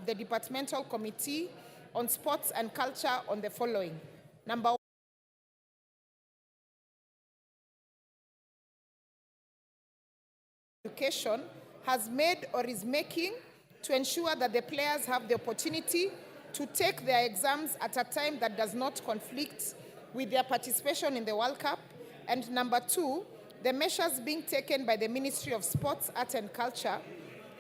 the Departmental Committee on Sports and Culture on the following. Number 1, education has made or is making to ensure that the players have the opportunity to take their exams at a time that does not conflict with their participation in the World Cup. And number 2, the measures being taken by the Ministry of Sports, Art and Culture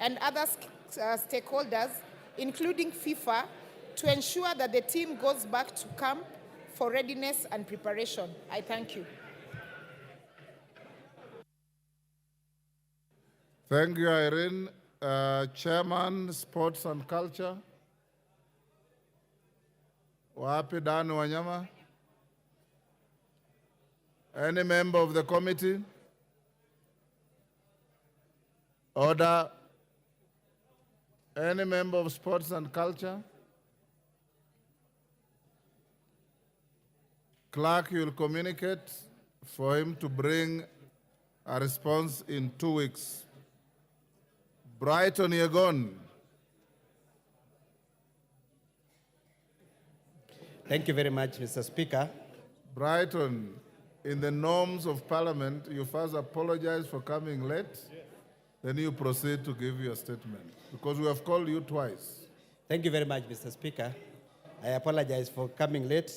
and other stakeholders, including FIFA, to ensure that the team goes back to camp for readiness and preparation. I thank you. Thank you, Irene. Chairman, Sports and Culture. Wapi Dan Wanyama? Any member of the committee? Order. Any member of Sports and Culture? Clerk, you will communicate for him to bring a response in 2 weeks. Brighton Yegon. Thank you very much, Mr. Speaker. Brighton, in the norms of Parliament, you first apologize for coming late, then you proceed to give your statement, because we have called you twice. Thank you very much, Mr. Speaker. I apologize for coming late,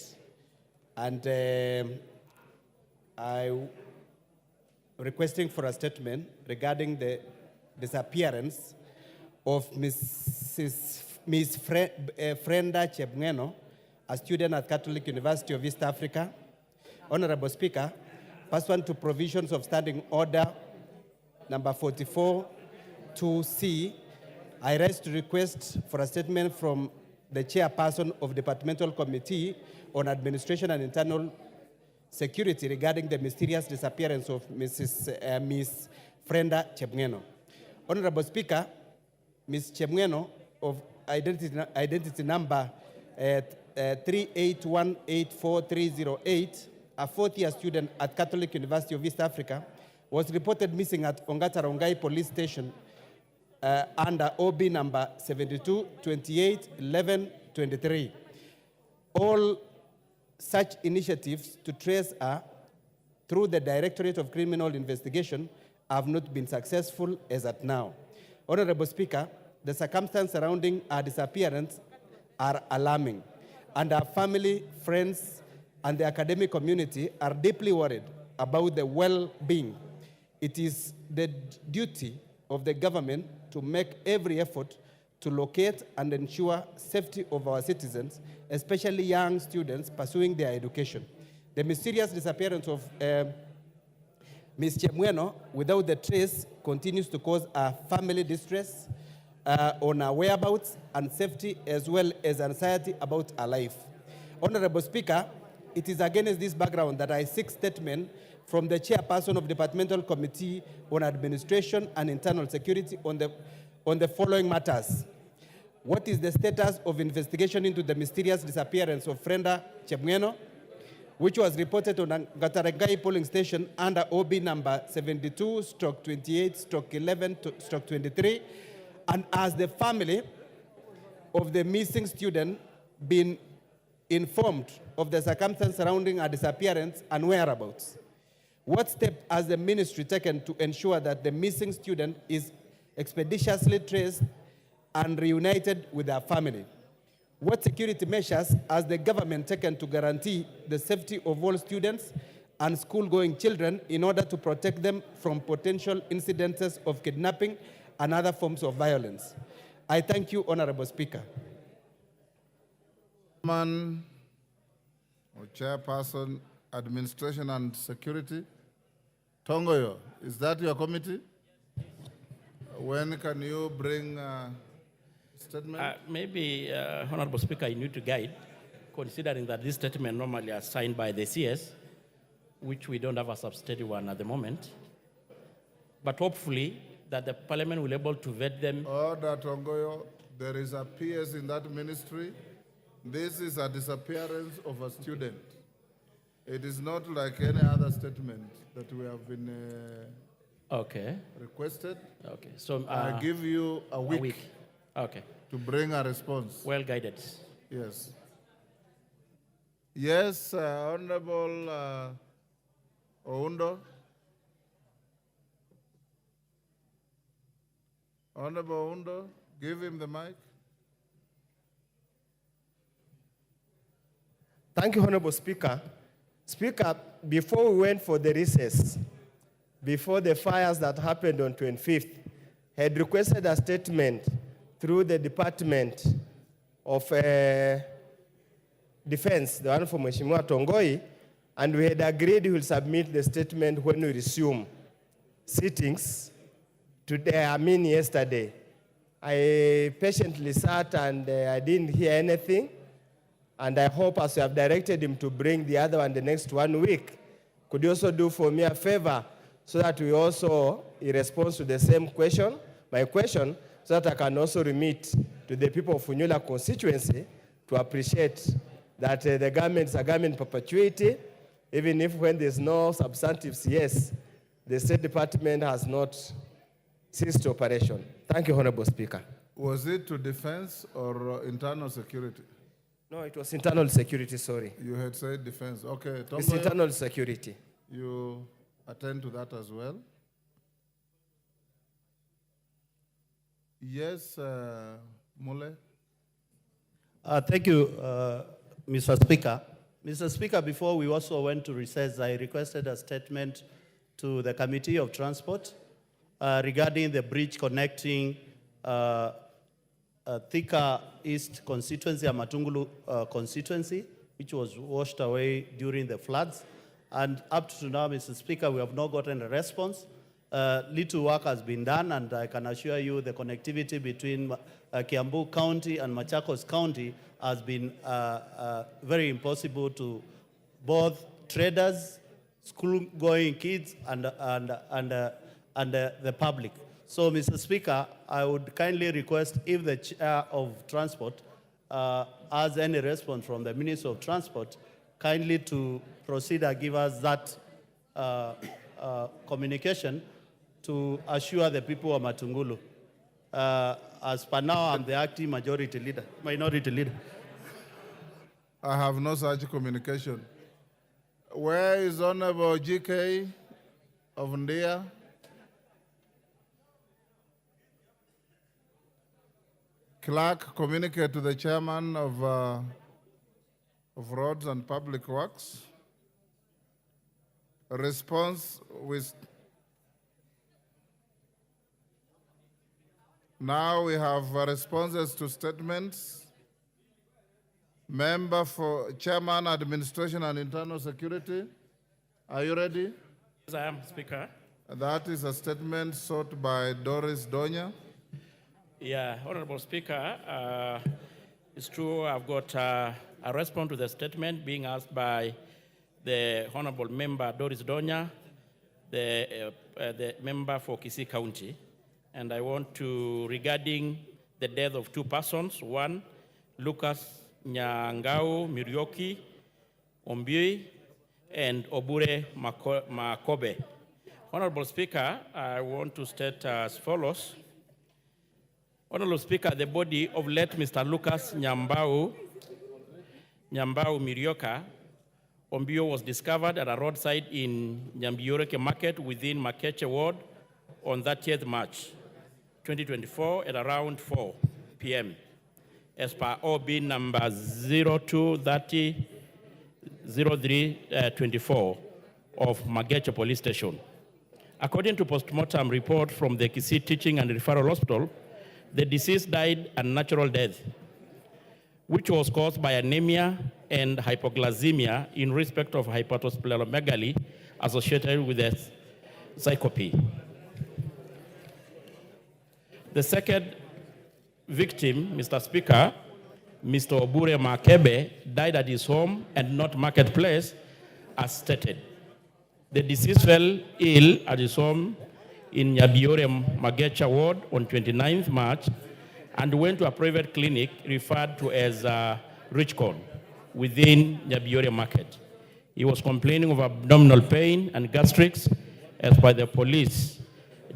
and I'm requesting for a statement regarding the disappearance of Miss Frenda Chebngeno, a student at Catholic University of East Africa. Honorable Speaker, pursuant to provisions of Standing Order number 44-2C, I rise to request for a statement from the chairperson of Departmental Committee on Administration and Internal Security regarding the mysterious disappearance of Miss Frenda Chebngeno. Honorable Speaker, Ms. Chebngeno of identity number 3818438, a fourth-year student at Catholic University of East Africa, was reported missing at Ongatarongai Police Station under OB number 72281123. All such initiatives to trace her through the Directorate of Criminal Investigation have not been successful as at now. Honorable Speaker, the circumstances surrounding her disappearance are alarming, and our family, friends, and the academic community are deeply worried about the well-being. It is the duty of the government to make every effort to locate and ensure safety of our citizens, especially young students pursuing their education. The mysterious disappearance of Ms. Chebngeno without the trace continues to cause our family distress on our whereabouts and safety, as well as anxiety about our life. Honorable Speaker, it is against this background that I seek statement from the chairperson of Departmental Committee on Administration and Internal Security on the following matters. What is the status of investigation into the mysterious disappearance of Frenda Chebngeno, which was reported on Gatarangai polling station under OB number 72/28/11/23, and as the family of the missing student been informed of the circumstances surrounding her disappearance and whereabouts? What steps has the ministry taken to ensure that the missing student is expeditiously traced and reunited with her family? What security measures has the government taken to guarantee the safety of all students and school-going children in order to protect them from potential incidences of kidnapping and other forms of violence? I thank you, Honorable Speaker. Chairman or Chairperson, Administration and Security. Tongoyo, is that your committee? When can you bring statement? Maybe, Honorable Speaker, you need to guide, considering that this statement normally are signed by the CS, which we don't have a substantive one at the moment. But hopefully that the Parliament will be able to vet them. Order, Tongoyo. There is a PS in that ministry. This is a disappearance of a student. It is not like any other statement that we have been okay. requested. Okay. So I give you a week. Okay. to bring a response. Well guided. Yes. Yes, Honorable Oundo. Honorable Oundo, give him the mic. Thank you, Honorable Speaker. Speaker, before we went for the recess, before the fires that happened on 25th, had requested a statement through the Department of Defense, the one from Mheshimiwa Tongoi, and we had agreed we will submit the statement when we resume sittings today, yesterday. I patiently sat and I didn't hear anything. And I hope, as you have directed him to bring the other one the next 1 week, could you also do for me a favor so that we also, in response to the same question, my question, so that I can also remit to the people of Funyula constituency to appreciate that the government is a government perpetuity, even if when there's no substantive CS, the State Department has not ceased operation. Thank you, Honorable Speaker. Was it to defense or internal security? No, it was internal security, sorry. You had said defense. Okay, It's Tomboya, internal security. you attend to that as well. Yes, Mule. Thank you, Mr. Speaker. Mr. Speaker, before we also went to recess, I requested a statement to the Committee of Transport regarding the bridge connecting Thika East constituency and Matungulu constituency, which was washed away during the floods. And up to now, Mr. Speaker, we have not gotten a response. Little work has been done, and I can assure you the connectivity between Kiambu County and Machakos County has been very impossible to both traders, school-going kids, and the public. So, Mr. Speaker, I would kindly request if the Chair of Transport has any response from the Minister of Transport, kindly to proceed and give us that communication to assure the people of Matungulu. As per now, I'm the acting minority leader. I have no such communication. Where is Honorable GK of Ndia? Clerk, communicate to the chairman of Roads and Public Works. A response with. Now we have responses to statements. Member for Chairman, Administration and Internal Security. Are you ready? Yes, I am, Speaker. That is a statement sought by Doris Donya. Yeah, Honorable Speaker, it's true I've got a response to the statement being asked by the Honorable Member Doris Donya, the member for Kisii County. And I want to, regarding the death of two persons, one, Lucas Nyangao Mirioki Ombioi and Obure Makobe. Honorable Speaker, I want to state as follows. Honorable Speaker, the body of late Mr. Lucas Nyambao Mirioka Ombio was discovered at a roadside in Nyambioreke Market within Makeche Ward on 30th March 2024 at around 4 p.m. as per OB number 0230-0324 of Mageche Police Station. According to postmortem report from the Kisii Teaching and Referral Hospital, the deceased died a natural death, which was caused by anemia and hypoglycemia in respect of hepatosplenomegaly associated with the syncope. The second victim, Mr. Speaker, Mr. Obure Makebe, died at his home and not marketplace, as stated. The deceased fell ill at his home in Nyabiore Magecha Ward on 29th March and went to a private clinic referred to as Richcon within Nyabiore Market. He was complaining of abdominal pain and gastrics as per the police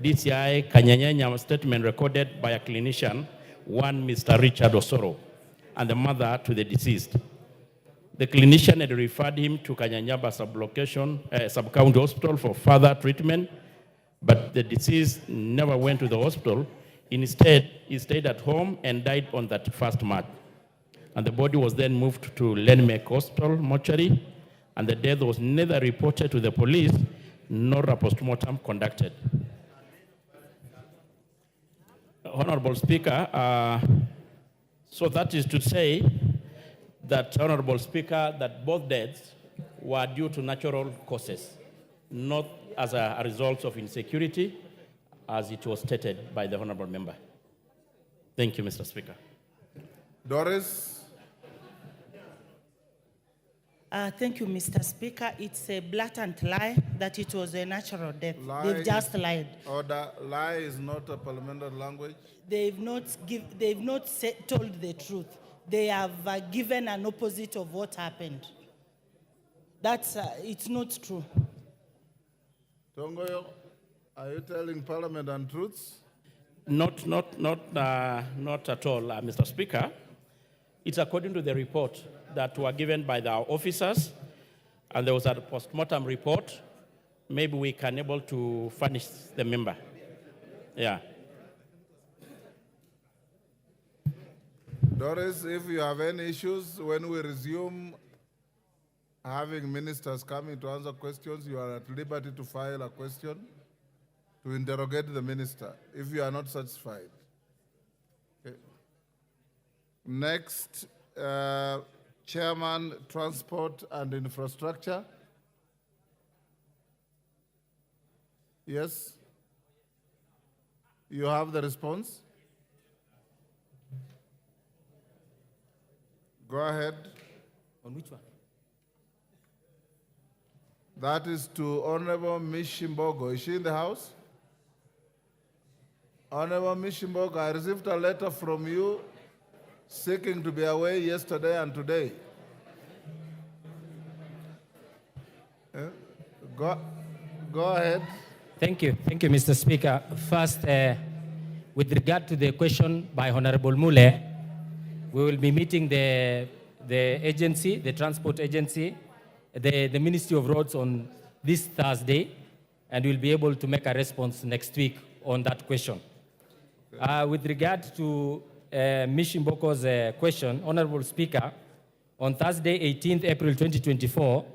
DCI Kanyanyanya statement recorded by a clinician one Mr. Richard Osoro, and the mother to the deceased. The clinician had referred him to Kanyanyaba sub-county hospital for further treatment, but the deceased never went to the hospital. Instead, he stayed at home and died on that 1st March. And the body was then moved to Lenmek Hospital mortuary, and the death was neither reported to the police nor a postmortem conducted. Honorable Speaker, so that is to say that, Honorable Speaker, that both deaths were due to natural causes, not as a result of insecurity, as it was stated by the Honorable Member. Thank you, Mr. Speaker. Doris? Thank you, Mr. Speaker. It's a blatant lie that it was a natural death. Lie They've just lied. Order. Lie is not a parliamentary language. They've not told the truth. They have given an opposite of what happened. That's it's not true. Tongoyo, are you telling Parliament untruths? Not at all, Mr. Speaker. It's according to the report that were given by our officers, and there was a post-mortem report. Maybe we can able to furnish the member. Yeah. Doris, if you have any issues, when we resume having ministers coming to answer questions, you are at liberty to file a question to interrogate the minister if you are not satisfied. Okay. Next, Chairman, Transport and Infrastructure. Yes? You have the response? Go ahead. On which one? That is to Honorable Mishimbogo. Is she in the house? Honorable Mishimbogo, I received a letter from you seeking to be away yesterday and today. Go ahead. Thank you, Mr. Speaker. First, with regard to the question by Honorable Mule, we will be meeting the agency, the transport agency, the Ministry of Roads on this Thursday, and we'll be able to make a response next week on that question. With regard to Mishimboko's question, Honorable Speaker, on Thursday, 18th April 2024,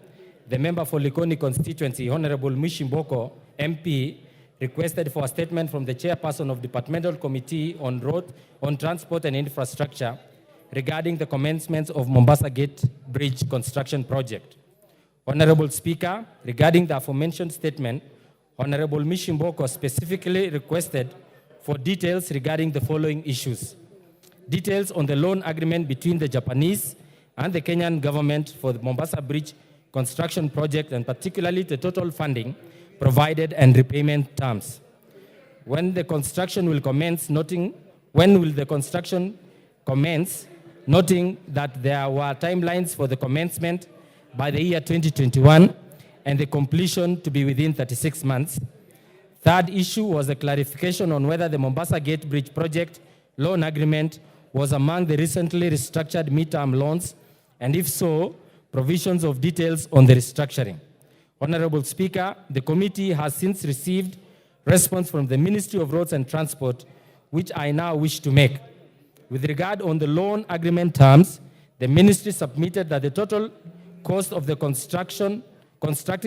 the member for Likoni constituency, Honorable Mishimboko, MP, requested for a statement from the chairperson of Departmental Committee on Transport and Infrastructure regarding the commencement of Mombasa Gate Bridge construction project. Honorable Speaker, regarding the aforementioned statement, Honorable Mishimboko specifically requested for details regarding the following issues. Details on the loan agreement between the Japanese and the Kenyan government for the Mombasa Bridge construction project, and particularly the total funding provided and repayment terms. When the construction will commence, noting that there were timelines for the commencement by the year 2021 and the completion to be within 36 months. Third issue was a clarification on whether the Mombasa Gate Bridge project loan agreement was among the recently restructured midterm loans, and if so, provisions of details on the restructuring. Honorable Speaker, the committee has since received response from the Ministry of Roads and Transport, which I now wish to make. With regard on the loan agreement terms, the ministry submitted that the total cost of the constructing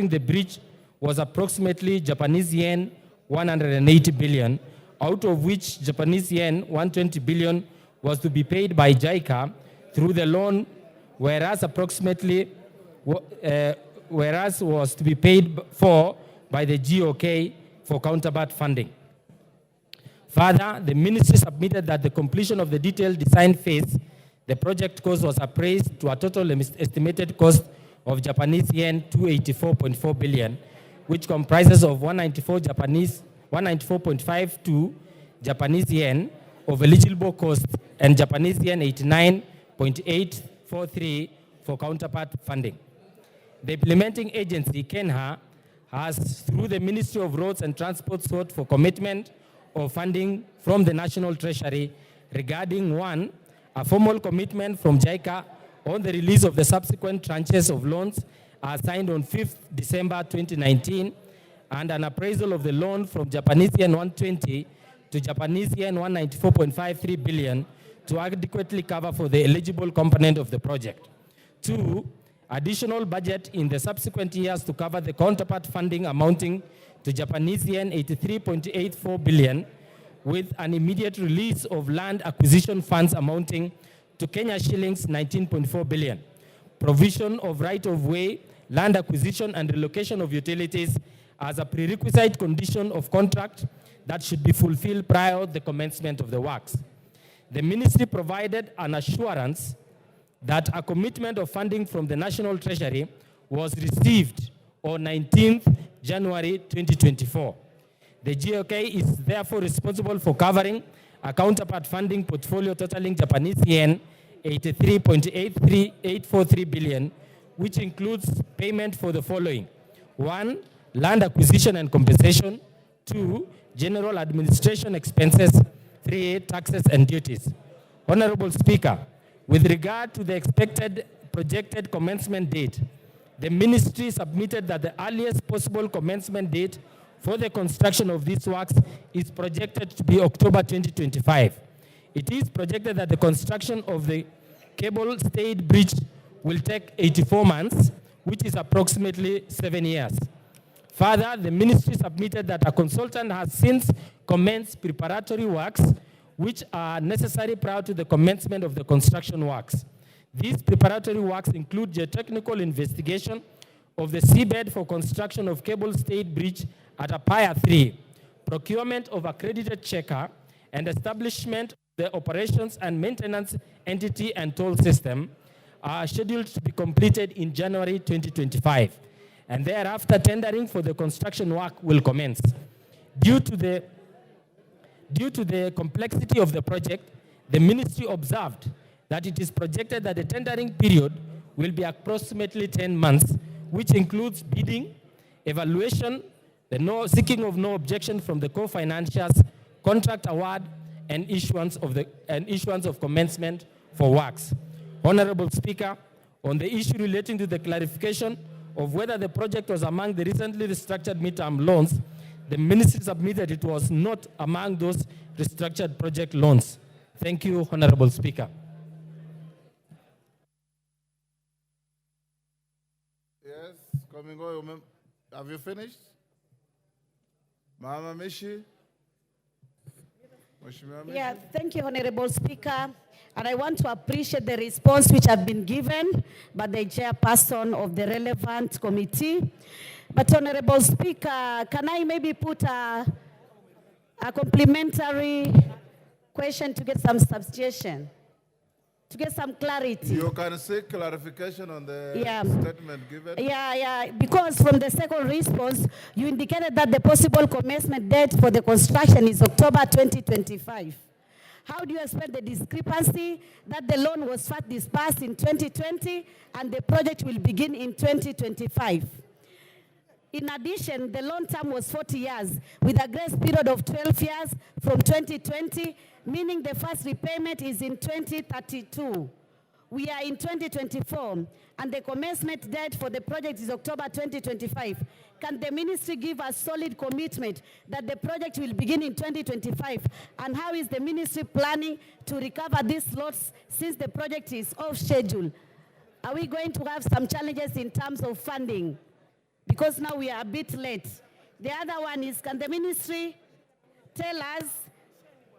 the bridge was approximately Japanese yen 180 billion, out of which Japanese yen 120 billion was to be paid by JICA through the loan, whereas was to be paid for by the GOK for counterpart funding. Further, the ministry submitted that the completion of the detailed design phase, the project cost was appraised to a total estimated cost of Japanese yen 284.4 billion, which comprises of 194.52 Japanese yen of eligible cost and Japanese yen 89.843 for counterpart funding. The implementing agency, KENHA, has, through the Ministry of Roads and Transport, sought for commitment of funding from the National Treasury, regarding 1, a formal commitment from JICA on the release of the subsequent tranches of loans signed on 5th December 2019, and an appraisal of the loan from Japanese yen 120 to Japanese yen 194.53 billion to adequately cover for the eligible component of the project. 2, additional budget in the subsequent years to cover the counterpart funding amounting to Japanese yen 83.84 billion, with an immediate release of land acquisition funds amounting to Kenya shillings 19.4 billion. Provision of right-of-way, land acquisition and relocation of utilities as a prerequisite condition of contract that should be fulfilled prior to the commencement of the works. The ministry provided an assurance that a commitment of funding from the National Treasury was received on 19th January 2024. The GOK is therefore responsible for covering a counterpart funding portfolio totaling Japanese yen 83.843 billion, which includes payment for the following: 1, land acquisition and compensation; 2, general administration expenses; 3, taxes and duties. Honorable Speaker, with regard to the expected projected commencement date, the ministry submitted that the earliest possible commencement date for the construction of these works is projected to be October 2025. It is projected that the construction of the cable-stayed bridge will take 84 months, which is approximately 7 years. Further, the ministry submitted that a consultant has since commenced preparatory works which are necessary prior to the commencement of the construction works. These preparatory works include geotechnical investigation of the seabed for construction of cable-stayed bridge at Apaya 3, procurement of accredited checker, and establishment of the operations and maintenance entity and toll system are scheduled to be completed in January 2025, and thereafter tendering for the construction work will commence. Due to the complexity of the project, the ministry observed that it is projected that the tendering period will be approximately 10 months, which includes bidding, evaluation, the seeking of no objection from the co-financiers, contract award, and issuance of commencement for works. Honorable Speaker, on the issue relating to the clarification of whether the project was among the recently restructured midterm loans, the ministry submitted it was not among those restructured project loans. Thank you, Honorable Speaker. Yes, Komingo, have you finished? Mama Mishi? Yeah, thank you, Honorable Speaker. And I want to appreciate the response which have been given by the chairperson of the relevant committee. But Honorable Speaker, can I maybe put a complementary question to get some substantiation, to get some clarity? You can seek clarification on the statement given. Yeah, because from the second response, you indicated that the possible commencement date for the construction is October 2025. How do you expect the discrepancy that the loan was first disbursed in 2020 and the project will begin in 2025? In addition, the loan term was 40 years with a grace period of 12 years from 2020, meaning the first repayment is in 2032. We are in 2024, and the commencement date for the project is October 2025. Can the ministry give a solid commitment that the project will begin in 2025? And how is the ministry planning to recover these lots since the project is off schedule? Are we going to have some challenges in terms of funding? Because now we are a bit late. The other one is, can the ministry tell us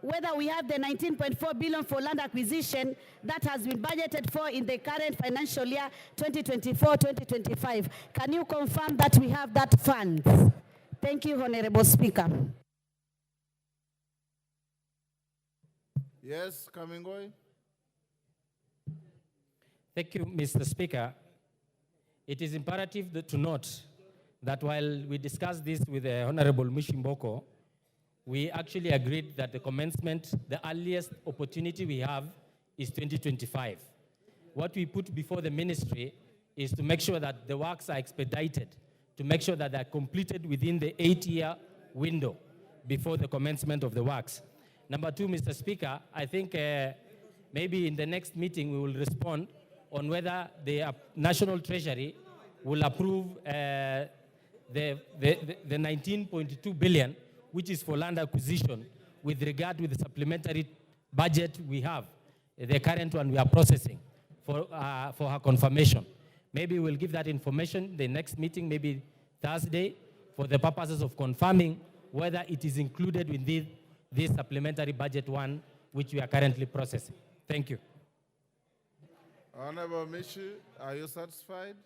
whether we have the 19.4 billion for land acquisition that has been budgeted for in the current financial year 2024-2025. Can you confirm that we have that fund? Thank you, Honorable Speaker. Yes, Kamingoi. Thank you, Mr. Speaker. It is imperative to note that while we discussed this with the Honorable Mishimboko, we actually agreed that the commencement, the earliest opportunity we have is 2025. What we put before the ministry is to make sure that the works are expedited, to make sure that they're completed within the 8-year window before the commencement of the works. Number two, Mr. Speaker, I think maybe in the next meeting we will respond on whether the National Treasury will approve the 19.2 billion, which is for land acquisition, with regard to the supplementary budget we have, the current one we are processing for her confirmation. Maybe we'll give that information the next meeting, maybe Thursday, for the purposes of confirming whether it is included in this supplementary budget one, which we are currently processing. Thank you. Honorable Mishi, are you satisfied?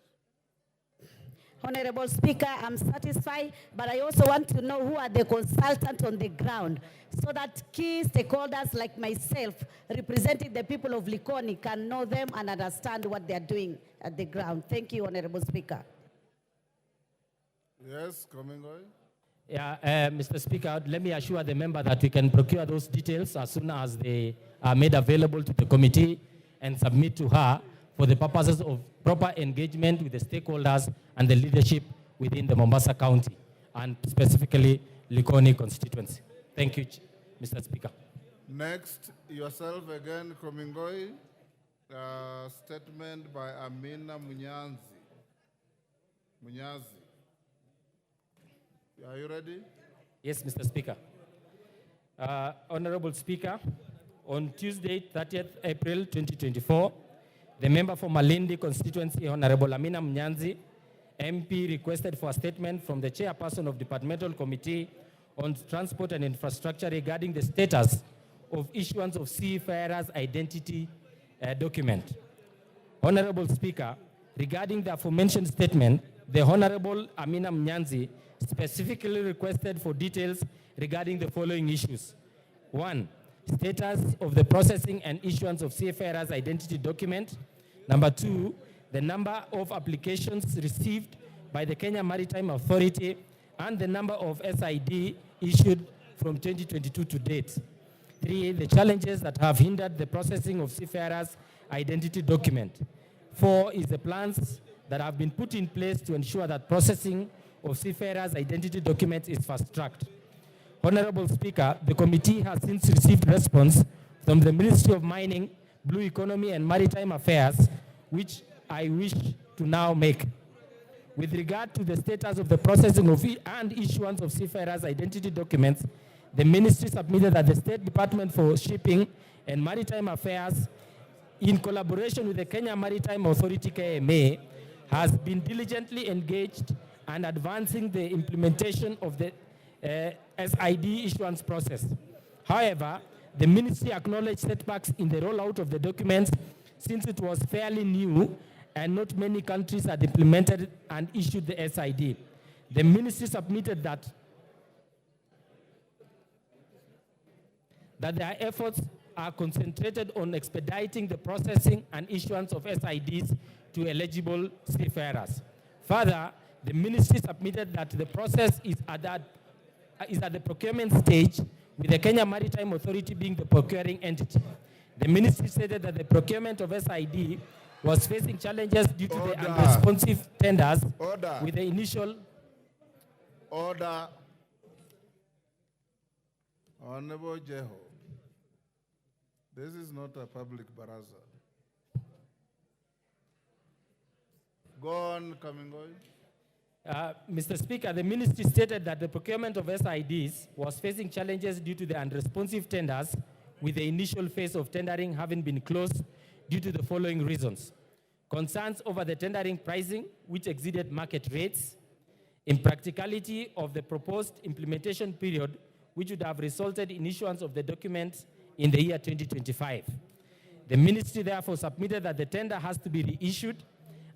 Honorable Speaker, I'm satisfied, but I also want to know who are the consultants on the ground so that key stakeholders like myself, representing the people of Likoni, can know them and understand what they're doing at the ground. Thank you, Honorable Speaker. Yes, Komingoi. Yeah, Mr. Speaker, let me assure the member that we can procure those details as soon as they are made available to the committee and submit to her for the purposes of proper engagement with the stakeholders and the leadership within the Mombasa County, and specifically Likoni constituency. Thank you, Mr. Speaker. Next, yourself again, Komingoi. Statement by Amina Munyazi. Are you ready? Yes, Mr. Speaker. Honorable Speaker, on Tuesday, 30th April 2024, the member for Malindi constituency, Honorable Amina Munyanzi, MP, requested for a statement from the chairperson of Departmental Committee on Transport and Infrastructure regarding the status of issuance of seafarers' identity document. Honorable Speaker, regarding the aforementioned statement, the Honorable Amina Munyanzi specifically requested for details regarding the following issues. 1, status of the processing and issuance of seafarers' identity document. Number 2, the number of applications received by the Kenya Maritime Authority and the number of SID issued from 2022 to date. 3, the challenges that have hindered the processing of seafarers' identity document. 4 is the plans that have been put in place to ensure that processing of seafarers' identity documents is fast-tracked. Honorable Speaker, the committee has since received response from the Ministry of Mining, Blue Economy and Maritime Affairs, which I wish to now make. With regard to the status of the processing of and issuance of seafarers' identity documents, the ministry submitted that the State Department for Shipping and Maritime Affairs, in collaboration with the Kenya Maritime Authority, KMA, has been diligently engaged and advancing the implementation of the SID issuance process. However, the ministry acknowledged setbacks in the rollout of the documents since it was fairly new and not many countries had implemented and issued the SID. The ministry submitted that their efforts are concentrated on expediting the processing and issuance of SIDs to eligible seafarers. Further, the ministry submitted that the process is at the procurement stage, with the Kenya Maritime Authority being the procuring entity. The ministry stated that the procurement of SID was facing challenges due to the unresponsive tenders with the initial... Order. Honorable Jeho, this is not a public baraza. Go on, Kamingoi. Mr. Speaker, the ministry stated that the procurement of SIDs was facing challenges due to the unresponsive tenders, with the initial phase of tendering having been closed due to the following reasons: concerns over the tendering pricing, which exceeded market rates; impracticality of the proposed implementation period, which would have resulted in issuance of the documents in the year 2025. The ministry therefore submitted that the tender has to be reissued,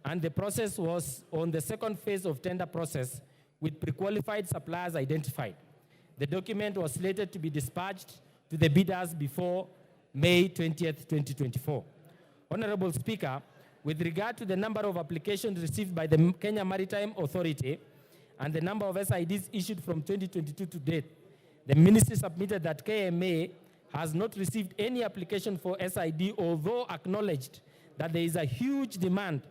and the process was on the second phase of tender process, with pre-qualified suppliers identified. The document was slated to be dispatched to the bidders before May 20th, 2024. Honorable Speaker, with regard to the number of applications received by the Kenya Maritime Authority and the number of SIDs issued from 2022 to date, the ministry submitted that KMA has not received any application for SID, although acknowledged that there is a huge demand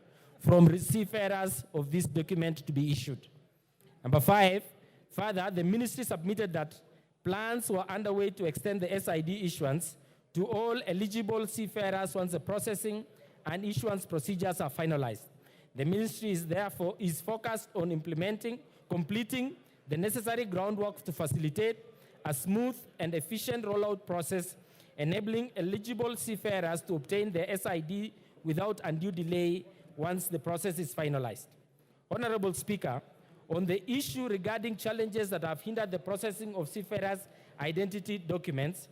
from seafarers of this document to be issued. Number 5, further, the ministry submitted that plans were underway to extend the SID issuance to all eligible seafarers once the processing and issuance procedures are finalized. The ministry is therefore focused on completing the necessary groundwork to facilitate a smooth and efficient rollout process, enabling eligible seafarers to obtain their SID without undue delay once the process is finalized. Honorable Speaker, on the issue regarding challenges that have hindered the processing of seafarers' identity documents,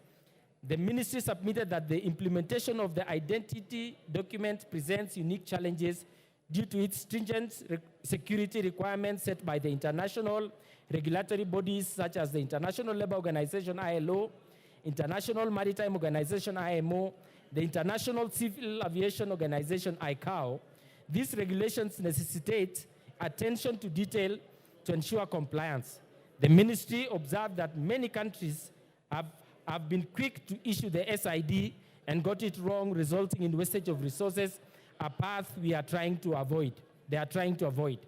the ministry submitted that the implementation of the identity document presents unique challenges due to its stringent security requirements set by the international regulatory bodies such as the International Labour Organization, ILO, International Maritime Organization, IMO, the International Civil Aviation Organization, ICAO. These regulations necessitate attention to detail to ensure compliance. The ministry observed that many countries have been quick to issue the SID and got it wrong, resulting in wastage of resources, a path we are trying to avoid. They are trying to avoid.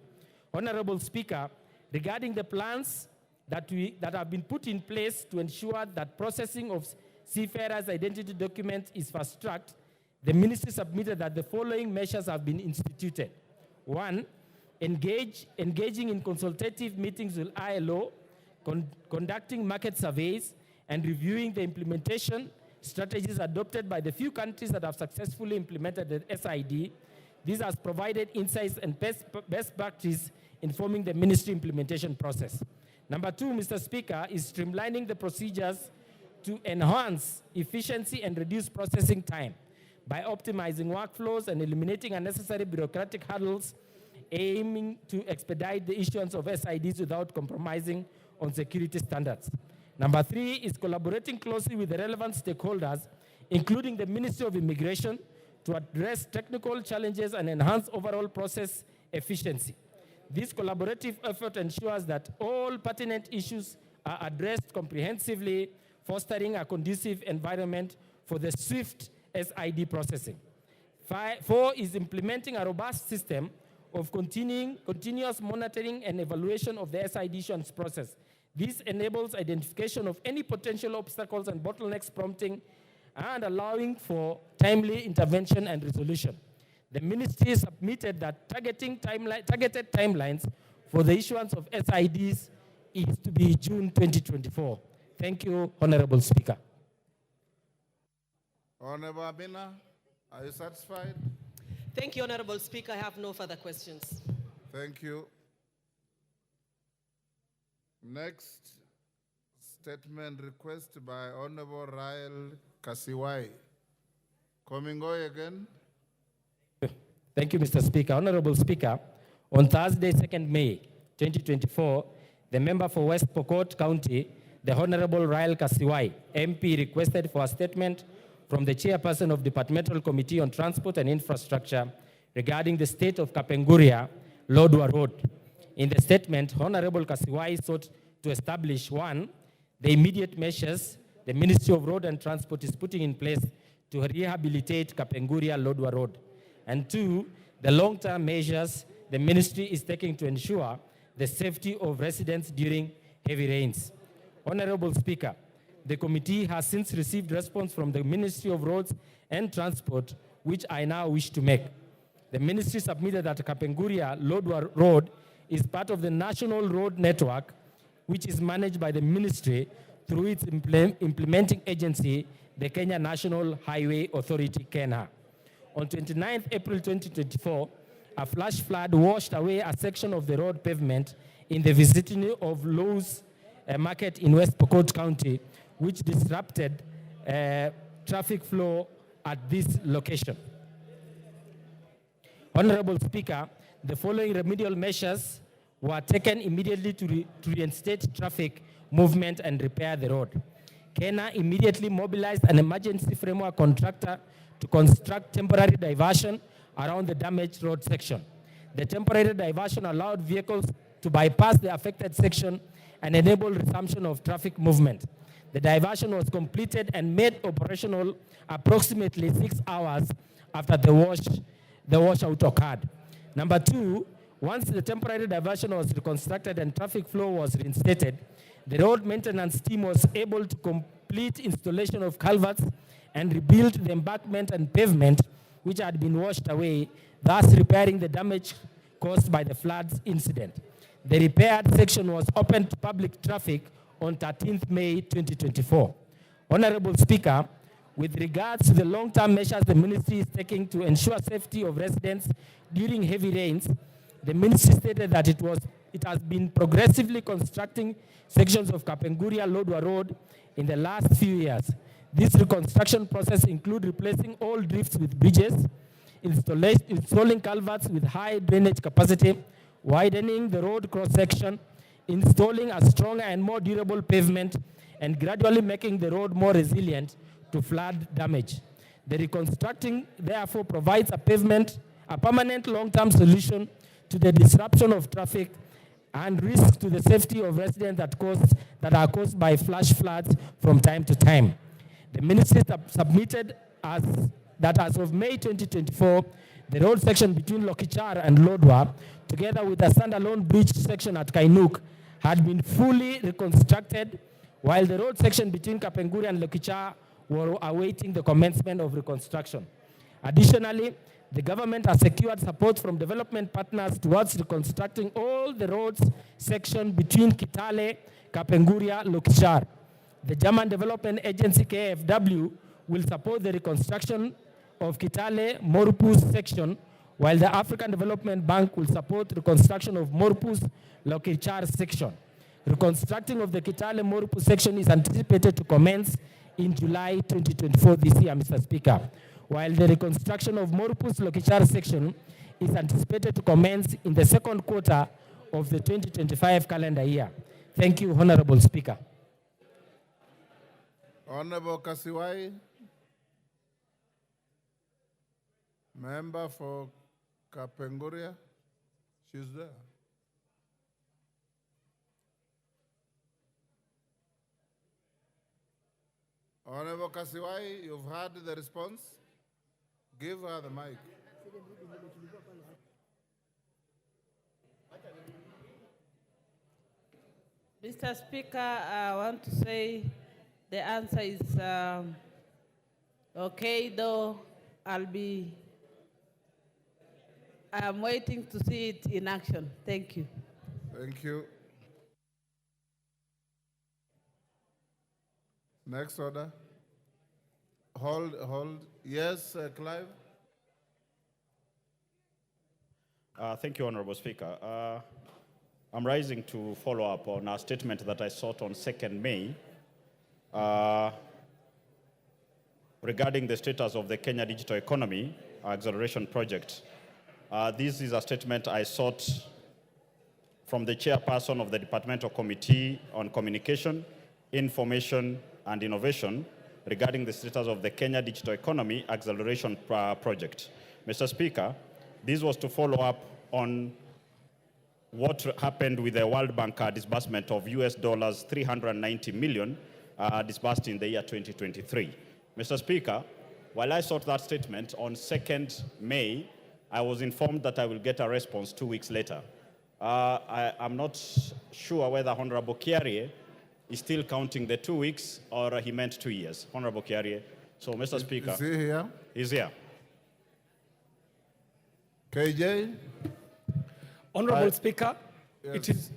Honorable Speaker, regarding the plans that have been put in place to ensure that processing of seafarers' identity documents is fast-tracked, the ministry submitted that the following measures have been instituted. 1, engaging in consultative meetings with ILO, conducting market surveys, and reviewing the implementation strategies adopted by the few countries that have successfully implemented the SID. This has provided insights and best practice informing the ministry implementation process. Number 2, Mr. Speaker, is streamlining the procedures to enhance efficiency and reduce processing time by optimizing workflows and eliminating unnecessary bureaucratic hurdles, aiming to expedite the issuance of SIDs without compromising on security standards. Number 3 is collaborating closely with the relevant stakeholders, including the Ministry of Immigration, to address technical challenges and enhance overall process efficiency. This collaborative effort ensures that all pertinent issues are addressed comprehensively, fostering a conducive environment for the swift SID processing. 4 is implementing a robust system of continuous monitoring and evaluation of the SID issuance process. This enables identification of any potential obstacles and bottlenecks, prompting and allowing for timely intervention and resolution. The ministry submitted that targeted timelines for the issuance of SIDs is to be June 2024. Thank you, Honorable Speaker. Honorable Amina, are you satisfied? Thank you, Honorable Speaker. I have no further questions. Thank you. Next statement request by Honorable Rael Kasiwai. Komingoi again. Thank you, Mr. Speaker. Honorable Speaker, on Thursday, 2nd May 2024, the member for West Pokot County, the Honorable Rael Kasiwai, MP, requested for a statement from the chairperson of Departmental Committee on Transport and Infrastructure regarding the state of Kapenguria, Lodwar Road. In the statement, Honorable Kasiwai sought to establish 1, the immediate measures the Ministry of Road and Transport is putting in place to rehabilitate Kapenguria Lodwar Road, and 2, the long-term measures the ministry is taking to ensure the safety of residents during heavy rains. Honorable Speaker, the committee has since received response from the Ministry of Roads and Transport, which I now wish to make. The ministry submitted that Kapenguria Lodwar Road is part of the National Road Network, which is managed by the ministry through its implementing agency, the Kenya National Highway Authority, KENHA. On 29th April 2024, a flash flood washed away a section of the road pavement in the vicinity of Lowe's Market in West Pokot County, which disrupted traffic flow at this location. Honorable Speaker, the following remedial measures were taken immediately to reinstate traffic movement and repair the road. KENHA immediately mobilized an emergency framework contractor to construct temporary diversion around the damaged road section. The temporary diversion allowed vehicles to bypass the affected section and enable resumption of traffic movement. The diversion was completed and made operational approximately 6 hours after the washout occurred. Number 2, Once the temporary diversion was reconstructed and traffic flow was reinstated, the road maintenance team was able to complete installation of culverts and rebuild the embankment and pavement which had been washed away, thus repairing the damage caused by the floods incident. The repaired section was opened to public traffic on 13th May 2024. Honorable Speaker, with regards to the long-term measures the ministry is taking to ensure safety of residents during heavy rains, the ministry stated that it has been progressively constructing sections of Kapenguria-Lodwar Road in the last few years. This reconstruction process includes replacing all drifts with bridges, installing culverts with high drainage capacity, widening the road cross-section, installing a stronger and more durable pavement, and gradually making the road more resilient to flood damage. The reconstructing, therefore, provides a permanent long-term solution to the disruption of traffic and risks to the safety of residents that are caused by flash floods from time to time. The ministry submitted that as of May 2024, the road section between Lokichar and Lodwar, together with a standalone bridge section at Kainuk, had been fully reconstructed, while the road section between Kapenguria and Lokichar were awaiting the commencement of reconstruction. Additionally, the government has secured support from development partners towards reconstructing all the roads section between Kitale, Kapenguria, Lokichar. The German Development Agency, KfW, will support the reconstruction of Kitale Morpus section, while the African Development Bank will support reconstruction of Morpus Lokichar section. Reconstructing of the Kitale Morpus section is anticipated to commence in July 2024 this year, Mr. Speaker, while the reconstruction of Morpus Lokichar section is anticipated to commence in the second quarter of the 2025 calendar year. Thank you, Honorable Speaker. Honorable Kasiwai, member for Kapenguria, she's there. Honorable Kasiwai, you've heard the response. Give her the mic. Mr. Speaker, I want to say the answer is okay, though I'm waiting to see it in action. Thank you. Thank you. Next order. Hold. Yes, Clive? Thank you, Honorable Speaker. I'm rising to follow up on a statement that I sought on 2nd May regarding the status of the Kenya Digital Economy Acceleration Project. This is a statement I sought from the chairperson of the Departmental Committee on Communication, Information, and Innovation regarding the status of the Kenya Digital Economy Acceleration Project. Mr. Speaker, this was to follow up on what happened with the World Bank disbursement of US dollars 390 million disbursed in the year 2023. Mr. Speaker, while I sought that statement on 2nd May, I was informed that I will get a response 2 weeks later. I'm not sure whether Honorable Kiarie is still counting the 2 weeks or he meant 2 years. Honorable Kiarie. So, Mr. Speaker. Is he here? He's here. KJ? Honorable Speaker, yes.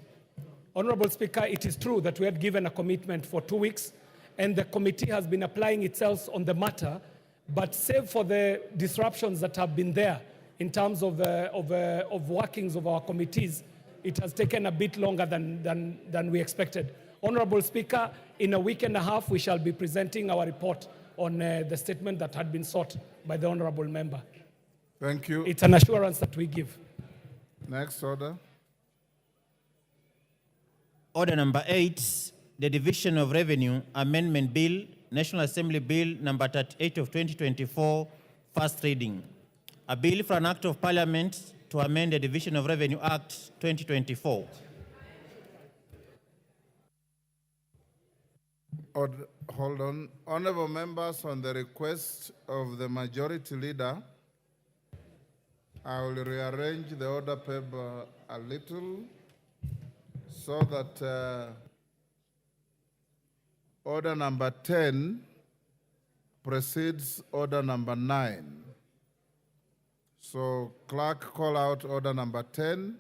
Honorable Speaker, it is true that we had given a commitment for 2 weeks, and the committee has been applying itself on the matter, but save for the disruptions that have been there in terms of workings of our committees, it has taken a bit longer than we expected. Honorable Speaker, in a week and a half, we shall be presenting our report on the statement that had been sought by the honorable member. Thank you. It's an assurance that we give. Next order. Order number 8, the Division of Revenue Amendment Bill, National Assembly Bill number 38 of 2024, first reading. A bill for an act of Parliament to amend the Division of Revenue Act 2024. Hold on. Honorable members, on the request of the Majority Leader, I will rearrange the order paper a little so that order number 10 precedes order number 9. So clerk, call out order number 10.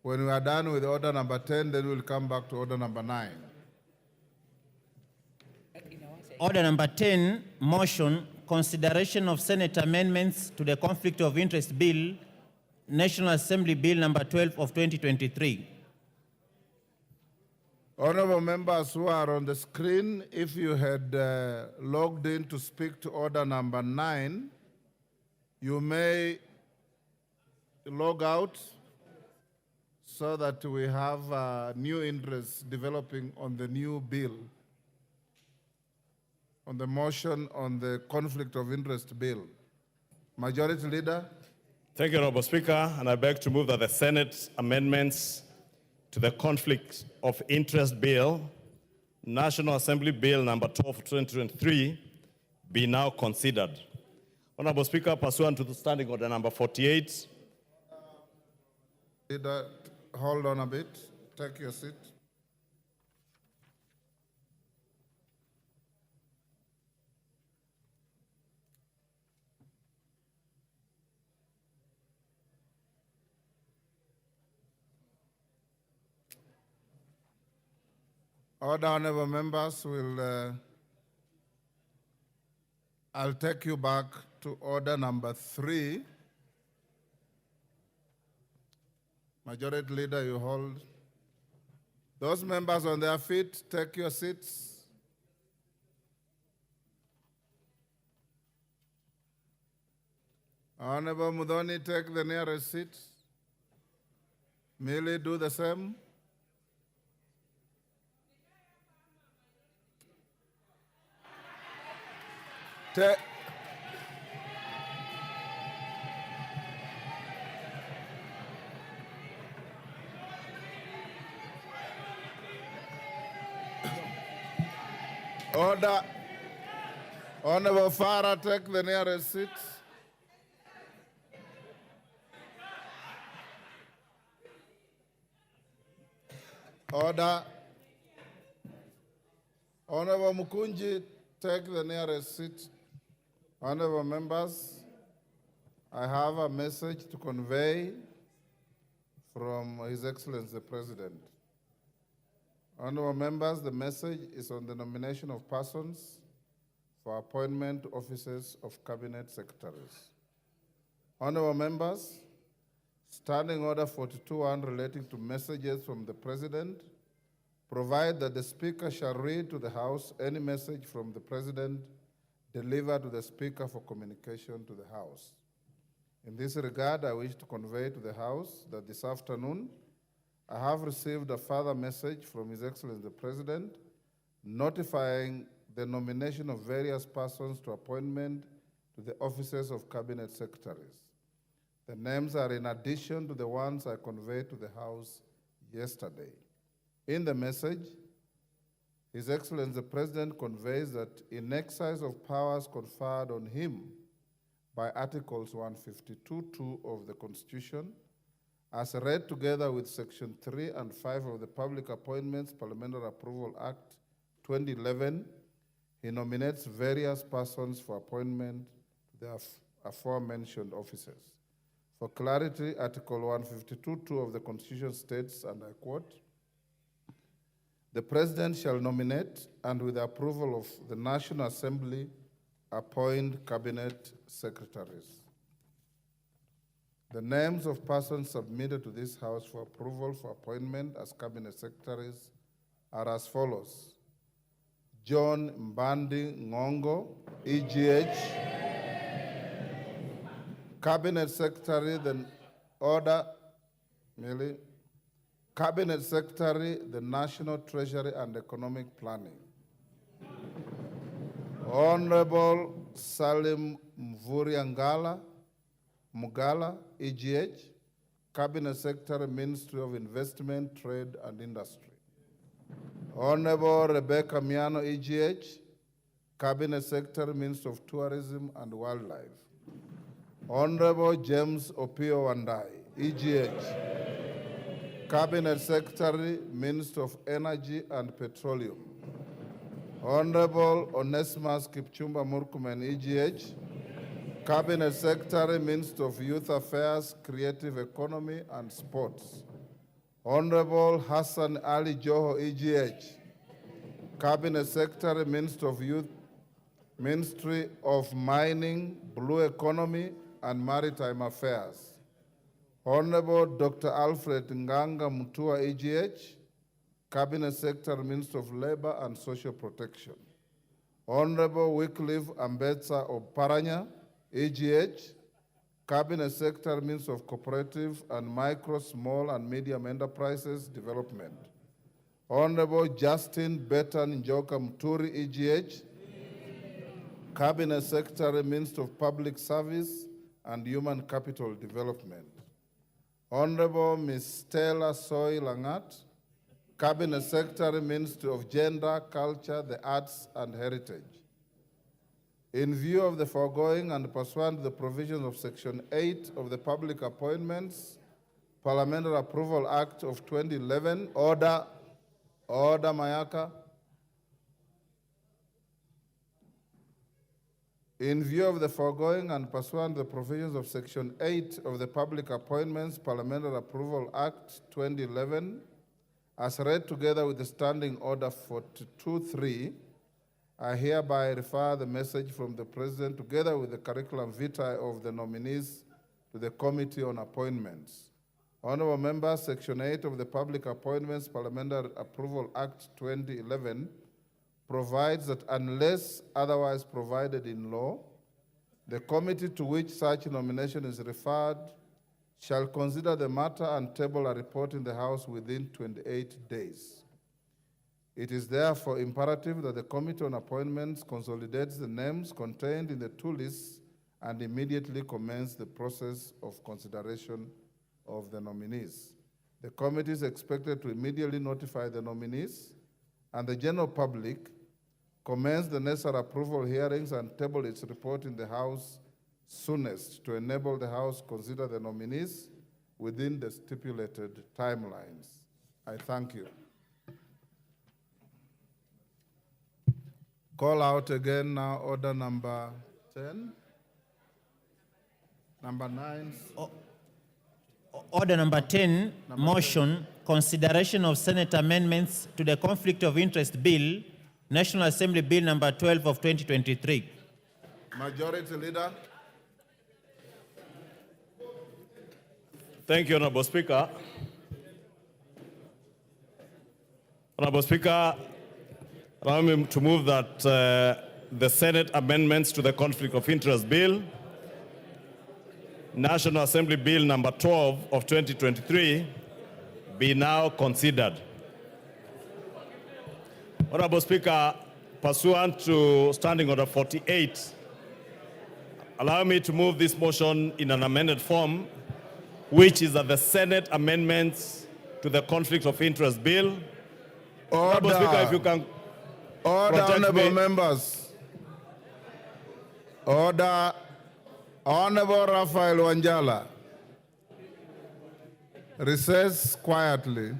When we are done with order number 10, then we'll come back to order number 9. Order number 10, motion, consideration of Senate amendments to the Conflict of Interest Bill, National Assembly Bill number 12 of 2023. Honorable members who are on the screen, if you had logged in to speak to order number 9, you may log out so that we have new interests developing on the new bill, on the motion on the conflict of interest bill. Majority Leader. Thank you, Honorable Speaker, and I beg to move that the Senate amendments to the conflict of interest bill, National Assembly Bill number 12 of 2023, be now considered. Honorable Speaker, pursuant to the standing order number 48. Leader, hold on a bit. Take your seat. Order, honorable members, I'll take you back to order number 3. Majority Leader, you hold. Those members on their feet, take your seats. Honorable Mudhoni, take the nearest seat. Millie, do the same. Order. Honorable Farah, take the nearest seat. Order. Honorable Mukunji, take the nearest seat. Honorable members, I have a message to convey from His Excellency the President. Honorable members, the message is on the nomination of persons for appointment to offices of Cabinet Secretaries. Honorable members, Standing Order 42-1 relating to messages from the President provide that the Speaker shall read to the House any message from the President delivered to the Speaker for communication to the House. In this regard, I wish to convey to the House that this afternoon, I have received a further message from His Excellency the President notifying the nomination of various persons to appointment to the offices of Cabinet Secretaries. The names are in addition to the ones I conveyed to the House yesterday. In the message, His Excellency the President conveys that in exercise of powers conferred on him by Articles 152(2) of the Constitution, as read together with Section 3 and 5 of the Public Appointments Parliamentary Approval Act 2011, he nominates various persons for appointment to the aforementioned offices. For clarity, Article 152(2) of the Constitution states, and I quote, "The President shall nominate and with the approval of the National Assembly appoint Cabinet Secretaries." The names of persons submitted to this House for approval for appointment as Cabinet Secretaries are as follows: John Mbandi Ngongo, EGH, Cabinet Secretary, the Order, Millie, Cabinet Secretary, the National Treasury and Economic Planning. Honorable Salim Mvuriangala Mugala, EGH, Cabinet Secretary, Ministry of Investment, Trade and Industry. Honorable Rebecca Miano, EGH, Cabinet Secretary, Ministry of Tourism and Wildlife. Honorable James Opio Wandai, EGH, Cabinet Secretary, Minister of Energy and Petroleum. Honorable Onesimus Kipchumba Murkomen, EGH, Cabinet Secretary, Minister of Youth Affairs, Creative Economy and Sports. Honorable Hassan Ali Joho, EGH, Cabinet Secretary, Minister of Youth, Ministry of Mining, Blue Economy and Maritime Affairs. Honorable Dr. Alfred Nganga Mutua, EGH, Cabinet Secretary, Minister of Labor and Social Protection. Honorable Wycliffe Ambetsa Oparanya, EGH, Cabinet Secretary, Minister of Cooperative and Micro, Small and Medium Enterprises Development. Honorable Justin Betan Njoka Muturi, EGH, Cabinet Secretary, Minister of Public Service and Human Capital Development. Honorable Ms. Stella Soy Langat, Cabinet Secretary, Ministry of Gender, Culture, the Arts and Heritage. In view of the foregoing and pursuant to the provisions of Section 8 of the Public Appointments, Parliamentary Approval Act of 2011, Order Mayaka. In view of the foregoing and pursuant to the provisions of Section 8 of the Public Appointments Parliamentary Approval Act 2011, as read together with the Standing Order 42.3, I hereby refer the message from the President together with the curriculum vitae of the nominees to the Committee on Appointments. Honorable members, Section 8 of the Public Appointments Parliamentary Approval Act 2011 provides that unless otherwise provided in law, the committee to which such nomination is referred shall consider the matter and table a report in the House within 28 days. It is therefore imperative that the Committee on Appointments consolidates the names contained in the two lists and immediately commence the process of consideration of the nominees. The committee is expected to immediately notify the nominees and the general public, commence the necessary approval hearings and table its report in the House soonest to enable the House consider the nominees within the stipulated timelines. I thank you. Call out again now order number 10, number 9. Order number 10, Number motion, consideration of Senate amendments to the Conflict of Interest Bill, National Assembly Bill number 12 of 2023. Majority Leader. Thank you, Honorable Speaker. Honorable Speaker, allow me to move that the Senate amendments to the Conflict of Interest Bill, National Assembly Bill number 12 of 2023, be now considered. Honorable Speaker, pursuant to Standing Order 48, allow me to move this motion in an amended form, which is that the Senate amendments to the Conflict of Interest Bill. Honorable Speaker, if you can Order, honorable me. members. Order. Honorable Raphael Wanjala. Recess quietly.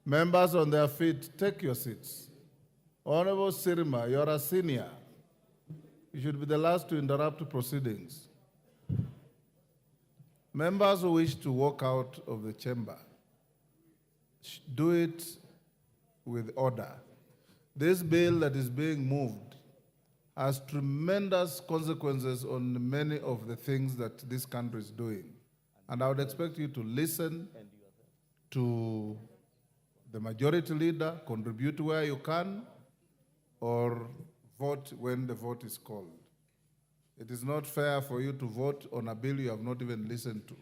Members on their feet, take your seats. Honorable Sirima, you're a senior. You should be the last to interrupt proceedings. Members who wish to walk out of the chamber, do it with order. This bill that is being moved has tremendous consequences on many of the things that this country is doing. And I would expect you to listen to the majority leader, contribute where you can, or vote when the vote is called. It is not fair for you to vote on a bill you have not even listened to.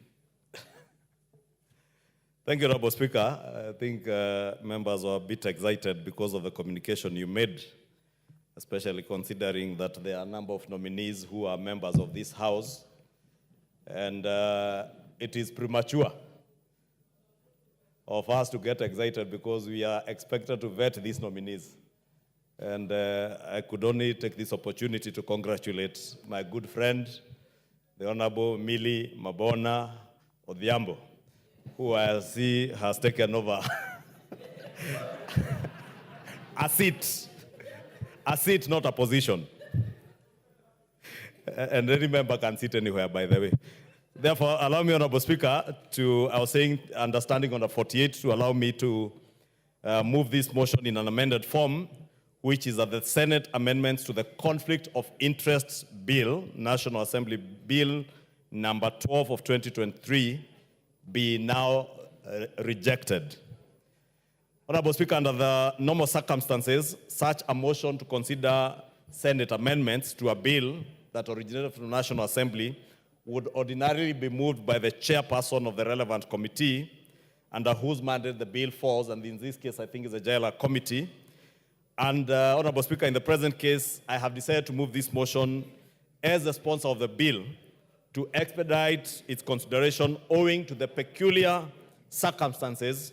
Thank you, Honorable Speaker. I think members are a bit excited because of the communication you made, especially considering that there are a number of nominees who are members of this House, and it is premature of us to get excited because we are expected to vet these nominees. And I could only take this opportunity to congratulate my good friend, the Honorable Millie Mabona Odhiambo, who I see has taken over a seat, not a position. And any member can sit anywhere, by the way. Therefore, allow me, Honorable Speaker, I was saying, understanding under 48, to allow me to move this motion in an amended form, which is that the Senate amendments to the Conflict of Interests Bill, National Assembly Bill number 12 of 2023, be now rejected. Honorable Speaker, under the normal circumstances, such a motion to consider Senate amendments to a bill that originated from the National Assembly would ordinarily be moved by the chairperson of the relevant committee, under whose mandate the bill falls, and in this case, I think it's the JLR committee. And Honorable Speaker, in the present case, I have decided to move this motion as the sponsor of the bill to expedite its consideration owing to the peculiar circumstances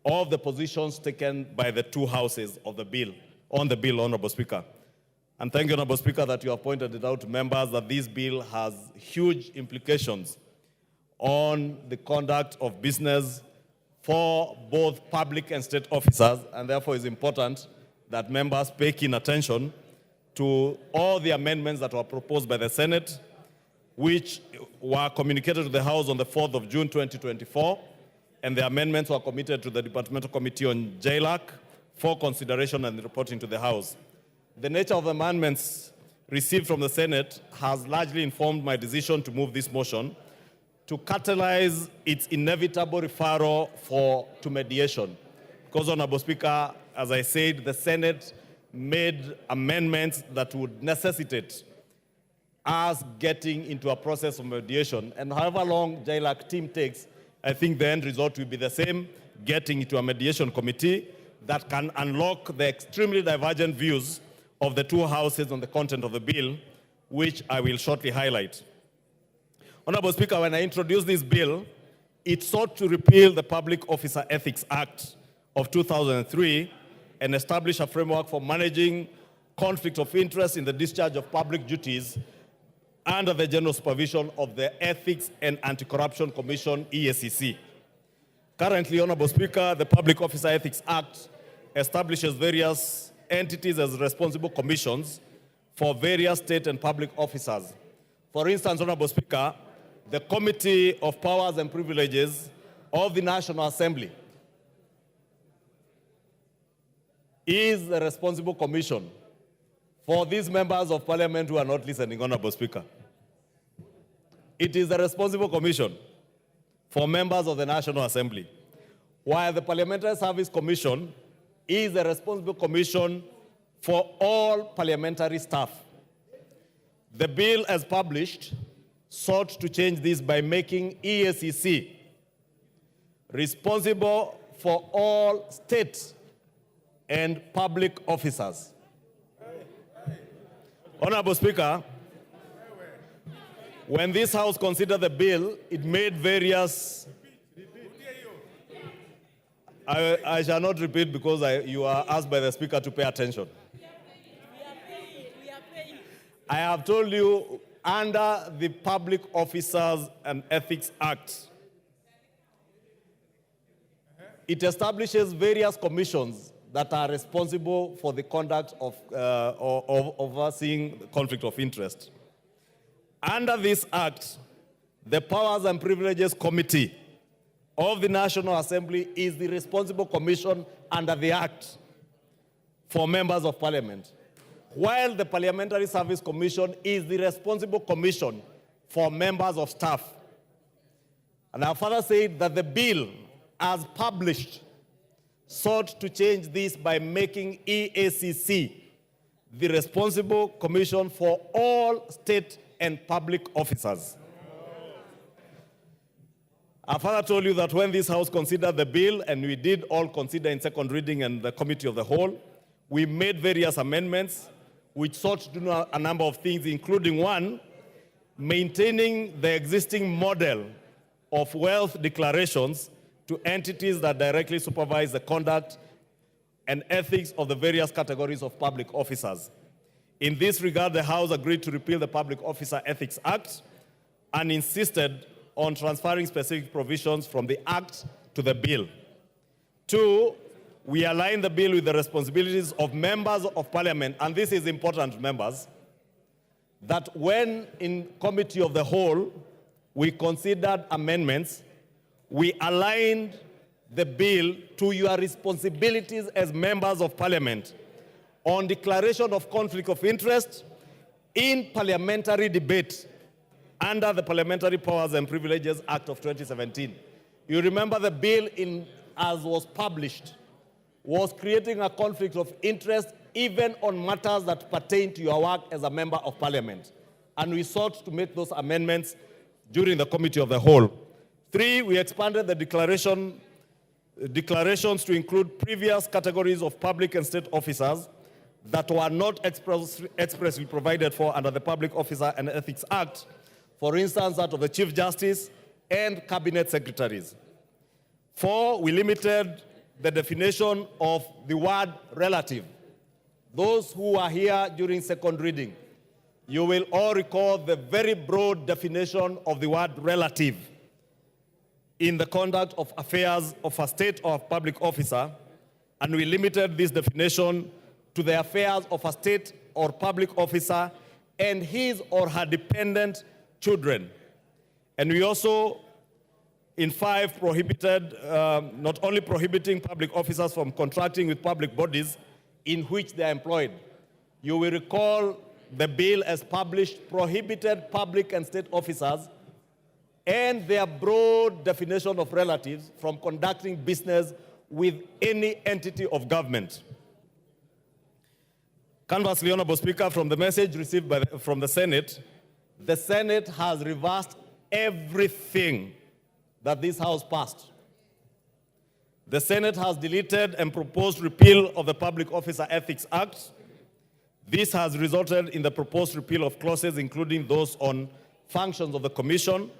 of the positions taken by the two houses of the bill, on the bill, Honorable Speaker. And thank you, Honorable Speaker, that you have pointed it out to members that this bill has huge implications on the conduct of business for both public and state officers, and therefore it's important that members pay keen attention to all the amendments that were proposed by the Senate, which were communicated to the House on the 4th of June 2024, and the amendments were committed to the Departmental Committee on JLAC for consideration and reporting to the House. The nature of the amendments received from the Senate has largely informed my decision to move this motion to catalyze its inevitable referral to mediation. Because, Honorable Speaker, as I said, the Senate made amendments that would necessitate us getting into a process of mediation. And however long JLAC team takes, I think the end result will be the same, getting into a mediation committee that can unlock the extremely divergent views of the two houses on the content of the bill, which I will shortly highlight. Honorable Speaker, when I introduced this bill, it sought to repeal the Public Officer Ethics Act of 2003 and establish a framework for managing conflict of interest in the discharge of public duties under the general supervision of the Ethics and Anti-Corruption Commission, EACC. Currently, Honorable Speaker, the Public Officer Ethics Act establishes various entities as responsible commissions for various state and public officers. For instance, Honorable Speaker, the Committee of Powers and Privileges of the National Assembly is the responsible commission for these members of Parliament who are not listening, Honorable Speaker. It is the responsible commission for members of the National Assembly, while the Parliamentary Service Commission is the responsible commission for all parliamentary staff. The bill, as published, sought to change this by making EACC responsible for all state and public officers. Honorable Speaker, when this House considered the bill, it made various... I shall not repeat because you are asked by the Speaker to pay attention. I have told you, under the Public Officers and Ethics Act, it establishes various commissions that are responsible for the conduct of overseeing conflict of interest. Under this act, the Powers and Privileges Committee of the National Assembly is the responsible commission under the act for members of Parliament, while the Parliamentary Service Commission is the responsible commission for members of staff. And I further said that the bill, as published, sought to change this by making EACC the responsible commission for all state and public officers. I further told you that when this House considered the bill, and we did all consider in second reading and the Committee of the Whole, we made various amendments which sought to do a number of things, including one, maintaining the existing model of wealth declarations to entities that directly supervise the conduct and ethics of the various categories of public officers. In this regard, the House agreed to repeal the Public Officer Ethics Act and insisted on transferring specific provisions from the Act to the bill. 2, we align the bill with the responsibilities of members of Parliament, and this is important, members, that when in Committee of the Whole we considered amendments, we aligned the bill to your responsibilities as members of Parliament on declaration of conflict of interest in parliamentary debate under the Parliamentary Powers and Privileges Act of 2017. You remember the bill, as was published, was creating a conflict of interest even on matters that pertain to your work as a member of Parliament. And we sought to make those amendments during the Committee of the Whole. 3, we expanded the declarations to include previous categories of public and state officers that were not expressly provided for under the Public Officer and Ethics Act, for instance, that of the Chief Justice and Cabinet Secretaries. 4, we limited the definition of the word relative. Those who are here during second reading, you will all recall the very broad definition of the word relative in the conduct of affairs of a state or public officer, and we limited this definition to the affairs of a state or public officer and his or her dependent children. And we also, in 5, prohibited, not only prohibiting public officers from contracting with public bodies in which they are employed. You will recall the bill as published prohibited public and state officers and their broad definition of relatives from conducting business with any entity of government. Conversely, Honorable Speaker, from the message received from the Senate has reversed everything that this House passed. The Senate has deleted and proposed repeal of the Public Officer Ethics Act. This has resulted in the proposed repeal of clauses including those on functions of the Commission,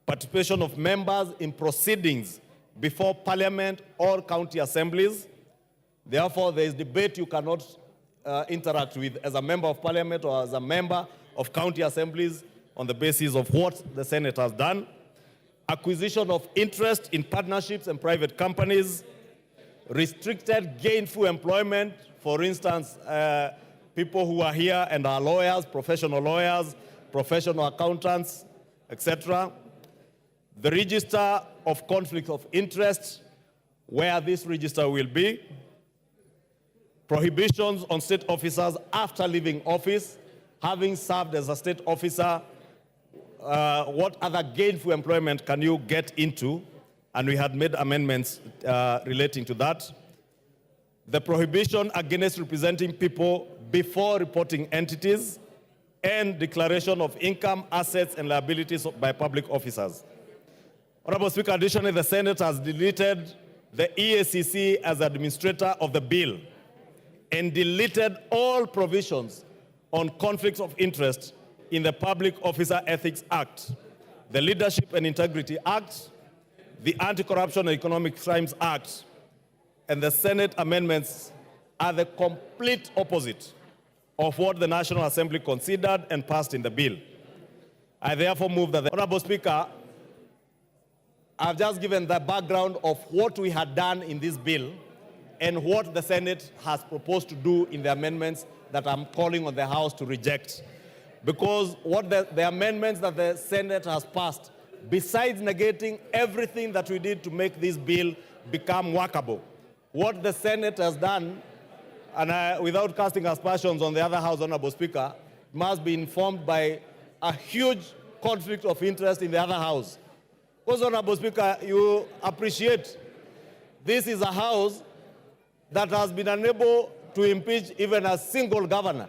participation of members in proceedings before Parliament or county assemblies. Therefore, there is debate you cannot interact with as a member of Parliament or as a member of county assemblies on the basis of what the Senate has done. Acquisition of interest in partnerships and private companies, restricted gainful employment, for instance, people who are here and are lawyers, professional accountants, etc. The register of conflict of interest, where this register will be. Prohibitions on state officers after leaving office, having served as a state officer, what other gainful employment can you get into? And we had made amendments relating to that. The prohibition against representing people before reporting entities, and declaration of income, assets, and liabilities by public officers. Honorable Speaker, additionally, the Senate has deleted the EACC as administrator of the bill and deleted all provisions on conflicts of interest in the Public Officer Ethics Act, the Leadership and Integrity Act, the Anti-Corruption and Economic Crimes Act, and the Senate amendments are the complete opposite of what the National Assembly considered and passed in the bill. I therefore move that the Honorable Speaker, I've just given the background of what we had done in this bill and what the Senate has proposed to do in the amendments that I'm calling on the House to reject. Because what the amendments that the Senate has passed, besides negating everything that we did to make this bill become workable, what the Senate has done, and without casting aspersions on the other House, Honorable Speaker, must be informed by a huge conflict of interest in the other House. Because, Honorable Speaker, you appreciate this is a House that has been unable to impeach even a single governor.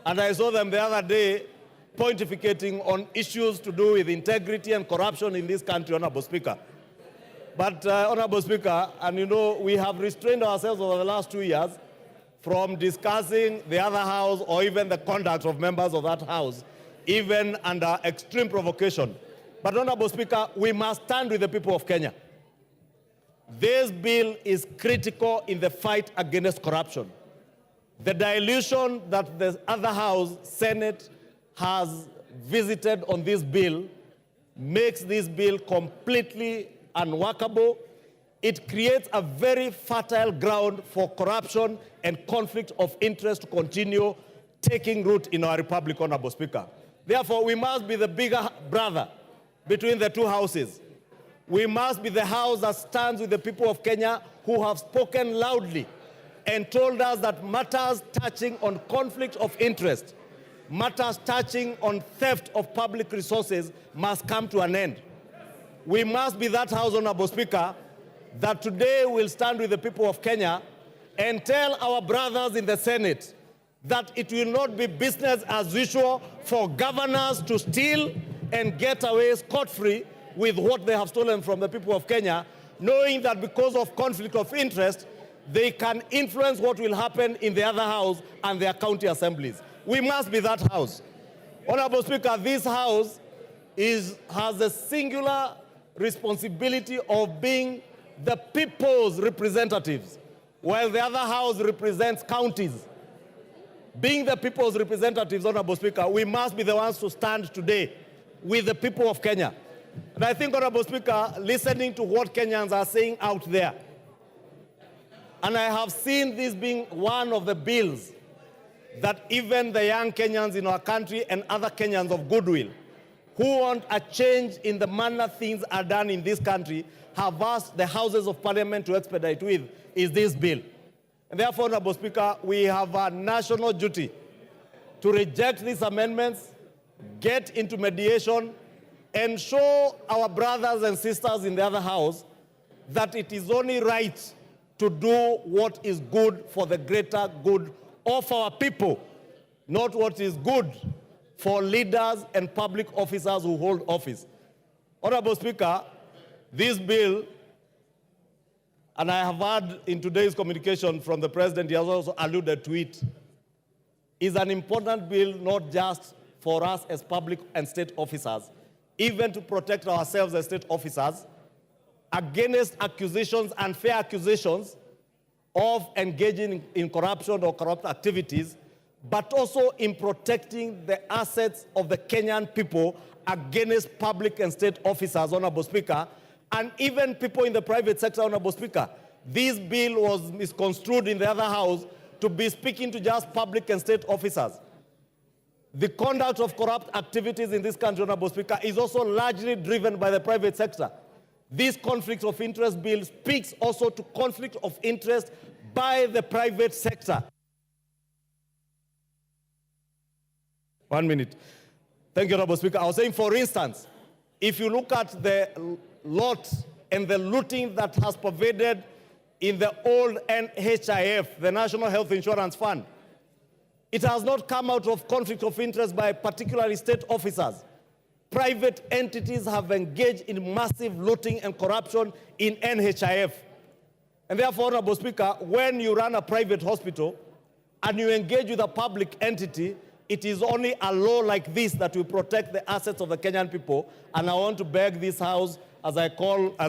And I saw them the other day pontificating on issues to do with integrity and corruption in this country, Honorable Speaker. But, Honorable Speaker, and you know, we have restrained ourselves over the last 2 years from discussing the other House or even the conduct of members of that House, even under extreme provocation. But, Honorable Speaker, we must stand with the people of Kenya. This bill is critical in the fight against corruption. The dilution that the other House, Senate, has visited on this bill makes this bill completely unworkable. It creates a very fertile ground for corruption and conflict of interest to continue taking root in our republic, Honorable Speaker. Therefore, we must be the bigger brother between the two houses. We must be the house that stands with the people of Kenya who have spoken loudly and told us that matters touching on conflict of interest, matters touching on theft of public resources must come to an end. We must be that house, Honorable Speaker, that today will stand with the people of Kenya and tell our brothers in the Senate that it will not be business as usual for governors to steal and get away scot-free with what they have stolen from the people of Kenya, knowing that because of conflict of interest, they can influence what will happen in the other house and their county assemblies. We must be that house. Honorable Speaker, this house has a singular responsibility of being the people's representatives, while the other house represents counties. Being the people's representatives, Honorable Speaker, we must be the ones to stand today with the people of Kenya. And I think, Honorable Speaker, listening to what Kenyans are saying out there, and I have seen this being one of the bills that even the young Kenyans in our country and other Kenyans of goodwill who want a change in the manner things are done in this country have asked the Houses of Parliament to expedite with, is this bill. And therefore, Honorable Speaker, we have a national duty to reject these amendments, get into mediation, and show our brothers and sisters in the other house that it is only right to do what is good for the greater good of our people, not what is good for leaders and public officers who hold office. Honorable Speaker, this bill, and I have heard in today's communication from the President, he has also alluded to it, is an important bill not just for us as public and state officers, even to protect ourselves as state officers against accusations, unfair accusations of engaging in corruption or corrupt activities, but also in protecting the assets of the Kenyan people against public and state officers, Honorable Speaker, and even people in the private sector, Honorable Speaker. This bill was misconstrued in the other house to be speaking to just public and state officers. The conduct of corrupt activities in this country, Honorable Speaker, is also largely driven by the private sector. This conflict of interest bill speaks also to conflict of interest by the private sector. 1 minute. Thank you, Honorable Speaker. I was saying, for instance, if you look at the lot and the looting that has pervaded in the old NHIF, the National Health Insurance Fund, it has not come out of conflict of interest by particularly state officers. Private entities have engaged in massive looting and corruption in NHIF. And therefore, Honorable Speaker, when you run a private hospital and you engage with a public entity, it is only a law like this that will protect the assets of the Kenyan people. And I want to beg this House, as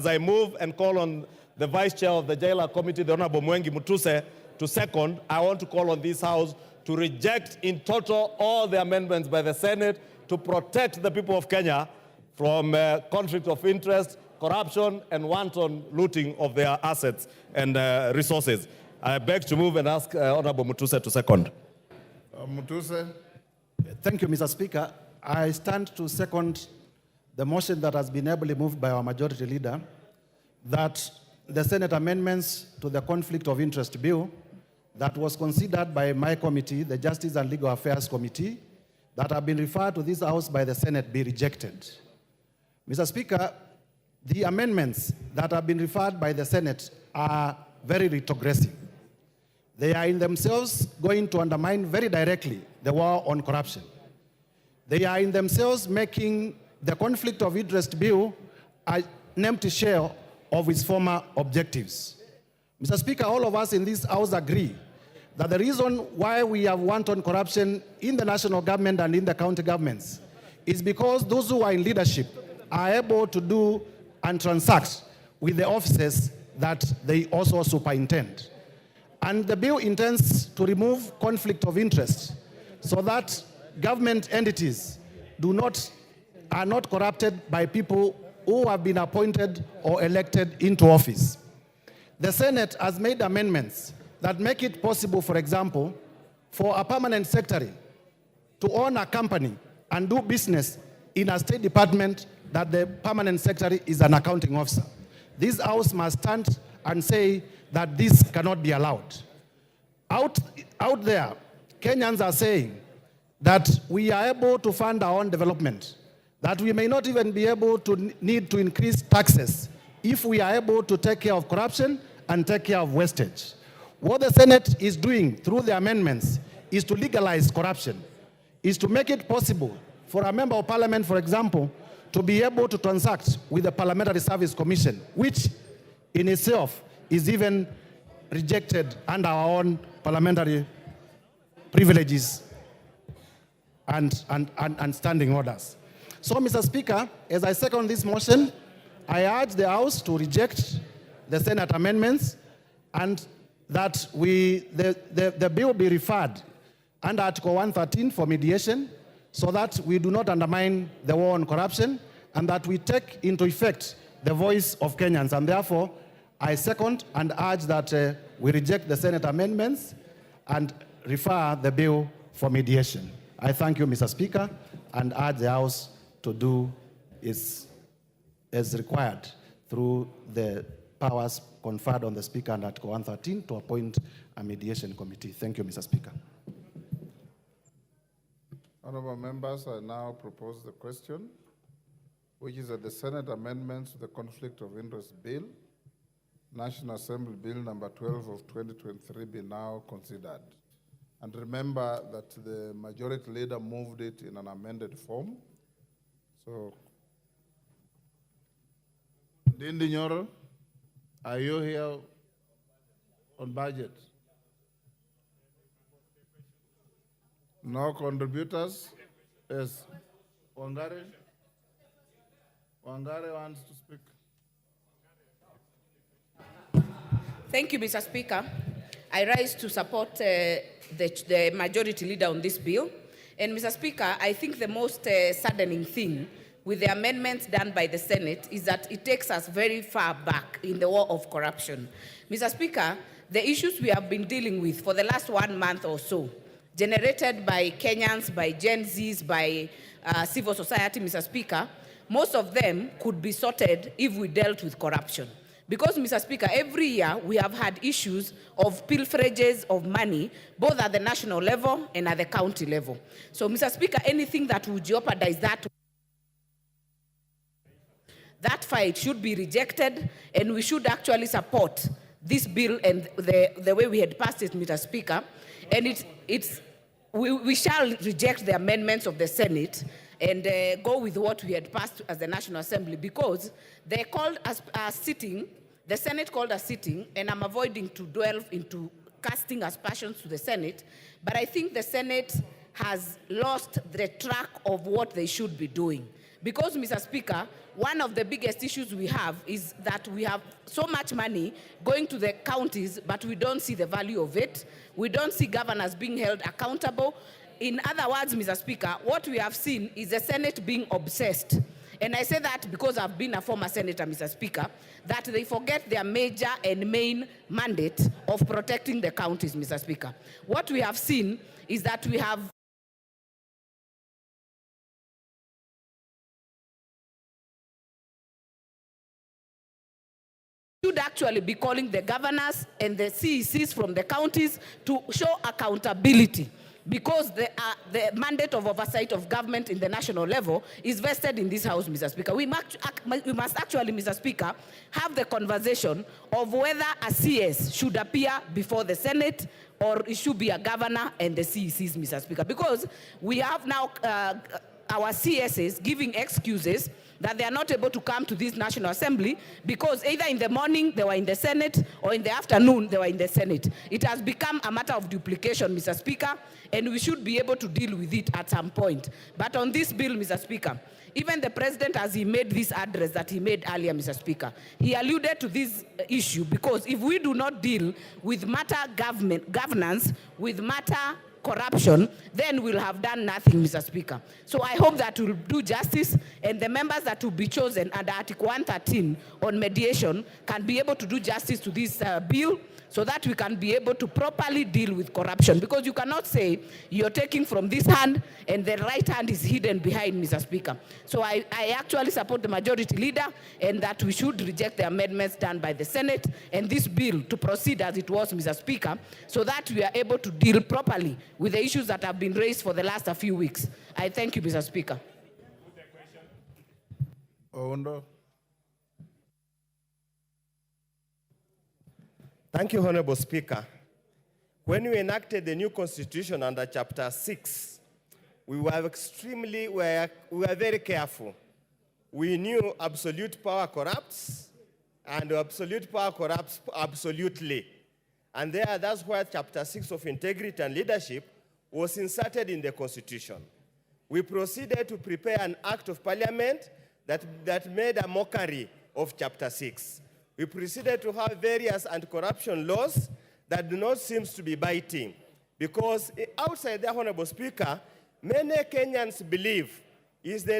I move and call on the Vice Chair of the Jailer Committee, the Honorable Mwengi Mutuse, to second, I want to call on this House to reject in total all the amendments by the Senate to protect the people of Kenya from conflict of interest, corruption, and wanton looting of their assets and resources. I beg to move and ask Honorable Mutuse to second. Mutuse. Thank you, Mr. Speaker. I stand to second the motion that has been ably moved by our majority leader, that the Senate amendments to the Conflict of Interest Bill that was considered by my committee, the Justice and Legal Affairs Committee, that have been referred to this House by the Senate be rejected. Mr. Speaker, the amendments that have been referred by the Senate are very retrogressive. They are in themselves going to undermine very directly the war on corruption. They are in themselves making the Conflict of Interest Bill an empty shell of its former objectives. Mr. Speaker, all of us in this House agree that the reason why we have wanton corruption in the national government and in the county governments is because those who are in leadership are able to do and transact with the offices that they also superintend. And the bill intends to remove conflict of interest so that government entities are not corrupted by people who have been appointed or elected into office. The Senate has made amendments that make it possible, for example, for a permanent secretary to own a company and do business in a state department that the permanent secretary is an accounting officer. This House must stand and say that this cannot be allowed. Out there, Kenyans are saying that we are able to fund our own development, that we may not even be able to need to increase taxes if we are able to take care of corruption and take care of wastage. What the Senate is doing through the amendments is to legalize corruption, is to make it possible for a member of parliament, for example, to be able to transact with the Parliamentary Service Commission, which in itself is even rejected under our own parliamentary privileges and standing orders. So, Mr. Speaker, as I second this motion, I urge the House to reject the Senate amendments and that the bill be referred under Article 113 for mediation so that we do not undermine the war on corruption and that we take into effect the voice of Kenyans. And therefore, I second and urge that we reject the Senate amendments and refer the bill for mediation. I thank you, Mr. Speaker, and urge the House to do as required through the powers conferred on the Speaker under Article 113 to appoint a mediation committee. Thank you, Mr. Speaker. Honourable members, I now propose the question, which is that the Senate amendments to the Conflict of Interest Bill, National Assembly Bill number 12 of 2023 be now considered. And remember that the Majority Leader moved it in an amended form. So, Dindi Nyoro, are you here on budget? No contributors? Yes. Wangari? Wangari wants to speak. Thank you, Mr. Speaker. I rise to support the Majority Leader on this bill. And Mr. Speaker, I think the most saddening thing with the amendments done by the Senate is that it takes us very far back in the war of corruption. Mr. Speaker, the issues we have been dealing with for the last 1 month or so, generated by Kenyans, by Gen Zs, by civil society, Mr. Speaker, most of them could be sorted if we dealt with corruption. Because, Mr. Speaker, every year we have had issues of pilferages of money, both at the national level and at the county level. So, Mr. Speaker, anything that would jeopardize that fight should be rejected, and we should actually support this bill and the way we had passed it, Mr. Speaker. And we shall reject the amendments of the Senate and go with what we had passed as the National Assembly, because they called us sitting, the Senate called us sitting, and I'm avoiding to dwell into casting aspersions to the Senate, but I think the Senate has lost the track of what they should be doing. Because, Mr. Speaker, one of the biggest issues we have is that we have so much money going to the counties, but we don't see the value of it. We don't see governors being held accountable. In other words, Mr. Speaker, what we have seen is the Senate being obsessed. And I say that because I've been a former senator, Mr. Speaker, that they forget their major and main mandate of protecting the counties, Mr. Speaker. What we have seen is that we have should actually be calling the governors and the CECs from the counties to show accountability, because the mandate of oversight of government in the national level is vested in this House, Mr. Speaker. We must actually, Mr. Speaker, have the conversation of whether a CS should appear before the Senate or it should be a governor and the CECs, Mr. Speaker, because we have now our CSs giving excuses that they are not able to come to this National Assembly because either in the morning they were in the Senate or in the afternoon they were in the Senate. It has become a matter of duplication, Mr. Speaker, and we should be able to deal with it at some point. But on this bill, Mr. Speaker, even the President, as he made this address that he made earlier, Mr. Speaker, he alluded to this issue, because if we do not deal with matter governance, with matter corruption, then we'll have done nothing, Mr. Speaker. So I hope that we'll do justice, and the members that will be chosen under Article 113 on mediation can be able to do justice to this bill, so that we can be able to properly deal with corruption. Because you cannot say you're taking from this hand and the right hand is hidden behind, Mr. Speaker. So I actually support the majority leader, and that we should reject the amendments done by the Senate and this bill to proceed as it was, Mr. Speaker, so that we are able to deal properly with the issues that have been raised for the last few weeks. I thank you, Mr. Speaker. Oundo. Thank you, Honorable Speaker. When we enacted the new constitution under Chapter 6, we were very careful. We knew absolute power corrupts, and absolute power corrupts absolutely. And that's why Chapter 6 of Integrity and Leadership was inserted in the Constitution. We proceeded to prepare an Act of Parliament that made a mockery of Chapter 6. We proceeded to have various anti-corruption laws that do not seem to be biting, because outside the Honorable Speaker, many Kenyans believe it's the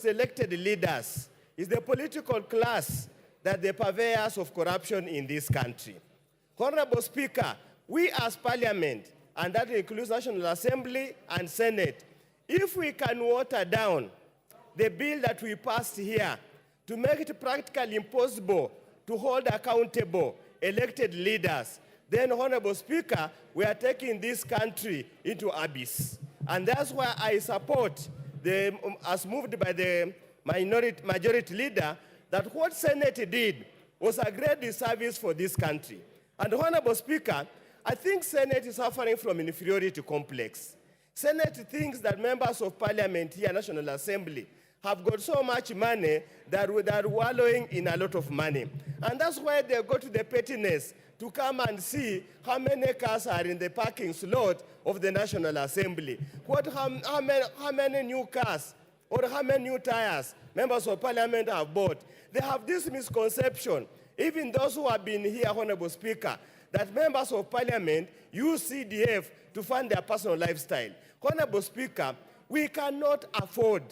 elected leaders, it's the political class that the purveyors of corruption in this country. Honorable Speaker, we as Parliament, and that includes National Assembly and Senate, if we can water down the bill that we passed here to make it practically impossible to hold accountable elected leaders, then, Honorable Speaker, we are taking this country into abyss. And that's why I support, as moved by the majority leader, that what Senate did was a great disservice for this country. And, Honorable Speaker, I think Senate is suffering from inferiority complex. Senate thinks that members of Parliament here, National Assembly, have got so much money that they're wallowing in a lot of money. And that's why they go to the pettiness to come and see how many cars are in the parking slot of the National Assembly. How many new cars or how many new tires members of Parliament have bought. They have this misconception, even those who have been here, Honorable Speaker, that members of Parliament use CDF to fund their personal lifestyle. Honorable Speaker, we cannot afford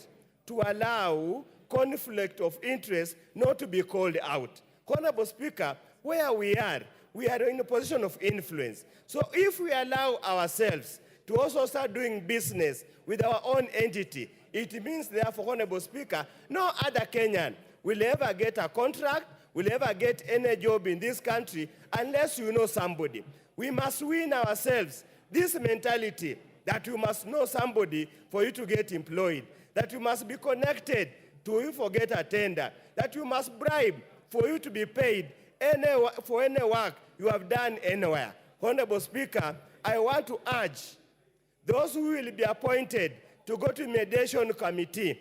to allow conflict of interest not to be called out. Honorable Speaker, where we are in a position of influence. So if we allow ourselves to also start doing business with our own entity, it means, therefore, Honorable Speaker, no other Kenyan will ever get a contract, will ever get any job in this country unless you know somebody. We must win ourselves this mentality that you must know somebody for you to get employed, that you must be connected to you for get a tender, that you must bribe for you to be paid for any work you have done anywhere. Honorable Speaker, I want to urge those who will be appointed to go to mediation committee.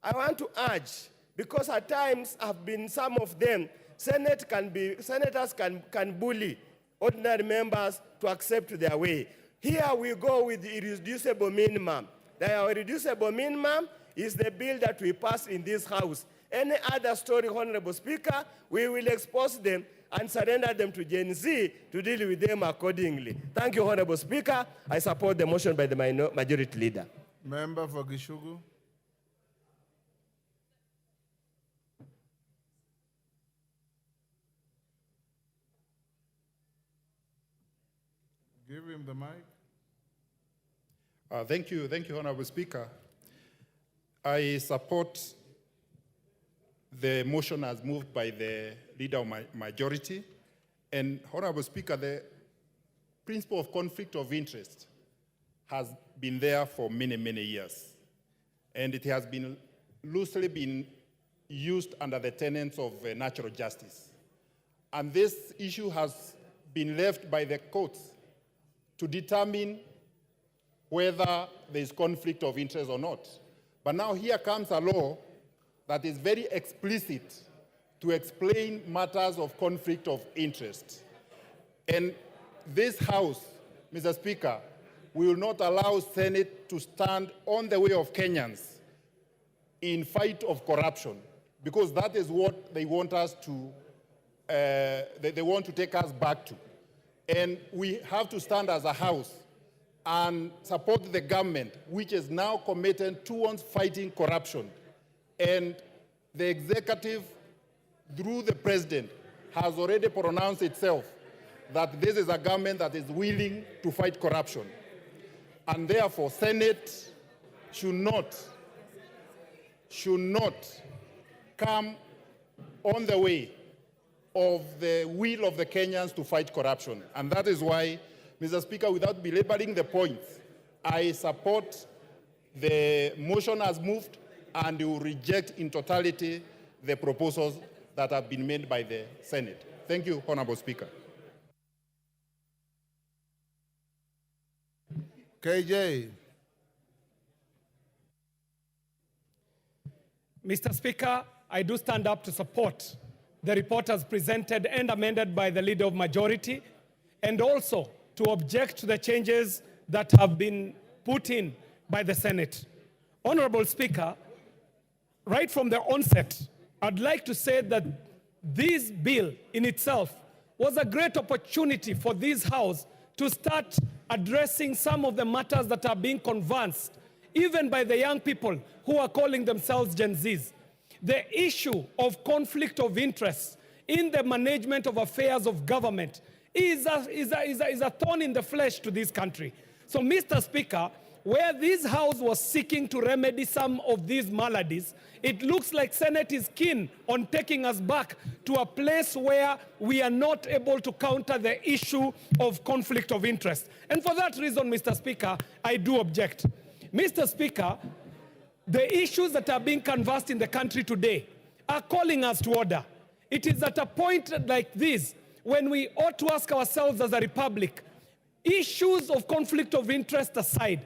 I want to urge, because at times have been some of them, senators can bully ordinary members to accept their way. Here we go with the irreducible minimum. The irreducible minimum is the bill that we passed in this House. Any other story, Honorable Speaker, we will expose them and surrender them to Gen Z to deal with them accordingly. Thank you, Honorable Speaker. I support the motion by the majority leader. Member for Gishugu. Give him the mic. Thank you, Honorable Speaker. I support the motion as moved by the leader of my majority. And Honorable Speaker, the principle of conflict of interest has been there for many, many years. And it has been loosely been used under the tenets of natural justice. And this issue has been left by the courts to determine whether there is conflict of interest or not. But now here comes a law that is very explicit to explain matters of conflict of interest. And this House, Mr. Speaker, will not allow Senate to stand on the way of Kenyans in fight of corruption, because that is what they want us to, they want to take us back to. And we have to stand as a House and support the government, which is now committed towards fighting corruption. And the executive, through the president, has already pronounced itself that this is a government that is willing to fight corruption. And therefore, Senate should not come on the way of the will of the Kenyans to fight corruption. And that is why, Mr. Speaker, without belaboring the points, I support the motion as moved and will reject in totality the proposals that have been made by the Senate. Thank you, Honorable Speaker. KJ. Mr. Speaker, I do stand up to support the report as presented and amended by the Leader of Majority, and also to object to the changes that have been put in by the Senate. Honorable Speaker, right from the onset, I'd like to say that this bill in itself was a great opportunity for this House to start addressing some of the matters that are being conversed, even by the young people who are calling themselves Gen Zs. The issue of conflict of interest in the management of affairs of government is a thorn in the flesh to this country. So, Mr. Speaker, where this House was seeking to remedy some of these maladies, it looks like Senate is keen on taking us back to a place where we are not able to counter the issue of conflict of interest. And for that reason, Mr. Speaker, I do object. Mr. Speaker, the issues that are being canvassed in the country today are calling us to order. It is at a point like this when we ought to ask ourselves as a republic, issues of conflict of interest aside,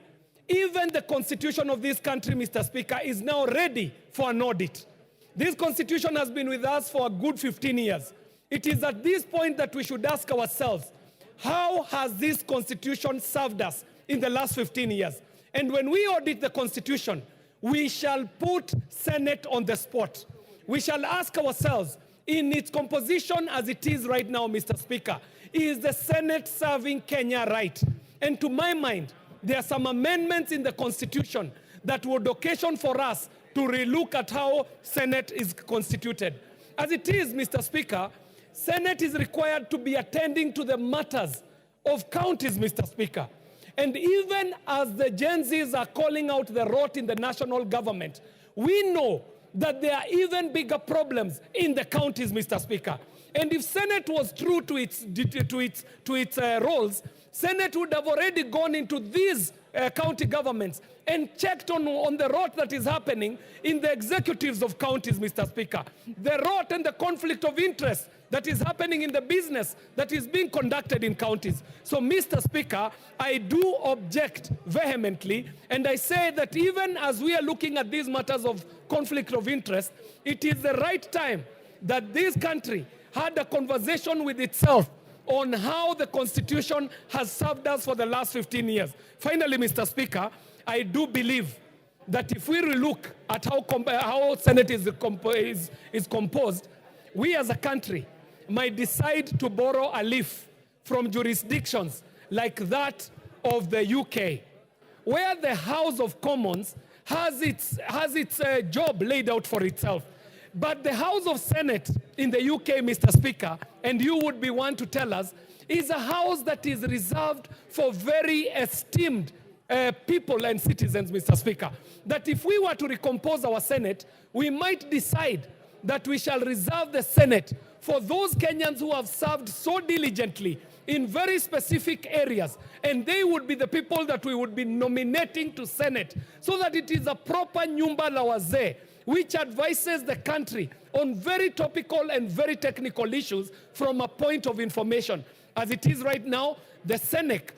even the constitution of this country, Mr. Speaker, is now ready for an audit. This constitution has been with us for a good 15 years. It is at this point that we should ask ourselves, how has this constitution served us in the last 15 years? And when we audit the constitution, we shall put Senate on the spot. We shall ask ourselves, in its composition as it is right now, Mr. Speaker, is the Senate serving Kenya right? And to my mind, there are some amendments in the Constitution that would occasion for us to relook at how Senate is constituted. As it is, Mr. Speaker, Senate is required to be attending to the matters of counties, Mr. Speaker. And even as the Gen Zs are calling out the rot in the national government, we know that there are even bigger problems in the counties, Mr. Speaker. And if Senate was true to its roles, Senate would have already gone into these county governments and checked on the rot that is happening in the executives of counties, Mr. Speaker. The rot and the conflict of interest that is happening in the business that is being conducted in counties. So, Mr. Speaker, I do object vehemently, and I say that even as we are looking at these matters of conflict of interest, it is the right time that this country had a conversation with itself on how the Constitution has served us for the last 15 years. Finally, Mr. Speaker, I do believe that if we look at how Senate is composed, we as a country might decide to borrow a leaf from jurisdictions like that of the UK, where the House of Commons has its job laid out for itself. But the House of Senate in the UK, Mr. Speaker, and you would be one to tell us, is a house that is reserved for very esteemed people and citizens, Mr. Speaker. That if we were to recompose our Senate, we might decide that we shall reserve the Senate for those Kenyans who have served so diligently in very specific areas, and they would be the people that we would be nominating to Senate, so that it is a proper nyumba la wazee, which advises the country on very topical and very technical issues from a point of information. As it is right now, the Senate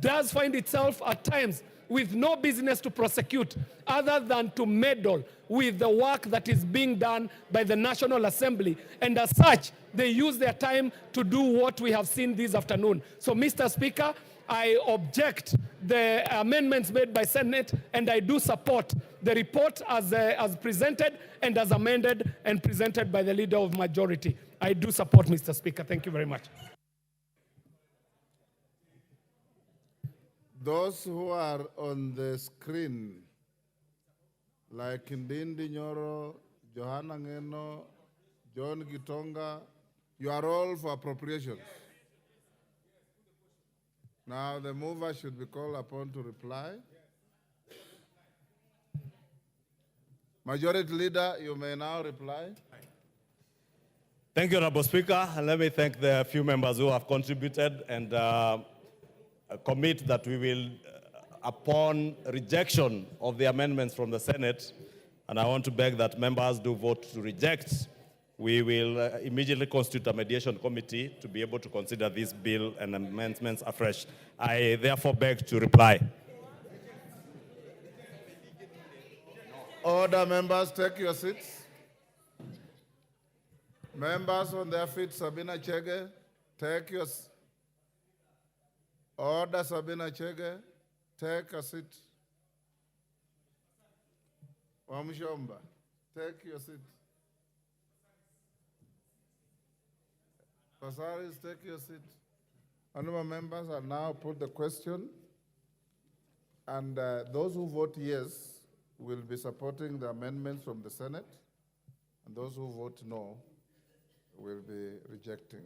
does find itself at times with no business to prosecute other than to meddle with the work that is being done by the National Assembly. And as such, they use their time to do what we have seen this afternoon. So, Mr. Speaker, I object the amendments made by Senate, and I do support the report as presented and as amended and presented by the Leader of Majority. I do support, Mr. Speaker. Thank you very much. Those who are on the screen, like Ndindi Nyoro, Johanna Ngeno, John Gitonga, you are all for appropriations. Now the mover should be called upon to reply. Majority Leader, you may now reply. Thank you, Honorable Speaker. And let me thank the few members who have contributed and commit that we will, upon rejection of the amendments from the Senate, and I want to beg that members do vote to reject, we will immediately constitute a mediation committee to be able to consider this bill and amendments afresh. I therefore beg to reply. Order, members, take your seats. Members on their feet, Sabina Chege, take your order, Sabina Chege, take a seat. Wamshomba, take your seat. Pasaris, take your seat. Honorable members, I now put the question, and those who vote yes will be supporting the amendments from the Senate, and those who vote no will be rejecting.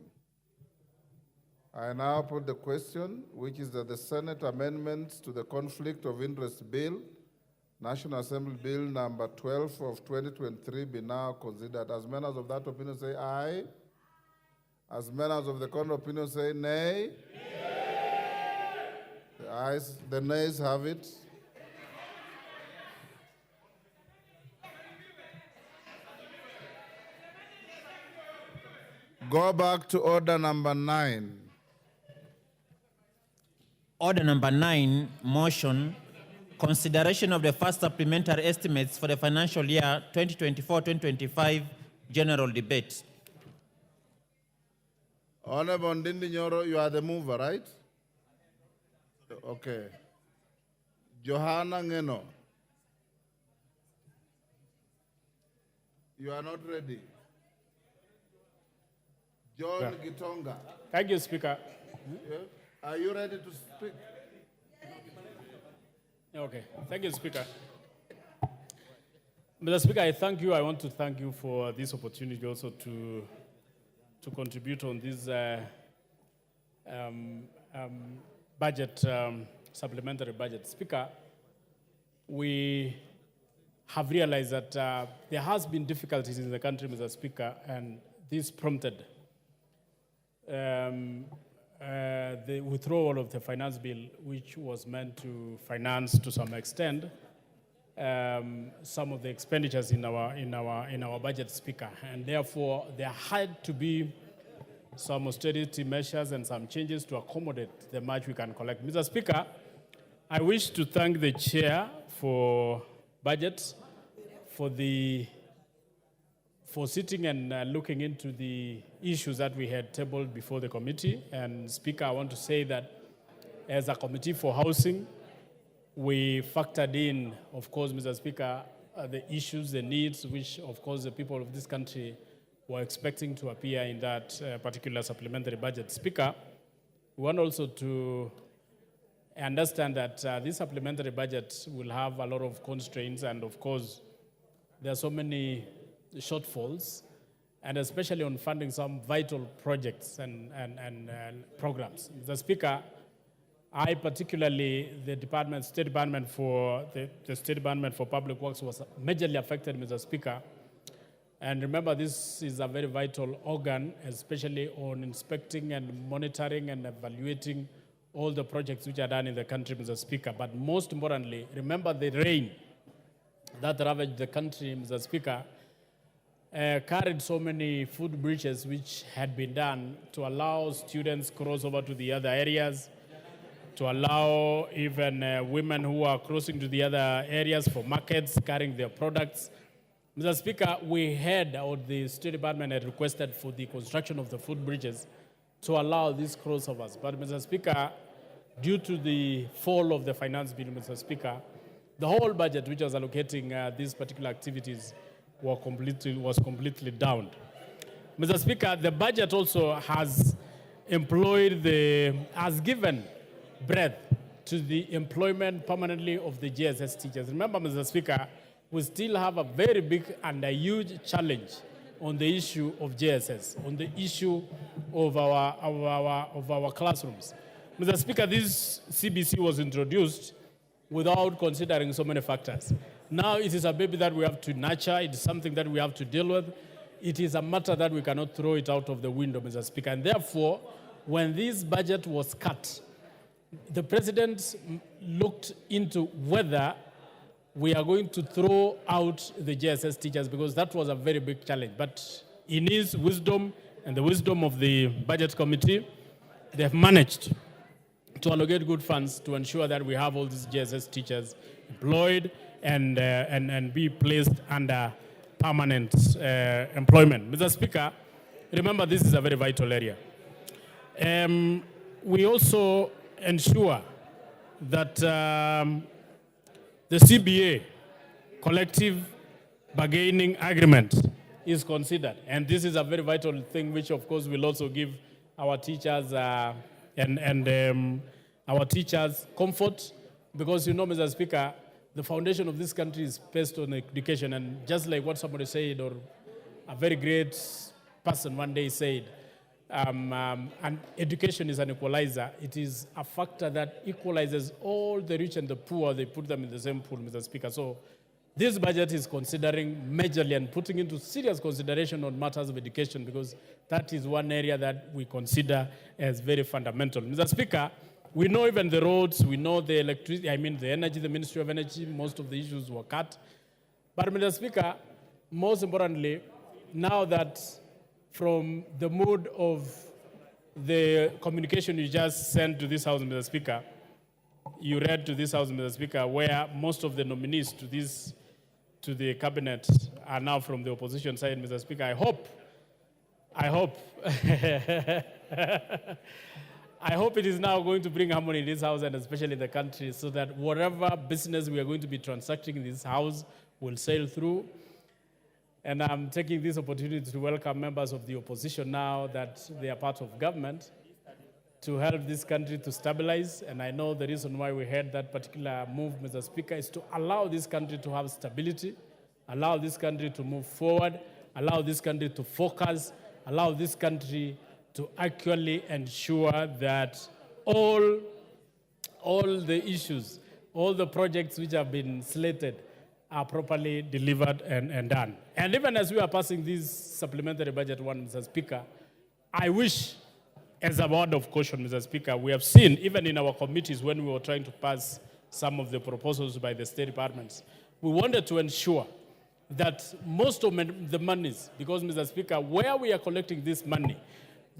I now put the question, which is that the Senate amendments to the Conflict of Interest Bill, National Assembly Bill number 12 of 2023 be now considered. As members of that opinion say aye. As members of the contrary opinion say nay. The nays have it. Go back to order number 9. Order number 9, motion, consideration of the first supplementary estimates for the financial year 2024-2025 general debate. Honorable Ndindi Nyoro, you are the mover, right? Okay. Johanna Ngeno, you are not ready. John Gitonga. Thank you, Speaker. Yeah. Are you ready to speak? Okay. Thank you, Speaker. Mr. Speaker, I thank you. I want to thank you for this opportunity also to contribute on this budget, supplementary budget. Speaker, we have realized that there has been difficulties in the country, Mr. Speaker, and this prompted the withdrawal of the finance bill, which was meant to finance to some extent some of the expenditures in our budget, Speaker, and therefore there had to be some austerity measures and some changes to accommodate the much we can collect. Mr. Speaker, I wish to thank the Chair for Budget for sitting and looking into the issues that we had tabled before the committee. And Speaker, I want to say that as a committee for housing, we factored in, of course, Mr. Speaker, the issues, the needs, which, of course, the people of this country were expecting to appear in that particular supplementary budget. Speaker, we want also to understand that this supplementary budget will have a lot of constraints, and of course, there are so many shortfalls, and especially on funding some vital projects and programs. Mr. Speaker, I particularly, the State Department for Public Works was majorly affected, Mr. Speaker. And remember, this is a very vital organ, especially on inspecting and monitoring and evaluating all the projects which are done in the country, Mr. Speaker. But most importantly, remember the rain that ravaged the country, Mr. Speaker, carried so many food breaches which had been done to allow students cross over to the other areas, to allow even women who are crossing to the other areas for markets, carrying their products. Mr. Speaker, we heard, or the State Department had requested for the construction of the food bridges to allow these crossovers. But Mr. Speaker, due to the fall of the finance bill, Mr. Speaker, the whole budget which was allocating these particular activities was completely downed. Mr. Speaker, the budget also has given breadth to the employment permanently of the GSS teachers. Remember, Mr. Speaker, we still have a very big and a huge challenge on the issue of GSS, on the issue of our classrooms. Mr. Speaker, this CBC was introduced without considering so many factors. Now it is a baby that we have to nurture. It is something that we have to deal with. It is a matter that we cannot throw it out of the window, Mr. Speaker. And therefore, when this budget was cut, the President looked into whether we are going to throw out the GSS teachers, because that was a very big challenge. But in his wisdom and the wisdom of the Budget Committee, they have managed to allocate good funds to ensure that we have all these GSS teachers employed and be placed under permanent employment. Mr. Speaker, remember this is a very vital area. We also ensure that the CBA, collective bargaining agreement, is considered. And this is a very vital thing, which of course will also give our teachers our teachers comfort, because you know, Mr. Speaker, the foundation of this country is based on education. And just like what somebody said, or a very great person one day said, and education is an equalizer. It is a factor that equalizes all the rich and the poor. They put them in the same pool, Mr. Speaker. So this budget is considering majorly and putting into serious consideration on matters of education, because that is one area that we consider as very fundamental. Mr. Speaker, we know even the roads, we know the electricity, the energy, the Ministry of Energy, most of the issues were cut. But Mr. Speaker, most importantly, now that from the mood of the communication you just sent to this House, Mr. Speaker, you read to this House, Mr. Speaker, where most of the nominees to the cabinet are now from the opposition side, Mr. Speaker. I hope it is now going to bring harmony in this House and especially in the country, so that whatever business we are going to be transacting in this House will sail through. And I'm taking this opportunity to welcome members of the opposition now that they are part of government, to help this country to stabilize. And I know the reason why we had that particular move, Mr. Speaker, is to allow this country to have stability, allow this country to move forward, allow this country to focus, allow this country to actually ensure that all the issues, all the projects which have been slated are properly delivered and done. And even as we are passing this supplementary budget one, Mr. Speaker, I wish, as a word of caution, Mr. Speaker, we have seen, even in our committees when we were trying to pass some of the proposals by the state departments, we wanted to ensure that most of the monies, because, Mr. Speaker, where we are collecting this money,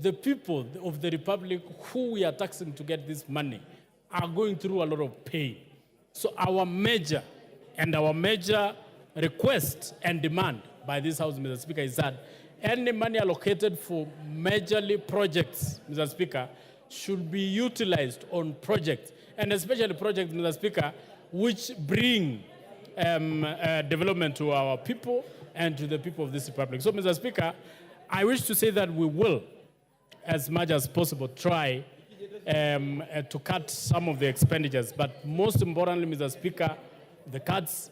the people of the Republic who we are taxing to get this money are going through a lot of pain. So our major request and demand by this House, Mr. Speaker, is that any money allocated for majorly projects, Mr. Speaker, should be utilized on projects, and especially projects, Mr. Speaker, which bring development to our people and to the people of this Republic. So, Mr. Speaker, I wish to say that we will, as much as possible, try to cut some of the expenditures. But most importantly, Mr. Speaker, the cuts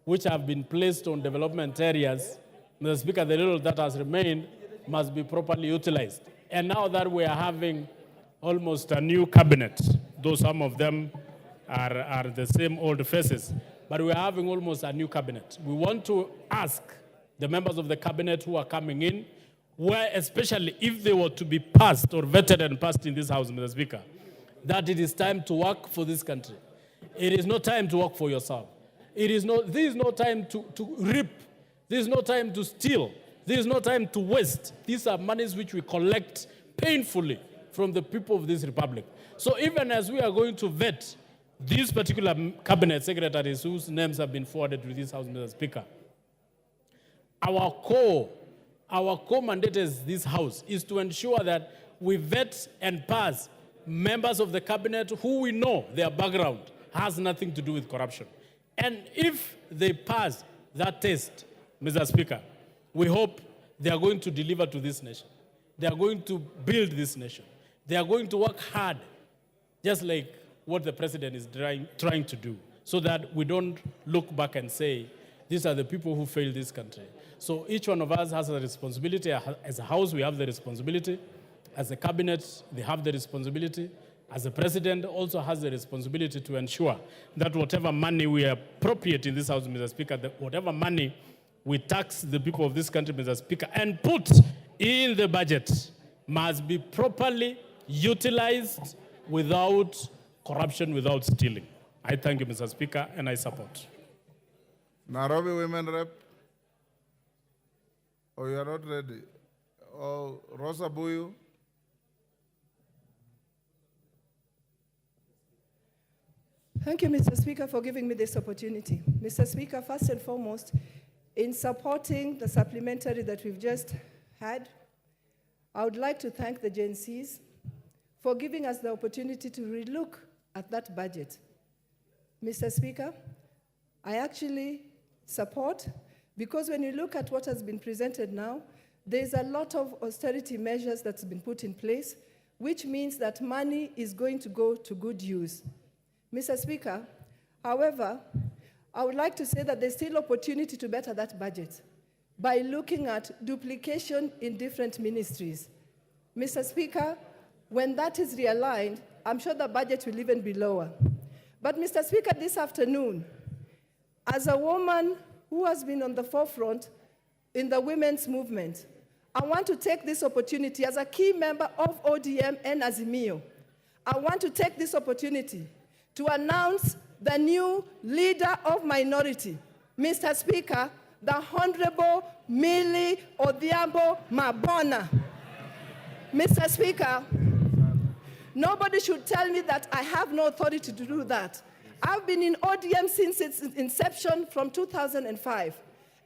which have been placed on development areas, Mr. Speaker, the little that has remained must be properly utilized. And now that we are having almost a new cabinet, though some of them are the same old faces, but we are having almost a new cabinet. We want to ask the members of the cabinet who are coming in, where especially if they were to be passed or vetted and passed in this House, Mr. Speaker, that it is time to work for this country. It is not time to work for yourself. This is no time to reap. This is no time to steal. This is no time to waste. These are monies which we collect painfully from the people of this Republic. So even as we are going to vet these particular cabinet secretaries whose names have been forwarded to this House, Mr. Speaker, our core mandate as this House is to ensure that we vet and pass members of the cabinet who we know their background has nothing to do with corruption. And if they pass that test, Mr. Speaker, we hope they are going to deliver to this nation. They are going to build this nation. They are going to work hard, just like what the president is trying to do, so that we don't look back and say, these are the people who failed this country. So each one of us has a responsibility. As a House, we have the responsibility. As a cabinet, they have the responsibility. As a president, also has the responsibility to ensure that whatever money we appropriate in this House, Mr. Speaker, that whatever money we tax the people of this country, Mr. Speaker, and put in the budget must be properly utilized without corruption, without stealing. I thank you, Mr. Speaker, and I support. Nairobi Women Rep. Oh, you are not ready. Oh, Rosa Buyu. Thank you, Mr. Speaker, for giving me this opportunity. Mr. Speaker, first and foremost, in supporting the supplementary that we've just had, I would like to thank the Gen Zs for giving us the opportunity to relook at that budget. Mr. Speaker, I actually support, because when you look at what has been presented now, there's a lot of austerity measures that's been put in place, which means that money is going to go to good use. Mr. Speaker, however, I would like to say that there's still opportunity to better that budget by looking at duplication in different ministries. Mr. Speaker, when that is realigned, I'm sure the budget will even be lower. But Mr. Speaker, this afternoon, as a woman who has been on the forefront in the women's movement, I want to take this opportunity as a key member of ODM and Azimio. I want to take this opportunity to announce the new leader of minority, Mr. Speaker, the Honorable Millie Odhiambo Mabona. Mr. Speaker, nobody should tell me that I have no authority to do that. I've been in ODM since its inception from 2005.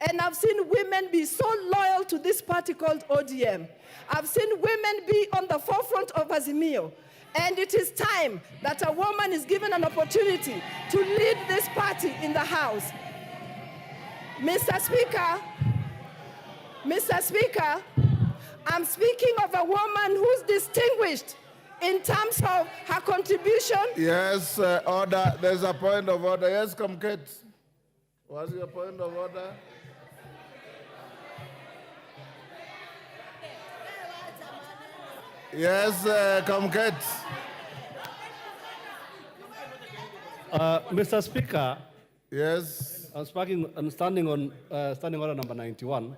And I've seen women be so loyal to this party called ODM. I've seen women be on the forefront of Azimio. And it is time that a woman is given an opportunity to lead this party in the House. Mr. Speaker, I'm speaking of a woman who's distinguished in terms of her contribution. Yes, order. There's a point of order. Yes, Kamket. What's your point of order? Yes, Kamket. Mr. Speaker. Yes. I'm standing on standing order number 91,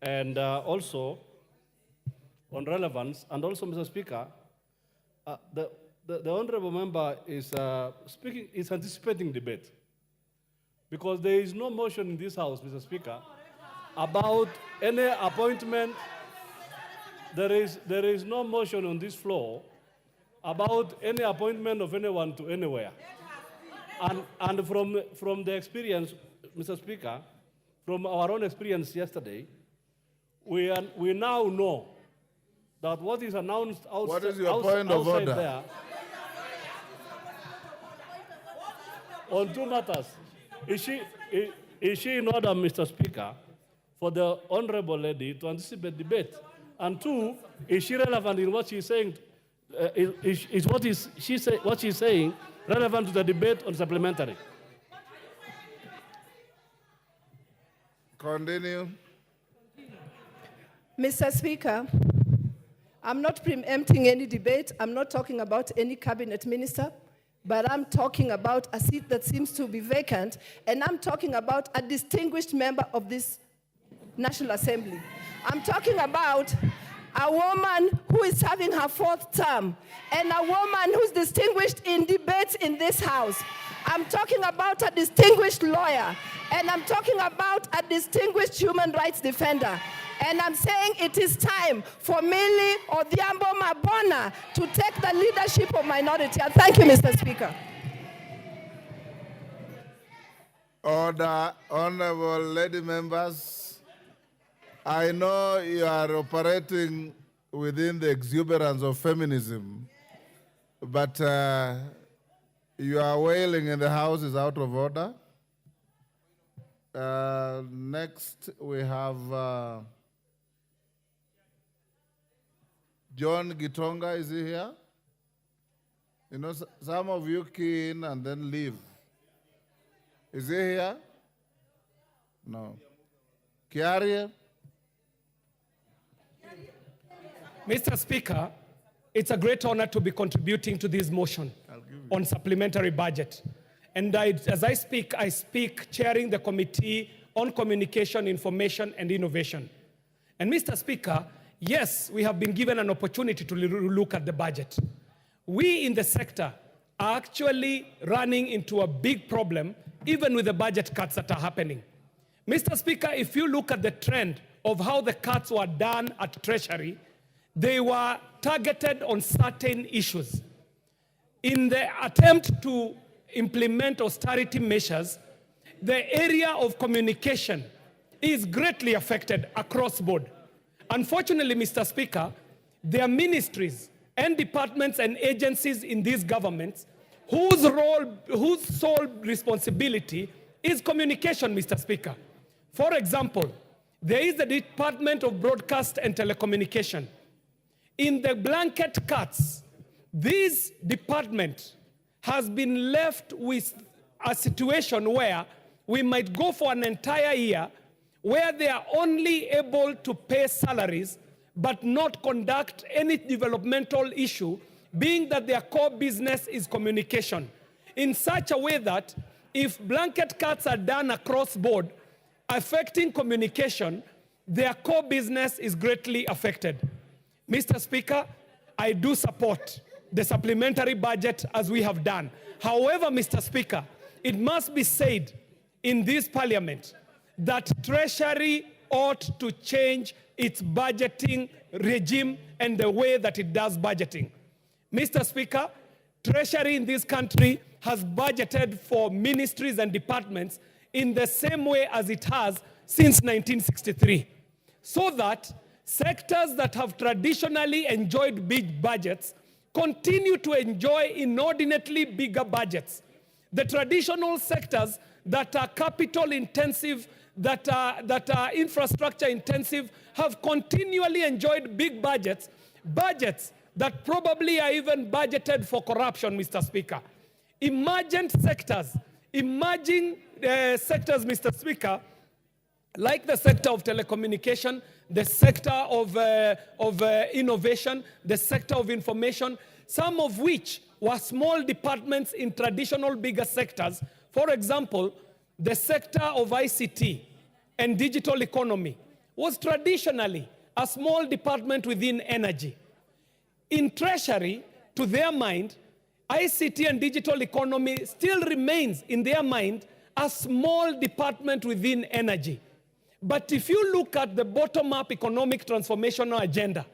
and also on relevance, and also, Mr. Speaker, the honourable member is is anticipating debate, because there is no motion in this House, Mr. Speaker, about any appointment. There is no motion on this floor about any appointment of anyone to anywhere. And from the experience, Mr. Speaker, from our own experience yesterday, we now know that what is announced outside, what is your point of order? There, on two matters. Is she in order, Mr. Speaker, for the honorable lady to anticipate debate? And two, is she relevant in what she's saying? What she's saying relevant to the debate on supplementary? Continue. Mr. Speaker, I'm not preempting any debate. I'm not talking about any cabinet minister, but I'm talking about a seat that seems to be vacant, and I'm talking about a distinguished member of this National Assembly. I'm talking about a woman who is having her 4th term, and a woman who's distinguished in debates in this House. I'm talking about a distinguished lawyer, and I'm talking about a distinguished human rights defender. And I'm saying it is time for Millie Odhiambo Mabona to take the leadership of minority. And thank you, Mr. Speaker. Order, honorable lady members. I know you are operating within the exuberance of feminism, but your wailing in the House is out of order. Next, we have John Gitonga. Is he here? You know, some of you key in and then leave. Is he here? No. Kiaria? Mr. Speaker, it's a great honor to be contributing to this motion on supplementary budget. And as I speak chairing the Committee on Communication, Information and Innovation. And Mr. Speaker, yes, we have been given an opportunity to look at the budget. We in the sector are actually running into a big problem, even with the budget cuts that are happening. Mr. Speaker, if you look at the trend of how the cuts were done at Treasury, they were targeted on certain issues. In the attempt to implement austerity measures, the area of communication is greatly affected across board. Unfortunately, Mr. Speaker, there are ministries and departments and agencies in these governments whose sole responsibility is communication, Mr. Speaker. For example, there is the Department of Broadcast and Telecommunication. In the blanket cuts, this department has been left with a situation where we might go for an entire year where they are only able to pay salaries but not conduct any developmental issue, being that their core business is communication, in such a way that if blanket cuts are done across board, affecting communication, their core business is greatly affected. Mr. Speaker, I do support the supplementary budget as we have done. However, Mr. Speaker, it must be said in this Parliament that Treasury ought to change its budgeting regime and the way that it does budgeting. Mr. Speaker, Treasury in this country has budgeted for ministries and departments in the same way as it has since 1963, so that sectors that have traditionally enjoyed big budgets continue to enjoy inordinately bigger budgets. The traditional sectors that are capital intensive, that are infrastructure intensive, have continually enjoyed big budgets, budgets that probably are even budgeted for corruption, Mr. Speaker. Emergent sectors, Mr. Speaker, like the sector of telecommunication, the sector of innovation, the sector of information, some of which were small departments in traditional bigger sectors. For example, the sector of ICT and digital economy was traditionally a small department within energy. In Treasury, to their mind, ICT and digital economy still remains in their mind a small department within energy. But if you look at the bottom-up economic transformational agenda,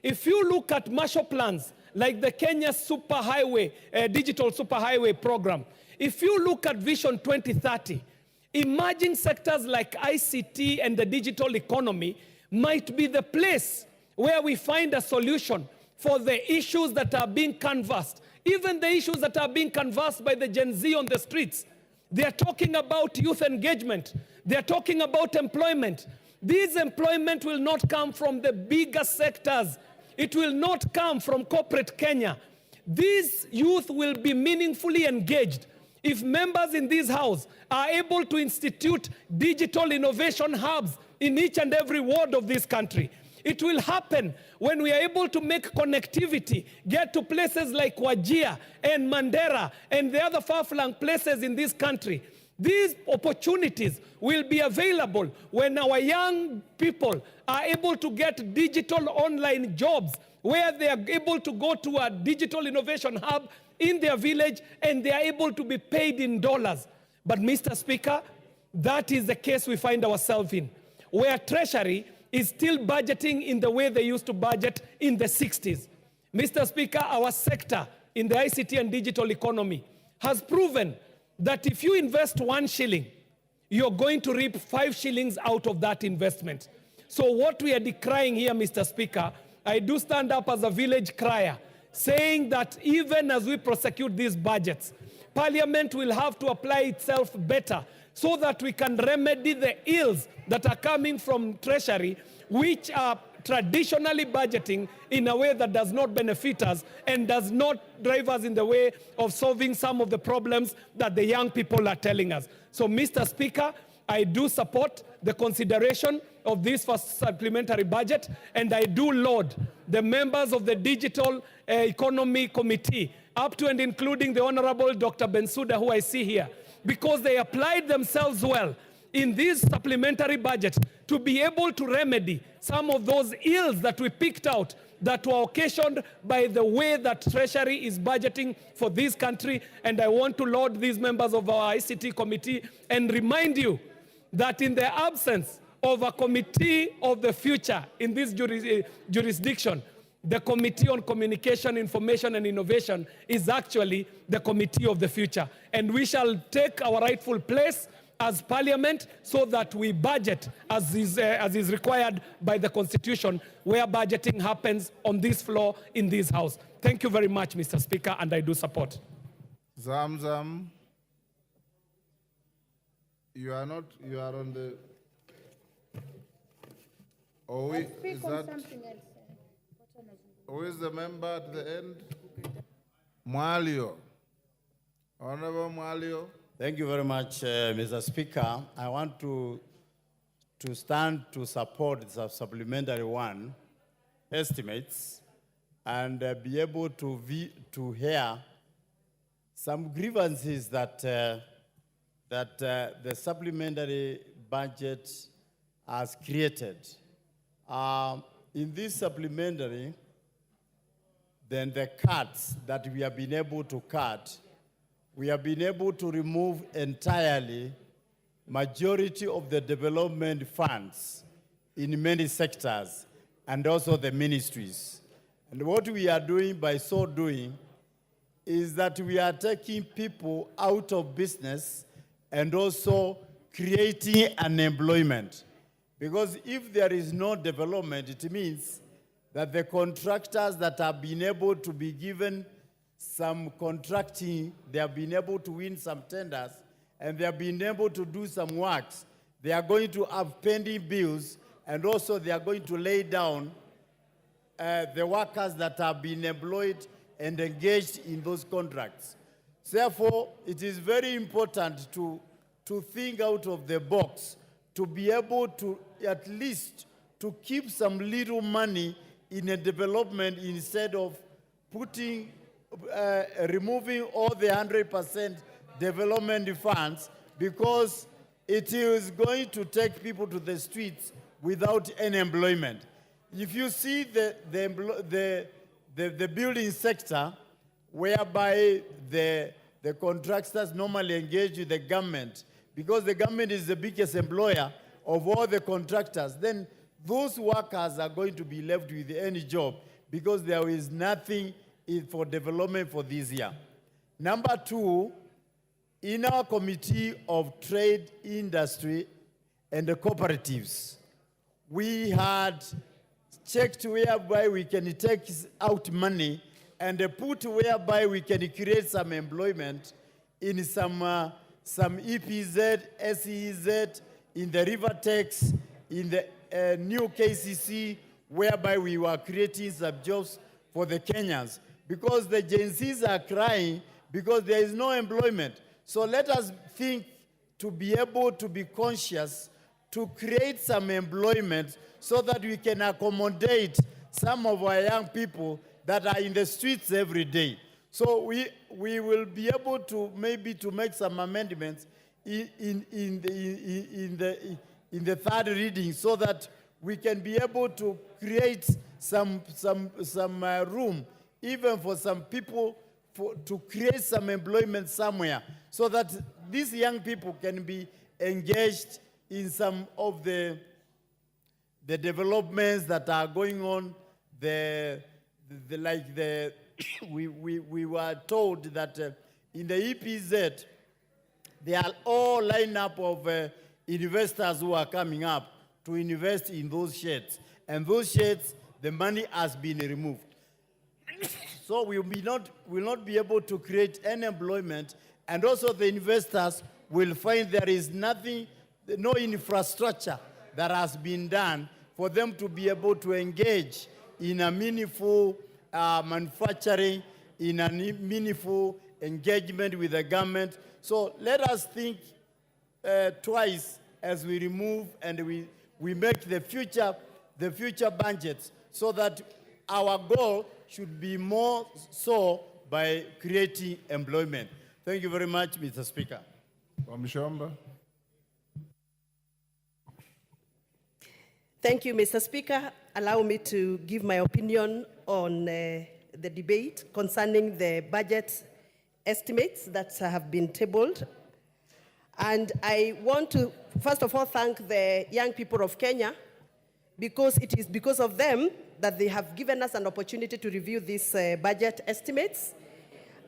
if you look at Marshall plans like the Kenya Superhighway, Digital Superhighway program, if you look at Vision 2030, emerging sectors like ICT and the digital economy might be the place where we find a solution for the issues that are being canvassed, even the issues that are being canvassed by the Gen Z on the streets. They are talking about youth engagement. They are talking about employment. This employment will not come from the bigger sectors. It will not come from corporate Kenya. These youth will be meaningfully engaged if members in this house are able to institute digital innovation hubs in each and every ward of this country. It will happen when we are able to make connectivity, get to places like Wajir and Mandera and the other far-flung places in this country. These opportunities will be available when our young people are able to get digital online jobs, where they are able to go to a digital innovation hub in their village and they are able to be paid in dollars. But Mr. Speaker, that is the case we find ourselves in, where Treasury is still budgeting in the way they used to budget in the 60s. Mr. Speaker, our sector in the ICT and digital economy has proven that if you invest 1 shilling, you're going to reap 5 shillings out of that investment. So what we are decrying here, Mr. Speaker, I do stand up as a village crier, saying that even as we prosecute these budgets, Parliament will have to apply itself better so that we can remedy the ills that are coming from Treasury, which are traditionally budgeting in a way that does not benefit us and does not drive us in the way of solving some of the problems that the young people are telling us. So, Mr. Speaker, I do support the consideration of this first supplementary budget, and I do laud the members of the Digital Economy Committee, up to and including the Honorable Dr. Bensouda, who I see here, because they applied themselves well in this supplementary budget to be able to remedy some of those ills that we picked out that were occasioned by the way that Treasury is budgeting for this country. And I want to laud these members of our ICT committee and remind you that in the absence of a committee of the future in this jurisdiction, the Committee on Communication, Information and Innovation is actually the committee of the future. And we shall take our rightful place as Parliament so that we budget as is required by the Constitution, where budgeting happens on this floor in this House. Thank you very much, Mr. Speaker, and I do support. Zamzam, you are on the... Oh, is that... Who is the member at the end? Mwalio. Honorable Mwalio. Thank you very much, Mr. Speaker. I want to stand to support the supplementary one estimates and be able to hear some grievances that the supplementary budget has created. In this supplementary, then the cuts that we have been able to cut, we have been able to remove entirely majority of the development funds in many sectors and also the ministries. And what we are doing by so doing is that we are taking people out of business and also creating unemployment. Because if there is no development, it means that the contractors that have been able to be given some contracting, they have been able to win some tenders, and they have been able to do some works. They are going to have pending bills, and also they are going to lay down the workers that have been employed and engaged in those contracts. Therefore, it is very important to think out of the box, to be able to at least to keep some little money in a development instead of removing all the 100% development funds, because it is going to take people to the streets without any employment. If you see the building sector, whereby the contractors normally engage with the government, because the government is the biggest employer of all the contractors, then those workers are going to be left with any job because there is nothing for development for this year. Number two, in our Committee of Trade, Industry, and the Cooperatives, we had checked whereby we can take out money and put whereby we can create some employment in some EPZ, SEZ, in the river tax, in the new KCC, whereby we were creating some jobs for the Kenyans. Because the Gen Zs are crying because there is no employment. So let us think to be able to be conscious to create some employment so that we can accommodate some of our young people that are in the streets every day. So we will be able to maybe to make some amendments in the third reading so that we can be able to create some room even for some people to create some employment somewhere so that these young people can be engaged in some of the developments that are going on. We were told that in the EPZ, they are all lined up of investors who are coming up to invest in those sheds. And those sheds, the money has been removed. So we will not be able to create any employment, and also the investors will find there is nothing, no infrastructure that has been done for them to be able to engage in a meaningful manufacturing, in a meaningful engagement with the government. So let us think twice as we remove and we make the future budgets, so that our goal should be more so by creating employment. Thank you very much, Mr. Speaker. Wamshomba. Thank you, Mr. Speaker. Allow me to give my opinion on the debate concerning the budget estimates that have been tabled. And I want to, first of all, thank the young people of Kenya, because it is because of them that they have given us an opportunity to review these budget estimates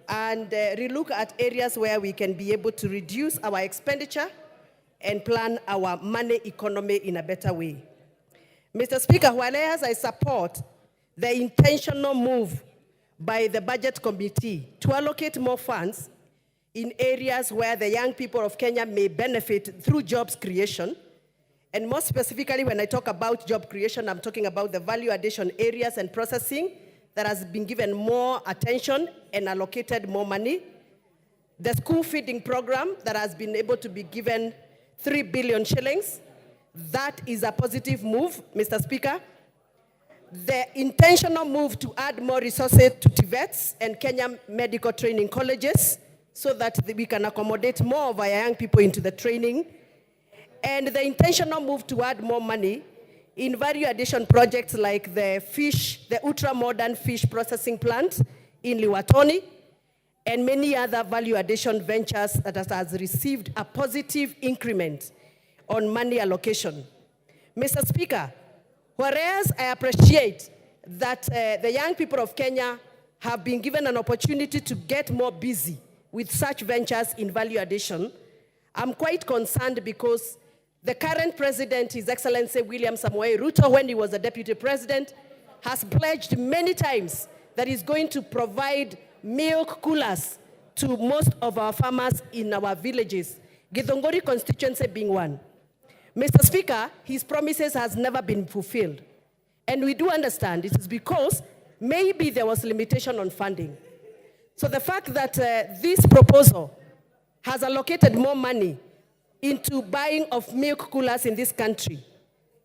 and relook at areas where we can be able to reduce our expenditure and plan our money economy in a better way. Mr. Speaker, whereas I support the intentional move by the Budget Committee to allocate more funds in areas where the young people of Kenya may benefit through jobs creation, and more specifically, when I talk about job creation, I'm talking about the value addition areas and processing that has been given more attention and allocated more money. The school feeding program that has been able to be given 3 billion shillings. That is a positive move, Mr. Speaker. The intentional move to add more resources to TVETs and Kenya medical training colleges so that we can accommodate more of our young people into the training. And the intentional move to add more money in value addition projects like the ultra-modern fish processing plant in Liwatoni, and many other value addition ventures that has received a positive increment on money allocation. Mr. Speaker, whereas I appreciate that the young people of Kenya have been given an opportunity to get more busy with such ventures in value addition, I'm quite concerned because the current president, His Excellency William Samoei Ruto, when he was the deputy president, has pledged many times that he's going to provide milk coolers to most of our farmers in our villages, Githongori constituency being one. Mr. Speaker, his promises has never been fulfilled. And we do understand it is because maybe there was limitation on funding. So the fact that this proposal has allocated more money into buying of milk coolers in this country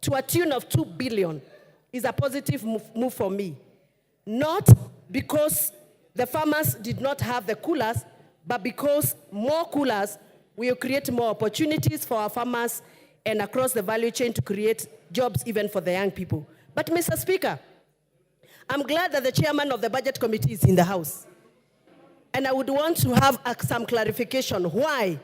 to a tune of 2 billion is a positive move for me. Not because the farmers did not have the coolers, but because more coolers will create more opportunities for our farmers and across the value chain to create jobs even for the young people. But Mr. Speaker, I'm glad that the chairman of the Budget Committee is in the House. And I would want to have some clarification why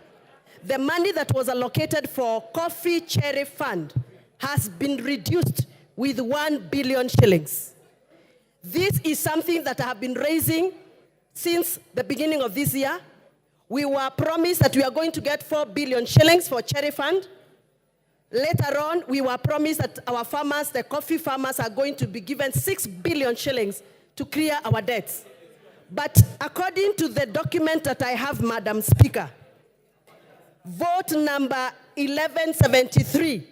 the money that was allocated for coffee cherry fund has been reduced with 1 billion shillings. This is something that I have been raising since the beginning of this year. We were promised that we are going to get 4 billion shillings for cherry fund. Later on, we were promised that our farmers, the coffee farmers, are going to be given 6 billion shillings to clear our debts. But according to the document that I have, Madam Speaker, vote number 1173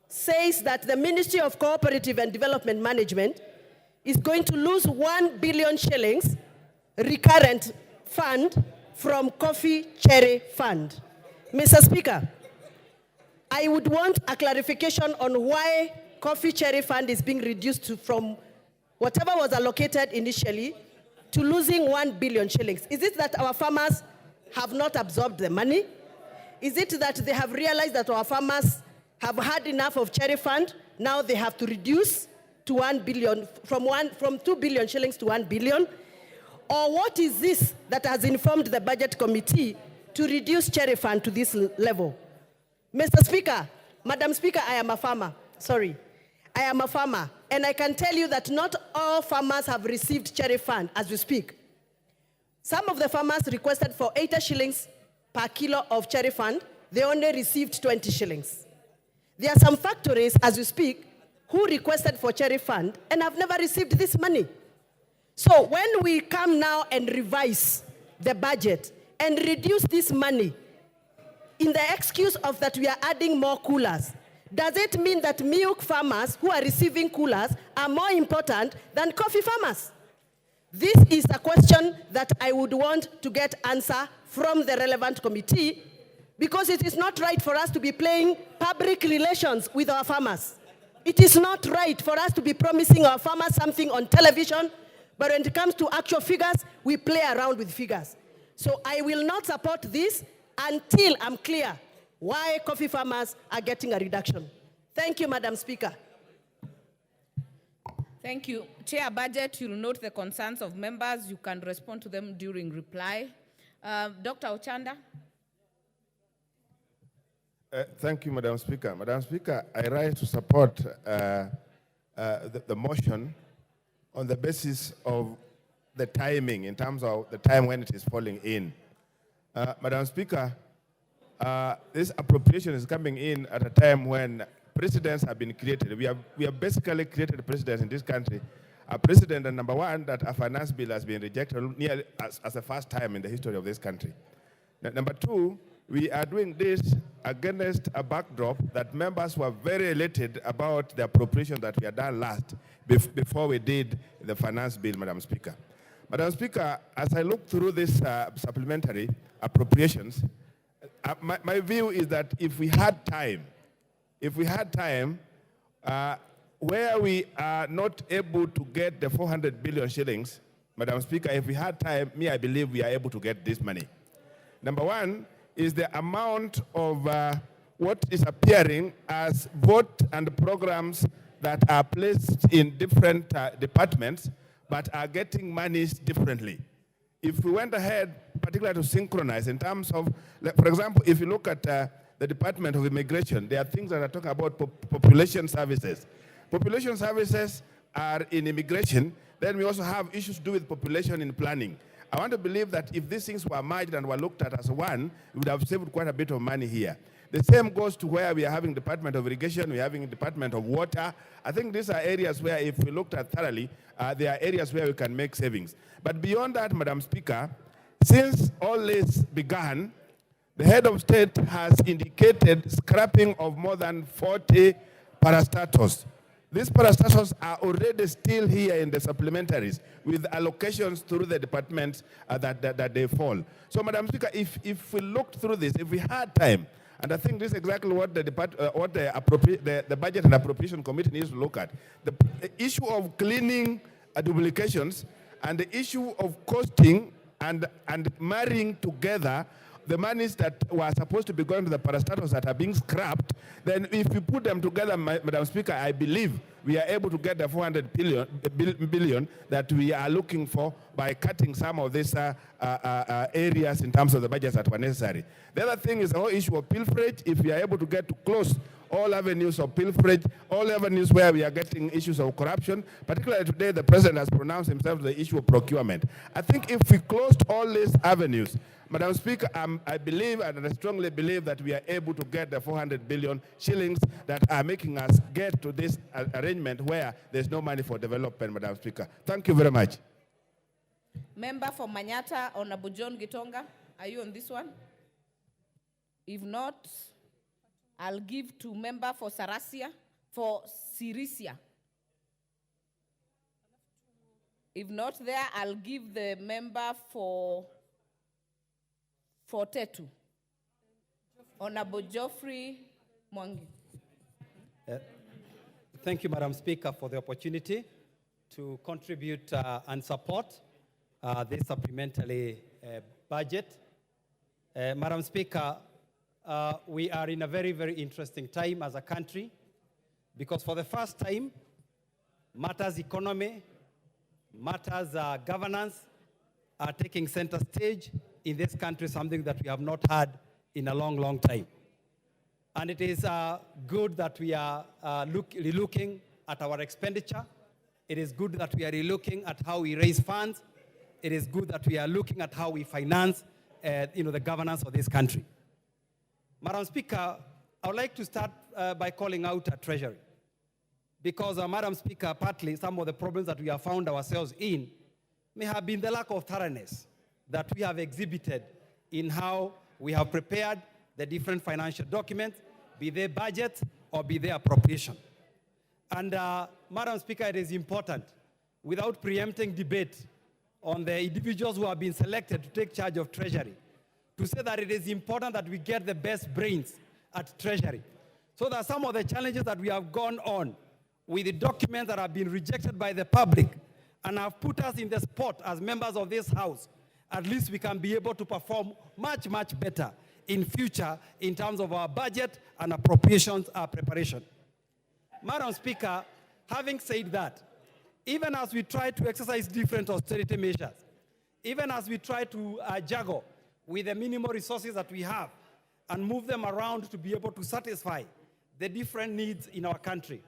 says that the Ministry of Cooperative and Development Management is going to lose 1 billion shillings recurrent fund from coffee cherry fund. Mr. Speaker, I would want a clarification on why coffee cherry fund is being reduced from whatever was allocated initially to losing 1 billion shillings. Is it that our farmers have not absorbed the money? Is it that they have realized that our farmers have had enough of cherry fund? Now they have to reduce to 1 billion, from 2 billion shillings to 1 billion? Or what is this that has informed the Budget Committee to reduce cherry fund to this level? Mr. Speaker, Madam Speaker, I am a farmer. Sorry. I am a farmer. And I can tell you that not all farmers have received cherry fund as we speak. Some of the farmers requested for 80 shillings per kilo of cherry fund. They only received 20 shillings. There are some factories as we speak who requested for cherry fund and have never received this money. So when we come now and revise the budget and reduce this money in the excuse of that we are adding more coolers, Does it mean that milk farmers who are receiving coolers are more important than coffee farmers? This is a question that I would want to get answer from the relevant committee, because it is not right for us to be playing public relations with our farmers. It is not right for us to be promising our farmers something on television, but when it comes to actual figures, we play around with figures. So I will not support this until I'm clear why coffee farmers are getting a reduction. Thank you, Madam Speaker. Thank you. Chair Budget, you'll note the concerns of members. You can respond to them during reply. Dr. Ochanda. Thank you, Madam Speaker. Madam Speaker, I rise to support the motion on the basis of the timing, in terms of the time when it is falling in. Madam Speaker, this appropriation is coming in at a time when precedents have been created. We have basically created precedents in this country. A precedent, and number one, that a finance bill has been rejected nearly as the first time in the history of this country. Number two, we are doing this against a backdrop that members were very elated about the appropriation that we had done last, before we did the finance bill, Madam Speaker. Madam Speaker, as I look through this supplementary appropriations, my view is that if we had time, where we are not able to get the 400 billion shillings, Madam Speaker, if we had time, I believe we are able to get this money. Number one is the amount of what is appearing as vote and programs that are placed in different departments, but are getting monies differently. If we went ahead, particularly to synchronize in terms of, for example, if you look at the Department of Immigration, there are things that are talking about population services. Population services are in immigration. Then we also have issues to do with population in planning. I want to believe that if these things were merged and were looked at as one, we would have saved quite a bit of money here. The same goes to where we are having Department of Irrigation, we are having Department of Water. I think these are areas where, if we looked at thoroughly, there are areas where we can make savings. But beyond that, Madam Speaker, since all this began, the head of state has indicated scrapping of more than 40 parastatals. These parastatals are already still here in the supplementaries with allocations through the departments that they fall. So, Madam Speaker, if we looked through this, if we had time, and I think this is exactly what the Budget and Appropriation Committee needs to look at, the issue of cleaning duplications and the issue of costing and marrying together the monies that were supposed to be going to the parastatals that are being scrapped, then if we put them together, Madam Speaker, I believe we are able to get the 400 billion that we are looking for by cutting some of these areas in terms of the budgets that were necessary. The other thing is the whole issue of pilferage. If we are able to get to close all avenues of pilferage, all avenues where we are getting issues of corruption, particularly today the President has pronounced himself to the issue of procurement. I think if we closed all these avenues, Madam Speaker, I believe and I strongly believe that we are able to get the 400 billion shillings that are making us get to this arrangement where there's no money for development, Madam Speaker. Thank you very much. Member for Manyata, Honorable John Gitonga, are you on this one? If not, I'll give to member for Sirisia. If not there, I'll give the member for Tetu. Honorable Geoffrey Mwangi. Thank you, Madam Speaker, for the opportunity to contribute and support this supplementary budget. Madam Speaker, we are in a very, very interesting time as a country, because for the first time, matters economy, matters governance are taking center stage in this country, something that we have not had in a long, long time. And it is good that we are relooking at our expenditure. It is good that we are relooking at how we raise funds. It is good that we are looking at how we finance the governance of this country. Madam Speaker, I would like to start by calling out our Treasury. Because, Madam Speaker, partly some of the problems that we have found ourselves in may have been the lack of thoroughness that we have exhibited in how we have prepared the different financial documents, be they budgets or be there appropriation. And Madam Speaker, it is important, without preempting debate on the individuals who have been selected to take charge of Treasury, to say that it is important that we get the best brains at Treasury. So that some of the challenges that we have gone on with the documents that have been rejected by the public and have put us in the spot as members of this House, at least we can be able to perform much, much better in future in terms of our budget and appropriations preparation. Madam Speaker, having said that, even as we try to exercise different austerity measures, even as we try to juggle with the minimal resources that we have and move them around to be able to satisfy the different needs in our country,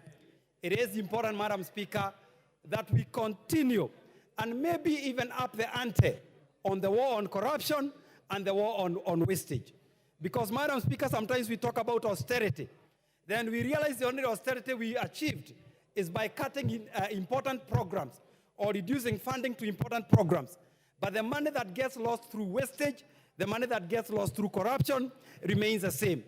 it is important, Madam Speaker, that we continue and maybe even up the ante on the war on corruption and the war on wastage. Because, Madam Speaker, sometimes we talk about austerity. Then we realize the only austerity we achieved is by cutting in, important programs or reducing funding to important programs. But the money that gets lost through wastage, the money that gets lost through corruption remains the same.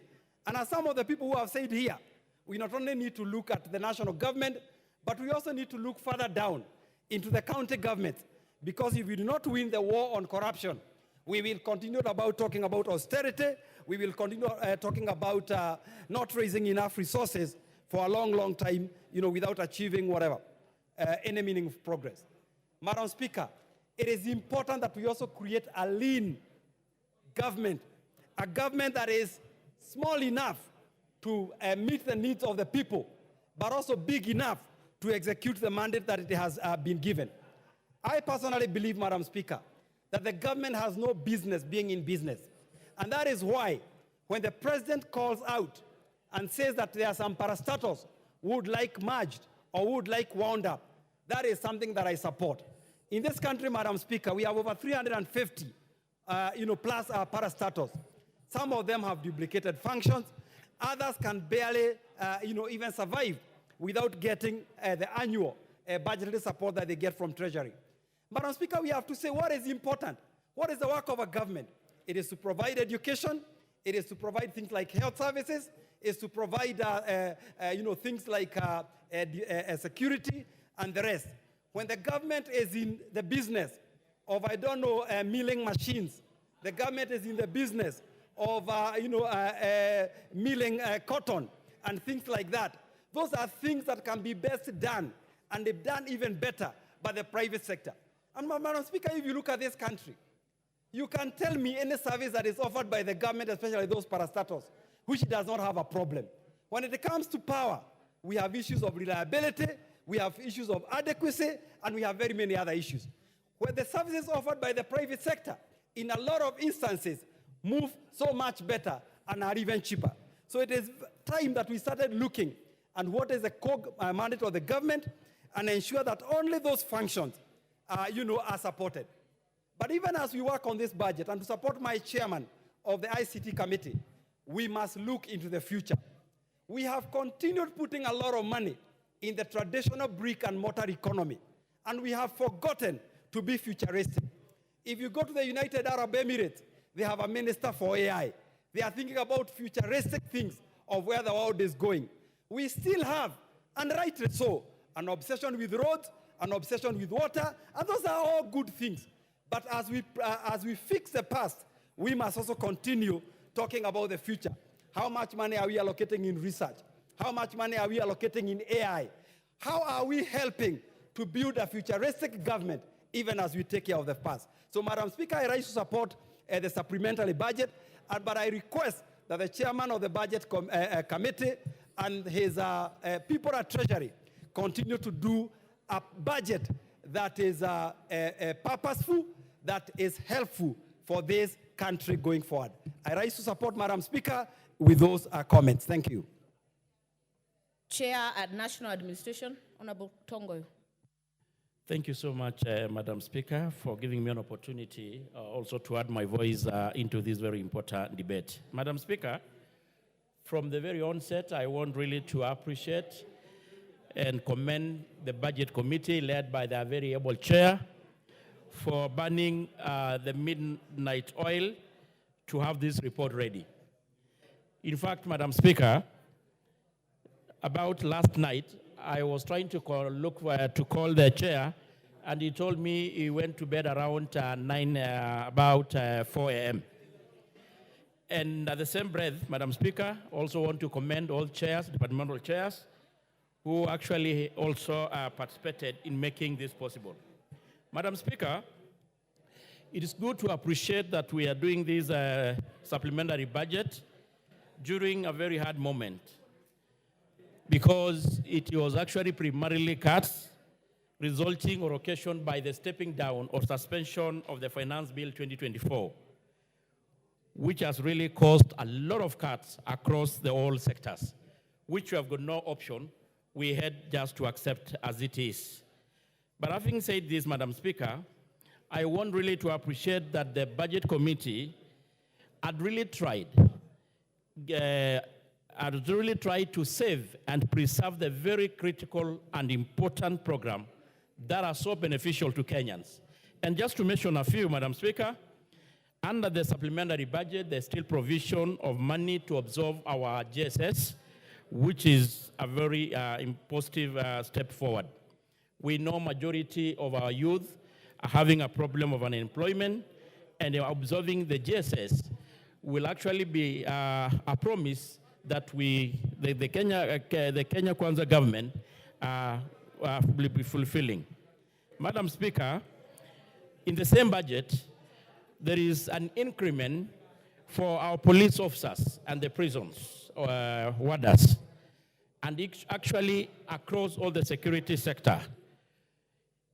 And as some of the people who have said here, we not only need to look at the national government, but we also need to look further down into the county government. Because if we do not win the war on corruption, we will continue talking about austerity. We will continue talking about not raising enough resources for a long, long time, without achieving whatever, any meaning of progress. Madam Speaker, it is important that we also create a lean government, a government that is small enough to meet the needs of the people, but also big enough to execute the mandate that it has been given. I personally believe, Madam Speaker, that the government has no business being in business. And that is why when the president calls out and says that there are some parastatals who would like merged or who would like wound up, that is something that I support. In this country, Madam Speaker, we have over 350 plus parastatals. Some of them have duplicated functions. Others can barely even survive without getting the annual budgetary support that they get from Treasury. Madam Speaker, we have to say what is important. What is the work of a government? It is to provide education. It is to provide things like health services. It is to provide things like security and the rest. When the government is in the business of, milling machines, the government is in the business of, milling cotton and things like that, those are things that can be best done, and they've done even better by the private sector. And Madam Speaker, if you look at this country, you can tell me any service that is offered by the government, especially those parastatals, which does not have a problem. When it comes to power, we have issues of reliability, we have issues of adequacy, and we have very many other issues. Where the services offered by the private sector, in a lot of instances, move so much better and are even cheaper. So it is time that we started looking at what is the core mandate of the government and ensure that only those functions are supported. But even as we work on this budget, and to support my chairman of the ICT committee, we must look into the future. We have continued putting a lot of money in the traditional brick and mortar economy, and we have forgotten to be futuristic. If you go to the United Arab Emirates, they have a minister for AI. They are thinking about futuristic things of where the world is going. We still have, and rightly so, an obsession with roads, an obsession with water, and those are all good things. But as we fix the past, we must also continue talking about the future. How much money are we allocating in research? How much money are we allocating in AI? How are we helping to build a futuristic government even as we take care of the past? So, Madam Speaker, I rise to support the supplementary budget, but I request that the chairman of the budget committee and his people at Treasury continue to do a budget that is purposeful, that is helpful for this country going forward. I rise to support, Madam Speaker, with those comments. Thank you. Chair at National Administration, Honorable Tongoyo. Thank you so much, Madam Speaker, for giving me an opportunity also to add my voice into this very important debate. Madam Speaker, from the very onset, I want really to appreciate and commend the Budget Committee led by their very able chair for burning the midnight oil to have this report ready. In fact, Madam Speaker, About last night, I was trying to call the chair, and he told me he went to bed around 4 a.m. And at the same breath, Madam Speaker, also want to commend all chairs, departmental chairs, who actually also participated in making this possible. Madam Speaker, it is good to appreciate that we are doing this supplementary budget during a very hard moment, because it was actually primarily cuts resulting or occasioned by the stepping down or suspension of the Finance Bill 2024, which has really caused a lot of cuts across the all sectors, which we have got no option. We had just to accept as it is. But having said this, Madam Speaker, I want really to appreciate that the Budget Committee had really tried to save and preserve the very critical and important program that are so beneficial to Kenyans. And just to mention a few, Madam Speaker, under the supplementary budget, there's still provision of money to absorb our GSS, which is a very positive step forward. We know majority of our youth are having a problem of unemployment, and absorbing the GSS will actually be a promise that the Kenya Kwanza government will be fulfilling. Madam Speaker, in the same budget, there is an increment for our police officers and the prisons, warders, and it's actually across all the security sector.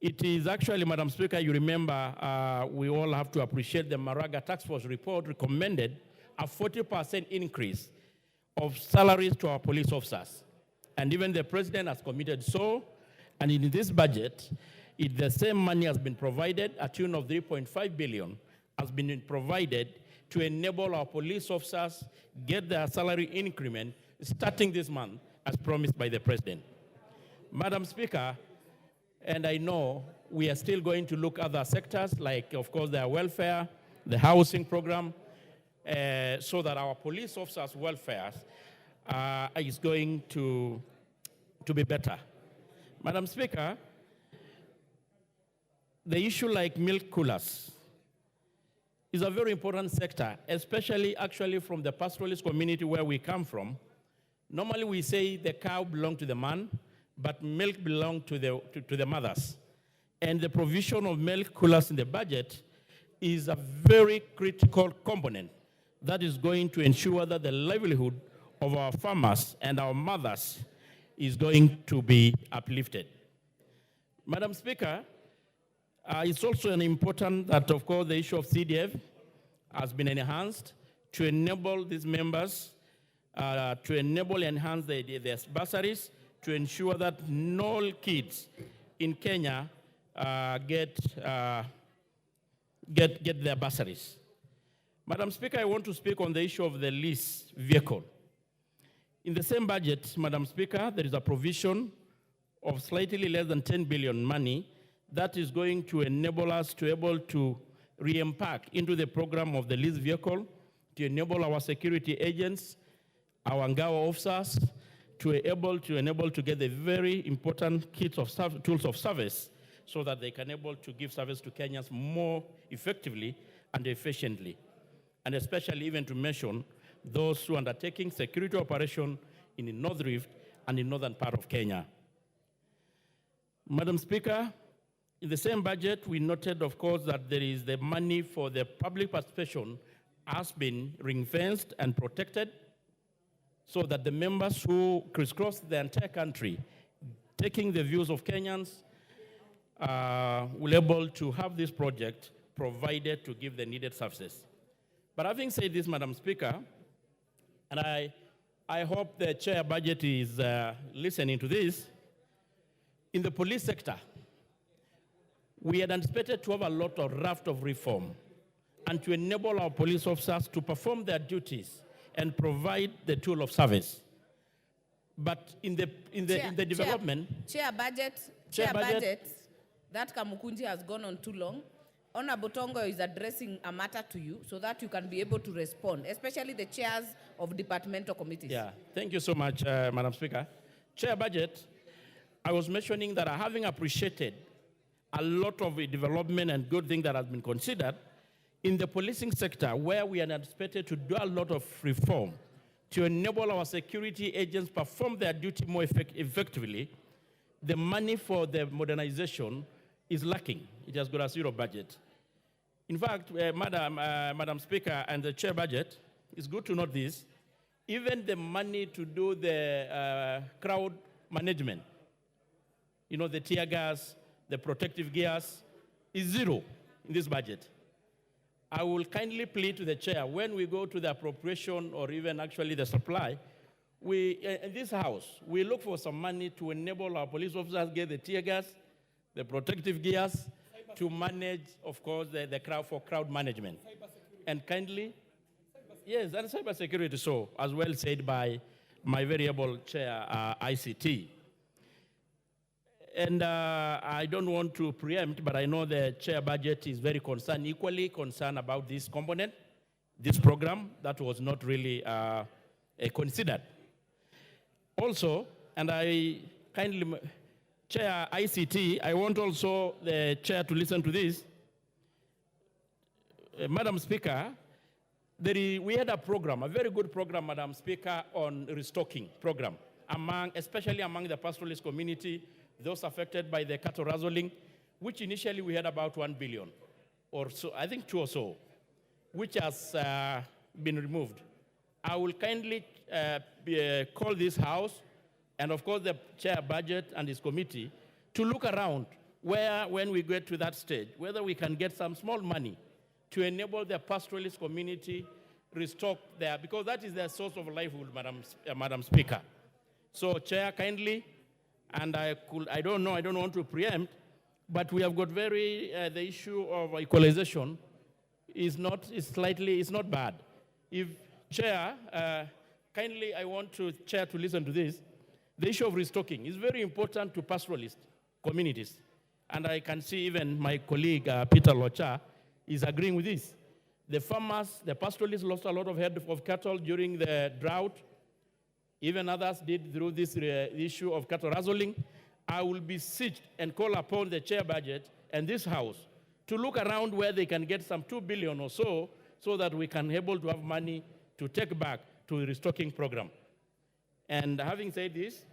It is actually, Madam Speaker, you remember, we all have to appreciate the Maraga Task Force report recommended a 40% increase of salaries to our police officers. And even the president has committed so, and in this budget, the same money has been provided, a tune of 3.5 billion has been provided to enable our police officers get their salary increment starting this month, as promised by the president. Madam Speaker, and I know we are still going to look at other sectors, like, of course, the welfare, the housing program, so that our police officers' welfare is going to be better. Madam Speaker, the issue like milk coolers is a very important sector, especially actually from the pastoralist community where we come from. Normally we say the cow belongs to the man, but milk belongs to the mothers. And the provision of milk coolers in the budget is a very critical component that is going to ensure that the livelihood of our farmers and our mothers is going to be uplifted. Madam Speaker, it's also an important that, of course, the issue of CDF has been enhanced to enable these members, to enhance their bursaries, to ensure that no kids in Kenya get their bursaries. Madam Speaker, I want to speak on the issue of the lease vehicle. In the same budget, Madam Speaker, there is a provision of slightly less than 10 billion money that is going to enable us to able to re-impact into the program of the lease vehicle, to enable our security agents, our Ngawa officers, to enable to get the very important kits of tools of service so that they can able to give service to Kenyans more effectively and efficiently. And especially even to mention those who are undertaking security operation in the North Rift and in northern part of Kenya. Madam Speaker, in the same budget, we noted, of course, that there is the money for the public participation has been ring-fenced and protected so that the members who crisscross the entire country, taking the views of Kenyans, will be able to have this project provided to give the needed services. But having said this, Madam Speaker, and I hope the chair budget is listening to this, in the police sector, we had anticipated to have a lot of raft of reform and to enable our police officers to perform their duties and provide the tool of service. But in the development... Chair budget, that Kamukunji has gone on too long. Honorable Tongo is addressing a matter to you so that you can be able to respond, especially the chairs of departmental committees. Yeah, thank you so much, Madam Speaker. Chair Budget, I was mentioning that having appreciated a lot of the development and good things that has been considered in the policing sector, where we are anticipated to do a lot of reform to enable our security agents perform their duty more effectively, the money for the modernization is lacking. It has got a zero budget. In fact, Madam Speaker and the Chair Budget, it's good to note this, even the money to do the crowd management, you know, the tear gas, the protective gears, is zero in this budget. I will kindly plead to the chair, when we go to the appropriation or even actually the supply, we, in this house, we look for some money to enable our police officers get the tear gas, the protective gears, to manage, of course, the crowd for crowd management. And kindly, yes, and cyber security, so, as well said by my very able chair, ICT. And I don't want to preempt, but I know the Chair Budget is very concerned, equally concerned about this component, this program that was not really considered. Also, and I kindly, Chair ICT, I want also the Chair to listen to this. Madam Speaker, we had a program, a very good program, Madam Speaker, on restocking program, especially among the pastoralist community, those affected by the cattle rustling, which initially we had about 1 billion, or so, I think 2 or so, which has been removed. I will kindly call this House, and of course the Chair Budget and his committee, to look around where, when we get to that stage, whether we can get some small money to enable the pastoralist community restock there, because that is their source of livelihood, Madam Speaker. So, Chair, kindly, and I don't know, I don't want to preempt, but we have got the issue of equalization is not bad. If Chair, kindly, I want Chair to listen to this. The issue of restocking is very important to pastoralist communities. And I can see even my colleague, Peter Locha, is agreeing with this. The farmers, the pastoralists lost a lot of head of cattle during the drought. Even others did through this issue of cattle rustling. I will beseech and call upon the Chair Budget and this House to look around where they can get some 2 billion or so that we can be able to have money to take back to the restocking program. And having said this,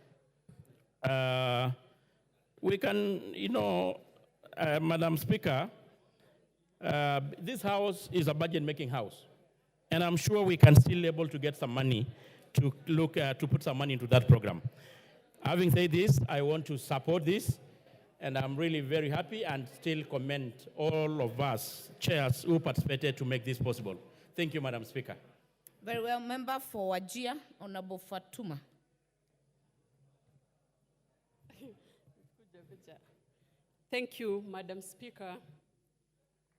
we can, Madam Speaker, this House is a budget-making House. And I'm sure we can still be able to get some money to put some money into that program. Having said this, I want to support this, and I'm really very happy and still commend all of us, chairs, who participated to make this possible. Thank you, Madam Speaker. Very well, Member for Wajir, Honorable Fatuma. Thank you, Madam Speaker.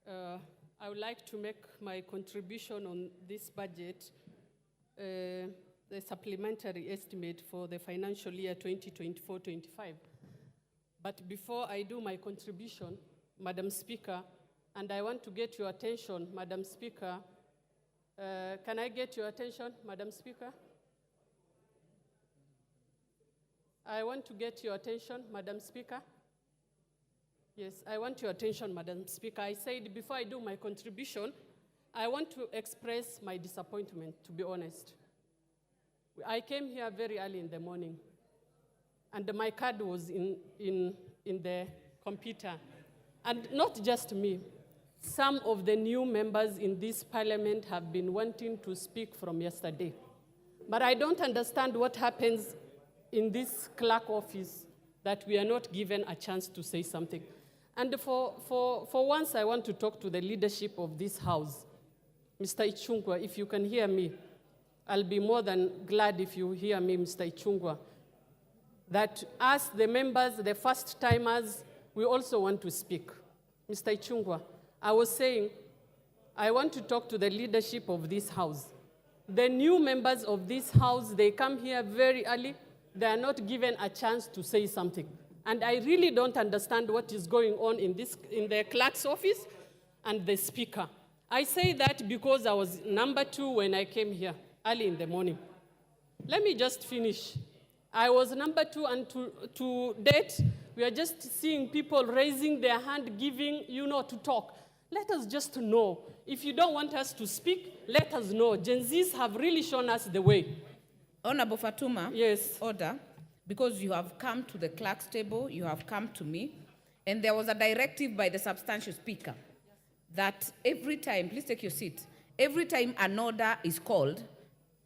I would like to make my contribution on this budget, the supplementary estimate for the financial year 2024-25. But before I do my contribution, Madam Speaker, and I want to get your attention, Madam Speaker, can I get your attention, Madam Speaker? I want to get your attention, Madam Speaker. Yes, I want your attention, Madam Speaker. I said before I do my contribution, I want to express my disappointment, to be honest. I came here very early in the morning, and my card was in the computer. And not just me. Some of the new members in this parliament have been wanting to speak from yesterday. But I don't understand what happens in this clerk office that we are not given a chance to say something. And for once, I want to talk to the leadership of this House. Mr. Ichungwa, if you can hear me, I'll be more than glad if you hear me, Mr. Ichungwa, that us, the members, the first-timers, we also want to speak. Mr. Ichungwa, I was saying, I want to talk to the leadership of this House. The new members of this House, they come here very early. They are not given a chance to say something. And I really don't understand what is going on in the clerk's office and the speaker. I say that because I was number 2 when I came here early in the morning. Let me just finish. I was number 2, and to date, we are just seeing people raising their hand, giving, to talk. Let us just know. If you don't want us to speak, let us know. Gen Zs have really shown us the way. Honorable Fatuma. Yes. Order. Because you have come to the clerk's table, you have come to me, and there was a directive by the substantial speaker that every time, please take your seat, every time an order is called,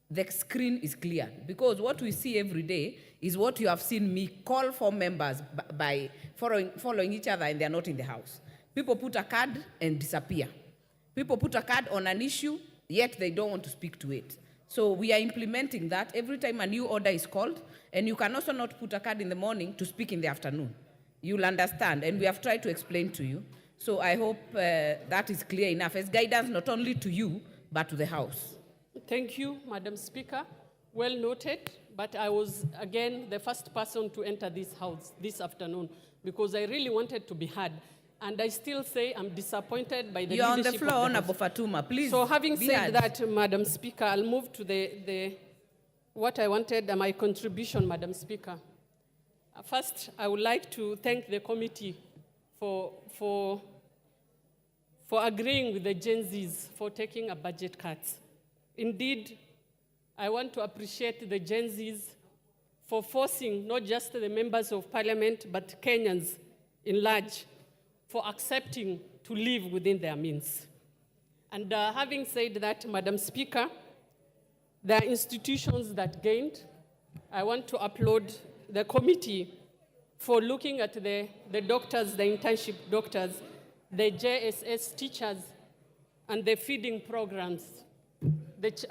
the screen is cleared. Because what we see every day is what you have seen me call for members by following each other, and they're not in the house. People put a card and disappear. People put a card on an issue, yet they don't want to speak to it. So we are implementing that every time a new order is called, and you can also not put a card in the morning to speak in the afternoon. You'll understand, and we have tried to explain to you. So I hope that is clear enough as guidance not only to you, but to the House. Thank you, Madam Speaker. Well noted, but I was, again, the first person to enter this House this afternoon because I really wanted to be heard. And I still say I'm disappointed by the You're leadership on the floor, of the Honorable House. Fatuma. Please. So having be said heard. that, Madam Speaker, I'll move to what I wanted, my contribution, Madam Speaker. First, I would like to thank the committee for agreeing with the Gen Zs for taking a budget cut. Indeed, I want to appreciate the Gen Zs for forcing not just the members of Parliament, but Kenyans in large, for accepting to live within their means. And having said that, Madam Speaker, there are institutions that gained. I want to applaud the committee for looking at the doctors, the internship doctors, the JSS teachers, and the feeding programs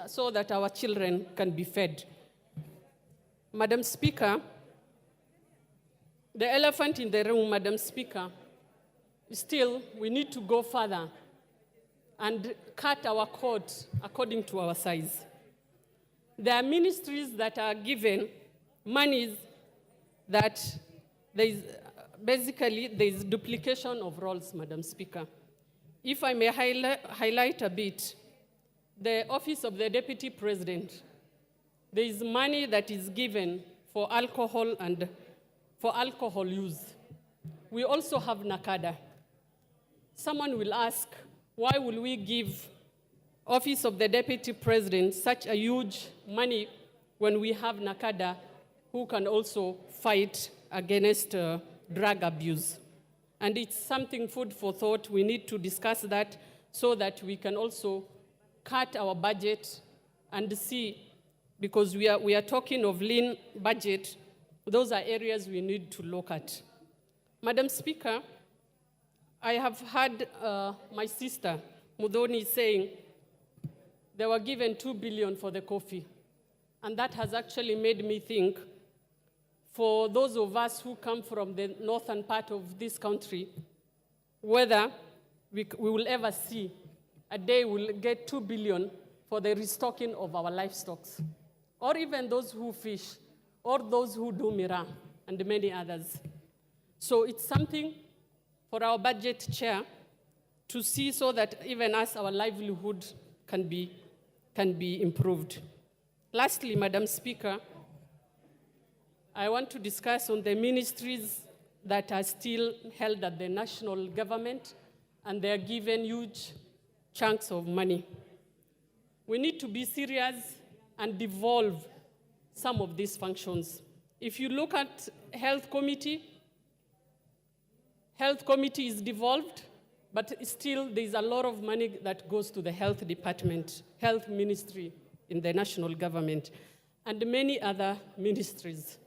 so that our children can be fed. Madam Speaker, the elephant in the room, Madam Speaker, still we need to go further and cut our court according to our size. There are ministries that are given monies that there's duplication of roles, Madam Speaker. If I may highlight a bit, the Office of the Deputy President, there is money that is given for alcohol and for alcohol use. We also have NACADA. Someone will ask, why will we give Office of the Deputy President such a huge money when we have NACADA who can also fight against drug abuse? And it's something food for thought. We need to discuss that so that we can also cut our budget and see, because we are talking of lean budget, those are areas we need to look at. Madam Speaker, I have heard my sister, Mudhoni, saying they were given 2 billion for the coffee. And that has actually made me think, for those of us who come from the northern part of this country, whether we will ever see a day we'll get 2 billion for the restocking of our livestock, or even those who fish, or those who do mira, and many others. So it's something for our budget chair to see so that even us, our livelihood can be improved. Lastly, Madam Speaker, I want to discuss on the ministries that are still held at the national government, and they are given huge chunks of money. We need to be serious and devolve some of these functions. If you look at Health Committee is devolved, but still there's a lot of money that goes to the Health Department, Health Ministry in the national government, and many other ministries.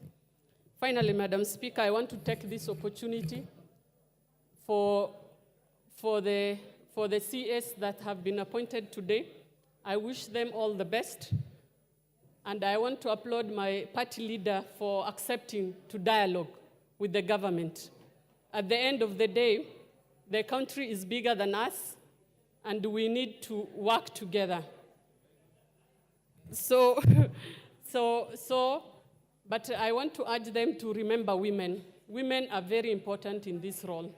Finally, Madam Speaker, I want to take this opportunity for the CS that have been appointed today. I wish them all the best. And I want to applaud my party leader for accepting to dialogue with the government. At the end of the day, the country is bigger than us, and we need to work together. But I want to urge them to remember women. Women are very important in this role.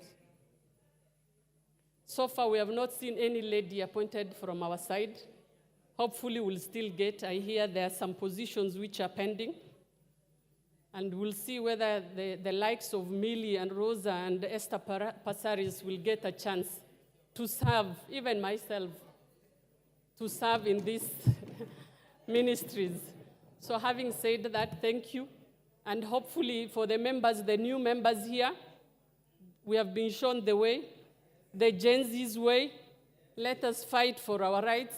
So far, we have not seen any lady appointed from our side. Hopefully, we'll still get. I hear there are some positions which are pending. And we'll see whether the likes of Millie and Rosa and Esther Passaris will get a chance to serve, even myself, to serve in these ministries. So having said that, thank you. And hopefully for the members, the new members here, we have been shown the way, the Gen Z's way. Let us fight for our rights.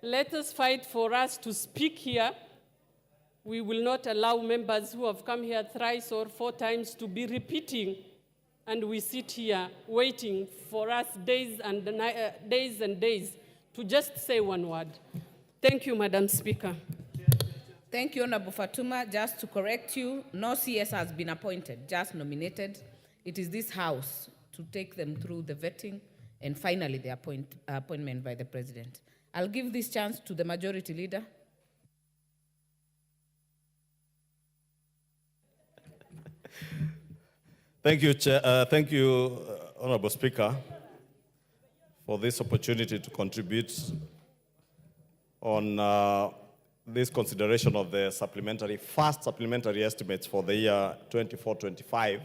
Let us fight for us to speak here. We will not allow members who have come here thrice or 4 times to be repeating, and we sit here waiting for us days and days to just say one word. Thank you, Madam Speaker. Thank you, Honorable Fatuma. Just to correct you, no CS has been appointed, just nominated. It is this House to take them through the vetting and finally the appointment by the President. I'll give this chance to the Majority Leader. Thank you, Chair. Thank you, Honorable Speaker, for this opportunity to contribute on this consideration of the first supplementary estimates for the year 24-25.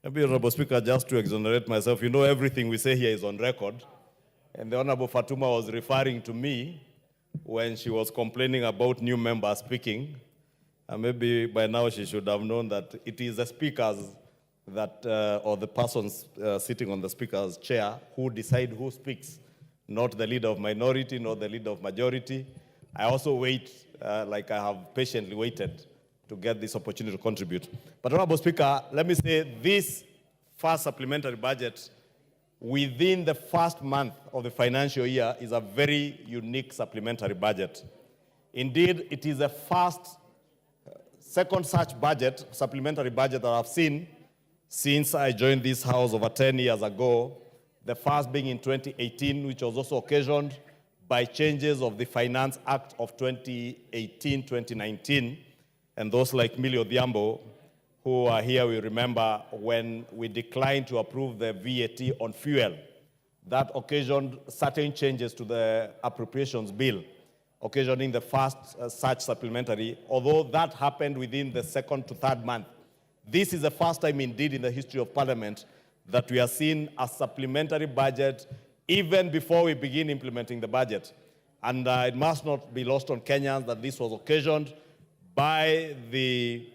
Maybe, Honorable Speaker, just to exonerate myself, you know everything we say here is on record. And the Honorable Fatuma was referring to me when she was complaining about new members speaking. And maybe by now she should have known that it is the speakers that, or the persons sitting on the speaker's chair who decide who speaks, not the leader of minority, not the leader of majority. I also wait, like I have patiently waited to get this opportunity to contribute. But Honorable Speaker, let me say this first supplementary budget within the first month of the financial year is a very unique supplementary budget. Indeed, it is the second such budget, supplementary budget that I've seen since I joined this House over 10 years ago, the first being in 2018, which was also occasioned by changes of the Finance Act of 2018-2019. And those like Millie Odhiambo, who are here, we remember when we declined to approve the VAT on fuel. That occasioned certain changes to the appropriations bill, occasioning the first such supplementary, although that happened within the second to third month. This is the first time indeed in the history of Parliament that we are seeing a supplementary budget even before we begin implementing the budget. And it must not be lost on Kenyans that this was occasioned by the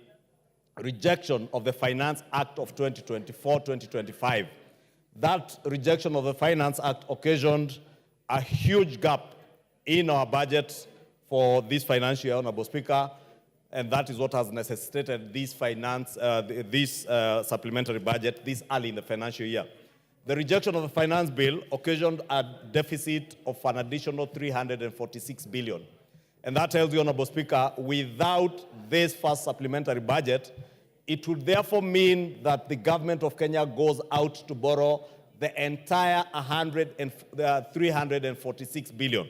rejection of the Finance Act of 2024-2025. That rejection of the Finance Act occasioned a huge gap in our budget for this financial year, Honorable Speaker, and that is what has necessitated this supplementary budget this early in the financial year. The rejection of the finance bill occasioned a deficit of an additional 346 billion. And that tells you, Honorable Speaker, without this first supplementary budget, it would therefore mean that the government of Kenya goes out to borrow the entire 346 billion.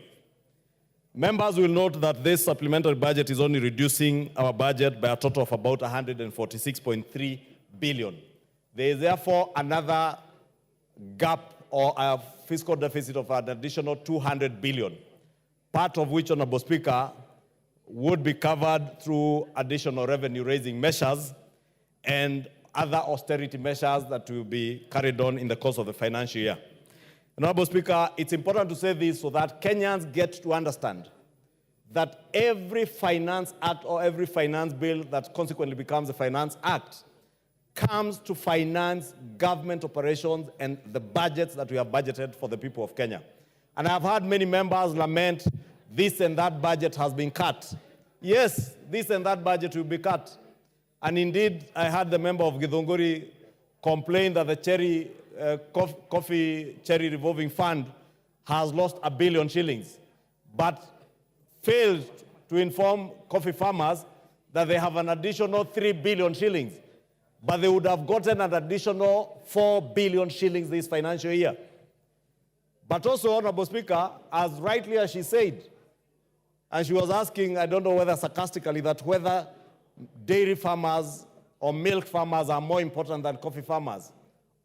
Members will note that this supplementary budget is only reducing our budget by a total of about 146.3 billion. There is therefore another gap or a fiscal deficit of an additional 200 billion, part of which, Honorable Speaker, would be covered through additional revenue-raising measures and other austerity measures that will be carried on in the course of the financial year. Honorable Speaker, it's important to say this so that Kenyans get to understand that every finance act or every finance bill that consequently becomes a finance act comes to finance government operations and the budgets that we have budgeted for the people of Kenya. And I've heard many members lament this and that budget has been cut. Yes, this and that budget will be cut. And indeed, I heard the member of Githunguri complain that the coffee cherry revolving fund has lost 1 billion shillings, but failed to inform coffee farmers that they have an additional 3 billion shillings, but they would have gotten an additional 4 billion shillings this financial year. But also, Honorable Speaker, as rightly as she said, and she was asking, I don't know whether sarcastically, that whether dairy farmers or milk farmers are more important than coffee farmers.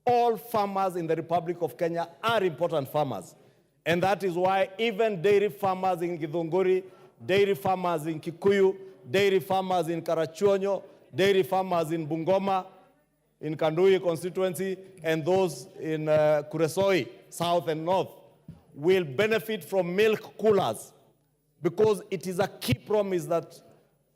All farmers in the Republic of Kenya are important farmers. And that is why even dairy farmers in Githunguri, dairy farmers in Kikuyu, dairy farmers in Karachuonyo, dairy farmers in Bungoma, in Kandui constituency, and those in Kuresoi, south and north, will benefit from milk coolers, because it is a key promise that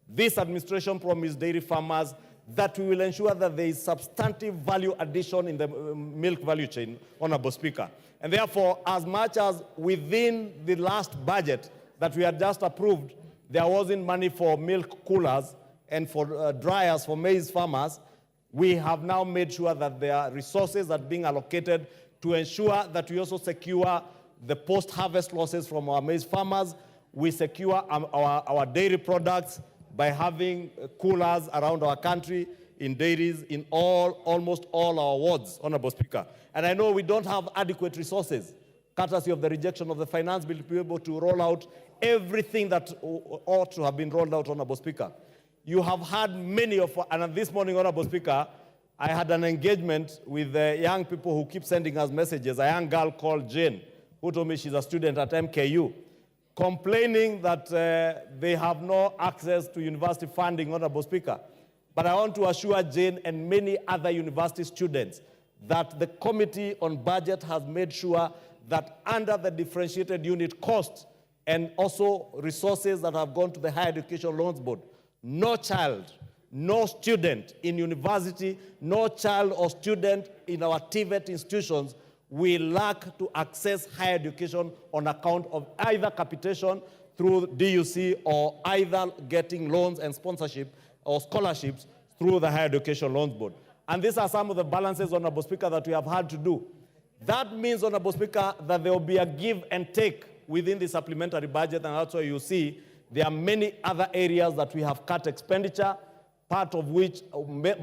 this administration promised dairy farmers, that we will ensure that there is substantive value addition in the milk value chain, Honorable Speaker. And therefore, as much as within the last budget that we had just approved, there wasn't money for milk coolers and for dryers for maize farmers, we have now made sure that there are resources that are being allocated to ensure that we also secure the post-harvest losses from our maize farmers. We secure our dairy products by having coolers around our country in dairies in almost all our wards, Honorable Speaker. And I know we don't have adequate resources, courtesy of the rejection of the finance bill, to be able to roll out everything that ought to have been rolled out, Honorable Speaker. You have had many of, and this morning, Honorable Speaker, I had an engagement with the young people who keep sending us messages. A young girl called Jane, who told me she's a student at MKU, complaining that they have no access to university funding, Honorable Speaker. But I want to assure Jane and many other university students that the Committee on Budget has made sure that under the differentiated unit cost and also resources that have gone to the Higher Education Loans Board, no child, no student in university, no child or student in our TVET institutions will lack to access higher education on account of either capitation through DUC or either getting loans and sponsorship or scholarships through the Higher Education Loans Board. And these are some of the balances, Honorable Speaker, that we have had to do. That means, Honorable Speaker, that there will be a give and take within the supplementary budget, and that's why you see there are many other areas that we have cut expenditure, part of which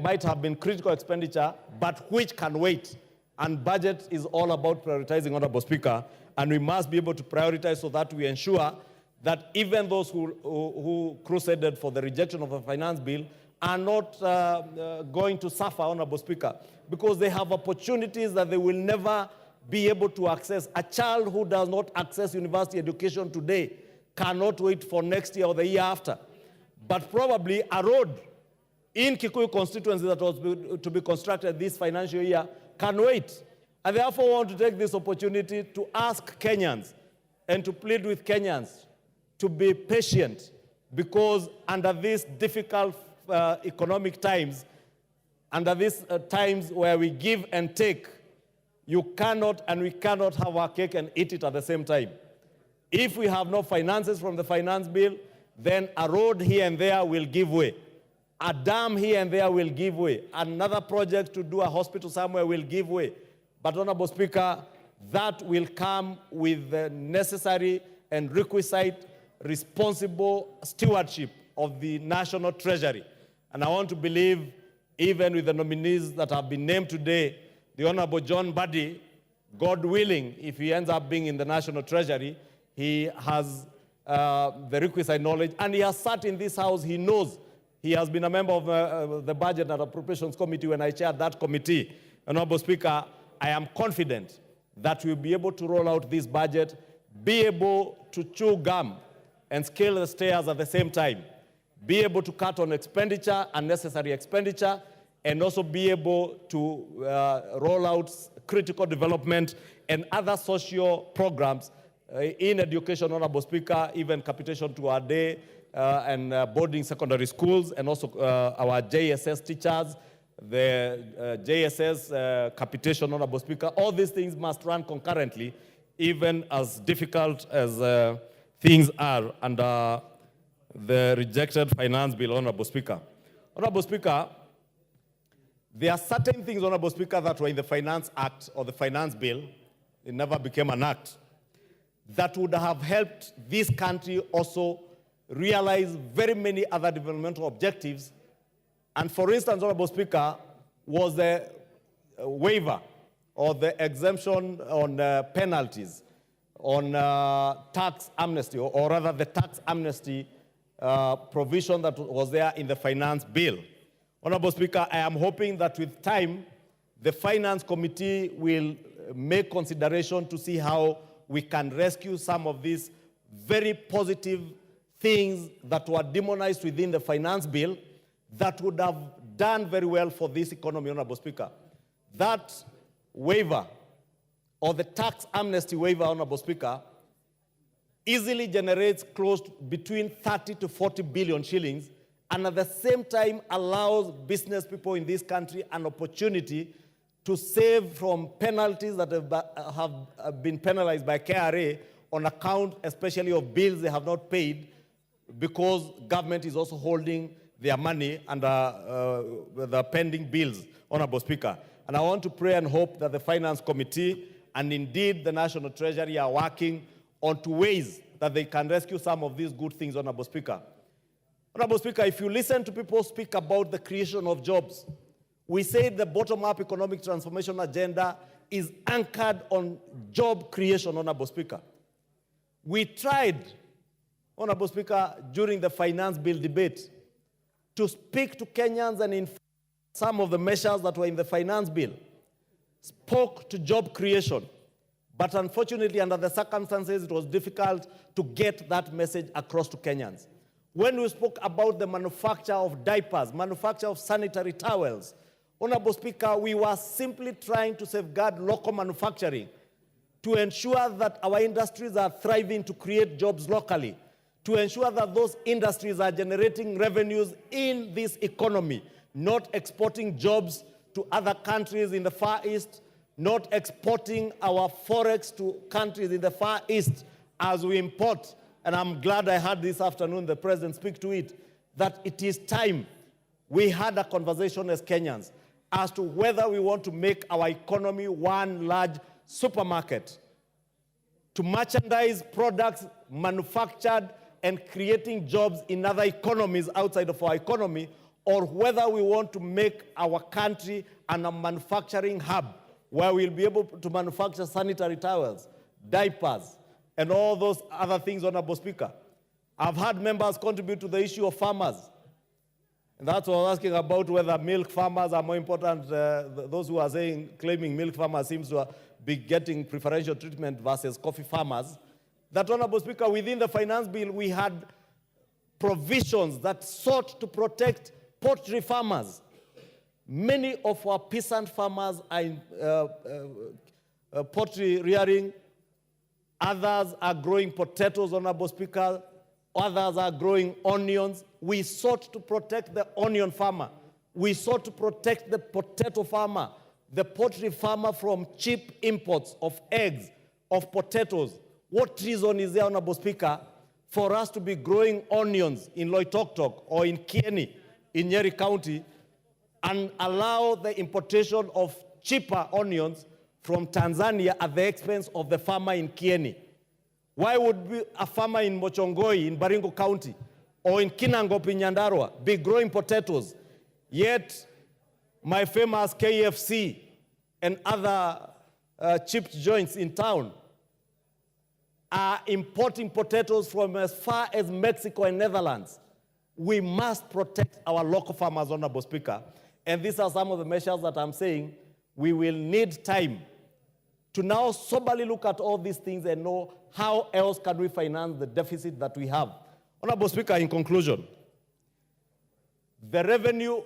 might have been critical expenditure, but which can wait. And budget is all about prioritizing, Honorable Speaker, and we must be able to prioritize so that we ensure that even those who crusaded for the rejection of a finance bill are not going to suffer, Honorable Speaker, because they have opportunities that they will never be able to access. A child who does not access university education today cannot wait for next year or the year after. But probably a road in Kikuyu constituency that was to be constructed this financial year can wait. And therefore I want to take this opportunity to ask Kenyans and to plead with Kenyans to be patient, because under these difficult economic times, under these times where we give and take, you cannot and we cannot have our cake and eat it at the same time. If we have no finances from the finance bill, then a road here and there will give way. A dam here and there will give way. Another project to do a hospital somewhere will give way. But, Honorable Speaker, that will come with the necessary and requisite responsible stewardship of the National Treasury. And I want to believe, even with the nominees that have been named today, the Honorable John Buddy, God willing, if he ends up being in the National Treasury, he has the requisite knowledge, and he has sat in this house. He knows. He has been a member of the Budget and Appropriations Committee when I chaired that committee. Honorable Speaker, I am confident that we'll be able to roll out this budget, be able to chew gum and scale the stairs at the same time, be able to cut on expenditure, unnecessary expenditure, and also be able to roll out critical development and other social programs in education, Honorable Speaker, even capitation to our day and boarding secondary schools, and also our JSS teachers, the JSS capitation, Honorable Speaker. All these things must run concurrently, even as difficult as things are under the rejected finance bill, Honorable Speaker. Honorable Speaker, there are certain things, Honorable Speaker, that were in the Finance Act or the Finance Bill, it never became an act, that would have helped this country also realize very many other developmental objectives. And for instance, Honorable Speaker, was the waiver or the exemption on penalties, on tax amnesty, or rather the tax amnesty provision that was there in the Finance Bill. Honorable Speaker, I am hoping that with time, the Finance Committee will make consideration to see how we can rescue some of these very positive things that were demonized within the Finance Bill, that would have done very well for this economy, Honorable Speaker. That waiver, or the tax amnesty waiver, Honorable Speaker, easily generates close to between 30 to 40 billion shillings, and at the same time allows business people in this country an opportunity to save from penalties that have been penalized by KRA on account especially of bills they have not paid, because government is also holding their money under the pending bills, Honorable Speaker. And I want to pray and hope that the Finance Committee and indeed the National Treasury are working on two ways that they can rescue some of these good things, Honorable Speaker. Honorable Speaker, if you listen to people speak about the creation of jobs, we say the bottom-up economic transformation agenda is anchored on job creation, Honorable Speaker. We tried, Honorable Speaker, during the finance bill debate to speak to Kenyans, and in some of the measures that were in the finance bill spoke to job creation. But unfortunately, under the circumstances, it was difficult to get that message across to Kenyans. When we spoke about the manufacture of diapers, manufacture of sanitary towels, Honorable Speaker, we were simply trying to safeguard local manufacturing, to ensure that our industries are thriving to create jobs locally, to ensure that those industries are generating revenues in this economy, not exporting jobs to other countries in the Far East, not exporting our forex to countries in the Far East as we import. And I'm glad I heard this afternoon the President speak to it, that it is time we had a conversation as Kenyans as to whether we want to make our economy one large supermarket to merchandise products manufactured and creating jobs in other economies outside of our economy, or whether we want to make our country a manufacturing hub where we'll be able to manufacture sanitary towels, diapers, and all those other things, Honorable Speaker. I've had members contribute to the issue of farmers. And that's what I was asking about, whether milk farmers are more important. Those who are claiming milk farmers seems to be getting preferential treatment versus coffee farmers. That, Honorable Speaker, within the finance bill, we had provisions that sought to protect poultry farmers. Many of our peasant farmers are in poultry rearing. Others are growing potatoes, Honorable Speaker. Others are growing onions. We sought to protect the onion farmer. We sought to protect the potato farmer, the poultry farmer from cheap imports of eggs, of potatoes. What reason is there, Honorable Speaker, for us to be growing onions in Loitoktok or in Kieni, in Nyeri County, and allow the importation of cheaper onions from Tanzania at the expense of the farmer in Kieni? Why would a farmer in Mochongoi, in Baringo County, or in Kinangop in Nyandarua be growing potatoes, yet my famous KFC and other cheap joints in town are importing potatoes from as far as Mexico and Netherlands? We must protect our local farmers, Honorable Speaker. And these are some of the measures that I'm saying we will need time to now soberly look at all these things and know how else can we finance the deficit that we have. Honorable Speaker, in conclusion, the revenue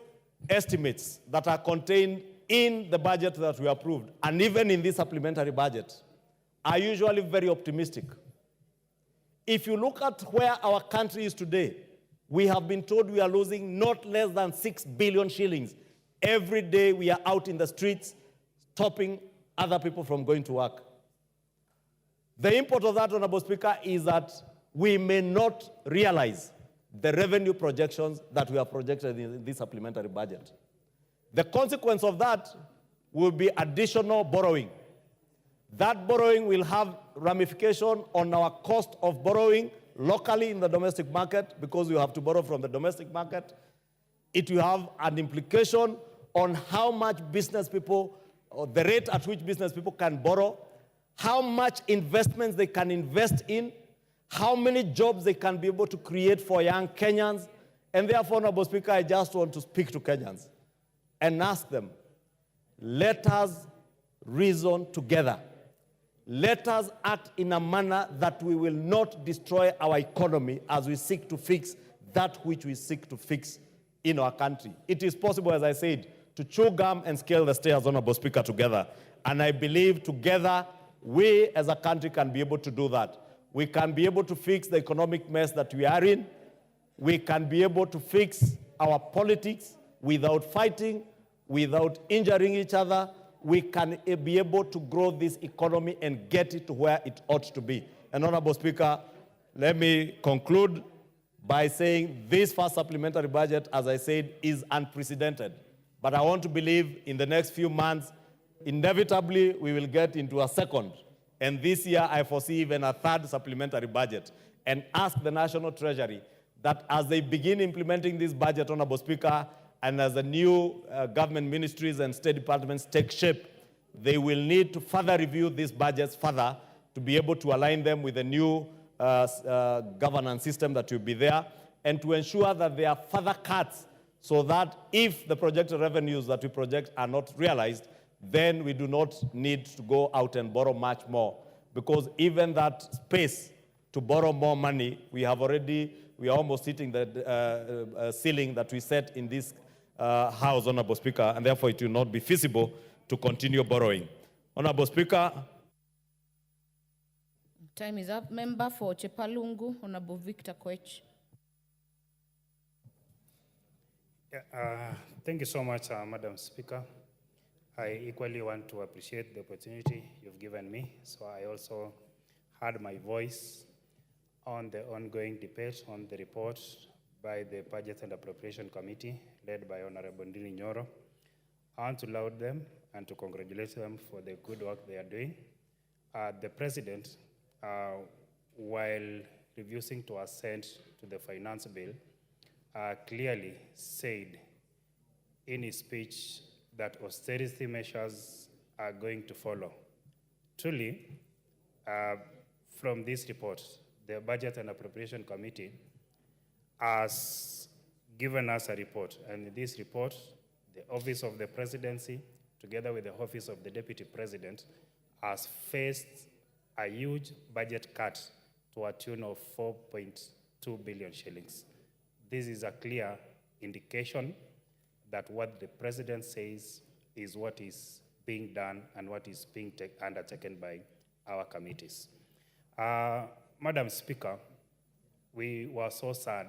estimates that are contained in the budget that we approved, and even in this supplementary budget, are usually very optimistic. If you look at where our country is today, we have been told we are losing not less than 6 billion shillings. Every day we are out in the streets stopping other people from going to work. The import of that, Honorable Speaker, is that we may not realize the revenue projections that we have projected in this supplementary budget. The consequence of that will be additional borrowing. That borrowing will have ramification on our cost of borrowing locally in the domestic market, because you have to borrow from the domestic market. It will have an implication on how much business people, or the rate at which business people can borrow, how much investments they can invest in, how many jobs they can be able to create for young Kenyans. And therefore, Honorable Speaker, I just want to speak to Kenyans and ask them, let us reason together. Let us act in a manner that we will not destroy our economy as we seek to fix that which we seek to fix in our country. It is possible, as I said, to chew gum and scale the stairs, Honorable Speaker, together. And I believe together, we as a country can be able to do that. We can be able to fix the economic mess that we are in. We can be able to fix our politics without fighting, without injuring each other. We can be able to grow this economy and get it to where it ought to be. And Honorable Speaker, let me conclude by saying this first supplementary budget, as I said, is unprecedented. But I want to believe in the next few months, inevitably, we will get into a second. And this year, I foresee even a third supplementary budget. And ask the National Treasury that as they begin implementing this budget, Honorable Speaker, and as the new government ministries and state departments take shape, they will need to further review these budgets further to be able to align them with the new governance system that will be there, and to ensure that there are further cuts so that if the projected revenues that we project are not realized, then we do not need to go out and borrow much more. Because even that space to borrow more money, we are almost hitting the ceiling that we set in this House, Honorable Speaker, and therefore it will not be feasible to continue borrowing. Honorable Speaker. Time is up. Member for Chepalungu, Honorable Victor Koech. Thank you so much, Madam Speaker. I equally want to appreciate the opportunity you've given me. So I also heard my voice on the ongoing debate on the report by the Budget and Appropriation Committee, led by Honorable Ndini Nyoro. I want to laud them and to congratulate them for the good work they are doing. The President, while refusing to assent to the finance bill, clearly said in his speech that austerity measures are going to follow. Truly, from this report, the Budget and Appropriation Committee has given us a report, and in this report, the Office of the Presidency, together with the Office of the Deputy President, has faced a huge budget cut to a tune of 4.2 billion shillings. This is a clear indication that what the President says is what is being done and what is being undertaken by our committees. Madam Speaker, we were so sad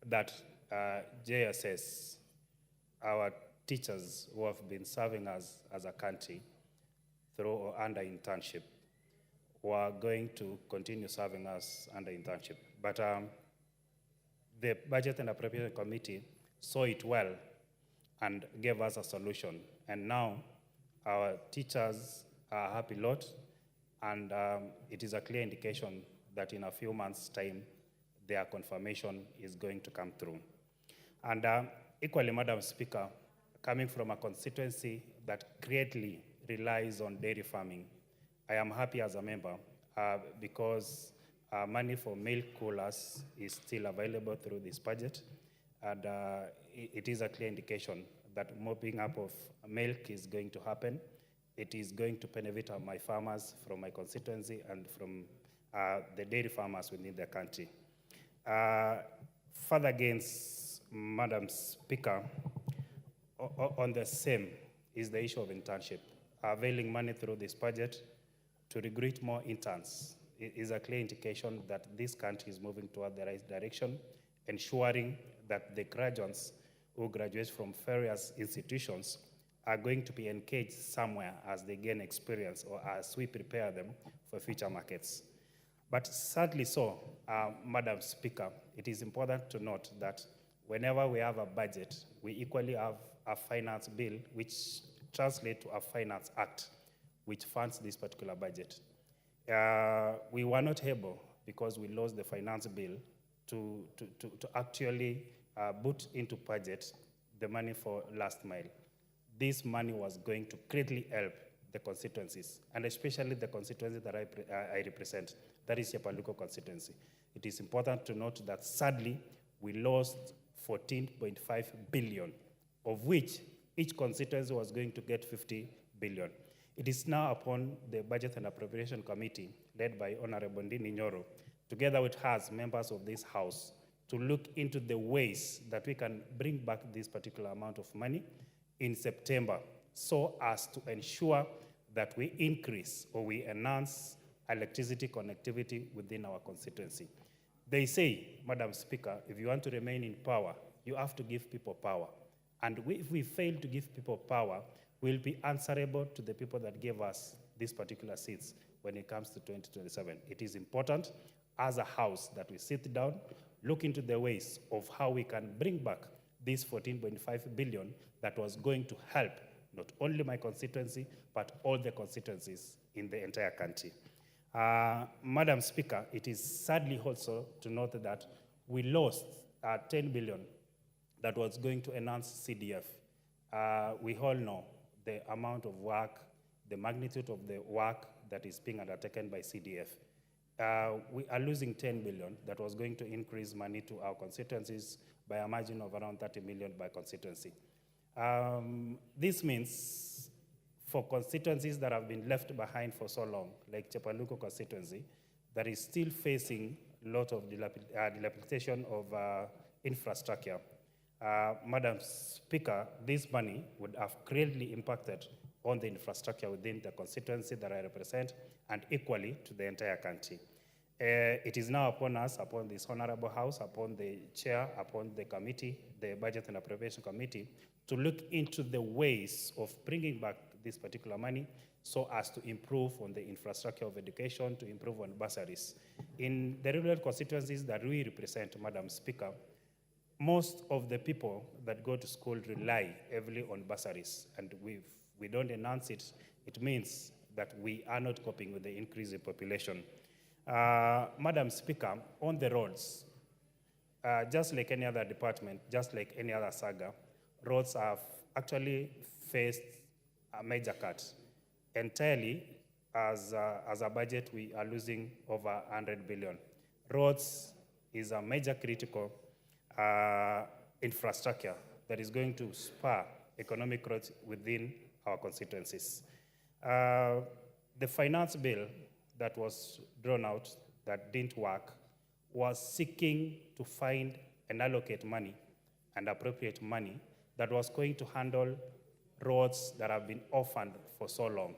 that JSS, our teachers who have been serving us as a country through or under internship, were going to continue serving us under internship. But the Budget and Appropriation Committee saw it well and gave us a solution. And now our teachers are a happy lot, and it is a clear indication that in a few months' time, their confirmation is going to come through. And equally, Madam Speaker, coming from a constituency that greatly relies on dairy farming, I am happy as a member because money for milk coolers is still available through this budget. And it is a clear indication that mopping up of milk is going to happen. It is going to benefit my farmers from my constituency and from the dairy farmers within the country. Further gains, Madam Speaker, on the same is the issue of internship. Availing money through this budget to recruit more interns is a clear indication that this country is moving toward the right direction, ensuring that the graduates who graduate from various institutions are going to be engaged somewhere as they gain experience or as we prepare them for future markets. But sadly so, Madam Speaker, it is important to note that whenever we have a budget, we equally have a finance bill which translates to a finance act which funds this particular budget. We were not able, because we lost the finance bill, to actually put into budget the money for last mile. This money was going to greatly help the constituencies, and especially the constituency that I represent, that is Chepalungu constituency. It is important to note that sadly, we lost 14.5 billion, of which each constituency was going to get 50 billion. It is now upon the Budget and Appropriation Committee, led by Honorable Ndini Nyoro, together with us, members of this House, to look into the ways that we can bring back this particular amount of money in September so as to ensure that we increase or we enhance electricity connectivity within our constituency. They say, Madam Speaker, if you want to remain in power, you have to give people power. And if we fail to give people power, we'll be answerable to the people that gave us these particular seats when it comes to 2027. It is important as a house that we sit down, look into the ways of how we can bring back this 14.5 billion that was going to help not only my constituency, but all the constituencies in the entire country. Madam Speaker, it is sadly also to note that we lost 10 billion that was going to enhance CDF. We all know the amount of work, the magnitude of the work that is being undertaken by CDF. We are losing 10 billion that was going to increase money to our constituencies by a margin of around 30 million by constituency. This means for constituencies that have been left behind for so long, like Chepaluko constituency, that is still facing a lot of dilapidation of infrastructure. Madam Speaker, this money would have greatly impacted on the infrastructure within the constituency that I represent and equally to the entire country. It is now upon us, upon this honorable house, upon the chair, upon the committee, the Budget and Appropriation Committee, to look into the ways of bringing back this particular money so as to improve on the infrastructure of education, to improve on bursaries. In the rural constituencies that we represent, Madam Speaker, most of the people that go to school rely heavily on bursaries, and we don't enhance it, it means that we are not coping with the increase in population. Madam Speaker, on the roads, just like any other department, just like any other saga, roads have actually faced a major cut. Entirely, as a budget, we are losing over 100 billion. Roads is a major critical infrastructure that is going to spur economic growth within our constituencies. The finance bill that was drawn out that didn't work was seeking to find and allocate money and appropriate money that was going to handle roads that have been orphaned for so long.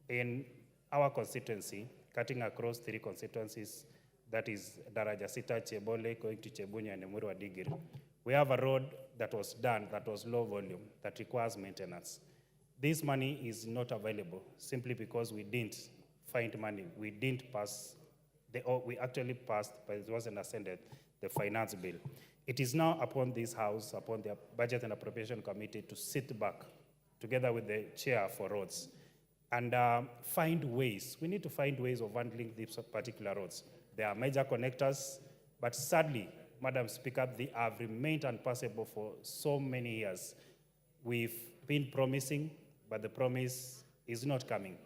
In our constituency, cutting across 3 constituencies, that is Daraja Sita, Chebole, going to Chebunya and Emuru Adigiri, we have a road that was done that was low volume, that requires maintenance. This money is not available simply because we didn't find money. We didn't pass, we actually passed, but it wasn't ascended, the finance bill. It is now upon this House, upon the Budget and Appropriation Committee to sit back together with the chair for roads and find ways. We need to find ways of handling these particular roads. They are major connectors, but sadly, Madam Speaker, they have remained unpassable for so many years. We've been promising, but the promise is not coming.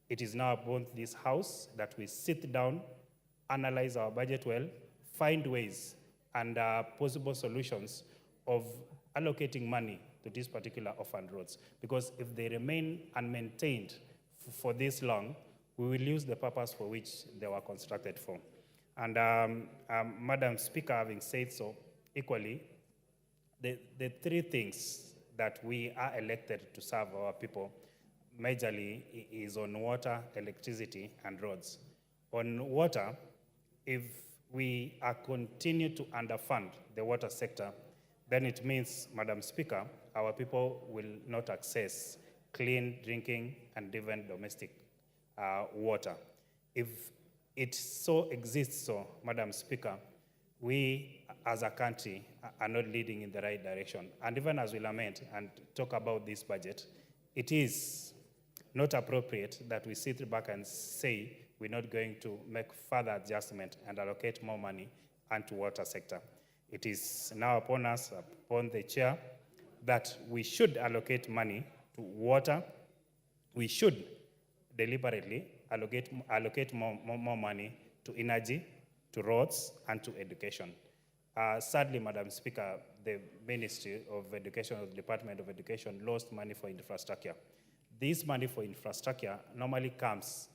It is now upon this House that we sit down, analyze our budget well, find ways and possible solutions of allocating money to these particular orphan roads. Because if they remain unmaintained for this long, we will lose the purpose for which they were constructed for. And Madam Speaker, having said so, equally, the 3 things that we are elected to serve our people majorly is on water, electricity, and roads. On water, if we are continue to underfund the water sector, then it means, Madam Speaker, our people will not access clean drinking and even domestic water. If it so exists so, Madam Speaker, we as a country are not leading in the right direction. And even as we lament and talk about this budget, it is not appropriate that we sit back and say we're not going to make further adjustment and allocate more money into water sector. It is now upon us, upon the chair, that we should allocate money to water. We should deliberately allocate more money to energy, to roads, and to education. Sadly, Madam Speaker, the Ministry of Education, or the Department of Education, lost money for infrastructure. This money for infrastructure normally comes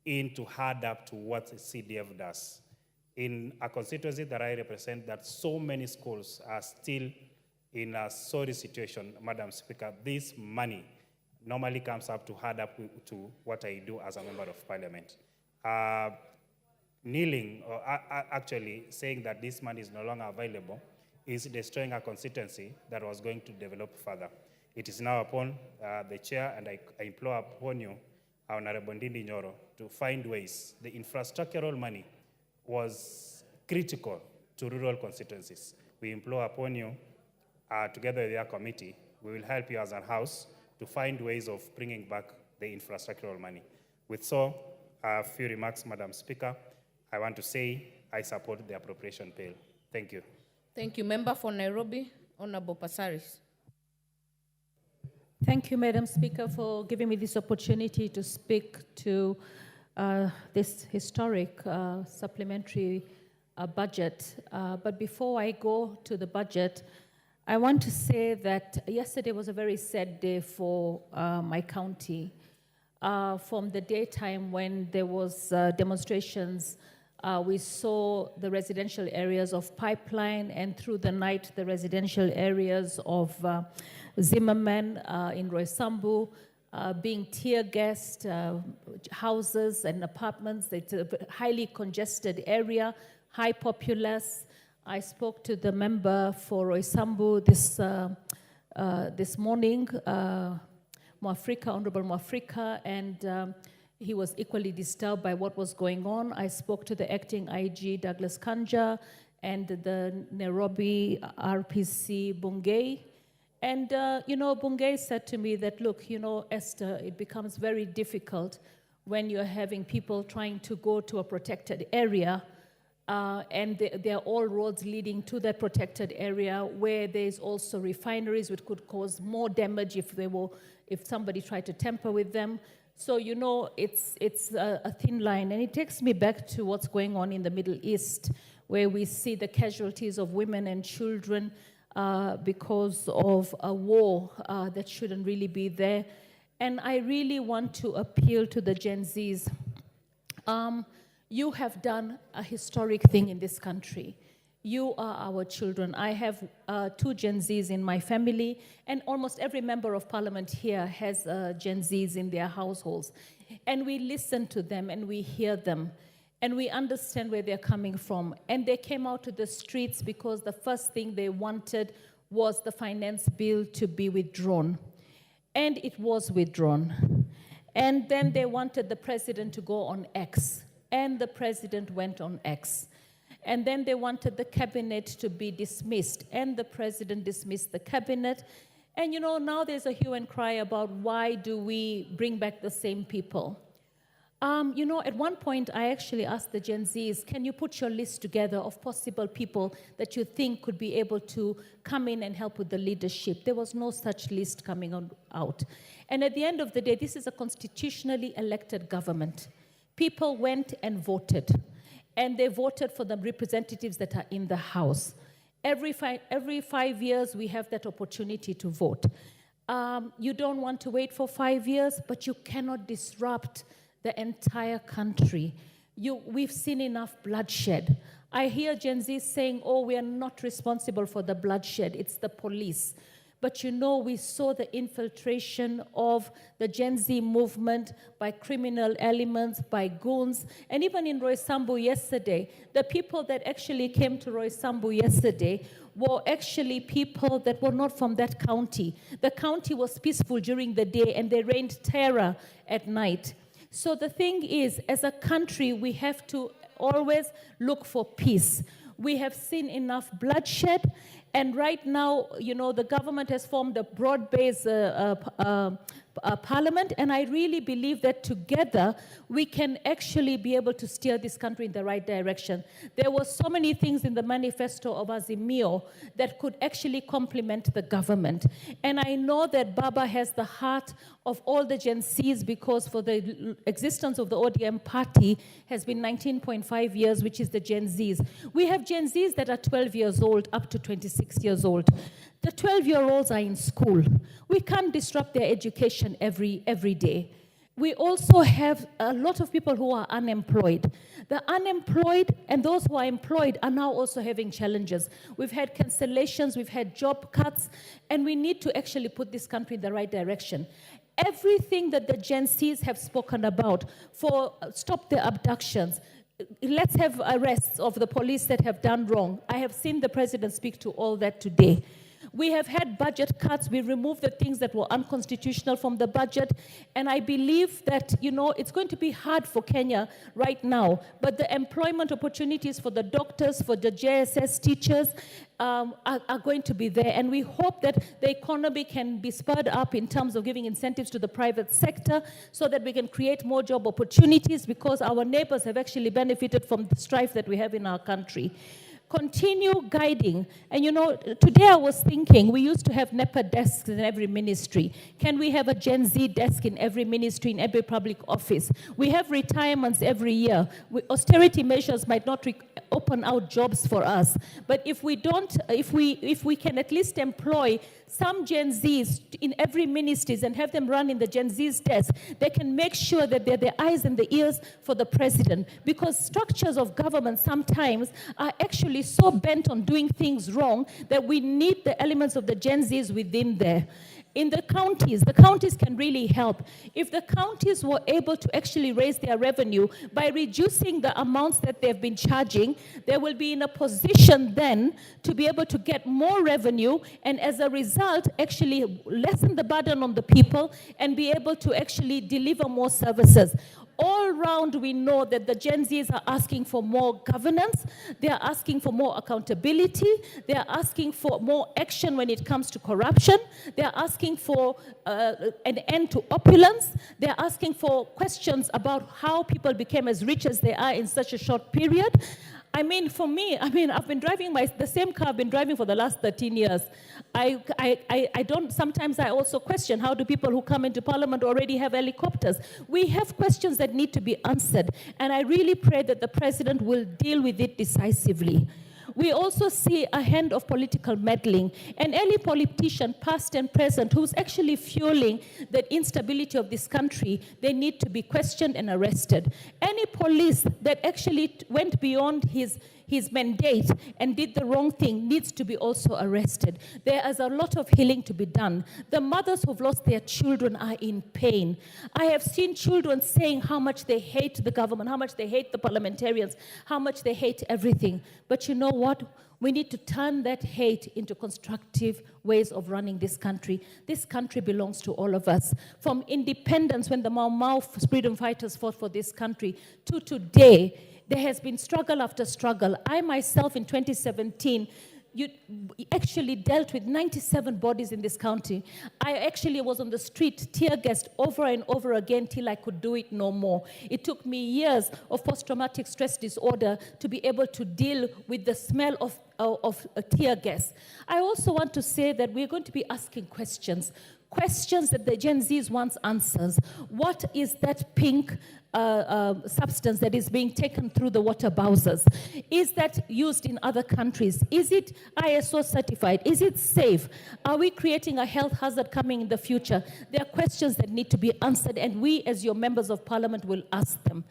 in to add up to what CDF does. in a constituency that I represent, that so many schools are still in a sorry situation, Madam Speaker. This money normally comes up to add up to what I do as a member of Parliament. Kneeling, or actually saying that this money is no longer available, is destroying a constituency that was going to develop further. It is now upon the chair, and I implore upon you, Honorable Ndindi Nyoro, to find ways. The infrastructural money was critical to rural constituencies. We implore upon you, together with your committee, we will help you as a house to find ways of bringing back the infrastructural money. With so, a few remarks, Madam Speaker, I want to say I support the appropriation bill. Thank you. Thank you. Member for Nairobi, Honorable Passaris. Thank you, Madam Speaker, for giving me this opportunity to speak to this historic supplementary budget. But before I go to the budget, I want to say that yesterday was a very sad day for my county. From the daytime when there was demonstrations, we saw the residential areas of Pipeline, and through the night, the residential areas of Zimmerman in Roysambu being tear-gassed, houses and apartments. It's a highly congested area, high populace. I spoke to the member for Roysambu this morning, Honorable Mwafrika, and he was equally disturbed by what was going on. I spoke to the acting IG, Douglas Kanja, and the Nairobi RPC, Bungei. And, Bungei said to me that, look, Esther, it becomes very difficult when you're having people trying to go to a protected area, and they're all roads leading to that protected area where there's also refineries which could cause more damage if somebody tried to tamper with them. So, it's a thin line. And it takes me back to what's going on in the Middle East, where we see the casualties of women and children because of a war that shouldn't really be there. And I really want to appeal to the Gen Zs. You have done a historic thing in this country. You are our children. I have 2 Gen Zs in my family, and almost every member of Parliament here has Gen Zs in their households. And we listen to them and we hear them, and we understand where they're coming from. And they came out to the streets because the first thing they wanted was the finance bill to be withdrawn. And it was withdrawn. And then they wanted the president to go on X, and the president went on X. And then they wanted the cabinet to be dismissed, and the president dismissed the cabinet. And now there's a hue and cry about why do we bring back the same people? At one point I actually asked the Gen Zs, can you put your list together of possible people that you think could be able to come in and help with the leadership? There was no such list coming out. And at the end of the day, this is a constitutionally elected government. People went and voted. And they voted for the representatives that are in the House. Every 5 years, we have that opportunity to vote. You don't want to wait for 5 years, but you cannot disrupt the entire country. We've seen enough bloodshed. I hear Gen Z saying, oh, we are not responsible for the bloodshed, it's the police. But we saw the infiltration of the Gen Z movement by criminal elements, by goons. And even in Roysambu yesterday, the people that actually came to Roysambu yesterday were actually people that were not from that county. The county was peaceful during the day, and they rained terror at night. So the thing is, as a country, we have to always look for peace. We have seen enough bloodshed. And right now, the government has formed a broad-based parliament, and I really believe that together we can actually be able to steer this country in the right direction. There were so many things in the manifesto of Azimio that could actually complement the government. And I know that Baba has the heart of all the Gen Zs, because for the existence of the ODM party has been 19.5 years, which is the Gen Zs. We have Gen Zs that are 12 years old up to 26 years old. The 12-year-olds are in school. We can't disrupt their education every day. We also have a lot of people who are unemployed. The unemployed and those who are employed are now also having challenges. We've had cancellations, we've had job cuts, and we need to actually put this country in the right direction. Everything that the Gen Zs have spoken about for stop the abductions, let's have arrests of the police that have done wrong. I have seen the president speak to all that today. We have had budget cuts. We removed the things that were unconstitutional from the budget. And I believe that, it's going to be hard for Kenya right now. But the employment opportunities for the doctors, for the JSS teachers, are going to be there. And we hope that the economy can be spurred up in terms of giving incentives to the private sector so that we can create more job opportunities, because our neighbors have actually benefited from the strife that we have in our country. Continue guiding. And today I was thinking, we used to have NEPA desks in every ministry. Can we have a Gen Z desk in every ministry, in every public office? We have retirements every year. Austerity measures might not open out jobs for us. But if we can at least employ some Gen Zs in every ministries and have them run in the Gen Z's desk, they can make sure that they're the eyes and the ears for the president. Because structures of government sometimes are actually so bent on doing things wrong that we need the elements of the Gen Zs within there. In the counties can really help. If the counties were able to actually raise their revenue by reducing the amounts that they've been charging, they will be in a position then to be able to get more revenue, and as a result, actually lessen the burden on the people and be able to actually deliver more services. All round, we know that the Gen Zs are asking for more governance, they are asking for more accountability, they are asking for more action when it comes to corruption, they are asking for an end to opulence, they are asking for questions about how people became as rich as they are in such a short period. For me, I've been driving the same car I've been driving for the last 13 years. Sometimes I also question, how do people who come into Parliament already have helicopters? We have questions that need to be answered, and I really pray that the President will deal with it decisively. We also see a hand of political meddling. An early politician, past and present, who's actually fueling the instability of this country, they need to be questioned and arrested. Any police that actually went beyond his mandate and did the wrong thing needs to be also arrested. There is a lot of healing to be done. The mothers who've lost their children are in pain. I have seen children saying how much they hate the government, how much they hate the parliamentarians, how much they hate everything. But you know what? We need to turn that hate into constructive ways of running this country. This country belongs to all of us. From independence, when the Mau Mau freedom fighters fought for this country, to today, there has been struggle after struggle. I myself in 2017 actually dealt with 97 bodies in this county. I actually was on the street, tear gassed over and over again till I could do it no more. It took me years of post-traumatic stress disorder to be able to deal with the smell of tear gas. I also want to say that we're going to be asking questions that the Gen Zs want answers. What is that pink substance that is being taken through the water bowsers? Is that used in other countries? Is it ISO certified? Is it safe? Are we creating a health hazard coming in the future? There are questions that need to be answered, and we as your members of parliament will ask them.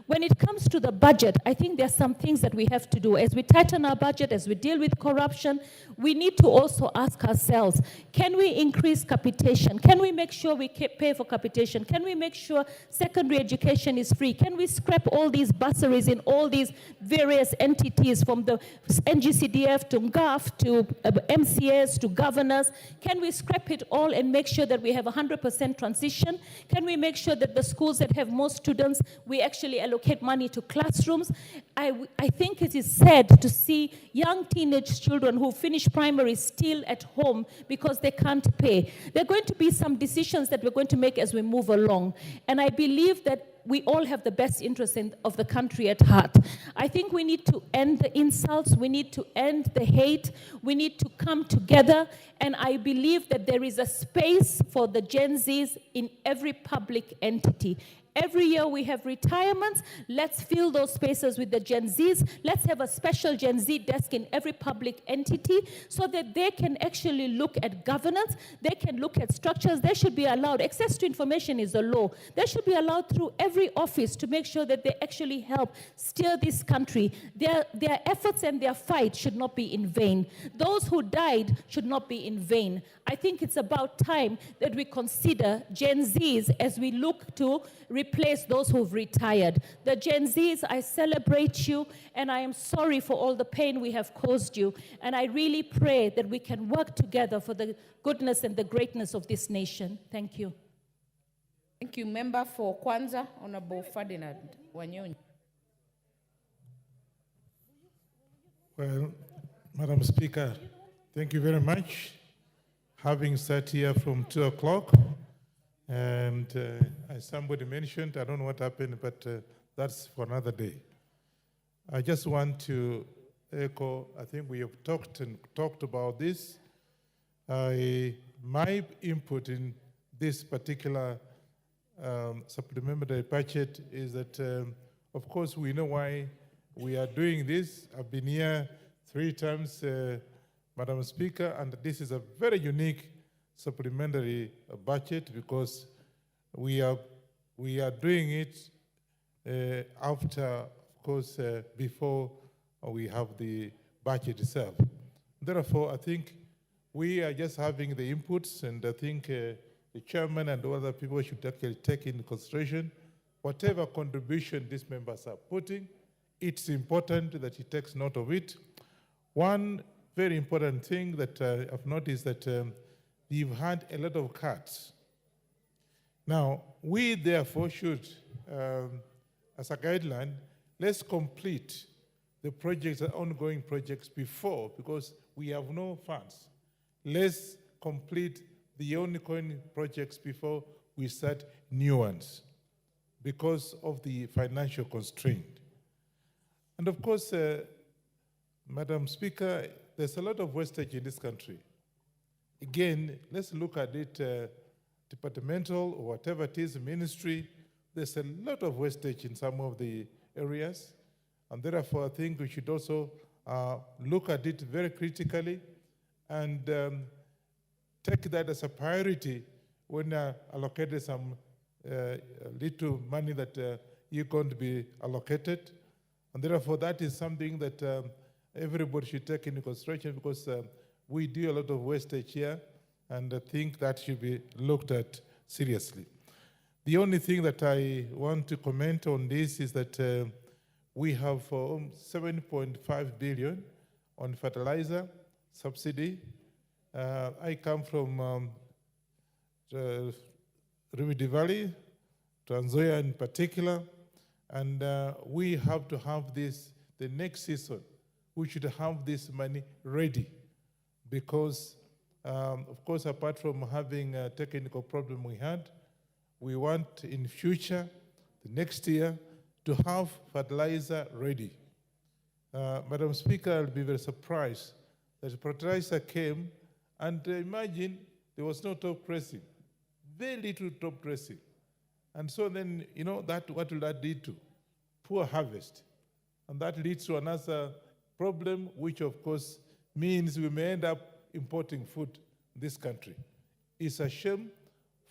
When it comes to the budget, I think there are some things that we have to do. As we tighten our budget, as we deal with corruption, we need to also ask ourselves, can we increase capitation? Can we make sure we pay for capitation? Can we make sure secondary education is free? Can we scrap all these bursaries in all these various entities, from the NGCDF to GAF to MCS to governors? Can we scrap it all and make sure that we have 100% transition? Can we make sure that the schools that have more students, we actually allocate money to classrooms? I think it is sad to see young teenage children who finish primary still at home because they can't pay. There are going to be some decisions that we're going to make as we move along. And I believe that we all have the best interest of the country at heart. I think we need to end the insults. We need to end the hate. We need to come together. And I believe that there is a space for the Gen Zs in every public entity. Every year we have retirements. Let's fill those spaces with the Gen Zs. Let's have a special Gen Z desk in every public entity so that they can actually look at governance. They can look at structures. They should be allowed. Access to information is a law. They should be allowed through every office to make sure that they actually help steer this country. Their efforts and their fight should not be in vain. Those who died should not be in vain. I think it's about time that we consider Gen Zs as we look to replace those who've retired. The Gen Zs, I celebrate you, and I am sorry for all the pain we have caused you. And I really pray that we can work together for the goodness and the greatness of this nation. Thank you. Thank you. Member for Kwanza, Honorable Ferdinand Wanyonyi. Well, Madam Speaker, thank you very much. Having sat here from 2 o'clock, and as somebody mentioned, I don't know what happened, but that's for another day. I just want to echo, I think we have talked about this. My input in this particular supplementary budget is that, of course, we know why we are doing this. I've been here 3 times, Madam Speaker, and this is a very unique supplementary budget because we are doing it after, of course, before we have the budget itself. Therefore, I think we are just having the inputs, and I think the chairman and other people should actually take into consideration whatever contribution these members are putting. It's important that he takes note of it. One very important thing that I've noticed that we've had a lot of cuts. Now, we therefore should, as a guideline, let's complete the projects, the ongoing projects before, because we have no funds. Let's complete the ongoing projects before we start new ones because of the financial constraint. And of course, Madam Speaker, there's a lot of wastage in this country. Again, let's look at it departmental or whatever it is, ministry. There's a lot of wastage in some of the areas. And therefore, I think we should also look at it very critically and take that as a priority when allocated some little money that you're going to be allocated. And therefore, that is something that everybody should take into consideration because we do a lot of wastage here, and I think that should be looked at seriously. The only thing that I want to comment on this is that we have 7.5 billion on fertilizer subsidy. I come from River Valley, Trans Nzoia in particular, and we have to have this, the next season, we should have this money ready because, of course, apart from having a technical problem we had, we want in future, the next year, to have fertilizer ready. Madam Speaker, I'll be very surprised that fertilizer came and imagine there was no top dressing, very little top dressing. And so then, you know, what will that lead to? Poor harvest. And that leads to another problem, which of course means we may end up importing food in this country. It's a shame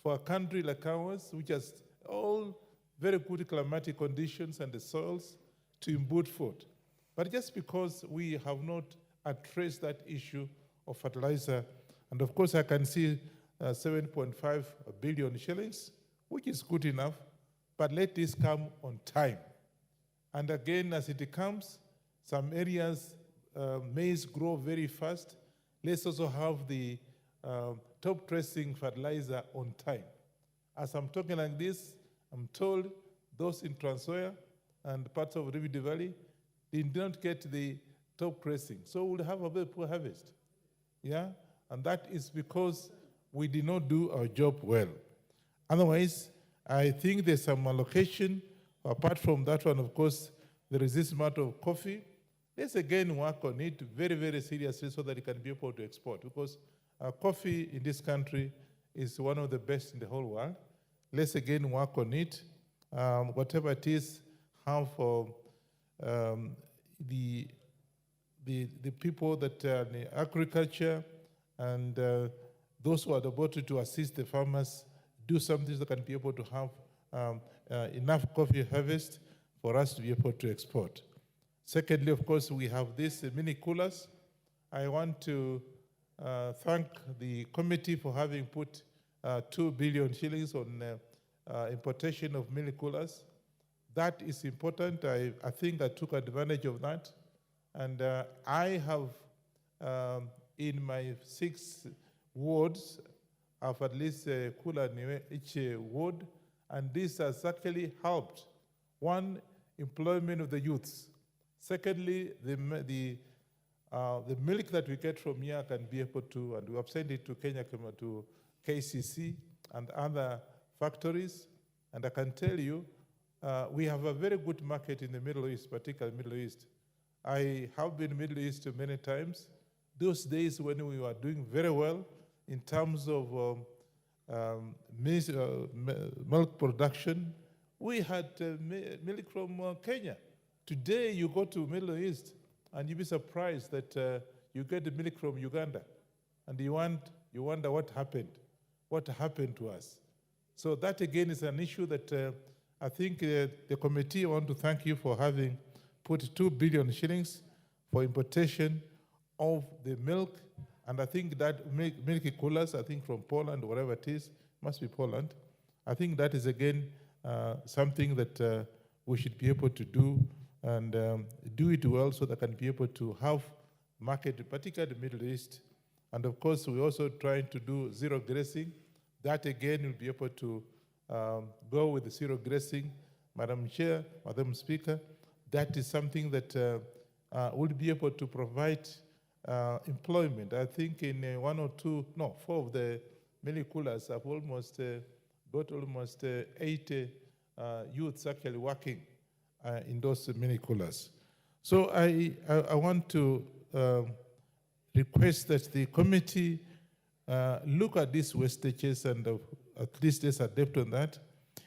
for a country like ours, which has all very good climatic conditions and the soils to import food. But just because we have not addressed that issue of fertilizer, and of course I can see 7.5 billion shillings, which is good enough, but let this come on time. And again, as it comes, some areas maize grow very fast. Let's also have the top dressing fertilizer on time. As I'm talking like this, I'm told those in Trans Nzoia and parts of River Valley did not get the top dressing. So we'll have a very poor harvest. Yeah? And that is because we did not do our job well. Otherwise, I think there's some allocation. Apart from that one, of course, there is this matter of coffee. Let's again work on it very, very seriously so that it can be able to export. Because coffee in this country is one of the best in the whole world. Let's again work on it. whatever it is, have for the people that are in agriculture and those who are devoted to assist the farmers do something that can be able to have enough coffee harvest for us to be able to export. Secondly, of course, we have these mini coolers. I want to thank the committee for having put 2 billion shillings on importation of mini coolers. That is important. I think I took advantage of that. And I have, in my 6 wards, have at least a cooler in each ward. And this has actually helped. One, employment of the youths. Secondly, the milk that we get from here can be able to, and we have sent it to Kenya, to KCC and other factories. And I can tell you, we have a very good market in the Middle East, particularly Middle East. I have been in the Middle East many times. Those days when we were doing very well in terms of milk production, we had milk from Kenya. Today, you go to Middle East, and you'll be surprised that you get the milk from Uganda, and you wonder what happened to us. So that, again, is an issue that I think the committee want to thank you for having put 2 billion shillings for importation of the milk, and I think that milk coolers, I think from Poland, wherever it is, must be Poland. I think that is, again, something that we should be able to do, and do it well so that can be able to have market, particularly the Middle East. And of course, we're also trying to do zero grazing. That again will be able to go with the zero grazing. Madam Chair, Madam Speaker, that is something that will be able to provide employment. I think in 4 of the mini coolers have almost got almost 80 youths actually working in those mini coolers. So I want to request that the committee look at these wastages and at least there's a debt on that.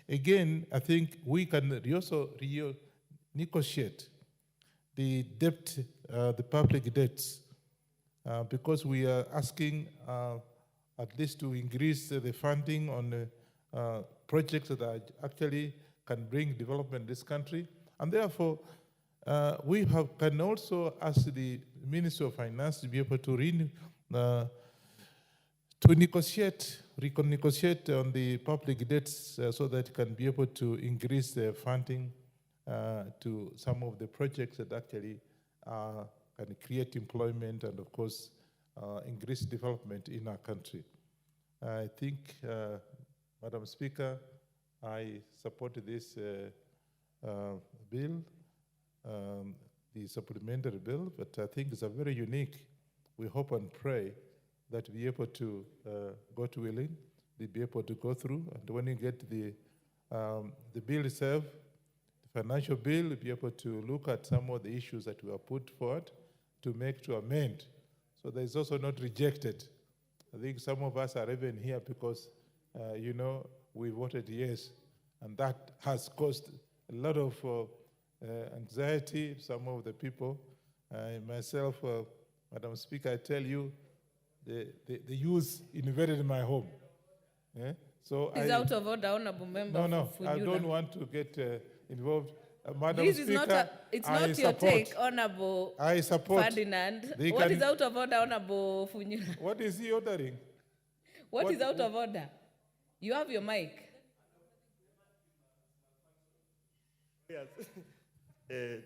Again, I think we can also negotiate the debt, the public debts, because we are asking at least to increase the funding on projects that actually can bring development in this country. And therefore, we can also ask the Ministry of Finance to be able to renegotiate on the public debts so that it can be able to increase the funding to some of the projects that actually can create employment and, of course, increase development in our country. I think, Madam Speaker, I support this bill, the supplementary bill, but I think it's a very unique. We hope and pray that we're able to, God willing, we'll be able to go through, and when you get the bill itself, the financial bill, we'll be able to look at some of the issues that were put forward to amend. So that it's also not rejected. I think some of us are even here because, we voted yes, and that has caused a lot of anxiety, some of the people. Myself, Madam Speaker, I tell you, the youth invaded my home. Yeah? So It's out of order, Honorable Member. No, I don't want to get involved. Madam This Speaker, is not your take, Honorable I support. Ferdinand. What is out of order, Honorable Funyula? What is he ordering? What is out of order? You have your mic. Yes.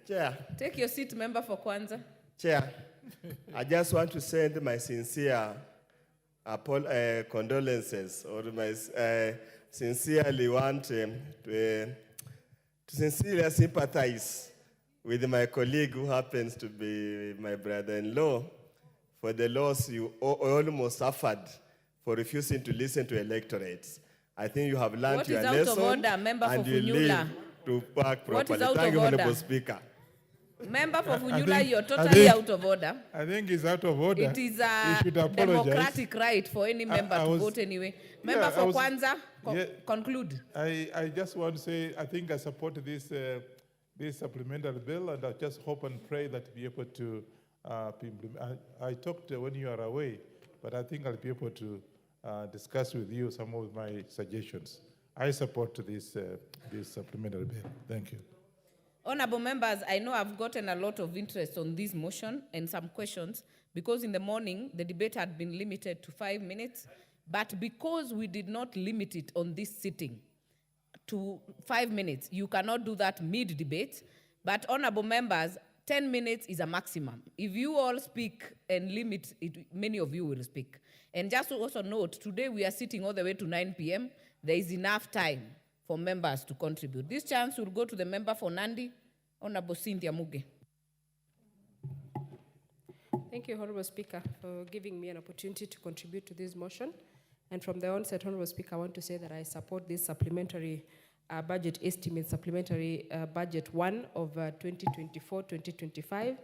Chair. Take your seat, Member for Kwanza. Chair, I just want to send my sincere condolences, or my sincerely want to sincerely sympathize with my colleague who happens to be my brother-in-law for the loss you almost suffered for refusing to listen to electorates. I think you have learned your lesson. What is out of order, Member for and you Funyula? live to work properly. What is out Thank of you, order? Honorable Speaker. Member for I Funyula, think- you're I totally think- out of order. I think it's out of order. It is You a should apologize. democratic right for any member I to was- vote anyway. Member Yeah, I for was- Kwanza, Yeah. conclude. I just want to say, I think I support this, this supplementary bill, and I just hope and pray that be able to be implement. I talked when you are away, but I think I'll be able to discuss with you some of my suggestions. I support this, this supplementary bill. Thank you. Honorable members, I know I've gotten a lot of interest on this motion and some questions because in the morning the debate had been limited to 5 minutes, but because we did not limit it on this sitting to 5 minutes, you cannot do that mid-debate. But honorable members, 10 minutes is a maximum. If you all speak and limit it, many of you will speak. And just to also note, today we are sitting all the way to 9 p.m. There is enough time for members to contribute. This chance will go to the member for Nandi, Honorable Cynthia Muge. Thank you, Honorable Speaker, for giving me an opportunity to contribute to this motion. And from the onset, Honorable Speaker, I want to say that I support this supplementary budget estimate, supplementary budget 1 of 2024-2025.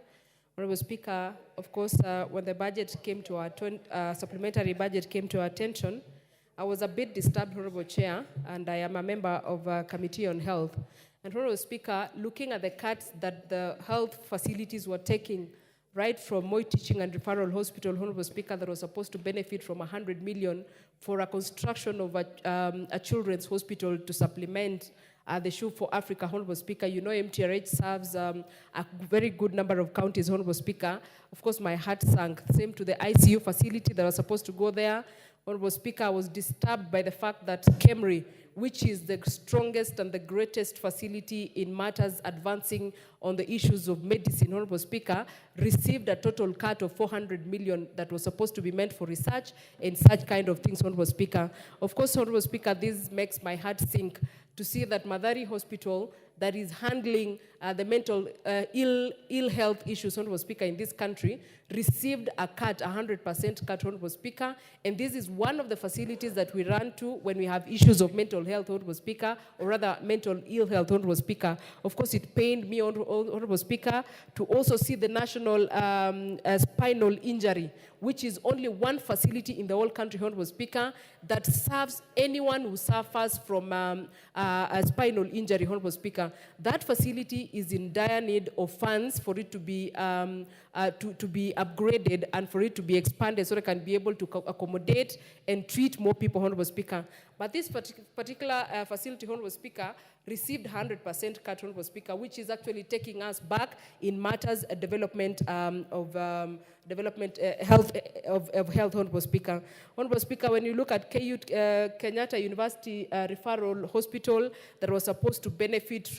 Honorable Speaker, of course, when the budget came to our supplementary budget came to our attention, I was a bit disturbed, Honorable Chair, and I am a member of a Committee on Health. And Honorable Speaker, looking at the cuts that the health facilities were taking, right from Moi Teaching and Referral Hospital, Honorable Speaker, that was supposed to benefit from 100 million for a construction of a children's hospital to supplement the Shoe for Africa, Honorable Speaker. You know MTRH serves a very good number of counties, Honorable Speaker. Of course, my heart sank. Same to the ICU facility that was supposed to go there. Honorable Speaker, I was disturbed by the fact that KEMRI, which is the strongest and the greatest facility in matters advancing on the issues of medicine, Honorable Speaker, received a total cut of 400 million that was supposed to be meant for research and such kind of things, Honorable Speaker. Of course, Honorable Speaker, this makes my heart sink to see that Madari Hospital, that is handling the mental ill health issues, Honorable Speaker, in this country, received a cut, 100% cut, Honorable Speaker. And this is one of the facilities that we run to when we have issues of mental health, Honorable Speaker, or rather mental ill health, Honorable Speaker. Of course, it pained me, Honorable Speaker, to also see the national spinal injury, which is only one facility in the whole country, Honorable Speaker, that serves anyone who suffers from a spinal injury, Honorable Speaker. That facility is in dire need of funds for it to be upgraded and for it to be expanded so it can be able to accommodate and treat more people, Honorable Speaker. But this particular facility, Honorable Speaker, received 100% cut, Honorable Speaker, which is actually taking us back in matters development of health, Honorable Speaker. Honorable Speaker, when you look at Kenyatta University Referral Hospital that was supposed to benefit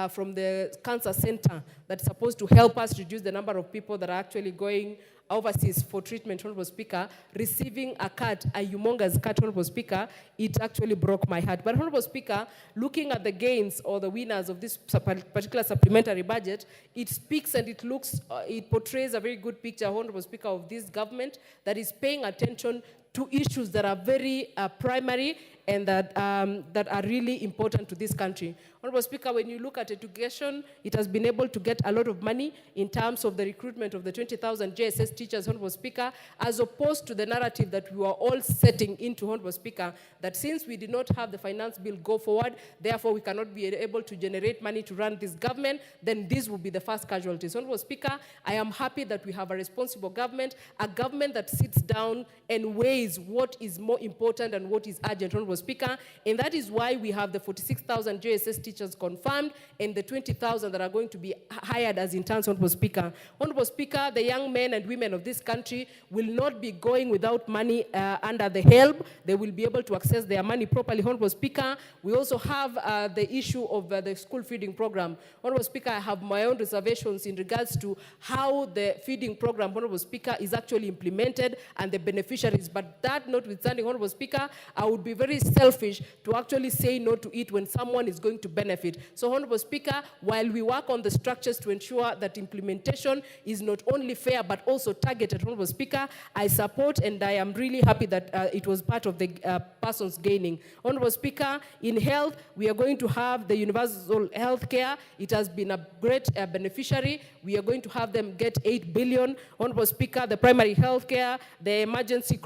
from the cancer center that's supposed to help us reduce the number of people that are actually going overseas for treatment, Honorable Speaker, receiving a cut, a humongous cut, Honorable Speaker, it actually broke my heart. But Honorable Speaker, looking at the gains or the winners of this particular supplementary budget, it speaks and it looks, it portrays a very good picture, Honorable Speaker, of this government that is paying attention to issues that are very primary and that are really important to this country. Honorable Speaker, when you look at education, it has been able to get a lot of money in terms of the recruitment of the 20,000 JSS teachers, Honorable Speaker, as opposed to the narrative that we were all setting into, Honorable Speaker, that since we did not have the finance bill go forward, therefore we cannot be able to generate money to run this government, then this will be the first casualties. Honorable Speaker, I am happy that we have a responsible government, a government that sits down and weighs what is more important and what is urgent, Honorable Speaker, and that is why we have the 46,000 JSS teachers confirmed and the 20,000 that are going to be hired as interns, Honorable Speaker. Honorable Speaker, the young men and women of this country will not be going without money under the HELB. They will be able to access their money properly, Honorable Speaker. We also have the issue of the school feeding program. Honorable Speaker, I have my own reservations in regards to how the feeding program, Honorable Speaker, is actually implemented and the beneficiaries. But that notwithstanding, Honorable Speaker, I would be very very selfish to actually say no to it when someone is going to benefit. So, Honorable Speaker, while we work on the structures to ensure that implementation is not only fair but also targeted, Honorable Speaker, I support and I am really happy that it was part of the persons gaining. Honorable Speaker, in health, we are going to have the universal health care. It has been a great beneficiary. We are going to have them get 8 billion. Honorable Speaker, the primary health care, the emergency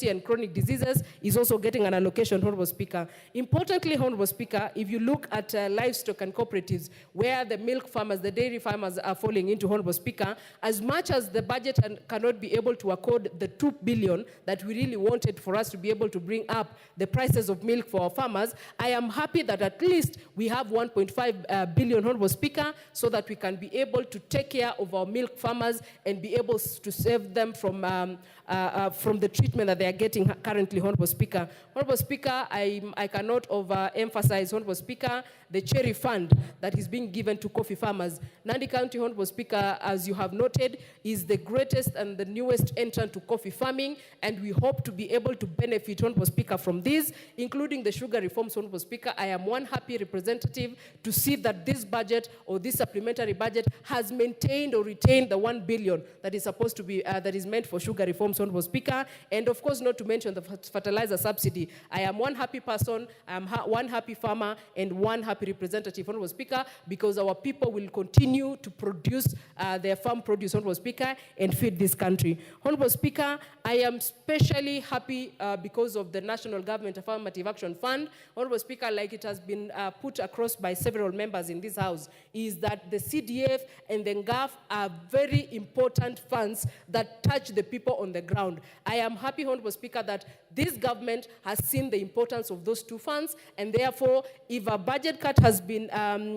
and chronic diseases is also getting an allocation, Honorable Speaker. Importantly, Honorable Speaker, if you look at livestock and cooperatives, where the milk farmers, the dairy farmers are falling into, Honorable Speaker, as much as the budget cannot be able to accord the 2 billion that we really wanted for us to be able to bring up the prices of milk for our farmers, I am happy that at least we have 1.5 billion, Honorable Speaker, so that we can be able to take care of our milk farmers and be able to save them from the treatment that they are getting currently, Honorable Speaker. Honorable Speaker, I cannot overemphasize, Honorable Speaker, the cherry fund that is being given to coffee farmers. Nandi County, Honorable Speaker, as you have noted, is the greatest and the newest entrant to coffee farming, and we hope to be able to benefit, Honorable Speaker, from this, including the sugar reforms, Honorable Speaker. I am one happy representative to see that this budget or this supplementary budget has maintained or retained the 1 billion that is supposed to be, that is meant for sugar reforms, Honorable Speaker, and of course not to mention the fertilizer subsidy. I am one happy person, I am one happy farmer, and one happy representative, Honorable Speaker, because our people will continue to produce their farm produce, Honorable Speaker, and feed this country. Honorable Speaker, I am especially happy because of the National Government Affirmative Action Fund. Honorable Speaker, like it has been put across by several members in this House, is that the CDF and the NGAF are very important funds that touch the people on the ground. I am happy, Honorable Speaker, that this government has seen the importance of those two funds, and therefore, if a budget cut has been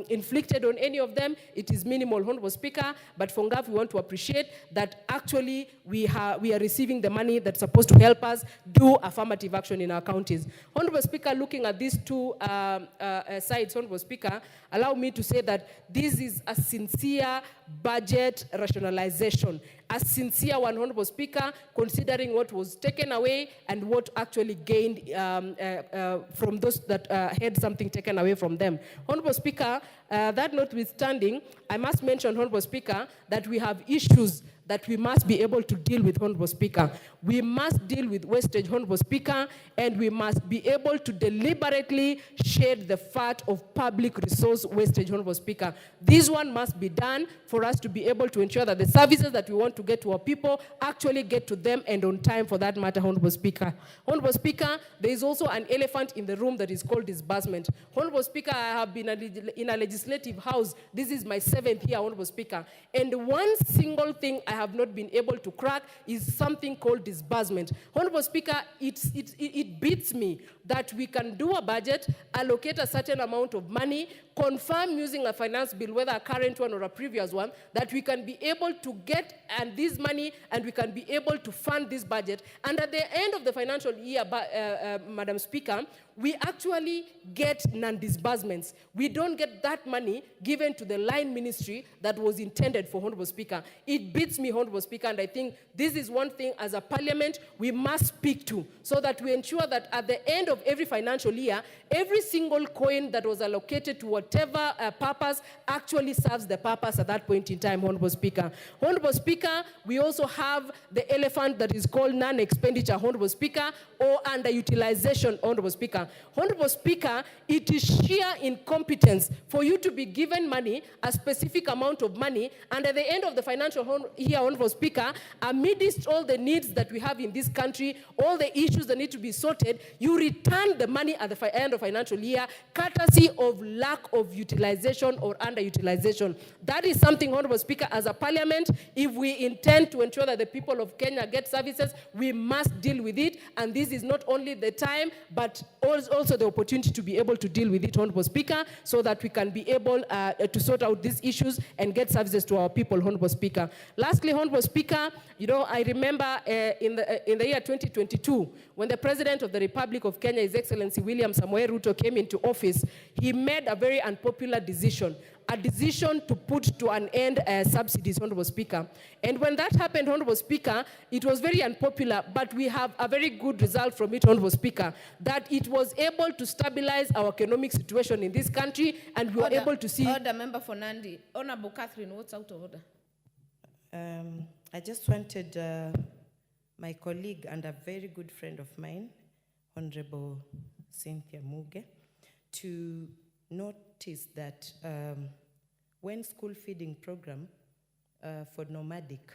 inflicted on any of them, it is minimal, Honorable Speaker, but for NGAF, we want to appreciate that actually we are receiving the money that's supposed to help us do affirmative action in our counties. Honorable Speaker, looking at these two sides, Honorable Speaker, allow me to say that this is a sincere budget rationalization. A sincere one, Honorable Speaker, considering what was taken away and what actually gained from those that had something taken away from them. Honorable Speaker, that notwithstanding, I must mention, Honorable Speaker, that we have issues that we must be able to deal with, Honorable Speaker. We must deal with wastage, Honorable Speaker, and we must be able to deliberately shed the fat of public resource wastage, Honorable Speaker. This one must be done for us to be able to ensure that the services that we want to get to our people actually get to them and on time, for that matter, Honorable Speaker. Honorable Speaker, there is also an elephant in the room that is called disbursement. Honorable Speaker, I have been in a legislative house. This is my 7th year, Honorable Speaker. And one single thing I have not been able to crack is something called disbursement. Honorable Speaker, it beats me that we can do a budget, allocate a certain amount of money, confirm using a finance bill, whether a current one or a previous one, that we can be able to get this money and we can be able to fund this budget. And at the end of the financial year, Madam Speaker, we actually get non-disbursements. We don't get that money given to the line ministry that was intended for, Honorable Speaker. It beats me, Honorable Speaker, and I think this is one thing as a parliament we must speak to, so that we ensure that at the end of every financial year, every single coin that was allocated to whatever purpose actually serves the purpose at that point in time, Honorable Speaker. Honorable Speaker, we also have the elephant that is called non-expenditure, Honorable Speaker, or underutilization, Honorable Speaker. Honorable Speaker, it is sheer incompetence for you to be given money, a specific amount of money, and at the end of the financial year, Honorable Speaker, amidst all the needs that we have in this country, all the issues that need to be sorted, you return the money at the end of financial year, courtesy of lack of utilization or underutilization. That is something, Honorable Speaker, as a parliament, if we intend to ensure that the people of Kenya get services, we must deal with it, and this is not only the time, but also the opportunity to be able to deal with it, Honorable Speaker, so that we can be able to sort out these issues and get services to our people, Honorable Speaker. Lastly, Honorable Speaker, you know, I remember in the year 2022, when the President of the Republic of Kenya, His Excellency William Samoei Ruto, came into office, he made a very unpopular decision. a decision to put to an end subsidies, Honorable Speaker. And when that happened, Honorable Speaker, it was very unpopular, but we have a very good result from it, Honorable Speaker, that it was able to stabilize our economic situation in this country, and we were able to see... Order, Member for Nandi. Honorable Catherine, what's out of order? I just wanted my colleague and a very good friend of mine, Honorable Cynthia Muge, to notice that when school feeding program for nomadic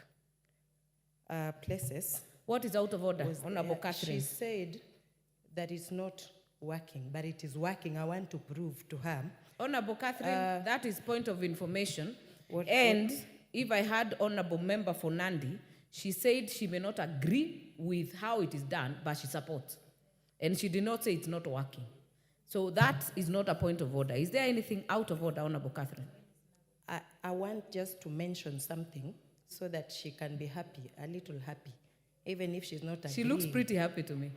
places... What is out of order, Honorable Catherine? She said that it's not working, but it is working. I want to prove to her. Honorable Catherine, that is point of information. What? If I had Honorable Member for Nandi, she said she may not agree with how it is done, but she supports. And she did not say it's not working. So that is not a point of order. Is there anything out of order, Honorable Catherine? I want just to mention something so that she can be happy, a little happy, even if she's not agreeing. She looks pretty happy to me.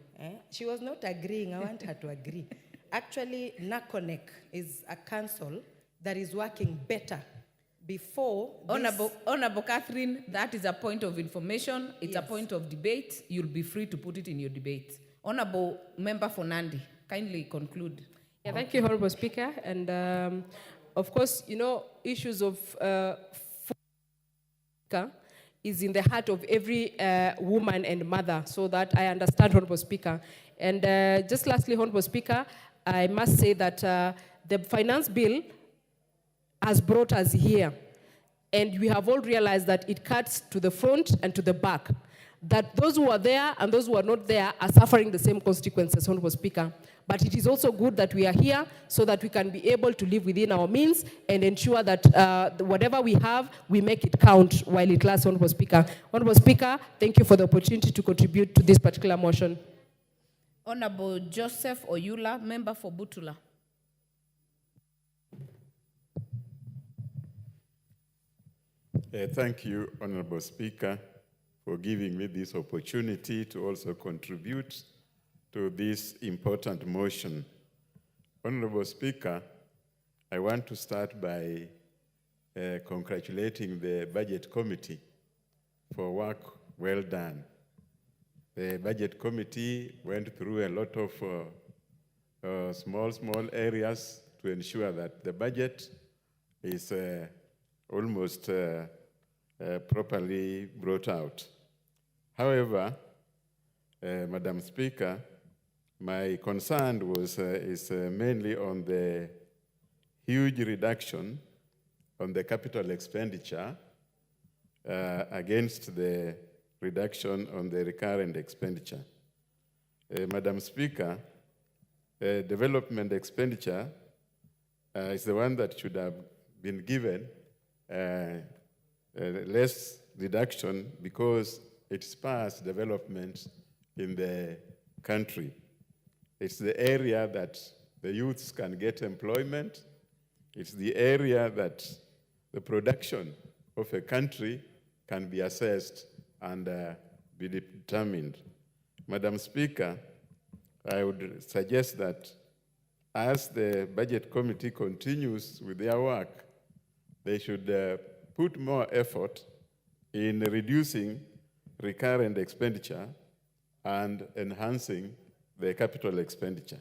She was not agreeing. I want her to agree. Actually, NACONEC is a council that is working better. Before Honorable Catherine, that is a point of information. It's a point of debate. You'll be free to put it in your debate. Honorable Member for Nandi, kindly conclude. Yeah, thank you, Honorable Speaker. And of course, you know, issues of is in the heart of every woman and mother, so that I understand, Honorable Speaker. And just lastly, Honorable Speaker, I must say that the finance bill has brought us here. And we have all realized that it cuts to the front and to the back. That those who are there and those who are not there are suffering the same consequences, Honorable Speaker. But it is also good that we are here so that we can be able to live within our means and ensure that whatever we have, we make it count while it lasts, Honorable Speaker. Honorable Speaker, thank you for the opportunity to contribute to this particular motion. Honorable Joseph Oyula, Member for Butula. Thank you, Honorable Speaker, for giving me this opportunity to also contribute to this important motion. Honorable Speaker, I want to start by congratulating the Budget Committee for work well done. The Budget Committee went through a lot of small areas to ensure that the budget is almost properly brought out. However, Madam Speaker, my concern is mainly on the huge reduction on the capital expenditure against the reduction on the recurrent expenditure. Madam Speaker, development expenditure is the one that should have been given less reduction because it spurs development in the country. It's the area that the youths can get employment. It's the area that the production of a country can be assessed and be determined. Madam Speaker, I would suggest that as the Budget Committee continues with their work, they should put more effort in reducing recurrent expenditure and enhancing the capital expenditure.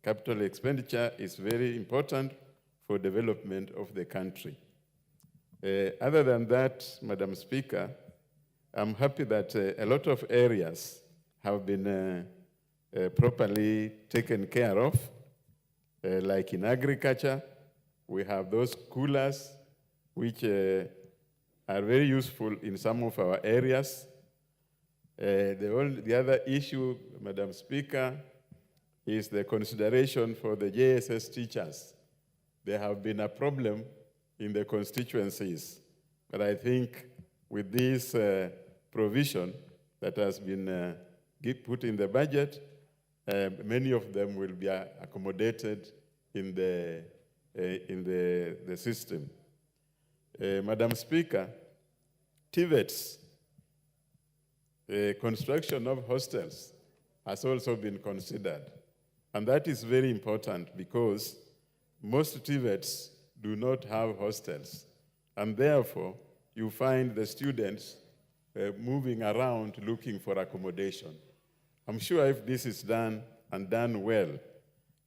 Capital expenditure is very important for development of the country. Other than that, Madam Speaker, I'm happy that a lot of areas have been properly taken care of, like in agriculture. We have those coolers, which are very useful in some of our areas. The other issue, Madam Speaker, is the consideration for the JSS teachers. There have been a problem in the constituencies, but I think with this provision that has been put in the budget, many of them will be accommodated in the system. Madam Speaker, TVETs, construction of hostels has also been considered. And that is very important because most TVETs do not have hostels. And therefore, you find the students moving around looking for accommodation. I'm sure if this is done and done well,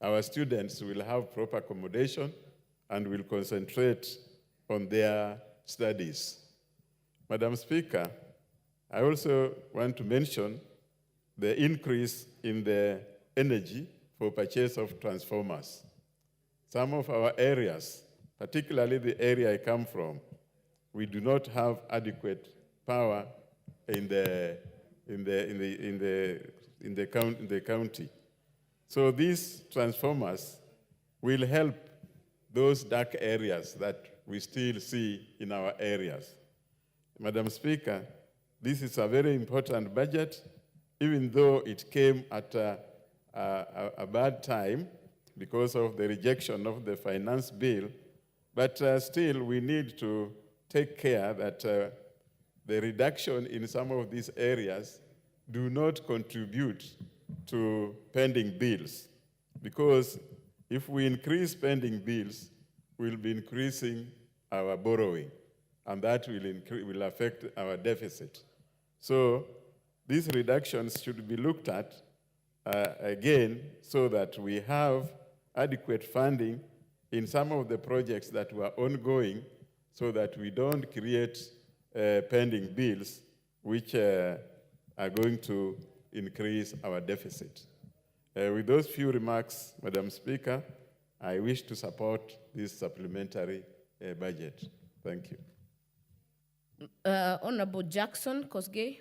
our students will have proper accommodation and will concentrate on their studies. Madam Speaker, I also want to mention the increase in the energy for purchase of transformers. Some of our areas, particularly the area I come from, we do not have adequate power in the county. So these transformers will help those dark areas that we still see in our areas. Madam Speaker, this is a very important budget, even though it came at a bad time because of the rejection of the finance bill, but still we need to take care that the reduction in some of these areas do not contribute to pending bills, because if we increase pending bills, we'll be increasing our borrowing, and that will affect our deficit. So these reductions should be looked at again so that we have adequate funding in some of the projects that were ongoing so that we don't create pending bills which are going to increase our deficit. With those few remarks, Madam Speaker, I wish to support this supplementary budget. Thank you. Honorable Jackson Kosgei.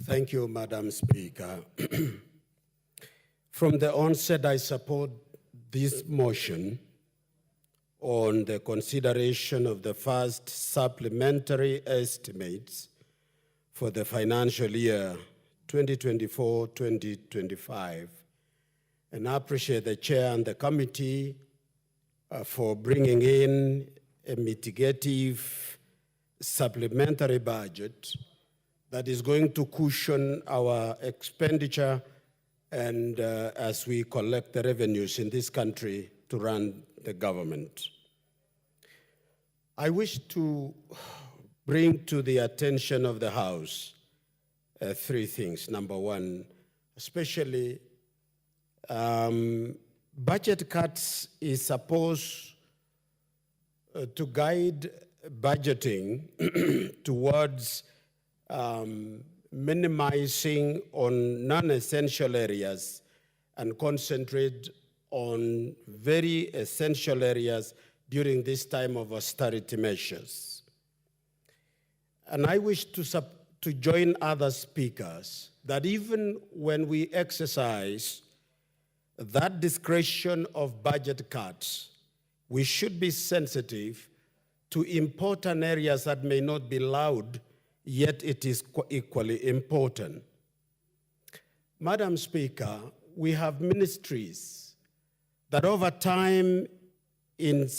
Thank you, Madam Speaker. From the onset, I support this motion on the consideration of the first supplementary estimates for the financial year 2024-2025, and I appreciate the chair and the committee for bringing in a mitigative supplementary budget that is going to cushion our expenditure and as we collect the revenues in this country to run the government. I wish to bring to the attention of the House three things. Number one, especially budget cuts is supposed to guide budgeting towards minimizing on non-essential areas and concentrate on very essential areas during this time of austerity measures. And I wish to join other speakers that even when we exercise that discretion of budget cuts, we should be sensitive to important areas that may not be loud, yet it is equally important. Madam Speaker, we have ministries that over time in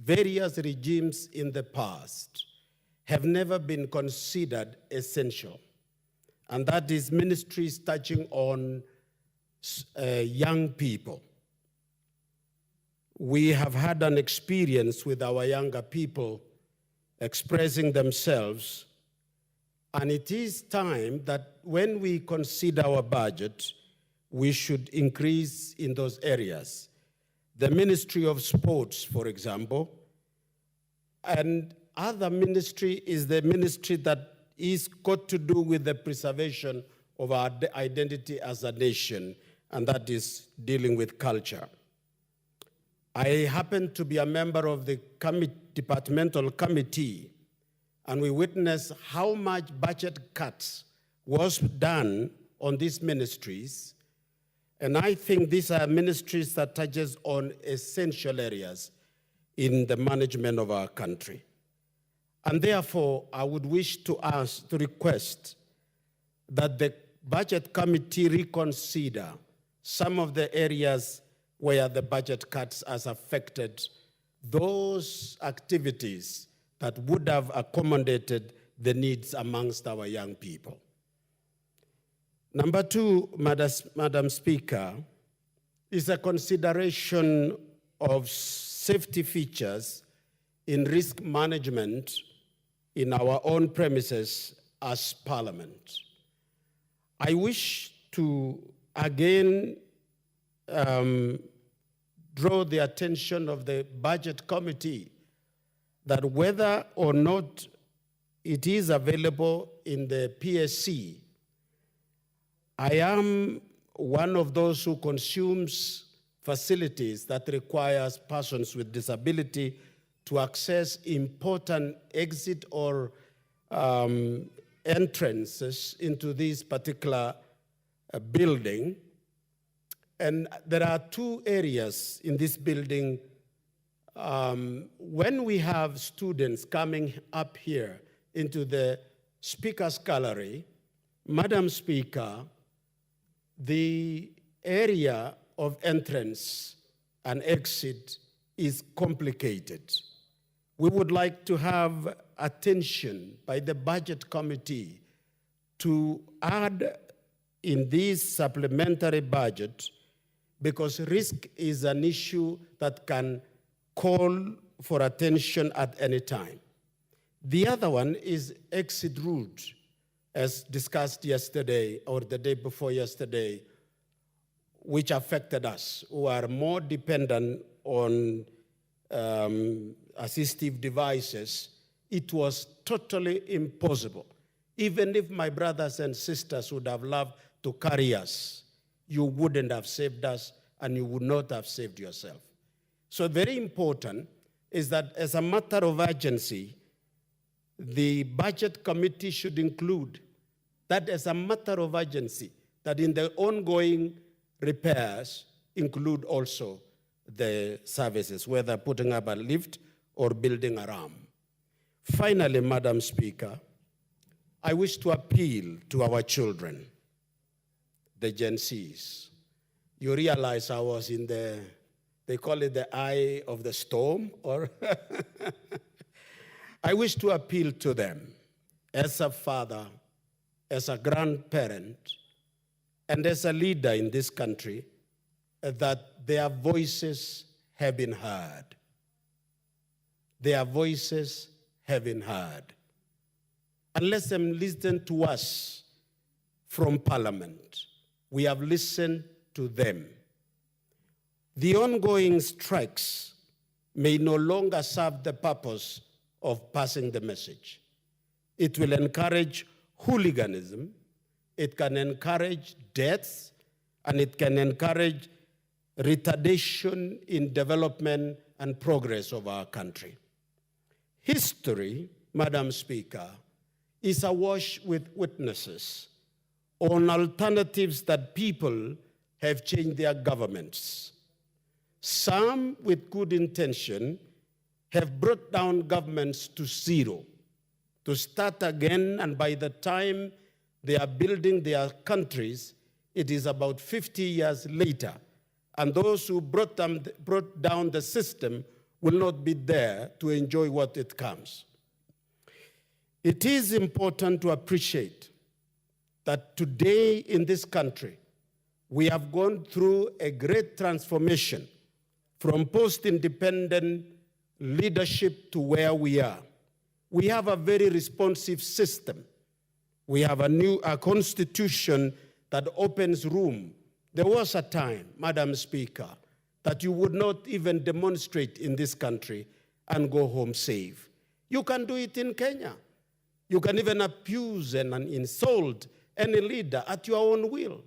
various regimes in the past have never been considered essential. And that is ministries touching on young people. We have had an experience with our younger people expressing themselves, and it is time that when we consider our budget, we should increase in those areas. The Ministry of Sports, for example, and other ministry is the ministry that is got to do with the preservation of our identity as a nation, and that is dealing with culture. I happen to be a member of the departmental committee, and we witnessed how much budget cuts was done on these ministries. And I think these are ministries that touches on essential areas in the management of our country. And therefore, I would wish to request that the budget committee reconsider some of the areas where the budget cuts has affected those activities that would have accommodated the needs amongst our young people. Number two, Madam Speaker, is a consideration of safety features in risk management in our own premises as Parliament. I wish to again draw the attention of the Budget Committee that whether or not it is available in the PSC, I am one of those who consumes facilities that requires persons with disability to access important exit or entrances into this particular building. And there are two areas in this building. When we have students coming up here into the Speaker's Gallery, Madam Speaker, the area of entrance and exit is complicated. We would like to have attention by the Budget Committee to add in this supplementary budget, because risk is an issue that can call for attention at any time. The other one is exit route, as discussed yesterday or the day before yesterday, which affected us, who are more dependent on assistive devices. It was totally impossible. Even if my brothers and sisters would have loved to carry us, you wouldn't have saved us and you would not have saved yourself. So very important is that as a matter of urgency, the Budget Committee should include that as a matter of urgency, that in the ongoing repairs include also the services, whether putting up a lift or building a ramp. Finally, Madam Speaker, I wish to appeal to our children, the Gen Zs. You realize I was in they call it the eye of the storm, or I wish to appeal to them as a father, as a grandparent, and as a leader in this country, that their voices have been heard. Their voices have been heard. And let them listen to us from Parliament. We have listened to them. The ongoing strikes may no longer serve the purpose of passing the message. It will encourage hooliganism, it can encourage deaths, and it can encourage retardation in development and progress of our country. History, Madam Speaker, is awash with witnesses on alternatives that people have changed their governments. Some with good intention have brought down governments to zero, to start again, and by the time they are building their countries, it is about 50 years later, and those who brought down the system will not be there to enjoy what it comes. It is important to appreciate that today in this country, we have gone through a great transformation from post-independent leadership to where we are. We have a very responsive system. We have a constitution that opens room. There was a time, Madam Speaker, that you would not even demonstrate in this country and go home safe. You can do it in Kenya. You can even abuse and insult any leader at your own will.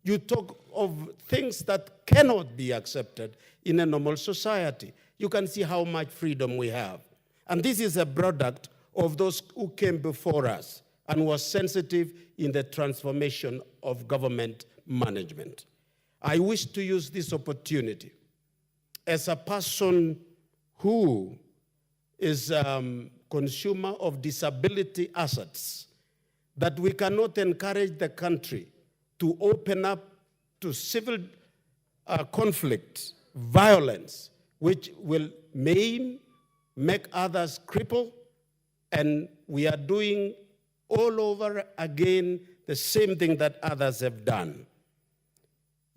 You talk of things that cannot be accepted in a normal society. You can see how much freedom we have. And this is a product of those who came before us and was sensitive in the transformation of government management. I wish to use this opportunity as a person who is consumer of disability assets, that we cannot encourage the country to open up to civil conflict, violence, which will maim, make others cripple, and we are doing all over again the same thing that others have done.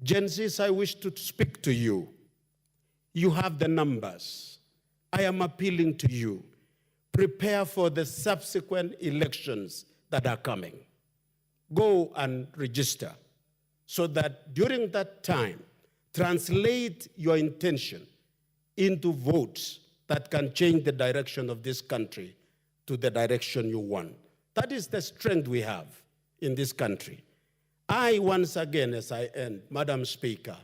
Gen Zs, I wish to speak to you. You have the numbers. I am appealing to you. Prepare for the subsequent elections that are coming. Go and register so that during that time, translate your intention into votes that can change the direction of this country to the direction you want. That is the strength we have in this country. I, once again, as I end, Madam Speaker,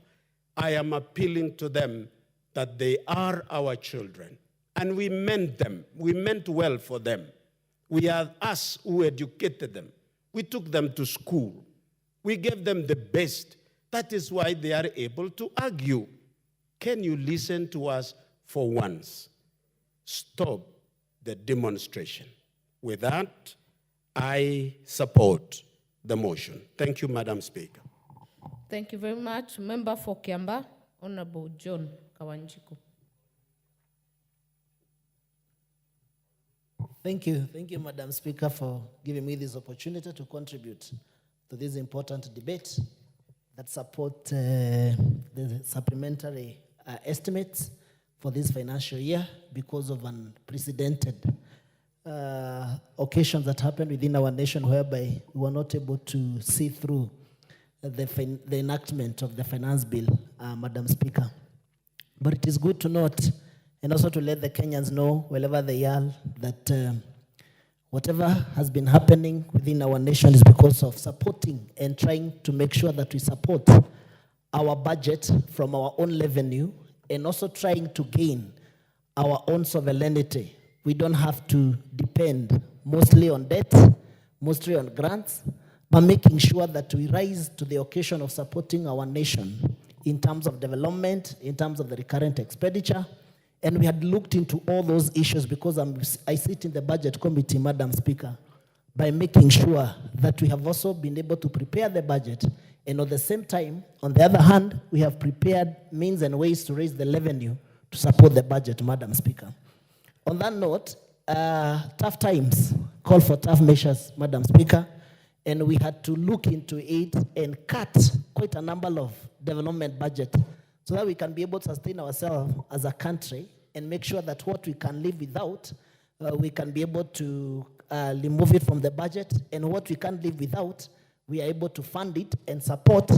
I am appealing to them that they are our children. And we meant them. We meant well for them. We are us who educated them. We took them to school. We gave them the best. That is why they are able to argue. Can you listen to us for once? Stop the demonstration. With that, I support the motion. Thank you, Madam Speaker. Thank you very much. Member for Kiamba, Honorable John Kawanjiku. Thank you, Madam Speaker, for giving me this opportunity to contribute to this important debate that support the supplementary estimates for this financial year because of unprecedented occasions that happened within our nation whereby we were not able to see through the enactment of the finance bill, Madam Speaker. But it is good to note and also to let the Kenyans know, wherever they are, that whatever has been happening within our nation is because of supporting and trying to make sure that we support our budget from our own revenue and also trying to gain our own sovereignty. We don't have to depend mostly on debt, mostly on grants, but making sure that we rise to the occasion of supporting our nation in terms of development, in terms of the recurrent expenditure. And we had looked into all those issues because I sit in the budget committee, Madam Speaker, by making sure that we have also been able to prepare the budget. And at the same time, on the other hand, we have prepared means and ways to raise the revenue to support the budget, Madam Speaker. On that note, tough times call for tough measures, Madam Speaker. And we had to look into it and cut quite a number of development budget so that we can be able to sustain ourselves as a country and make sure that what we can live without, we can be able to remove it from the budget, and what we can't live without, we are able to fund it and support,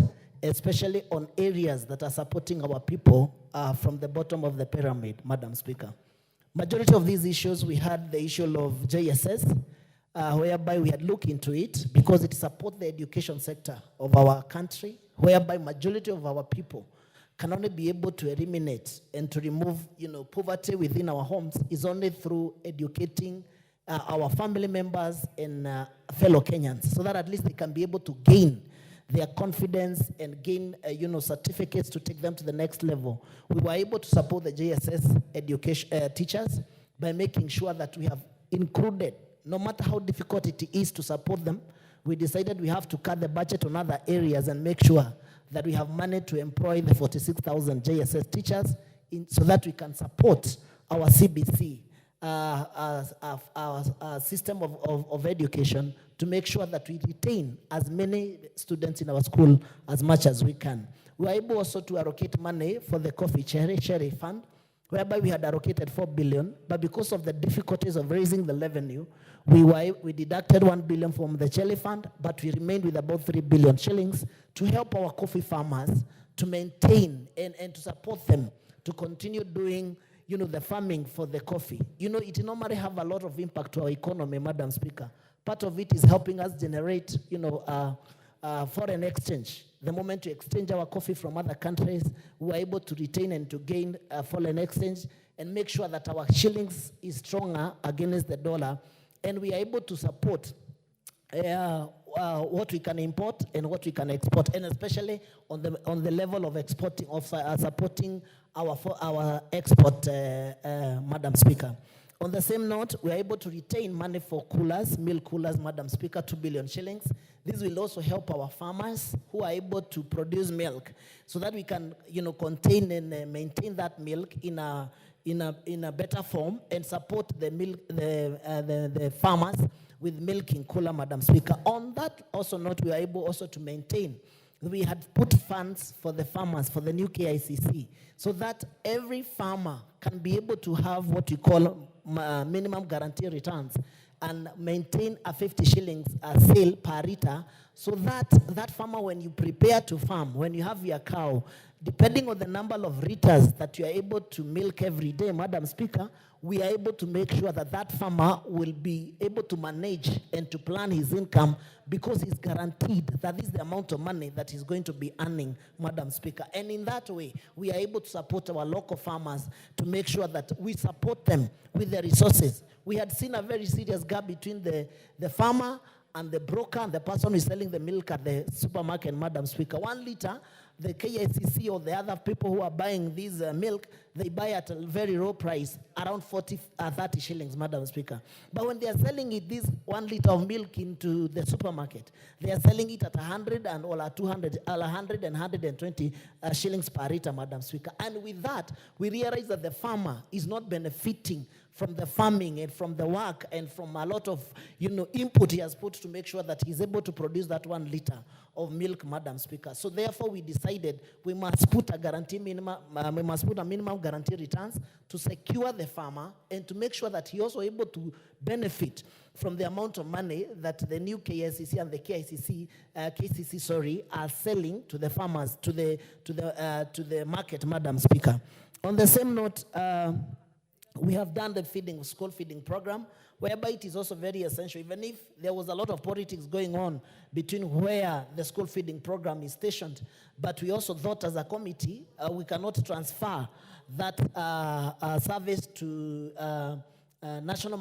especially on areas that are supporting our people from the bottom of the pyramid, Madam Speaker. Majority of these issues, we had the issue of JSS, whereby we had looked into it because it supports the education sector of our country, whereby majority of our people can only be able to eliminate and to remove, poverty within our homes is only through educating our family members and fellow Kenyans, so that at least they can be able to gain their confidence and gain, certificates to take them to the next level. We were able to support the JSS education teachers by making sure that we have included, no matter how difficult it is to support them, we decided we have to cut the budget on other areas and make sure that we have money to employ the 46,000 JSS teachers so that we can support our CBC, our system of education, to make sure that we retain as many students in our school as much as we can. We were able also to allocate money for the coffee cherry fund, whereby we had allocated 4 billion, but because of the difficulties of raising the revenue, we deducted 1 billion from the cherry fund, but we remained with about 3 billion shillings to help our coffee farmers to maintain and to support them to continue doing, the farming for the coffee. It normally have a lot of impact to our economy, Madam Speaker. Part of it is helping us generate, foreign exchange. The moment we exchange our coffee from other countries, we are able to retain and to gain foreign exchange and make sure that our shillings is stronger against the dollar, and we are able to support what we can import and what we can export, and especially on the level of exporting, of supporting our export, Madam Speaker. On the same note, we are able to retain money for coolers, milk coolers, Madam Speaker, 2 billion shillings. This will also help our farmers who are able to produce milk so that we can, contain and maintain that milk in a better form and support the milk, the farmers with milk in cooler, Madam Speaker. On that also note, we are able also to maintain we had put funds for the farmers, for the new KICC, so that every farmer can be able to have what we call minimum guarantee returns and maintain a 50 shillings sale per litre, so that that farmer, when you prepare to farm, when you have your cow, depending on the number of liters that you are able to milk every day, Madam Speaker, we are able to make sure that that farmer will be able to manage and to plan his income, because he's guaranteed that this is the amount of money that he's going to be earning, Madam Speaker. And in that way, we are able to support our local farmers to make sure that we support them with the resources. We had seen a very serious gap between the farmer and the broker and the person who is selling the milk at the supermarket, Madam Speaker. 1 liter, the KICC or the other people who are buying this milk, they buy at a very low price, around 30 shillings, Madam Speaker. But when they are selling it, this 1 liter of milk into the supermarket, they are selling it at 100 and or 200, 100 and 120 shillings per liter, Madam Speaker. And with that, we realize that the farmer is not benefiting from the farming and from the work and from a lot of, input he has put to make sure that he's able to produce that 1 liter of milk, Madam Speaker. So therefore, we decided we must put a minimum guarantee returns to secure the farmer and to make sure that he also able to benefit from the amount of money that the new KICC and the KCC are selling to the farmers, to the market, Madam Speaker. On the same note, we have done the school feeding program, whereby it is also very essential, even if there was a lot of politics going on between where the school feeding program is stationed. But we also thought as a committee, we cannot transfer that service to National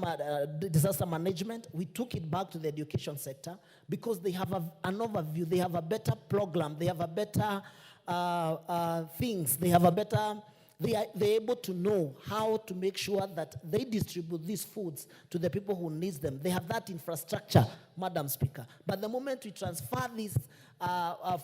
Disaster Management. We took it back to the education sector because they have an overview, they have a better program, they have a better things, they have a better... They're able to know how to make sure that they distribute these foods to the people who need them. They have that infrastructure, Madam Speaker. But the moment we transfer this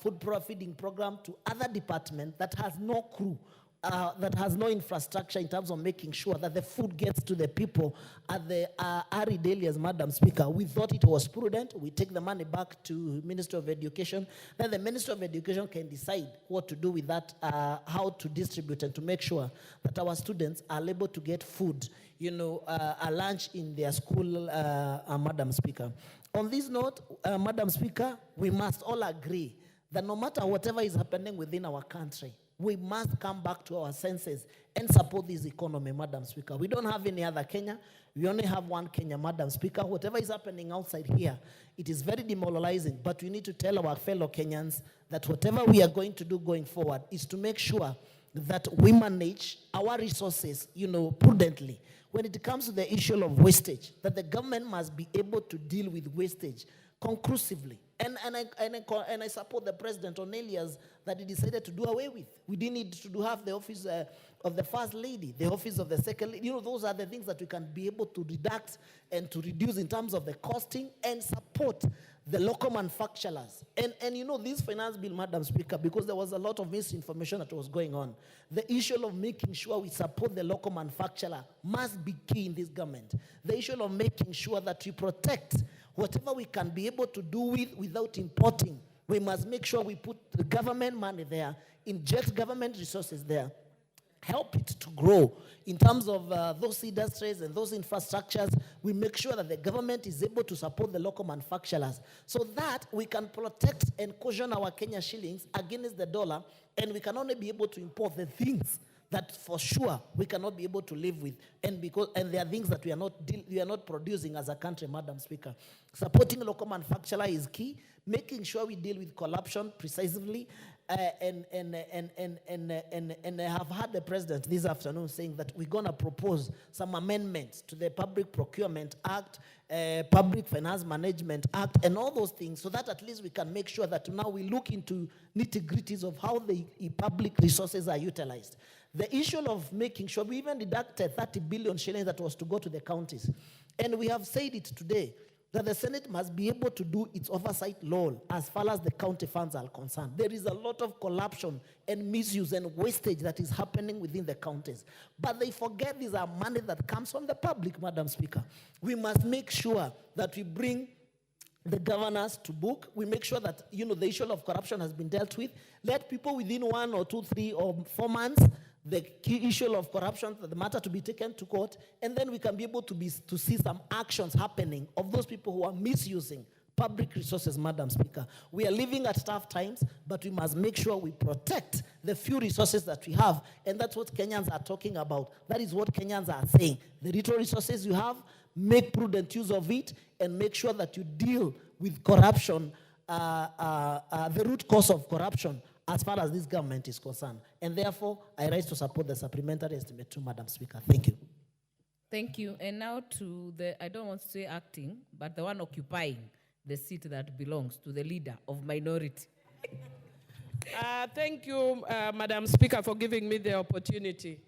food feeding program to other departments that has no crew, that has no infrastructure in terms of making sure that the food gets to the people at the arid areas, Madam Speaker, we thought it was prudent. We take the money back to Ministry of Education. Then the Ministry of Education can decide what to do with that, how to distribute and to make sure that our students are able to get food, a lunch in their school, Madam Speaker. On this note, Madam Speaker, we must all agree that no matter whatever is happening within our country, we must come back to our senses and support this economy, Madam Speaker. We don't have any other Kenya. We only have one Kenya, Madam Speaker. Whatever is happening outside here, it is very demoralizing, but we need to tell our fellow Kenyans that whatever we are going to do going forward is to make sure that we manage our resources, prudently. When it comes to the issue of wastage, that the government must be able to deal with wastage conclusively. And I support the president on areas that he decided to do away with. We didn't need to have the office of the first lady, the office of the second lady. Those are the things that we can be able to deduct and to reduce in terms of the costing and support the local manufacturers. And this finance bill, Madam Speaker, because there was a lot of misinformation that was going on, the issue of making sure we support the local manufacturer must be key in this government. The issue of making sure that we protect whatever we can be able to do without importing. We must make sure we put the government money there, inject government resources there, help it to grow in terms of those industries and those infrastructures. We make sure that the government is able to support the local manufacturers so that we can protect and cushion our Kenya shillings against the dollar, and we can only be able to import the things that for sure we cannot be able to live with, and there are things that we are not producing as a country, Madam Speaker. Supporting local manufacturer is key. Making sure we deal with corruption precisely, and I have heard the president this afternoon saying that we're going to propose some amendments to the Public Procurement Act, Public Finance Management Act, and all those things, so that at least we can make sure that now we look into nitty-gritties of how the public resources are utilized. The issue of making sure, we even deducted 30 billion shillings that was to go to the counties. And we have said it today, that the Senate must be able to do its oversight role as far as the county funds are concerned. There is a lot of corruption and misuse and wastage that is happening within the counties. But they forget these are money that comes from the public, Madam Speaker. We must make sure that we bring the governors to book. We make sure that, the issue of corruption has been dealt with. Let people within 1 or 2, 3 or 4 months, the key issue of corruption, the matter to be taken to court, and then we can be able to see some actions happening of those people who are misusing public resources, Madam Speaker. We are living at tough times, but we must make sure we protect the few resources that we have, and that's what Kenyans are talking about. That is what Kenyans are saying. The little resources you have, make prudent use of it, and make sure that you deal with corruption, the root cause of corruption, as far as this government is concerned. And therefore, I rise to support the supplementary estimate too, Madam Speaker. Thank you. Thank you. And now to I don't want to say acting, but the one occupying the seat that belongs to the leader of minority. Thank you, Madam Speaker, for giving me the opportunity.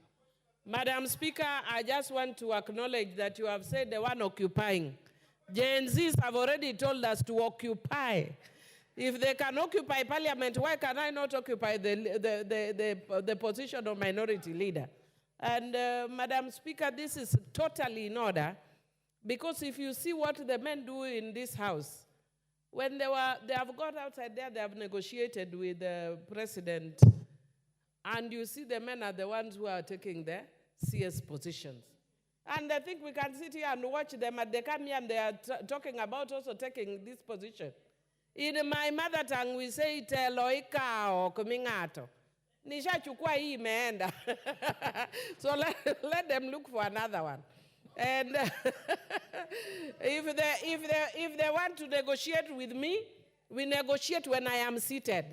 Madam Speaker, I just want to acknowledge that you have said the one occupying. Gen Zs have already told us to occupy. If they can occupy Parliament, why can I not occupy the position of minority leader? And Madam Speaker, this is totally in order, because if you see what the men do in this house, when they have got outside there, they have negotiated with the president, and you see the men are the ones who are taking the CS positions. And I think we can sit here and watch them, and they come here and they are talking about also taking this position. In my mother tongue, we say teloika or kumingato. Nisha chukua hii imeenda. So let them look for another one. And if they want to negotiate with me, we negotiate when I am seated.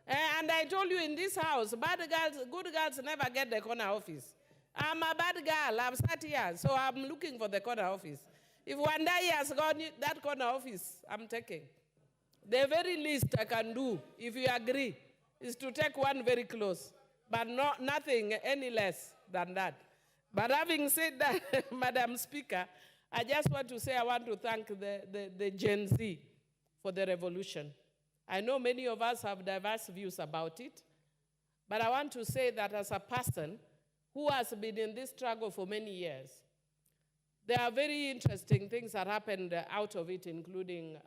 And I told you in this house, bad girls, good girls never get the corner office. I'm a bad girl, I've sat here, so I'm looking for the corner office. If one day has got that corner office, I'm taking. The very least I can do, if you agree, is to take one very close, but nothing any less than that. But having said that, Madam Speaker, I just want to say I want to thank the Gen Z for the revolution. I know many of us have diverse views about it, but I want to say that as a person who has been in this struggle for many years, there are very interesting things that happened out of it, including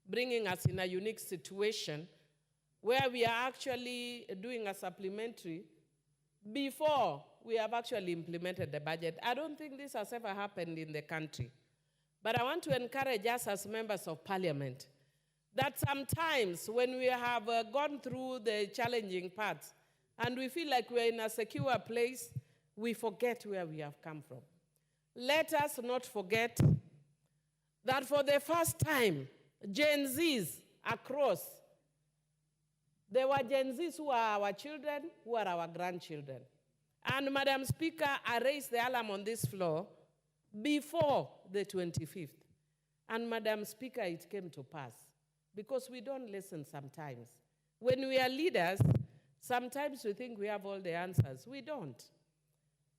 bringing us in a unique situation where we are actually doing a supplementary before we have actually implemented the budget. I don't think this has ever happened in the country. But I want to encourage us as members of Parliament that sometimes when we have gone through the challenging parts and we feel like we're in a secure place, we forget where we have come from. Let us not forget that for the first time, Gen Zs across, there were Gen Zs who are our children, who are our grandchildren. And Madam Speaker, I raised the alarm on this floor before the 25th. And Madam Speaker, it came to pass. Because we don't listen sometimes. When we are leaders, sometimes we think we have all the answers. We don't.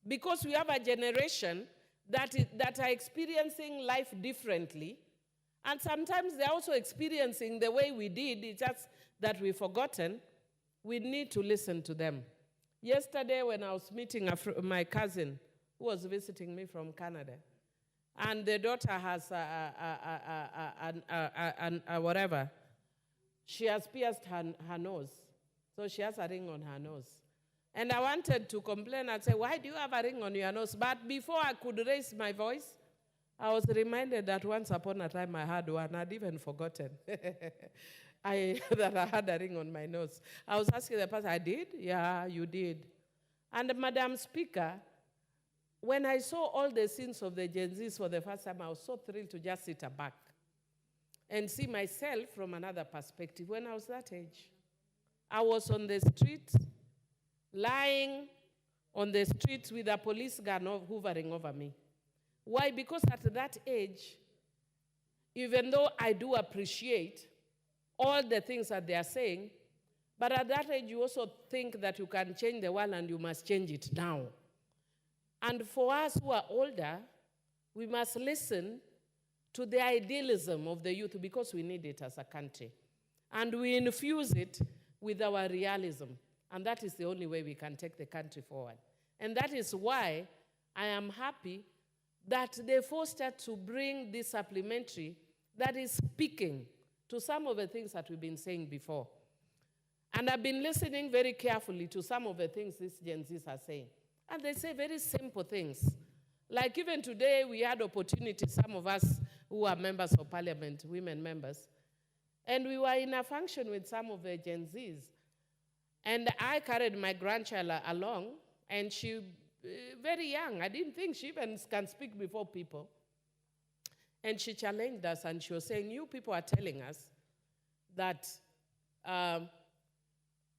Because we have a generation that are experiencing life differently, and sometimes they're also experiencing the way we did, it's just that we've forgotten. We need to listen to them. Yesterday when I was meeting my cousin who was visiting me from Canada, and the daughter has whatever, she has pierced her nose. So she has a ring on her nose. And I wanted to complain and say, why do you have a ring on your nose? But before I could raise my voice, I was reminded that once upon a time I had one. I'd even forgotten that I had a ring on my nose. I was asking the person, I did? Yeah, you did. And Madam Speaker, when I saw all the scenes of the Gen Zs for the first time, I was so thrilled to just sit back and see myself from another perspective. When I was that age, I was on the street, lying on the streets with a police gun hovering over me. Why? Because at that age, even though I do appreciate all the things that they are saying, but at that age you also think that you can change the world and you must change it now. And for us who are older, we must listen to the idealism of the youth because we need it as a country. And we infuse it with our realism. And that is the only way we can take the country forward. And that is why I am happy that they forced us to bring this supplementary that is speaking to some of the things that we've been saying before. And I've been listening very carefully to some of the things these Gen Zs are saying. And they say very simple things. Like even today, we had opportunity, some of us who are members of parliament, women members, and we were in a function with some of the Gen Zs. And I carried my grandchild along, and she, very young, I didn't think she even can speak before people. And she challenged us, and she was saying, you people are telling us that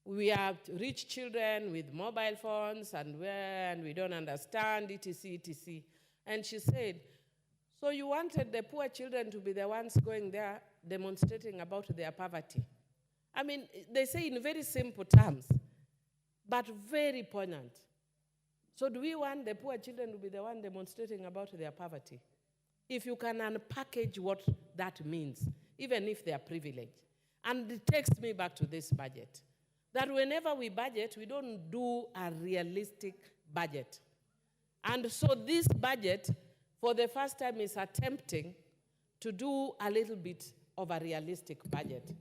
we have rich children with mobile phones and we don't understand, etc., etc. And she said, so you wanted the poor children to be the ones going there demonstrating about their poverty. I mean, they say in very simple terms, but very poignant. So do we want the poor children to be the one demonstrating about their poverty? If you can unpackage what that means, even if they are privileged. And it takes me back to this budget. That whenever we budget, we don't do a realistic budget. And so this budget, for the first time, is attempting to do a little bit of a realistic budget.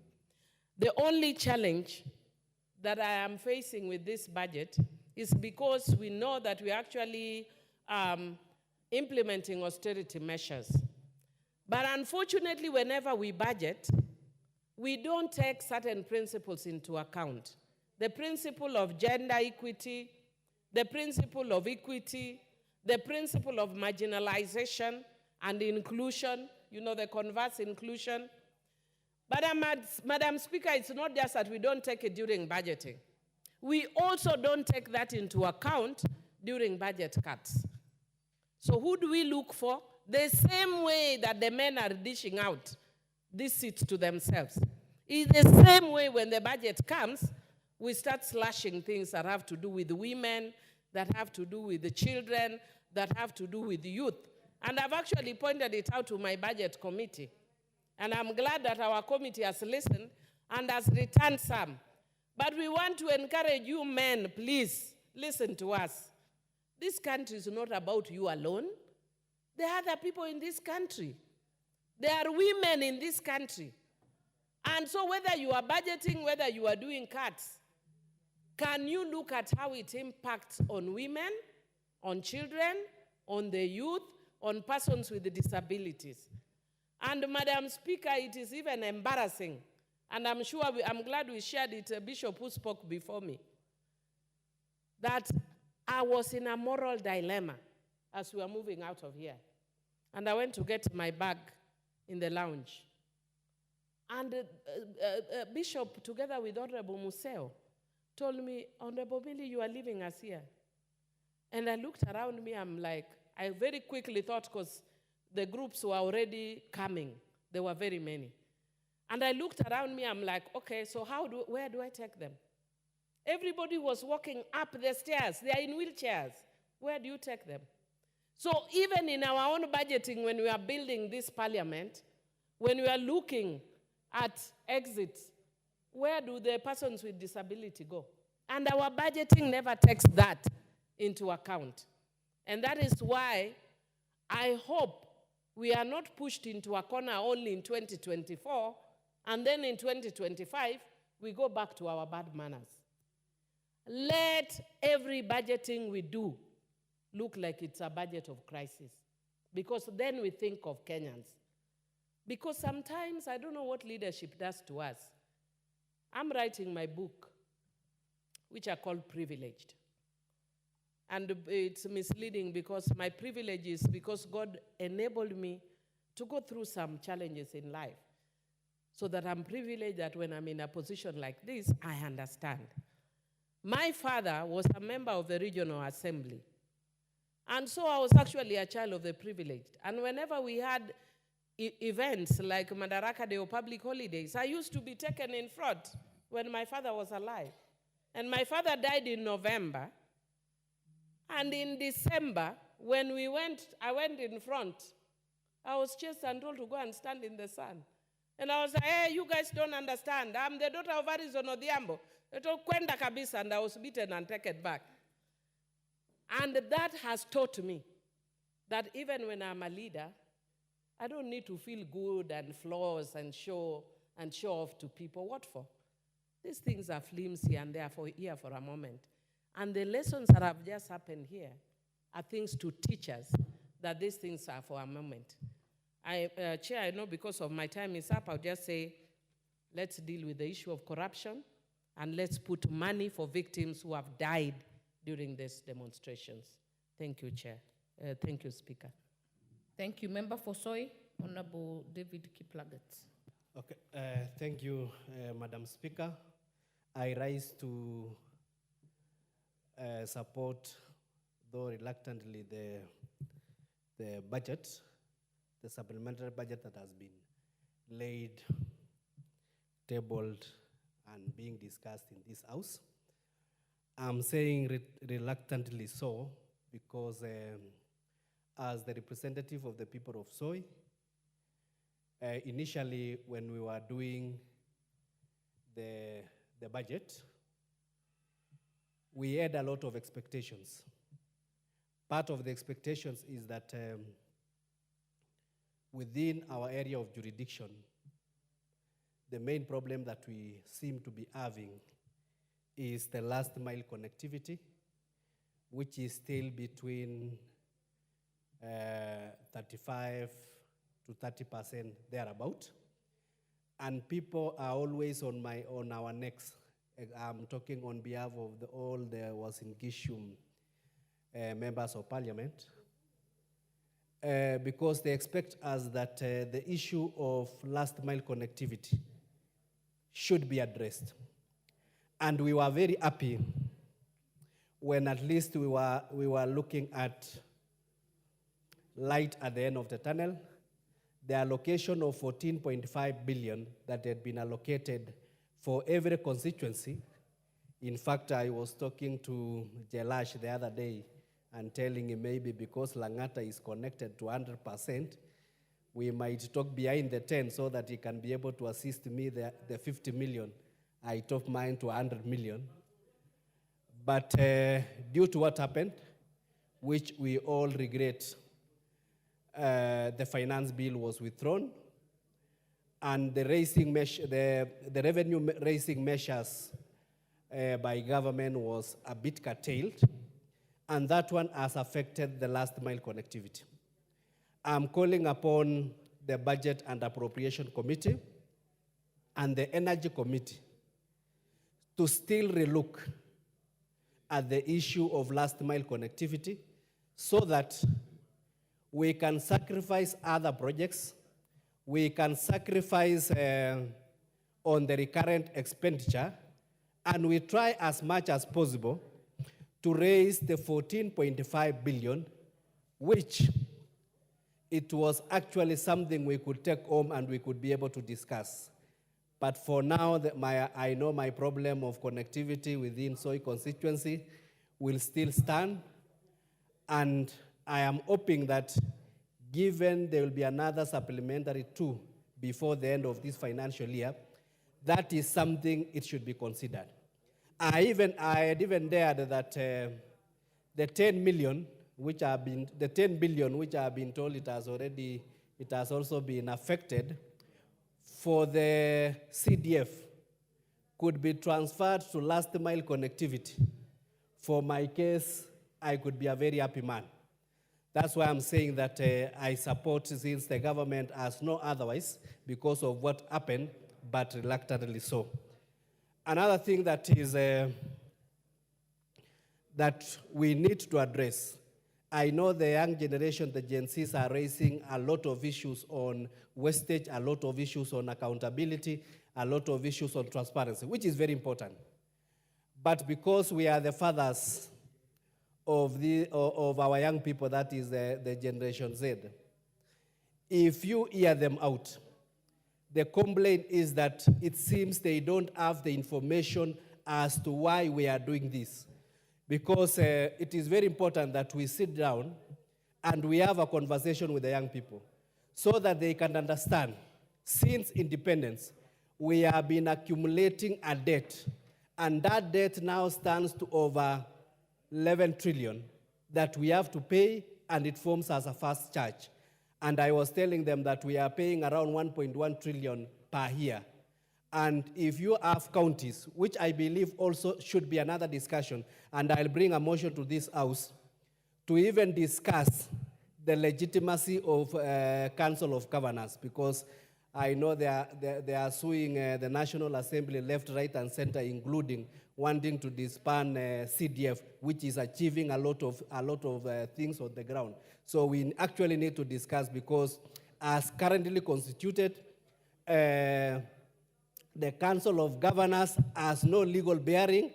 The only challenge that I am facing with this budget is because we know that we're actually implementing austerity measures. But unfortunately, whenever we budget, we don't take certain principles into account. The principle of gender equity, the principle of equity, the principle of marginalization and inclusion, you know, the converse inclusion. But Madam Speaker, it's not just that we don't take it during budgeting. We also don't take that into account during budget cuts. So who do we look for? The same way that the men are dishing out these seats to themselves. It's the same way when the budget comes, we start slashing things that have to do with women, that have to do with the children, that have to do with youth. And I've actually pointed it out to my budget committee. And I'm glad that our committee has listened and has returned some. But we want to encourage you men, please, listen to us. This country is not about you alone. There are other people in this country. There are women in this country. And so whether you are budgeting, whether you are doing cuts, can you look at how it impacts on women, on children, on the youth, on persons with disabilities? And Madam Speaker, it is even embarrassing, and I'm sure, I'm glad we shared it, Bishop who spoke before me, that I was in a moral dilemma as we were moving out of here. And I went to get my bag in the lounge. And Bishop, together with Honorable Museo, told me, Honorable Billy, you are leaving us here. And I looked around me, I'm like, I very quickly thought, because the groups were already coming. There were very many. And I looked around me, I'm like, okay, so where do I take them? Everybody was walking up the stairs. They are in wheelchairs. Where do you take them? So even in our own budgeting, when we are building this parliament, when we are looking at exits, where do the persons with disability go? And our budgeting never takes that into account. And that is why I hope we are not pushed into a corner only in 2024, and then in 2025, we go back to our bad manners. Let every budgeting we do look like it's a budget of crisis, because then we think of Kenyans. Because sometimes, I don't know what leadership does to us. I'm writing my book, which I call Privileged. And it's misleading because my privilege is because God enabled me to go through some challenges in life, so that I'm privileged that when I'm in a position like this, I understand. My father was a member of the Regional Assembly. And so I was actually a child of the privileged. And whenever we had events like Madaraka Day or public holidays, I used to be taken in front when my father was alive. And my father died in November. And in December, when I went in front, I was chased and told to go and stand in the sun. And I was like, hey, you guys don't understand. I'm the daughter of Arizon Odhiambo. They told kwenda kabisa, and I was beaten and taken back. And that has taught me that even when I'm a leader, I don't need to feel good and flaws and show off to people. What for? These things are flimsy and they are here for a moment. And the lessons that have just happened here are things to teach us that these things are for a moment. Chair, I know because of my time is up, I'll just say, let's deal with the issue of corruption and let's put money for victims who have died during these demonstrations. Thank you, Chair. Thank you, Speaker. Thank you. Member for Soy, Honorable David Kiplagat. Okay, thank you, Madam Speaker. I rise to support, though reluctantly, the budget, the supplementary budget that has been laid, tabled, and being discussed in this House. I'm saying reluctantly so because as the representative of the people of Soy, initially when we were doing the budget, we had a lot of expectations. Part of the expectations is that within our area of jurisdiction, the main problem that we seem to be having is the last mile connectivity, which is still between 35 to 30% thereabout. And people are always on our necks. I'm talking on behalf of all the Wasin-Gishu members of Parliament, because they expect us that the issue of last mile connectivity should be addressed. And we were very happy when at least we were looking at light at the end of the tunnel. The allocation of 14.5 billion that had been allocated for every constituency. In fact, I was talking to Jelash the other day and telling him maybe because Langata is connected to 100%, we might talk behind the 10 so that he can be able to assist me the 50 million. I took mine to 100 million. But due to what happened, which we all regret, the finance bill was withdrawn, and the revenue raising measures by government was a bit curtailed, and that one has affected the last mile connectivity. I'm calling upon the Budget and Appropriation Committee and the Energy Committee to still relook at the issue of last mile connectivity so that we can sacrifice other projects, we can sacrifice on the recurrent expenditure, and we try as much as possible to raise the 14.5 billion, which it was actually something we could take home and we could be able to discuss. But for now, I know my problem of connectivity within Soy constituency will still stand, and I am hoping that given there will be another supplementary 2 before the end of this financial year, that is something it should be considered. I had even dared that the 10 million, which have been, the 10 billion, which I have been told it has also been affected, for the CDF could be transferred to last mile connectivity. For my case, I could be a very happy man. That's why I'm saying that I support, since the government has no otherwise because of what happened, but reluctantly so. Another thing that is that we need to address, I know the young generation, the Gen Zs, are raising a lot of issues on wastage, a lot of issues on accountability, a lot of issues on transparency, which is very important. But because we are the fathers of our young people, that is the Generation Z, if you hear them out, the complaint is that it seems they don't have the information as to why we are doing this. Because it is very important that we sit down and we have a conversation with the young people so that they can understand, since independence, we have been accumulating a debt, and that debt now stands to over 11 trillion that we have to pay, and it forms as a first charge. And I was telling them that we are paying around 1.1 trillion per year. And if you have counties, which I believe also should be another discussion, and I'll bring a motion to this House to even discuss the legitimacy of Council of Governors, because I know they are suing the National Assembly left, right, and center, including wanting to disband CDF, which is achieving a lot of things on the ground. So we actually need to discuss, because as currently constituted, the Council of Governors has no legal bearing,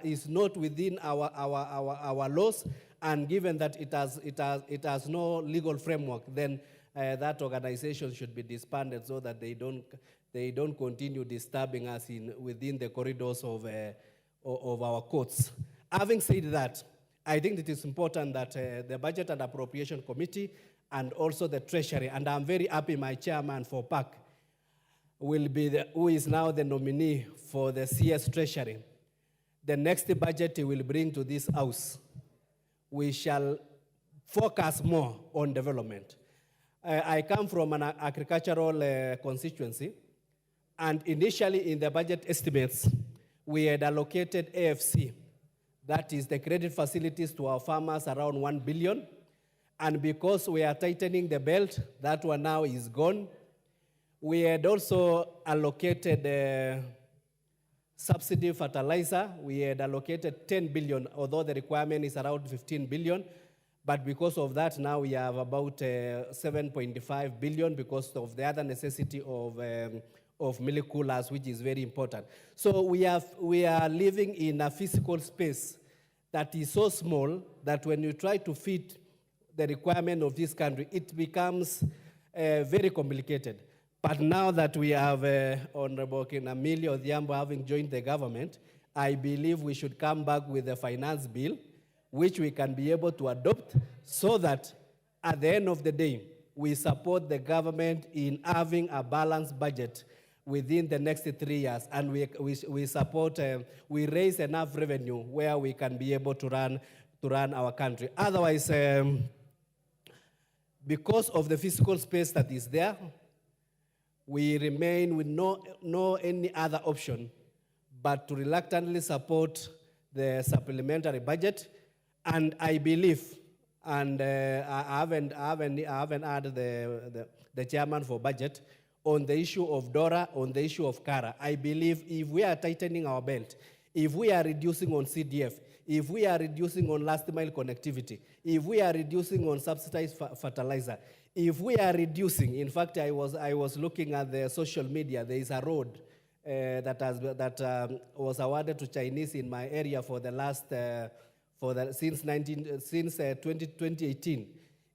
is not within our laws, and given that it has no legal framework, then that organization should be disbanded so that they don't continue disturbing us within the corridors of our courts. Having said that, I think it is important that the Budget and Appropriation Committee and also the Treasury, and I'm very happy my chairman for PAC will be who is now the nominee for the CS Treasury. The next budget he will bring to this House, we shall focus more on development. I come from an agricultural constituency, and initially in the budget estimates, we had allocated AFC, that is the credit facilities to our farmers, around 1 billion. And because we are tightening the belt, that one now is gone. We had also allocated subsidy fertilizer. We had allocated 10 billion, although the requirement is around 15 billion. But because of that, now we have about 7.5 billion because of the other necessity of milk coolers, which is very important. So we are living in a physical space that is so small that when you try to fit the requirement of this country, it becomes very complicated. But now that we have Honorable Kinamili Odhiambo having joined the government, I believe we should come back with a finance bill, which we can be able to adopt, so that at the end of the day, we support the government in having a balanced budget within the next 3 years, and we support, we raise enough revenue where we can be able to run our country. Otherwise, because of the physical space that is there, we remain with no any other option but to reluctantly support the supplementary budget. And I believe, and I haven't heard the chairman for budget on the issue of DORA, on the issue of CARA. I believe if we are tightening our belt, if we are reducing on CDF, if we are reducing on last mile connectivity, if we are reducing on subsidized fertilizer, if we are reducing, in fact, I was looking at the social media, there is a road that was awarded to Chinese in my area for the last, since 2018.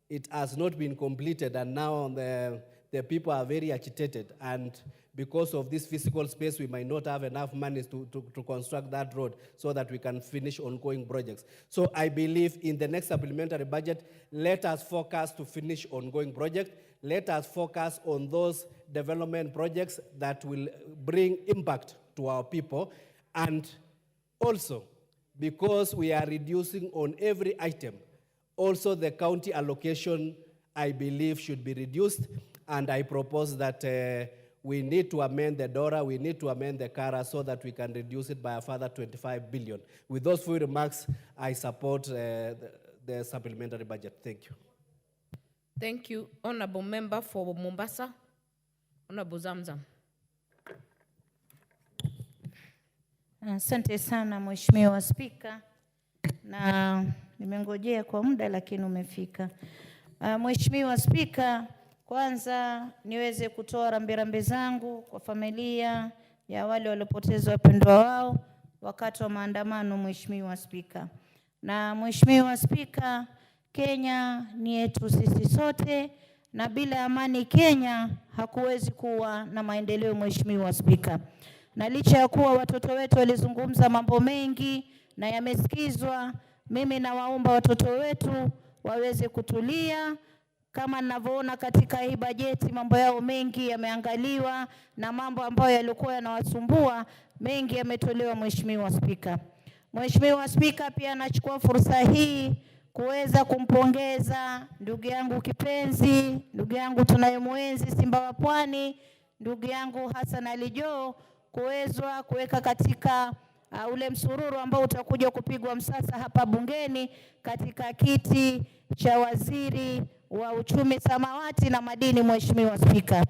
It has not been completed, and now the people are very agitated, and because of this physical space, we might not have enough money to construct that road so that we can finish ongoing projects. So I believe in the next supplementary budget, let us focus to finish ongoing projects. Let us focus on those development projects that will bring impact to our people. And also, because we are reducing on every item, also the county allocation, I believe, should be reduced. And I propose that we need to amend the DORA, we need to amend the CARA so that we can reduce it by a further 25 billion. With those few remarks, I support the supplementary budget. Thank you. Thank you. Honorable Member for Mombasa, Honorable Zamzam. Asante sana Mheshimiwa Spika, na nimengojea kwa muda lakini umefika. Mheshimiwa Spika, kwanza niweze kutoa rambirambi zangu kwa familia ya wale waliopoteza wapendwa wao wakati wa maandamano, Mheshimiwa Spika. Na Mheshimiwa Spika, Kenya ni yetu sisi sote, na bila amani Kenya hakuwezi kuwa na maendeleo, Mheshimiwa Spika. Na licha ya kuwa watoto wetu walizungumza mambo mengi na yamesikizwa, mimi nawaomba watoto wetu waweze kutulia. Kama ninavyoona katika hii bajeti, mambo yao mengi yameangaliwa na mambo ambayo yalikuwa yanawasumbua mengi yametolewa, Mheshimiwa Spika. Mheshimiwa Spika, pia nachukua fursa hii kuweza kumpongeza ndugu yangu kipenzi, ndugu yangu tunayemwenzi Simba wa Pwani, ndugu yangu Hassan Ali Joho, kuwezwa kuweka katika ule msururu ambao utakuja kupigwa msasa hapa bungeni katika kiti cha waziri wa uchumi samawati na madini, Mheshimiwa Spika.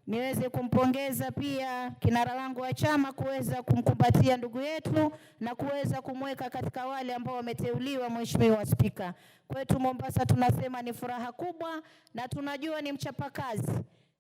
Niweze kumpongeza pia kinara wangu wa chama kuweza kumkumbatia ndugu yetu na kuweza kumweka katika wale ambao wameteuliwa, Mheshimiwa Spika. Kwetu Mombasa tunasema ni furaha kubwa na tunajua ni mchapakazi.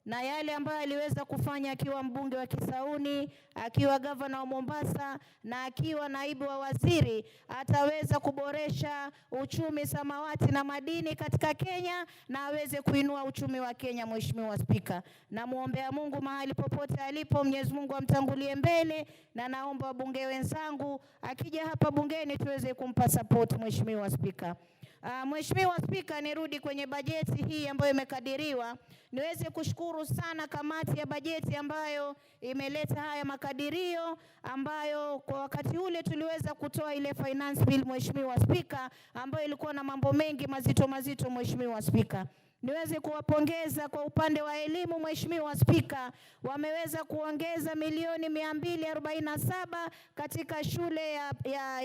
Na yale ambayo aliweza kufanya akiwa mbunge wa Kisauni, akiwa gavana wa Mombasa na akiwa naibu wa waziri, ataweza kuboresha uchumi samawati na madini katika Kenya na aweze kuinua uchumi wa Kenya, Mheshimiwa Spika. Na muombea Mungu mahali popote alipo, Mwenyezi Mungu amtangulie mbele, na naomba wabunge wenzangu akija hapa bungeni tuweze kumpa support, Mheshimiwa Spika. Mheshimiwa Spika, nirudi kwenye bajeti hii ambayo imekadiriwa. Niweze kushukuru sana kamati ya bajeti ambayo imeleta haya makadirio, ambayo kwa wakati ule tuliweza kutoa ile finance bill, Mheshimiwa Spika, ambayo ilikuwa na mambo mengi mazito mazito, Mheshimiwa Spika. Niweze kuwapongeza kwa upande wa elimu, Mheshimiwa Spika, wameweza kuongeza milioni 247 katika shule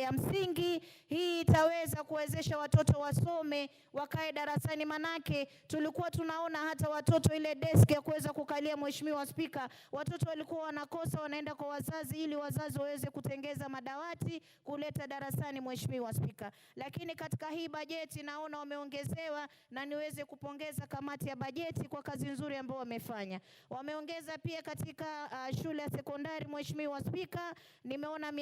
ya msingi. Hii itaweza kuwezesha watoto wasome, wakae darasani, manake tulikuwa tunaona hata watoto ile desk ya kuweza kukalia, Mheshimiwa Spika, watoto walikuwa wanakosa, wanaenda kwa wazazi ili wazazi waweze kutengeza madawati kuleta darasani, Mheshimiwa Spika. Lakini katika hii bajeti naona wameongezewa, na niweze kupongeza kamati ya bajeti kwa kazi nzuri ambayo wamefanya. Wameongeza pia katika shule ya sekondari, Mheshimiwa Spika, nimeona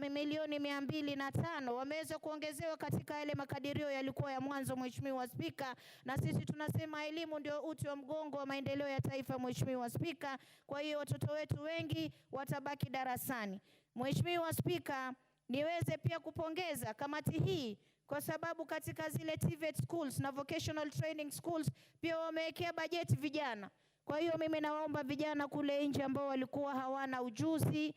milioni 205 wameweza kuongezewa katika yale makadirio yalikuwa ya mwanzo, Mheshimiwa Spika, na sisi tunasema elimu ndio uti wa mgongo wa maendeleo ya taifa, Mheshimiwa Spika. Kwa hiyo watoto wetu wengi watabaki darasani. Mheshimiwa Spika, niweze pia kupongeza kamati hii kwa sababu katika zile TVET schools na vocational training schools pia wamewekea bajeti vijana. Kwa hiyo mimi nawaomba vijana kule nje ambao walikuwa hawana ujuzi,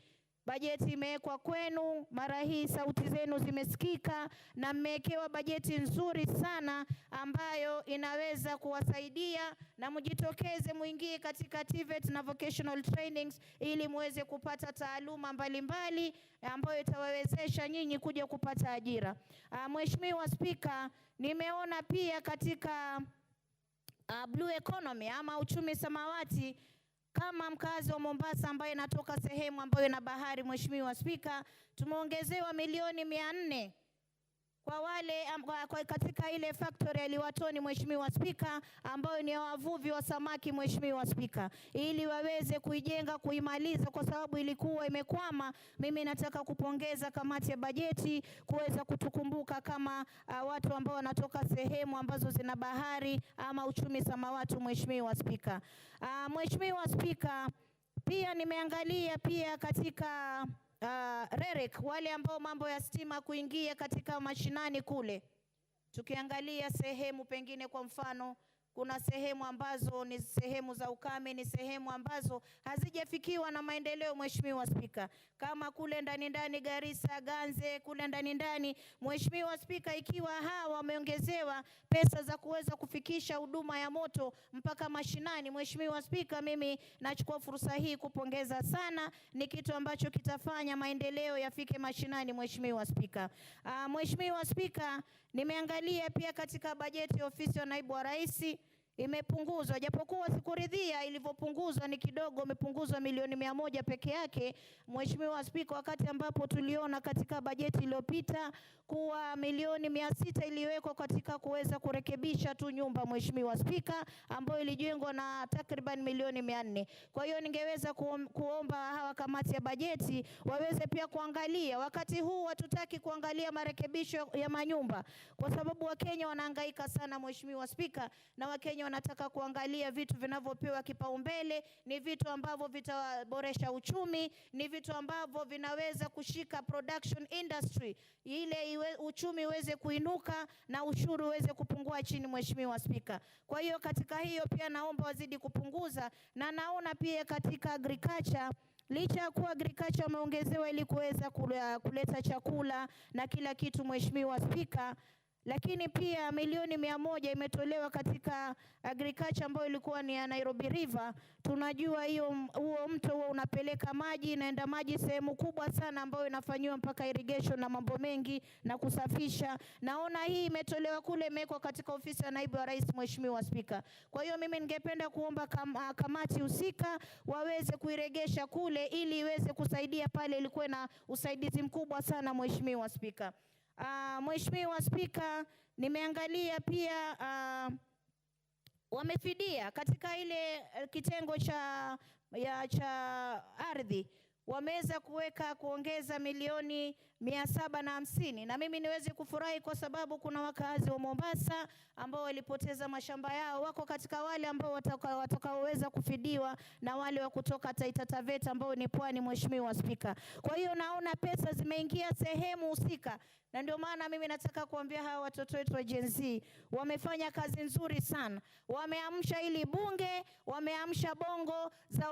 bajeti imewekwa kwenu, mara hii sauti zenu zimesikika na mmewekewa bajeti nzuri sana ambayo inaweza kuwasaidia, na mjitokeze muingie katika TVET na vocational trainings ili muweze kupata taaluma mbalimbali ambayo itawawezesha nyinyi kuja kupata ajira. Mheshimiwa Spika, nimeona pia katika blue economy ama uchumi samawati, kama mkazi wa Mombasa ambaye natoka sehemu ambayo ina bahari, Mheshimiwa Spika, tumeongezewa milioni 400 kwa wale katika ile factory ya Liwatoni, Mheshimiwa Spika, ambayo ni wavuvi wa samaki, Mheshimiwa Spika, ili waweze kuijenga, kuimaliza kwa sababu ilikuwa imekwama. Mimi nataka kupongeza kamati ya bajeti kuweza kutukumbuka kama watu ambao wanatoka sehemu ambazo zina bahari ama uchumi samawati, Mheshimiwa Spika. Mheshimiwa Spika, pia nimeangalia pia katika REREC, wale ambao mambo ya stima kuingia katika mashinani kule. Tukiangalia sehemu pengine, kwa mfano, kuna sehemu ambazo ni sehemu za ukame, ni sehemu ambazo hazijafikiwa na maendeleo, Mheshimiwa Spika, kama kule ndani Garissa, Ganze, kule ndani, Mheshimiwa Spika, ikiwa hawa wameongezewa pesa za kuweza kufikisha huduma ya moto mpaka mashinani, Mheshimiwa Spika, mimi nachukua fursa hii kupongeza sana, ni kitu ambacho kitafanya maendeleo yafike mashinani, Mheshimiwa Spika. Mheshimiwa Spika, nimeangalia pia katika bajeti ya ofisi ya naibu wa rais imepunguzwa, japokuwa sikuridhia ilivyopunguzwa, ni kidogo, imepunguzwa milioni 100 peke yake, Mheshimiwa Spika, wakati ambapo tuliona katika bajeti iliyopita kuwa milioni 600 iliwekwa katika kuweza kurekebisha tu nyumba, Mheshimiwa Spika, ambayo ilijengwa na takriban milioni 400. Kwa hiyo ningeweza kuomba hawa kamati ya bajeti waweze pia kuangalia, wakati huu hatutaki kuangalia marekebisho ya manyumba kwa sababu Wakenya wanahangaika sana, Mheshimiwa Spika, na Wakenya wanataka kuangalia vitu vinavyopewa kipaumbele, ni vitu ambavyo vitaboresha uchumi, ni vitu ambavyo vinaweza kushika production industry, ile uchumi uweze kuinuka na ushuru uweze kupungua chini, Mheshimiwa Spika. Kwa hiyo katika hiyo pia naomba wazidi kupunguza, na naona pia katika agriculture, licha ya kuwa agriculture wameongezewa ili kuweza kuleta chakula na kila kitu, Mheshimiwa Spika, lakini pia milioni 100 imetolewa katika agriculture ambayo ilikuwa ni ya Nairobi River. Tunajua huo mto huo unapeleka maji, inaenda maji sehemu kubwa sana ambayo inafanywa mpaka irrigation na mambo mengi na kusafisha. Naona hii imetolewa kule, imewekwa katika ofisi ya naibu wa rais, Mheshimiwa Spika. Kwa hiyo mimi ningependa kuomba kamati husika waweze kuiregesha kule ili iweze kusaidia pale, ilikuwa na usaidizi mkubwa sana, Mheshimiwa Spika. Mheshimiwa Spika, nimeangalia pia wamefidia katika ile kitengo cha ardhi, wameweza kuongeza milioni 750, na mimi niweze kufurahi kwa sababu kuna wakazi wa Mombasa ambao walipoteza mashamba yao, wako katika wale ambao watakaoweza kufidiwa na wale wa kutoka Taita Taveta ambao ni pwani, Mheshimiwa Spika. Kwa hiyo naona pesa zimeingia sehemu husika, na ndio maana mimi nataka kuambia hawa watoto wetu wa Gen Z wamefanya kazi nzuri sana. Wameamsha ili bunge, wameamsha bongo za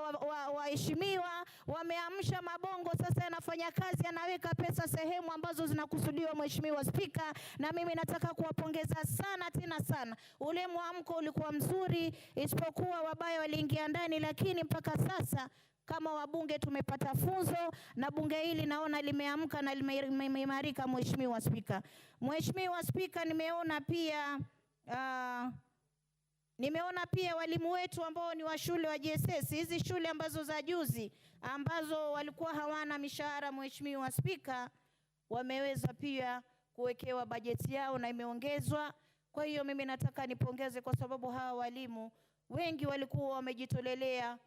waheshimiwa, wameamsha mabongo sasa yanafanya kazi, yanaweka pesa sehemu ambazo zinakusudiwa, Mheshimiwa Spika. Na mimi nataka kuwapongeza sana tena sana. Ule mwamko ulikuwa mzuri, isipokuwa wabaya waliingia ndani, lakini mpaka sasa kama wabunge tumepata funzo na bunge hili naona limeamka na limeimarika, Mheshimiwa Spika. Mheshimiwa Spika, nimeona pia walimu wetu ambao ni wa shule wa JSS, hizi shule ambazo za juzi ambazo walikuwa hawana mishahara, Mheshimiwa Spika, wameweza pia kuwekewa bajeti yao na imeongezwa. Kwa hiyo mimi nataka nipongeze kwa sababu hawa walimu wengi walikuwa wamejitolelea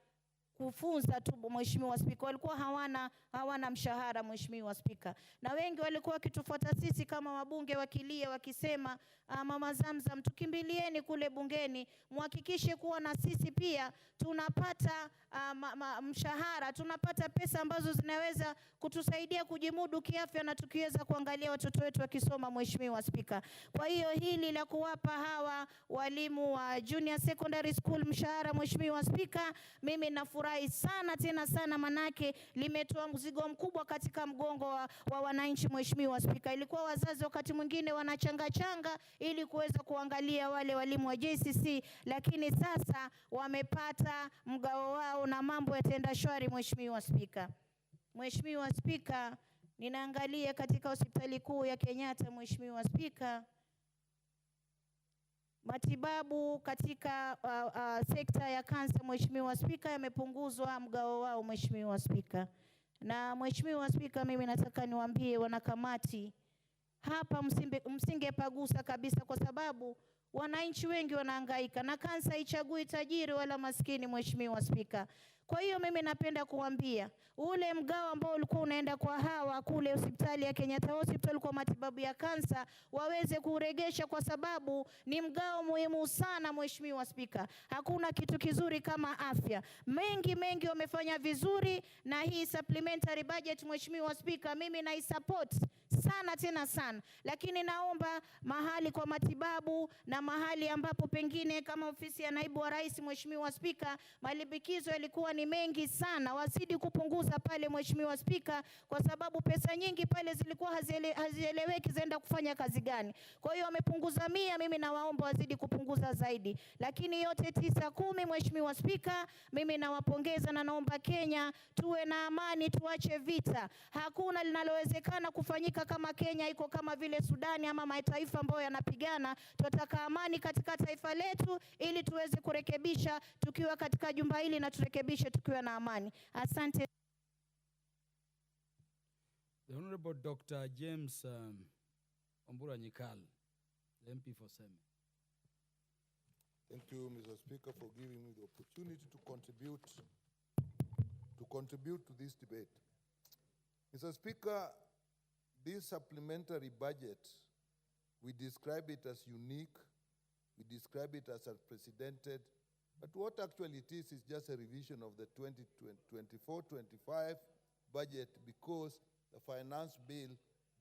kufunza tu, Mheshimiwa Spika, walikuwa hawana mshahara, Mheshimiwa Spika, na wengi walikuwa wakitufuata sisi kama wabunge wakilia wakisema, Mama Zamzam, tukimbilieni kule bungeni, muhakikishe kuwa na sisi pia tunapata mshahara, tunapata pesa ambazo zinaweza kutusaidia kujimudu kiafya na tukiweza kuangalia watoto wetu wakisoma, Mheshimiwa Spika. Kwa hiyo hili la kuwapa hawa walimu wa junior secondary school mshahara, Mheshimiwa Spika, mimi nafurahi sana tena sana, manake limetoa mzigo mkubwa katika mgongo wa wananchi, Mheshimiwa Spika. Ilikuwa wazazi wakati mwingine wanachanga ili kuweza kuangalia wale walimu wa JCC, lakini sasa wamepata mgao wao na mambo yataenda shwari, Mheshimiwa Spika. Mheshimiwa Spika, ninaangalia katika hospitali kuu ya Kenyatta, Mheshimiwa Spika, matibabu katika sekta ya kansa, Mheshimiwa Spika, yamepunguzwa mgao wao, Mheshimiwa Spika. Na Mheshimiwa Spika, mimi nataka niwaambie wanakamati hapa, msingepagusa kabisa, kwa sababu wananchi wengi wanahangaika na kansa haichagui tajiri wala maskini, Mheshimiwa Spika. Kwa hiyo mimi napenda kuambia ule mgao ambao ulikuwa unaenda kwa hawa kule hospitali ya Kenyatta Hospital kwa matibabu ya kansa waweze kuregesha, kwa sababu ni mgao muhimu sana, Mheshimiwa Spika. Hakuna kitu kizuri kama afya. Mengi wamefanya vizuri, na hii supplementary budget, Mheshimiwa Spika, mimi naisupport sana tena sana, lakini naomba mahali kwa matibabu na mahali ambapo pengine kama ofisi ya naibu wa rais, Mheshimiwa Spika, malimbikizo yalikuwa ni mengi sana, wazidi kupunguza pale, Mheshimiwa Spika, kwa sababu pesa nyingi pale zilikuwa hazieleweki zaenda kufanya kazi gani. Kwa hiyo wamepunguza 100, mimi nawaomba wazidi kupunguza zaidi, lakini yote 9-10, Mheshimiwa Spika, mimi nawapongeza na naomba Kenya tuwe na amani, tuache vita. Hakuna linalowezekana kufanyika kama Kenya iko kama vile Sudani ama mataifa ambayo yanapigana. Tunataka amani katika taifa letu ili tuweze kurekebisha tukiwa katika jumba hili na turekebishe tukiwa na amani. Asante. The Honorable Dr. James Ombura Nyikal, the MP for Seme. Thank you, Mr. Speaker, for giving me the opportunity to contribute to this debate. Mr. Speaker, this supplementary budget, we describe it as unique, we describe it as unprecedented, but what actually it is just a revision of the 2024-25 budget because the finance bill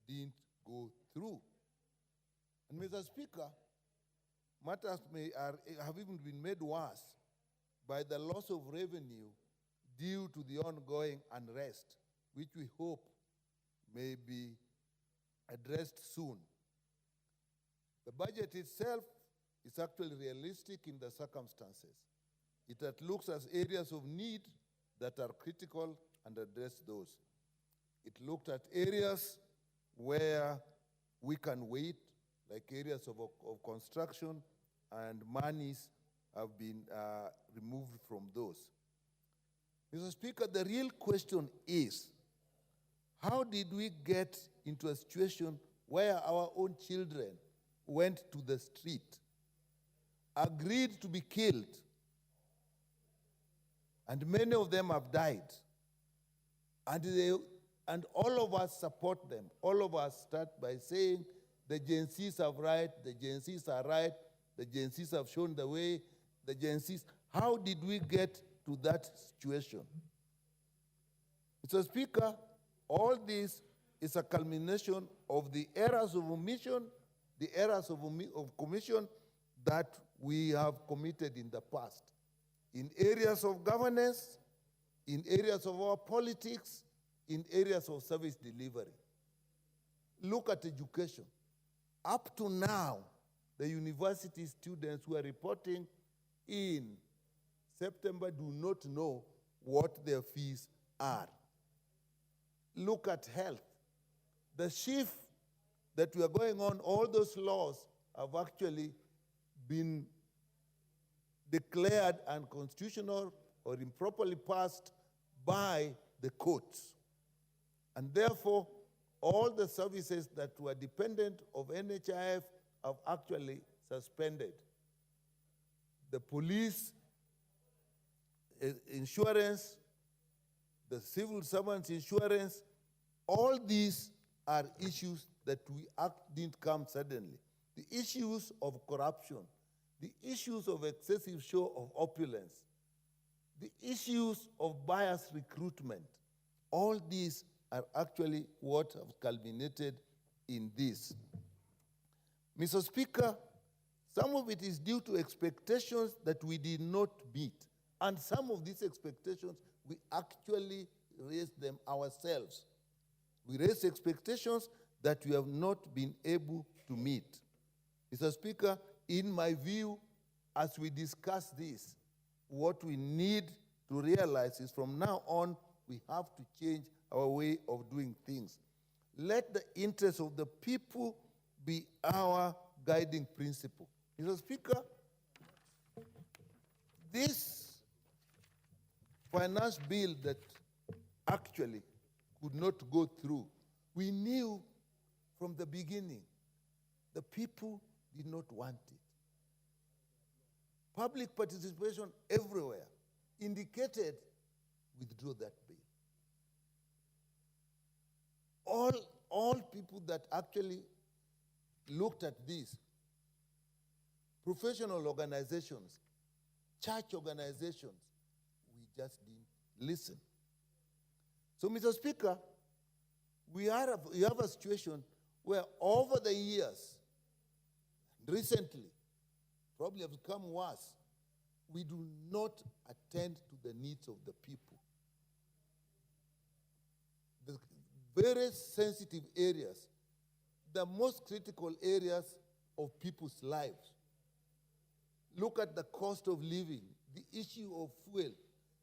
didn't go through. And Mr. Speaker, matters have even been made worse by the loss of revenue due to the ongoing unrest, which we hope may be addressed soon. The budget itself is actually realistic in the circumstances. It looks at areas of need that are critical and address those. It looked at areas where we can wait, like areas of construction, and monies have been removed from those. Mr. Speaker, the real question is, how did we get into a situation where our own children went to the street, agreed to be killed, and many of them have died, and all of us support them. All of us start by saying the Gen Zs are right, the Gen Zs are right, the Gen Zs have shown the way, the Gen Zs. How did we get to that situation? Mr. Speaker, all this is a culmination of the errors of omission, the errors of commission that we have committed in the past, in areas of governance, in areas of our politics, in areas of service delivery. Look at education. Up to now, the university students who are reporting in September do not know what their fees are. Look at health. The shift that we are going on, all those laws have actually been declared unconstitutional or improperly passed by the courts. And therefore, all the services that were dependent of NHIF have actually suspended. The police, insurance, the civil servants insurance, all these are issues that didn't come suddenly. The issues of corruption, the issues of excessive show of opulence, the issues of biased recruitment, all these are actually what have culminated in this. Mr. Speaker, some of it is due to expectations that we did not meet. And some of these expectations, we actually raised them ourselves. We raised expectations that we have not been able to meet. Mr. Speaker, in my view, as we discuss this, what we need to realize is from now on, we have to change our way of doing things. Let the interests of the people be our guiding principle. Mr. Speaker, this finance bill that actually could not go through, we knew from the beginning the people did not want it. Public participation everywhere indicated withdraw that bill. All people that actually looked at this, professional organizations, church organizations, we just didn't listen. So, Mr. Speaker, we have a situation where over the years, recently, probably have become worse, we do not attend to the needs of the people. The very sensitive areas, the most critical areas of people's lives. Look at the cost of living, the issue of fuel,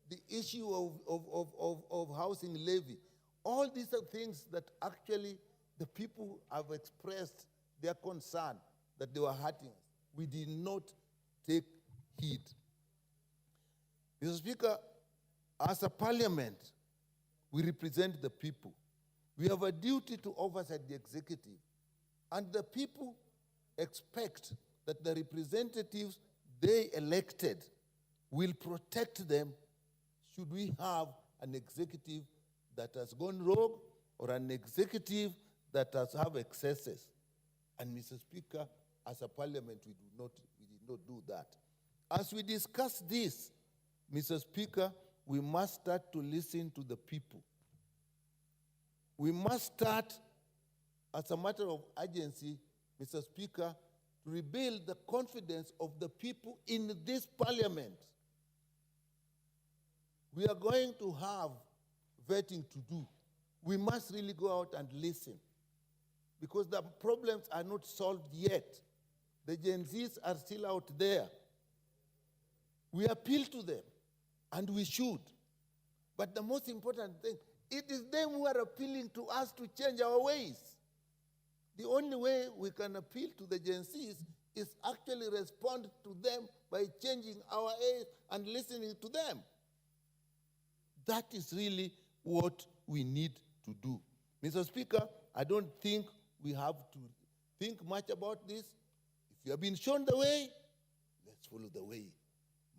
the issue of housing levy. All these are things that actually the people have expressed their concern that they were hurting us. We did not take heed. Mr. Speaker, as a parliament, we represent the people. We have a duty to oversight the executive. And the people expect that the representatives they elected will protect them should we have an executive that has gone rogue or an executive that has have excesses. And Mr. Speaker, as a parliament, we did not do that. As we discuss this, Mr. Speaker, we must start to listen to the people. We must start, as a matter of urgency, Mr. Speaker, to rebuild the confidence of the people in this parliament. We are going to have vetting to do. We must really go out and listen, because the problems are not solved yet. The Gen Zs are still out there. We appeal to them, and we should. But the most important thing, it is them who are appealing to us to change our ways. The only way we can appeal to the Gen Zs is actually respond to them by changing our ways and listening to them. That is really what we need to do. Mr. Speaker, I don't think we have to think much about this. If you have been shown the way, let's follow the way.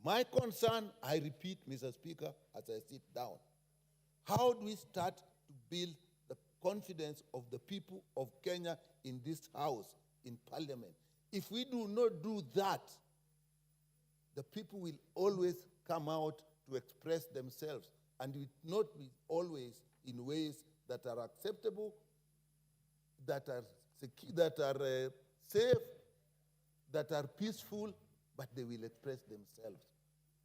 My concern, I repeat, Mr. Speaker, as I sit down, how do we start to build the confidence of the people of Kenya in this house, in Parliament? If we do not do that, the people will always come out to express themselves, and it will not be always in ways that are acceptable, that are safe, that are peaceful, but they will express themselves.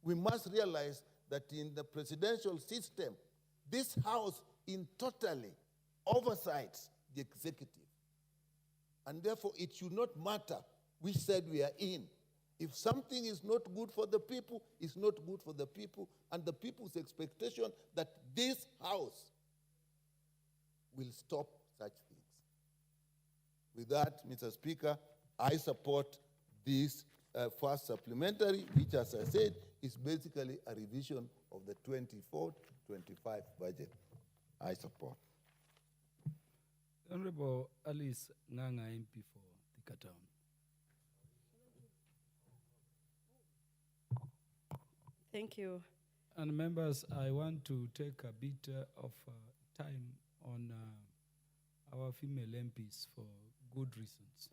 We must realize that in the presidential system, this house in totally oversights the executive. And therefore, it should not matter which side we are in. If something is not good for the people, it's not good for the people, and the people's expectation that this house will stop such things. With that, Mr. Speaker, I support this first supplementary, which, as I said, is basically a revision of the 24-25 budget. I support. Honorable Alice Nganga, MP for Thika Town. Thank you. And members, I want to take a bit of time on our female MPs for good reasons.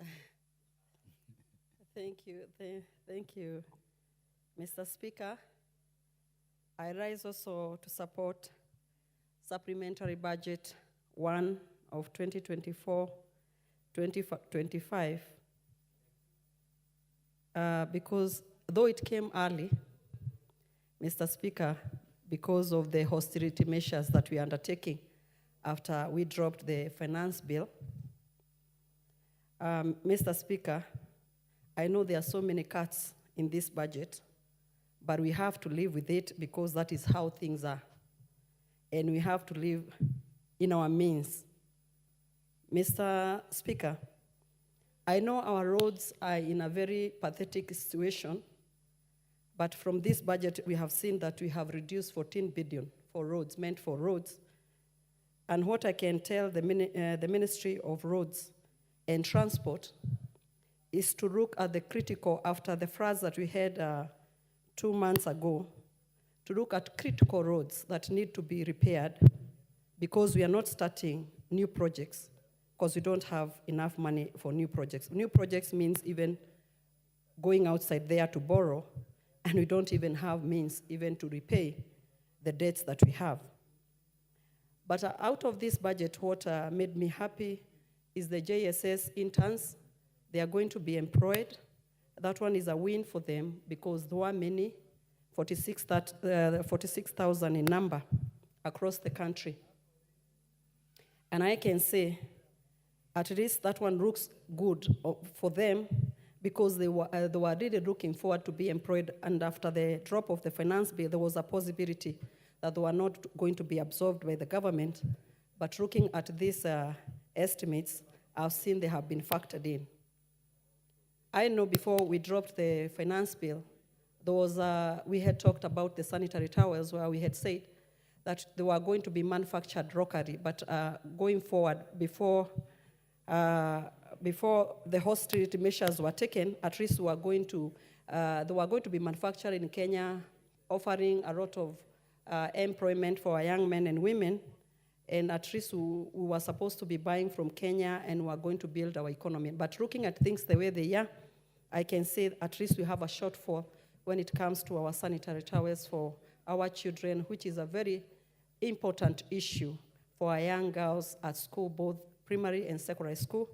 Thank you. Thank you, Mr. Speaker. I rise also to support Supplementary Budget 1 of 2024-2025 because though it came early, Mr. Speaker, because of the austerity measures that we are undertaking after we dropped the finance bill, Mr. Speaker, I know there are so many cuts in this budget, but we have to live with it because that is how things are. And we have to live in our means. Mr. Speaker, I know our roads are in a very pathetic situation, but from this budget, we have seen that we have reduced 14 billion for roads, meant for roads. And what I can tell the Ministry of Roads and Transport is to look at the critical, after the floods that we had 2 months ago, to look at critical roads that need to be repaired because we are not starting new projects because we don't have enough money for new projects. New projects means even going outside there to borrow, and we don't even have means even to repay the debts that we have. But out of this budget, what made me happy is the JSS interns. They are going to be employed. That one is a win for them because there were many, 46,000 in number across the country. And I can say, at least that one looks good for them because they were really looking forward to be employed. And after the drop of the finance bill, there was a possibility that they were not going to be absorbed by the government. But looking at these estimates, I've seen they have been factored in. I know before we dropped the finance bill, we had talked about the sanitary towels where we had said that they were going to be manufactured locally, but going forward, before the austerity measures were taken, at least they were going to be manufactured in Kenya, offering a lot of employment for our young men and women, and at least we were supposed to be buying from Kenya and we are going to build our economy. But looking at things the way they are, I can say at least we have a shortfall when it comes to our sanitary towels for our children, which is a very important issue for our young girls at school, both primary and secondary school.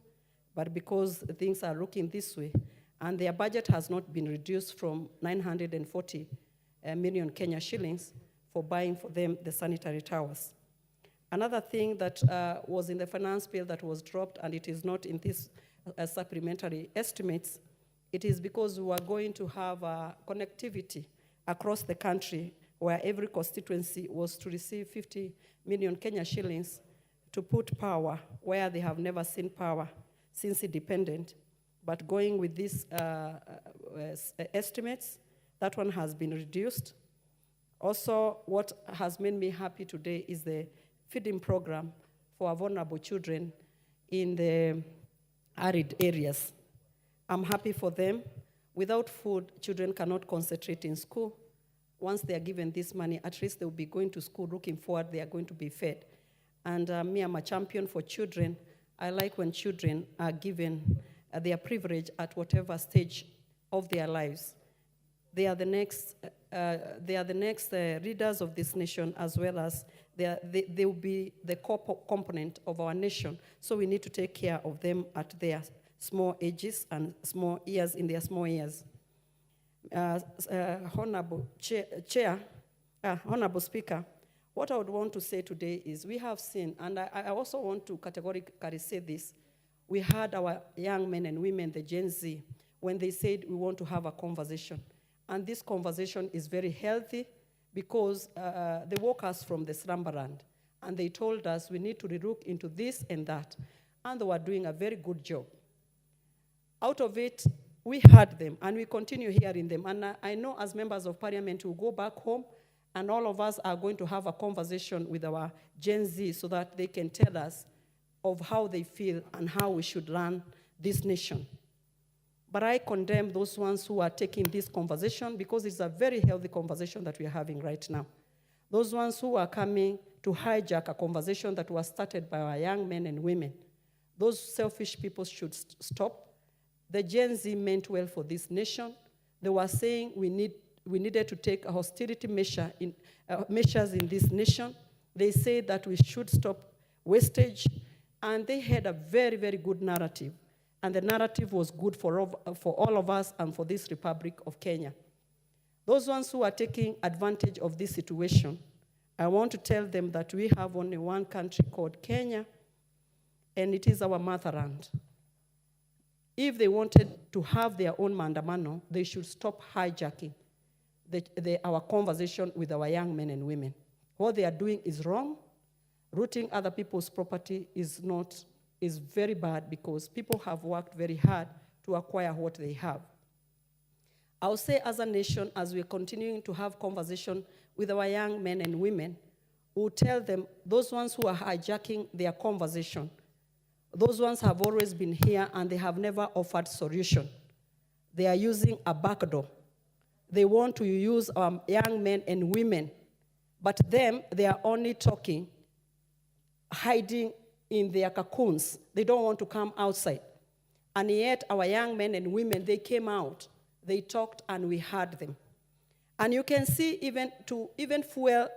But because things are looking this way, and their budget has not been reduced from 940 million Kenya shillings for buying for them the sanitary towels. Another thing that was in the finance bill that was dropped, and it is not in this supplementary estimates, It is because we are going to have connectivity across the country where every constituency was to receive 50 million Kenya shillings to put power where they have never seen power since independent. But going with these estimates, that one has been reduced. Also, what has made me happy today is the feeding program for vulnerable children in the arid areas. I'm happy for them. Without food, children cannot concentrate in school. Once they are given this money, at least they will be going to school looking forward they are going to be fed. And me, I'm a champion for children. I like when children are given their privilege at whatever stage of their lives. They are the next leaders of this nation, as well as they will be the core component of our nation. So we need to take care of them at their small ages and small years, in their small years. Honorable Honorable Speaker, what I would want to say today is we have seen, and I also want to categorically say this, we heard our young men and women, the Gen Z, when they said we want to have a conversation. And this conversation is very healthy because they woke us from the slumberland. And they told us we need to relook into this and that. And they were doing a very good job. Out of it, we heard them and we continue hearing them. And I know as members of Parliament, we'll go back home and all of us are going to have a conversation with our Gen Z so that they can tell us of how they feel and how we should run this nation. But I condemn those ones who are taking this conversation because it's a very healthy conversation that we are having right now. Those ones who are coming to hijack a conversation that was started by our young men and women, those selfish people should stop. The Gen Z meant well for this nation. They were saying we needed to take a hostility measures in this nation. They said that we should stop wastage, and they had a very, very good narrative. And the narrative was good for all of us and for this Republic of Kenya. Those ones who are taking advantage of this situation, I want to tell them that we have only one country called Kenya, and it is our motherland. If they wanted to have their own mandamano, they should stop hijacking our conversation with our young men and women. What they are doing is wrong. Rooting other people's property is very bad because people have worked very hard to acquire what they have. I'll say as a nation, as we're continuing to have conversation with our young men and women, we'll tell them, those ones who are hijacking their conversation, those ones have always been here and they have never offered solution. They are using a backdoor. They want to use our young men and women, but them, they are only talking, hiding in their cocoons. They don't want to come outside. And yet our young men and women, they came out, they talked, and we heard them. And you can see even fuel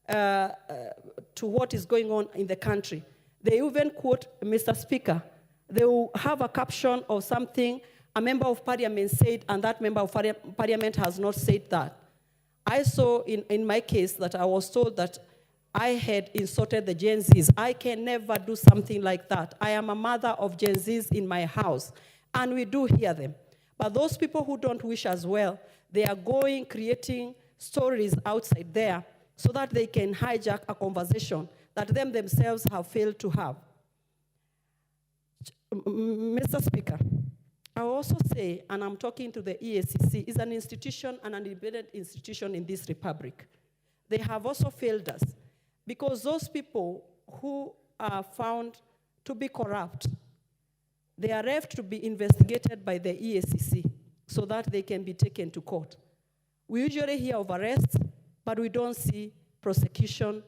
to what is going on in the country. They even quote Mr. Speaker. They will have a caption of something a member of Parliament said, and that member of Parliament has not said that. I saw in my case that I was told that I had insulted the Gen Zs. I can never do something like that. I am a mother of Gen Zs in my house, and we do hear them. But those people who don't wish as well, they are creating stories outside there so that they can hijack a conversation that them themselves have failed to have. Mr. Speaker, I will also say, and I'm talking to the EACC, is an institution, an independent institution in this republic. They have also failed us because those people who are found to be corrupt, they are left to be investigated by the EACC so that they can be taken to court. We usually hear of arrests, but we don't see prosecution.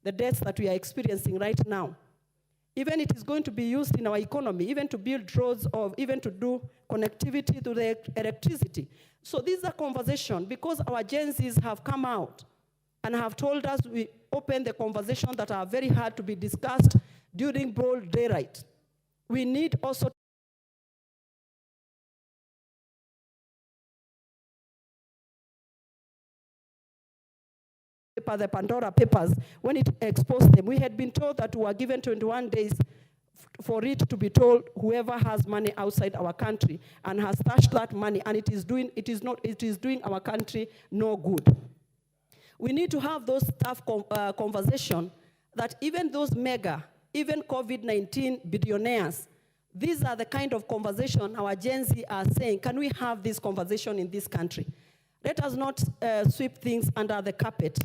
The deaths that we are experiencing right now. Even it is going to be used in our economy, even to build roads or even to do connectivity to the electricity. So these are conversations because our agencies have come out and have told us we open the conversation that are very hard to be discussed during broad daylight. We need also the Pandora Papers, when it exposed them, we had been told that we were given 21 days for it to be told whoever has money outside our country and has stashed that money, and it is doing our country no good. We need to have those tough conversation that even those even COVID-19 billionaires, these are the kind of conversation our Gen Z are saying, can we have this conversation in this country? Let us not sweep things under the carpet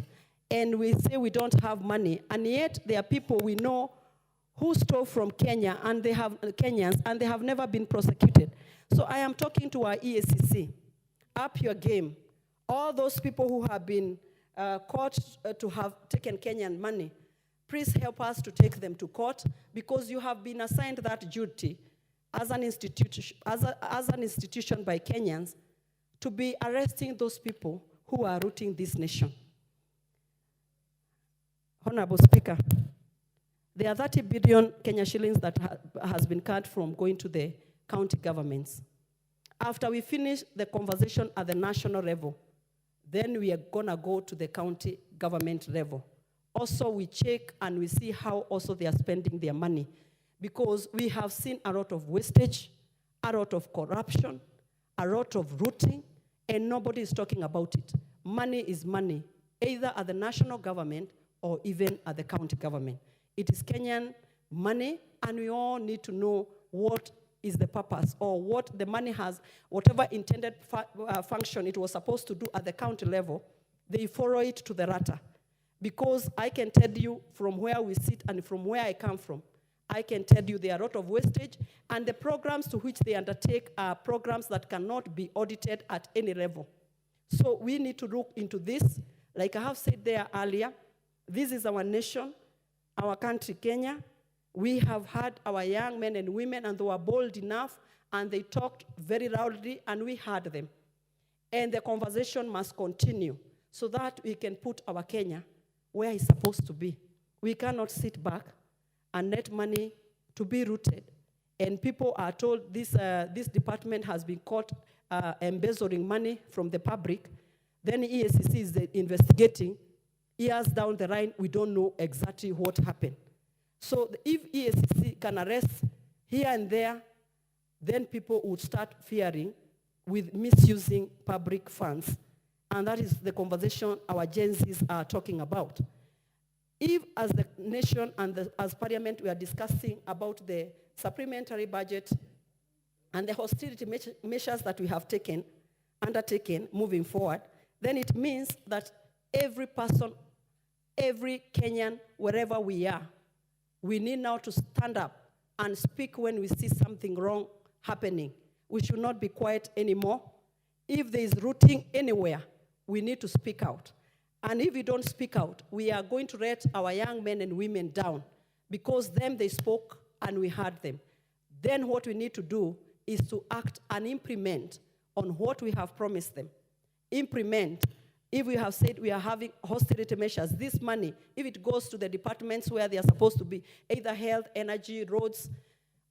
and we say we don't have money, and yet there are people we know who stole from Kenya and they have Kenyans and they have never been prosecuted. So I am talking to our EACC, up your game. All those people who have been caught to have taken Kenyan money, please help us to take them to court because you have been assigned that duty as an institution, as an institution by Kenyans to be arresting those people who are rooting this nation. Honorable Speaker, there are 30 billion Kenya shillings that has been cut from going to the county governments. After we finish the conversation at the national level, then we are gonna go to the county government level. Also, we check and we see how also they are spending their money, because we have seen a lot of wastage, a lot of corruption, a lot of rooting, and nobody is talking about it. Money is money, either at the national government or even at the county government. It is Kenyan money, and we all need to know what is the purpose or what the money has, whatever intended function it was supposed to do at the county level, they follow it to the rata. Because I can tell you from where we sit and from where I come from, I can tell you there are a lot of wastage, and the programs to which they undertake are programs that cannot be audited at any level. So we need to look into this. Like I have said there earlier, this is our nation, our country, Kenya. We have had our young men and women, and they were bold enough, and they talked very loudly, and we heard them. And the conversation must continue so that we can put our Kenya where it's supposed to be. We cannot sit back and let money to be rooted. And people are told this department has been caught embezzling money from the public. Then EACC is investigating. Years down the line, we don't know exactly what happened. So if EACC can arrest here and there, then people would start fearing with misusing public funds. And that is the conversation our Gen Zs are talking about. If as the nation and as Parliament we are discussing about the supplementary budget and the austerity measures that we have undertaken moving forward, then it means that every person, every Kenyan, wherever we are, we need now to stand up and speak when we see something wrong happening. We should not be quiet anymore. If there is rooting anywhere, we need to speak out. And if we don't speak out, we are going to let our young men and women down, because them they spoke and we heard them. Then what we need to do is to act and implement on what we have promised them. Implement. If we have said we are having austerity measures, this money, if it goes to the departments where they are supposed to be, either health, energy, roads,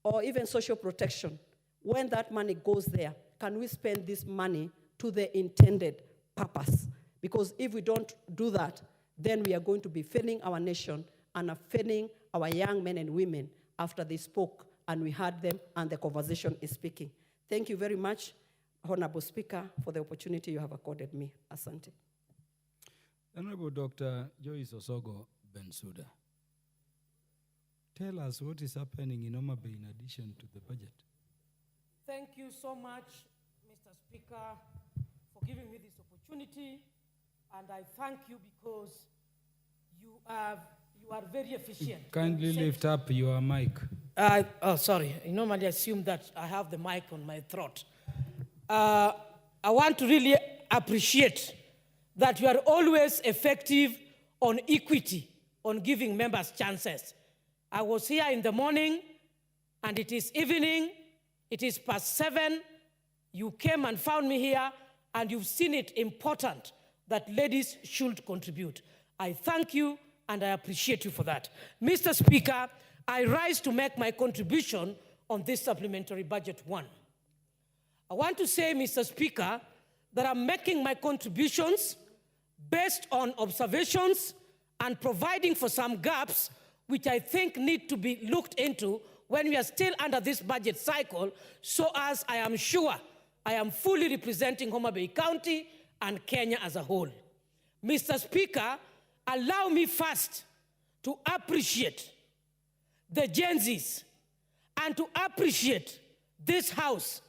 or even social protection, when that money goes there, can we spend this money to the intended purpose? Because if we don't do that, then we are going to be failing our nation and failing our young men and women after they spoke and we heard them and the conversation is speaking. Thank you very much, Honorable Speaker, for the opportunity you have accorded me. Asante. Honorable Dr. Joyce Osogo Bensouda, tell us what is happening in Homa Bay in addition to the budget. Thank you so much, Mr. Speaker, for giving me this opportunity, and I thank you because you are very efficient. Kindly lift up your mic. Oh, sorry. I normally assume that I have the mic on my throat. I want to really appreciate that you are always effective on equity, on giving members chances. I was here in the morning, and it is evening. It is past 7. You came and found me here, and you've seen it important that ladies should contribute. I thank you, and I appreciate you for that. Mr. Speaker, I rise to make my contribution on this supplementary budget 1. I want to say, Mr. Speaker, that I'm making my contributions based on observations and providing for some gaps which I think need to be looked into when we are still under this budget cycle, so as I am sure I am fully representing Homa Bay County and Kenya as a whole. Mr. Speaker, allow me first to appreciate the Gen Zs and to appreciate this House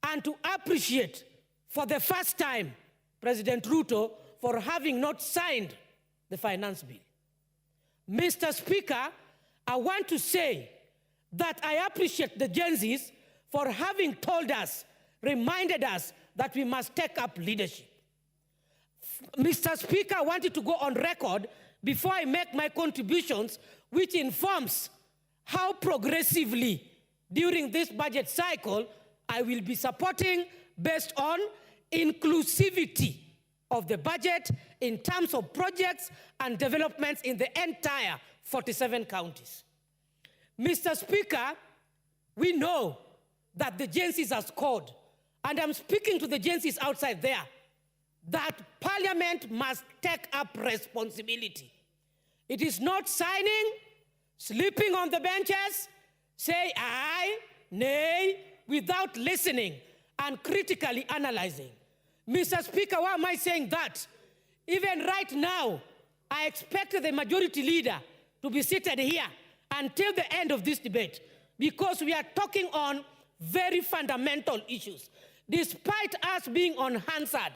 and to appreciate for the first time President Ruto for having not signed the finance bill. Mr. Speaker, I want to say that I appreciate the Gen Zs for having told us, reminded us that we must take up leadership. Mr. Speaker, I wanted to go on record before I make my contributions, which informs how progressively during this budget cycle I will be supporting based on inclusivity of the budget in terms of projects and developments in the entire 47 counties. Mr. Speaker, we know that the Gen Zs have scored, and I'm speaking to the Gen Zs outside there, that Parliament must take up responsibility. It is not signing, sleeping on the benches, say aye, nay, without listening and critically analyzing. Mr. Speaker, why am I saying that? Even right now, I expect the majority leader to be seated here until the end of this debate, because we are talking on very fundamental issues. Despite us being unanswered,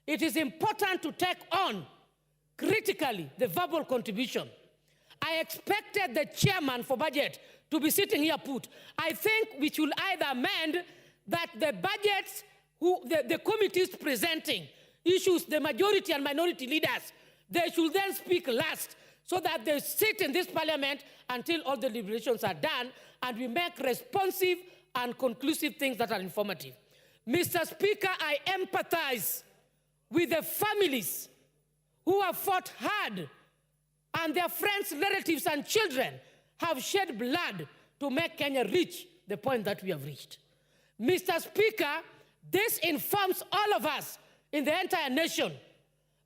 it is important to take on critically the verbal contribution. I expected the chairman for budget to be sitting here put. I think we should either amend that the budgets, the committees presenting issues, the majority and minority leaders, they should then speak last so that they sit in this parliament until all the deliberations are done and we make responsive and conclusive things that are informative. Mr. Speaker, I empathize with the families who have fought hard and their friends, relatives, and children have shed blood to make Kenya reach the point that we have reached. Mr. Speaker, this informs all of us in the entire nation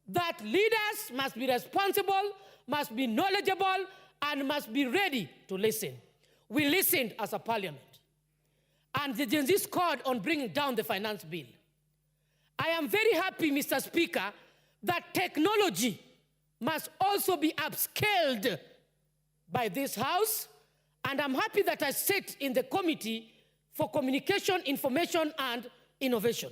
that leaders must be responsible, must be knowledgeable, and must be ready to listen. We listened as a parliament, and the Gen Z scored on bringing down the finance bill. I am very happy, Mr. Speaker, that technology must also be upscaled by this House, and I'm happy that I sit in the Committee for Communication, Information, and Innovation.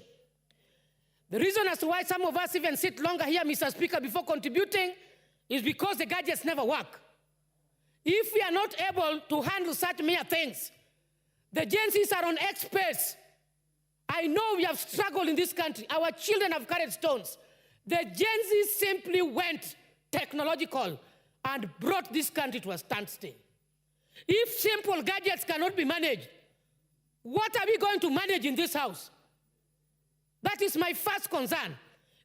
The reason as to why some of us even sit longer here, Mr. Speaker, before contributing is because the gadgets never work. If we are not able to handle such mere things, the Gen Zs are on experts. I know we have struggled in this country. Our children have carried stones. The Gen Zs simply went technological and brought this country to a standstill. If simple gadgets cannot be managed, what are we going to manage in this House? That is my first concern.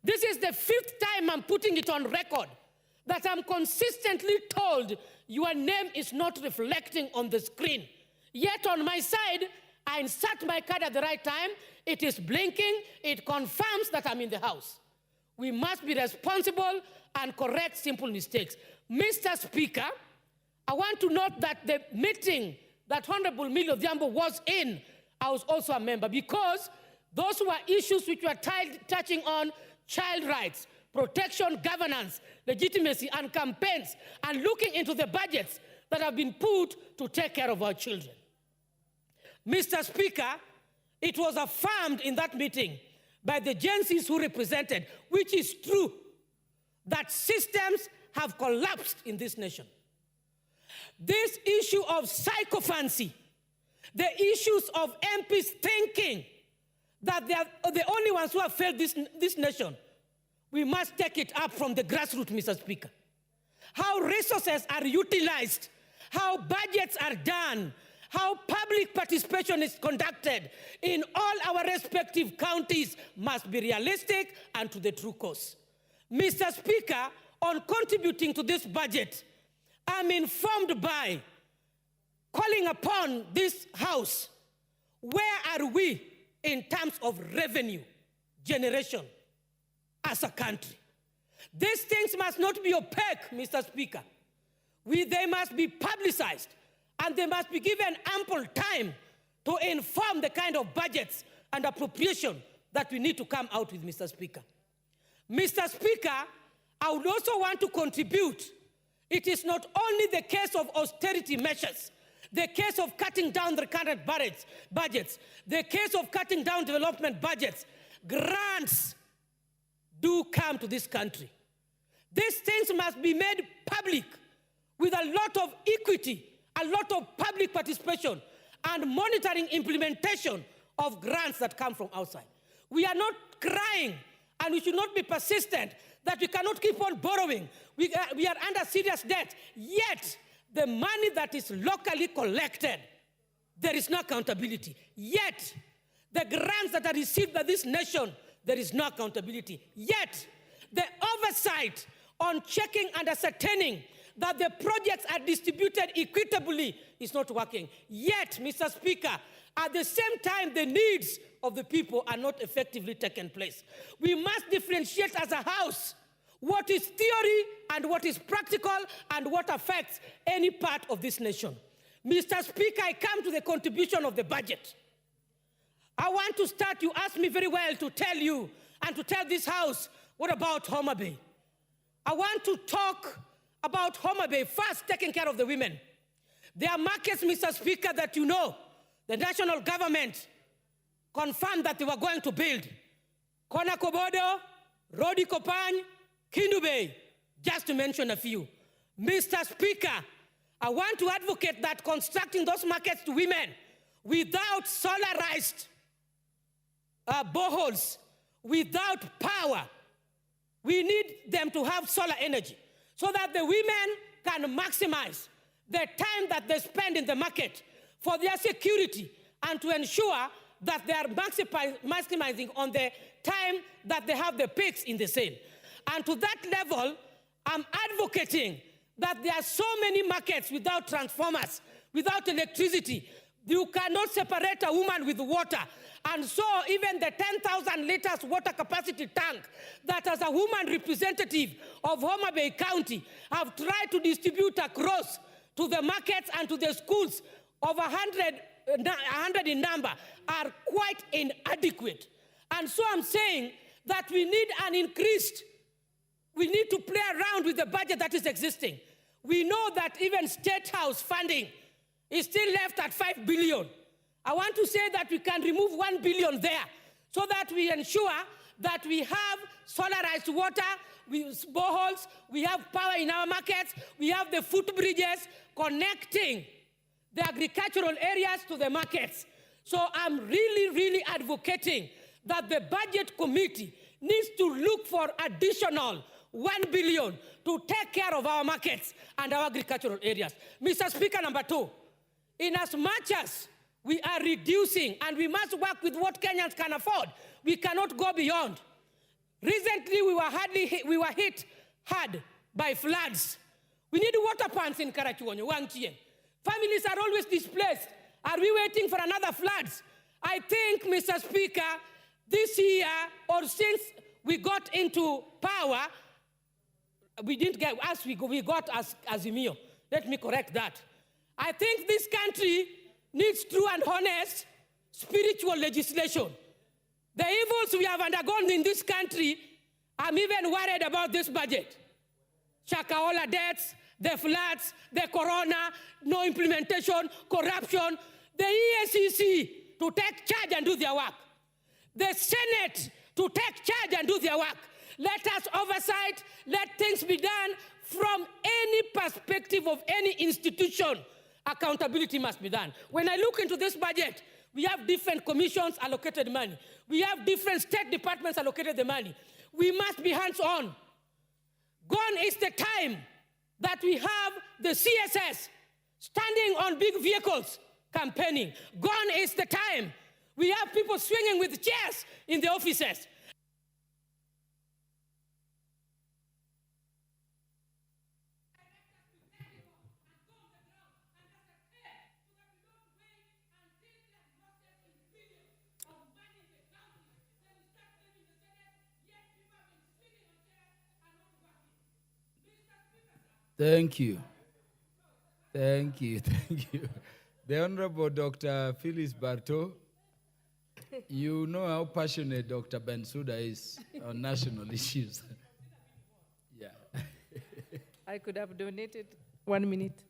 This is the 5th time I'm putting it on record that I'm consistently told your name is not reflecting on the screen. Yet on my side, I insert my card at the right time, it is blinking, it confirms that I'm in the House. We must be responsible and correct simple mistakes. Mr. Speaker, I want to note that the meeting that Honorable Millie Odhiambo was in, I was also a member, because those were issues which were touching on child rights, protection, governance, legitimacy, and campaigns, and looking into the budgets that have been put to take care of our children. Mr. Speaker, it was affirmed in that meeting by the Gen Zs who represented, which is true, that systems have collapsed in this nation. This issue of psychophancy, the issues of MPs thinking that they are the only ones who have failed this nation, we must take it up from the grassroots, Mr. Speaker. How resources are utilized, how budgets are done, how public participation is conducted in all our respective counties must be realistic and to the true cause. Mr. Speaker, on contributing to this budget, I'm informed by calling upon this House, where are we in terms of revenue generation as a country? These things must not be opaque, Mr. Speaker. They must be publicized, and they must be given ample time to inform the kind of budgets and appropriation that we need to come out with, Mr. Speaker. Mr. Speaker, I would also want to contribute. It is not only the case of austerity measures, the case of cutting down the current budgets, the case of cutting down development budgets. Grants do come to this country. These things must be made public with a lot of equity, a lot of public participation, and monitoring implementation of grants that come from outside. We are not crying, and we should not be persistent that we cannot keep on borrowing. We are under serious debt. Yet, the money that is locally collected, there is no accountability. Yet, the grants that are received by this nation, there is no accountability. Yet, the oversight on checking and ascertaining that the projects are distributed equitably is not working. Yet, Mr. Speaker, at the same time, the needs of the people are not effectively taken place. We must differentiate as a House what is theory and what is practical and what affects any part of this nation. Mr. Speaker, I come to the contribution of the budget. I want to start, you asked me very well to tell you and to tell this House, what about Homa Bay? I want to talk about Homa Bay, first taking care of the women. There are markets, Mr. Speaker, that you know, the national government confirmed that they were going to build. Kona Kobodo, Rodi Kopany, Kindu Bay, just to mention a few. Mr. Speaker, I want to advocate that constructing those markets to women without solarized boreholes, without power, we need them to have solar energy so that the women can maximize the time that they spend in the market for their security and to ensure that they are maximizing on the time that they have the peaks in the sale. And to that level, I'm advocating that there are so many markets without transformers, without electricity. You cannot separate a woman with water. And so even the 10,000 liters water capacity tank that as a woman representative of Homa Bay County have tried to distribute across to the markets and to the schools of 100 in number are quite inadequate. And so I'm saying that we need an increased, we need to play around with the budget that is existing. We know that even State House funding is still left at 5 billion. I want to say that we can remove 1 billion there so that we ensure that we have solarized water, boreholes, we have power in our markets, we have the footbridges connecting the agricultural areas to the markets. So I'm really advocating that the budget committee needs to look for additional 1 billion to take care of our markets and our agricultural areas. Mr. Speaker, number 2, in as much as we are reducing and we must work with what Kenyans can afford, we cannot go beyond. Recently, we were hit hard by floods. We need water pumps in Karachuonyo, Wangchien. Families are always displaced. Are we waiting for another floods? I think, Mr. Speaker, this year, or since we got into power, we didn't get, as we got as Azimio. Let me correct that. I think this country needs true and honest spiritual legislation. The evils we have undergone in this country, I'm even worried about this budget. Shakahola deaths, the floods, the corona, no implementation, corruption. The EACC to take charge and do their work. The Senate to take charge and do their work. Let us oversight, let things be done from any perspective of any institution. Accountability must be done. When I look into this budget, we have different commissions allocated money. We have different state departments allocated the money. We must be hands-on. Gone is the time that we have the CSS standing on big vehicles campaigning. Gone is the time. We have people swinging with chairs in the offices. Thank you. Thank you. Thank you. The Honorable Dr. Phyllis Barto, you know how passionate Dr. Bensouda is on national issues. Yeah. I could have donated 1 minute.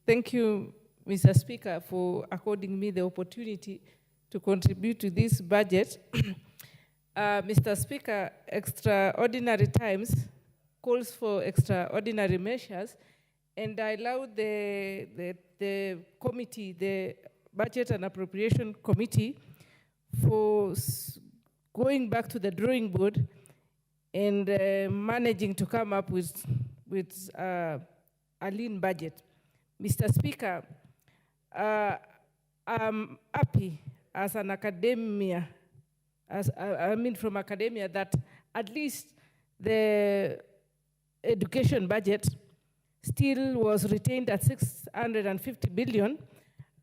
Thank you, Mr. Speaker, for according me the opportunity to contribute to this budget. Mr. Speaker, extraordinary times calls for extraordinary measures, and I allowed the committee, the Budget and Appropriation Committee, for going back to the drawing board and managing to come up with a lean budget. Mr. Speaker, I'm happy as an academia, from academia, that at least the education budget still was retained at 650 billion,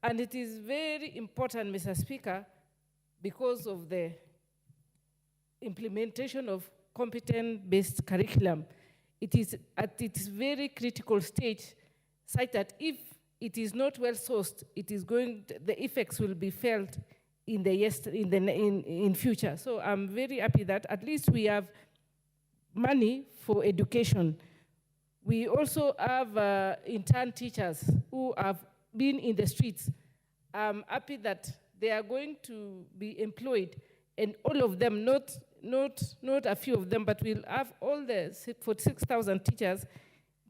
and it is very important, Mr. Speaker, because of the implementation of competent-based curriculum. It is at its very critical stage, such that if it is not well sourced, the effects will be felt in future. So I'm very happy that at least we have money for education. We also have intern teachers who have been in the streets. I'm happy that they are going to be employed, and all of them, not a few of them, but we'll have all the 46,000 teachers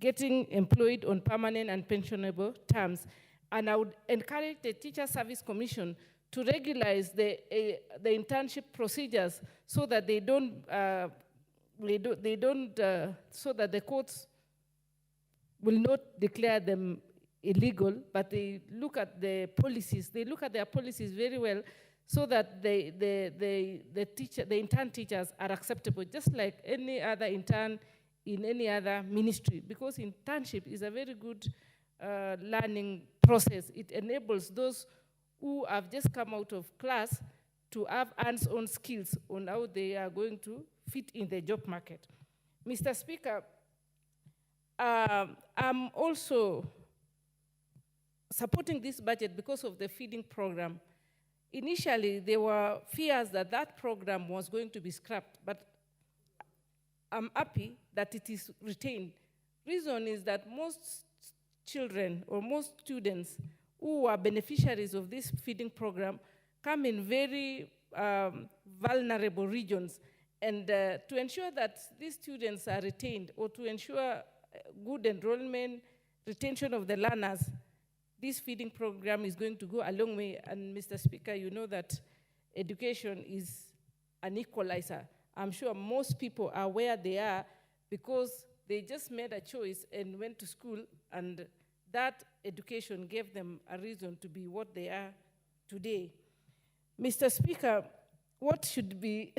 getting employed on permanent and pensionable terms. And I would encourage the Teacher Service Commission to regularize the internship procedures so that so that the courts will not declare them illegal, but they look at the policies. They look at their policies very well, so that the intern teachers are acceptable, just like any other intern in any other ministry. Because internship is a very good learning process. It enables those who have just come out of class to have hands-on skills on how they are going to fit in the job market. Mr. Speaker, I'm also supporting this budget because of the feeding program. Initially, there were fears that that program was going to be scrapped, but I'm happy that it is retained. Reason is that most children or most students who are beneficiaries of this feeding program come in very vulnerable regions. And to ensure that these students are retained, or to ensure good enrollment, retention of the learners, this feeding program is going to go a long way. And Mr. Speaker, you know that education is an equalizer. I'm sure most people are where they are because they just made a choice and went to school, and that education gave them a reason to be what they are today. Mr. Speaker, what should be,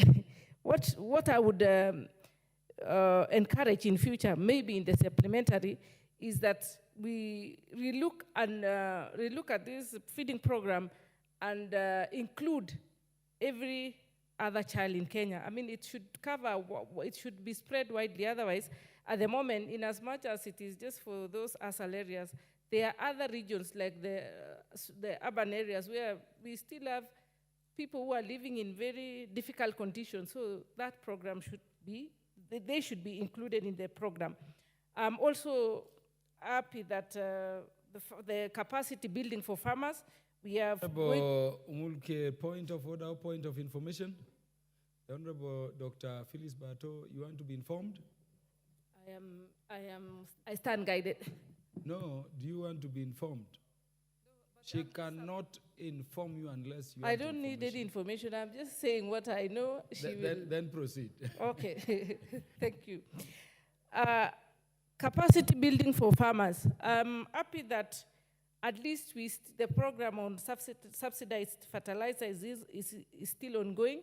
what I would encourage in future, maybe in the supplementary, is that we relook at this feeding program and include every other child in Kenya. I mean, it should cover, it should be spread widely. Otherwise, at the moment, in as much as it is just for those ASAL areas, there are other regions like the urban areas where we still have people who are living in very difficult conditions. So that program should be, they should be included in the program. I'm also happy that the capacity building for farmers, we have... Honorable Umulke, point of order, point of information. The Honorable Dr. Phyllis Barto, you want to be informed? I stand guided. No, do you want to be informed? She cannot inform you unless you I don't need any information. I'm just saying what I know. Then proceed. Okay, thank you. Capacity building for farmers. I'm happy that At least the program on subsidized fertilizer is still ongoing.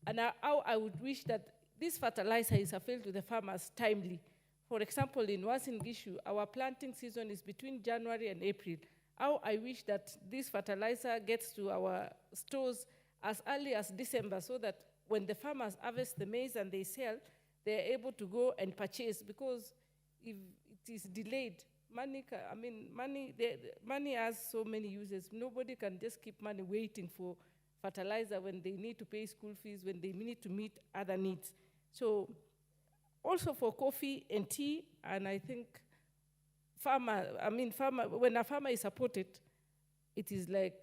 And how I would wish that this fertilizer is available to the farmers timely. For example, in Uasin Gishu, our planting season is between January and April. How I wish that this fertilizer gets to our stores as early as December, so that when the farmers harvest the maize and they sell, they're able to go and purchase, because if it is delayed, money has so many uses. Nobody can just keep money waiting for fertilizer when they need to pay school fees, when they need to meet other needs. So also for coffee and tea, and I think when a farmer is supported, it is like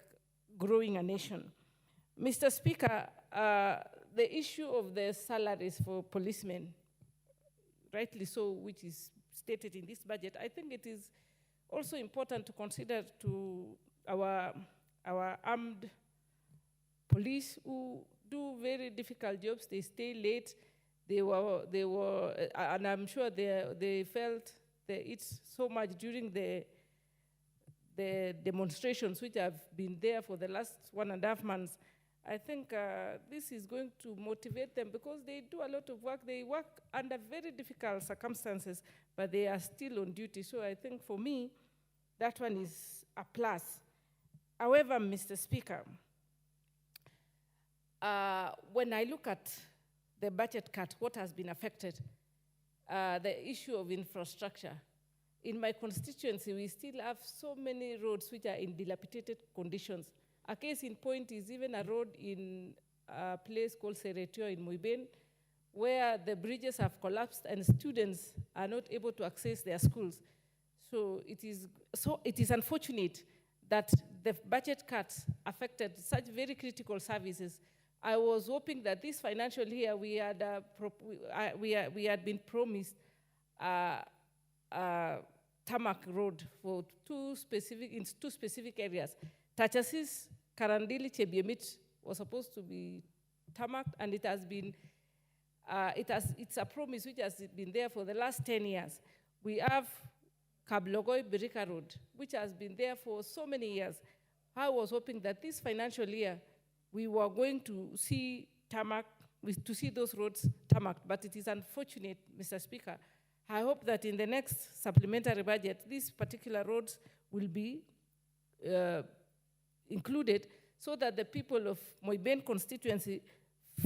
growing a nation. Mr. Speaker, the issue of the salaries for policemen, rightly so, which is stated in this budget, I think it is also important to consider to our armed police who do very difficult jobs. They stay late. They were, and I'm sure they felt they eat so much during the demonstrations, which have been there for the last 1.5 months. I think this is going to motivate them, because they do a lot of work. They work under very difficult circumstances, but they are still on duty. So I think for me, that one is a plus. However, Mr. Speaker, when I look at the budget cut, what has been affected, the issue of infrastructure. In my constituency, we still have so many roads which are in dilapidated conditions. A case in point is even a road in a place called Seretio in Muiben, where the bridges have collapsed and students are not able to access their schools. So it is unfortunate that the budget cuts affected such very critical services. I was hoping that this financial year we had been promised tarmac road for two specific areas. Tachasis, Karandili, Chebiemit was supposed to be tarmacked, and it has been, it's a promise which has been there for the last 10 years. We have Kablogoi Birika Road, which has been there for so many years. I was hoping that this financial year we were going to see those roads tarmacked, but it is unfortunate, Mr. Speaker. I hope that in the next supplementary budget, these particular roads will be included, so that the people of Moiben constituency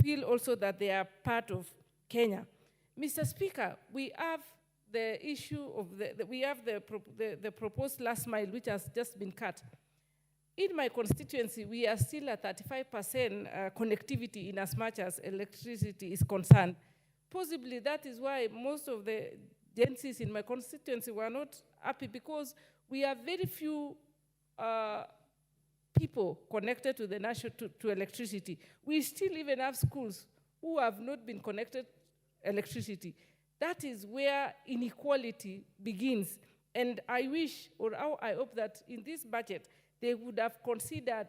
feel also that they are part of Kenya. Mr. Speaker, we have the issue of the proposed last mile, which has just been cut. In my constituency, we are still at 35% connectivity in as much as electricity is concerned. Possibly that is why most of the agencies in my constituency were not happy, because we have very few people connected to the to electricity. We still even have schools who have not been connected to electricity. That is where inequality begins. And I wish, or I hope that in this budget, they would have considered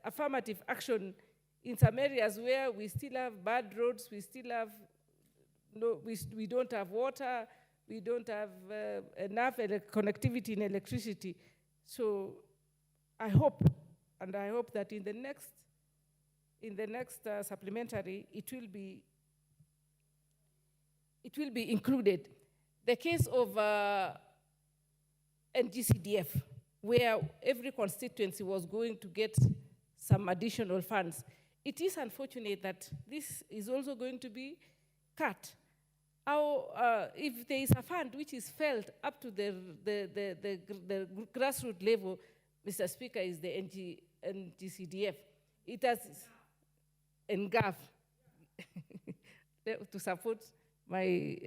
affirmative action in some areas where we still have bad roads, we still have we don't have water, we don't have enough connectivity in electricity. So I hope that in the next supplementary, it will be included. The case of NGCDF, where every constituency was going to get some additional funds. It is unfortunate that this is also going to be cut. If there is a fund which is felt up to the grassroots level, Mr. Speaker, is the NGCDF. It has NGAF to support my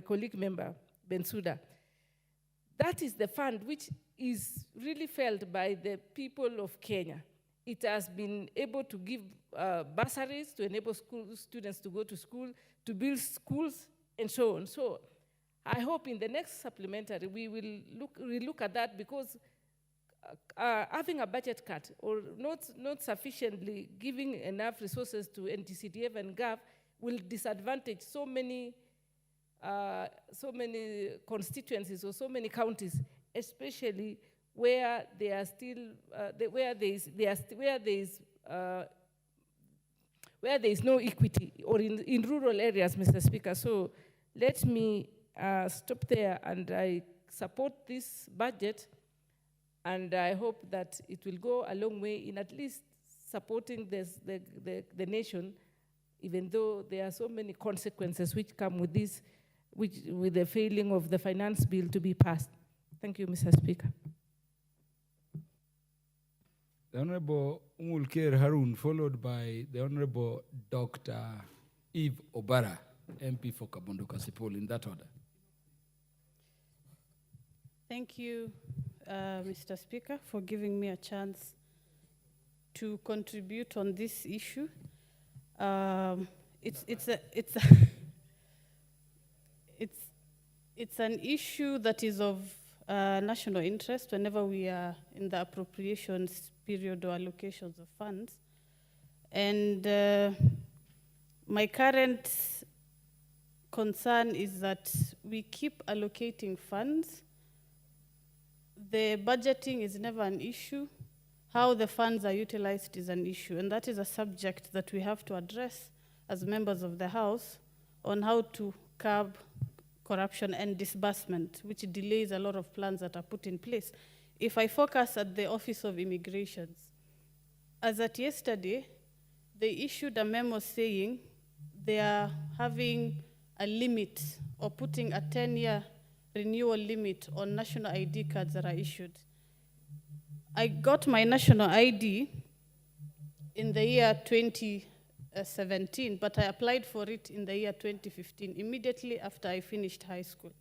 colleague member, Bensouda. That is the fund which is really felt by the people of Kenya. It has been able to give bursaries to enable students to go to school, to build schools, and so on. So I hope in the next supplementary we will look at that, because having a budget cut or not sufficiently giving enough resources to NTCDF and GAV will disadvantage so many so many constituencies or so many counties, especially where they are still, where there is no equity, or in rural areas, Mr. Speaker. So let me stop there, and I support this budget, and I hope that it will go a long way in at least supporting the nation, even though there are so many consequences which come with this, with the failing of the finance bill to be passed. Thank you, Mr. Speaker. The Honorable Umulker Harun, followed by the Honorable Dr. Eve Obara, MP for Kabondo Kasipul, in that order. Thank you, Mr. Speaker, for giving me a chance to contribute on this issue. It's an issue that is of national interest whenever we are in the appropriations period or allocations of funds. And my current concern is that we keep allocating funds. The budgeting is never an issue. How the funds are utilized is an issue, and that is a subject that we have to address as members of the House on how to curb corruption and disbursement, which delays a lot of plans that are put in place. If I focus at the Office of Immigrations, as at yesterday, they issued a memo saying they are having a limit or putting a 10-year renewal limit on national ID cards that are issued. I got my national ID in the year 2017, but I applied for it in the year 2015, immediately after I finished high school.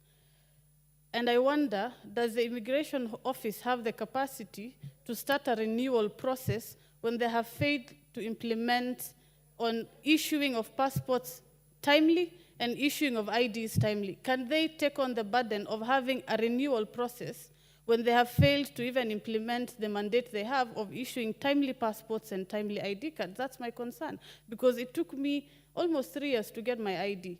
And I wonder, does the Immigration Office have the capacity to start a renewal process when they have failed to implement on issuing of passports timely and issuing of IDs timely? Can they take on the burden of having a renewal process when they have failed to even implement the mandate they have of issuing timely passports and timely ID cards? That's my concern, because it took me almost 3 years to get my ID.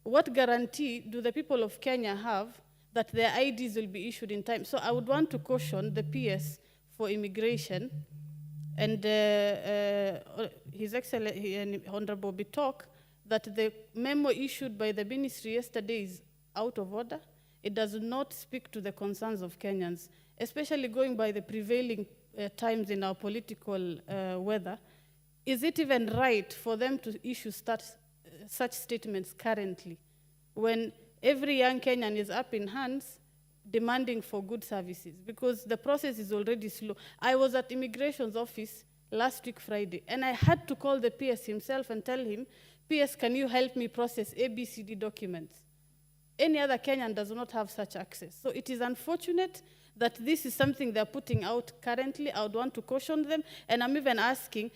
What guarantee do the people of Kenya have that their IDs will be issued in time? So I would want to caution the PS for Immigration and His Excellency and Honorable Bitok that the memo issued by the ministry yesterday is out of order. It does not speak to the concerns of Kenyans, especially going by the prevailing times in our political weather. Is it even right for them to issue such statements currently when every young Kenyan is up in hands demanding for good services? Because the process is already slow. I was at Immigration's office last week Friday, and I had to call the PS himself and tell him, PS, can you help me process ABCD documents? Any other Kenyan does not have such access. So it is unfortunate that this is something they're putting out currently. I would want to caution them, and I'm even asking,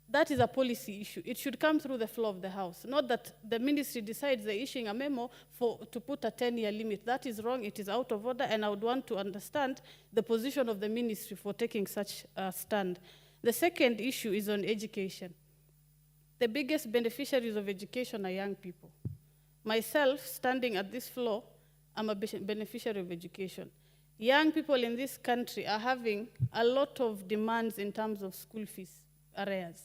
that is a policy issue. It should come through the floor of the House, not that the ministry decides they're issuing a memo to put a 10-year limit. That is wrong, it is out of order, and I would want to understand the position of the ministry for taking such a stand. The second issue is on education. The biggest beneficiaries of education are young people. Myself, standing at this floor, I'm a beneficiary of education. Young people in this country are having a lot of demands in terms of school fees arrears.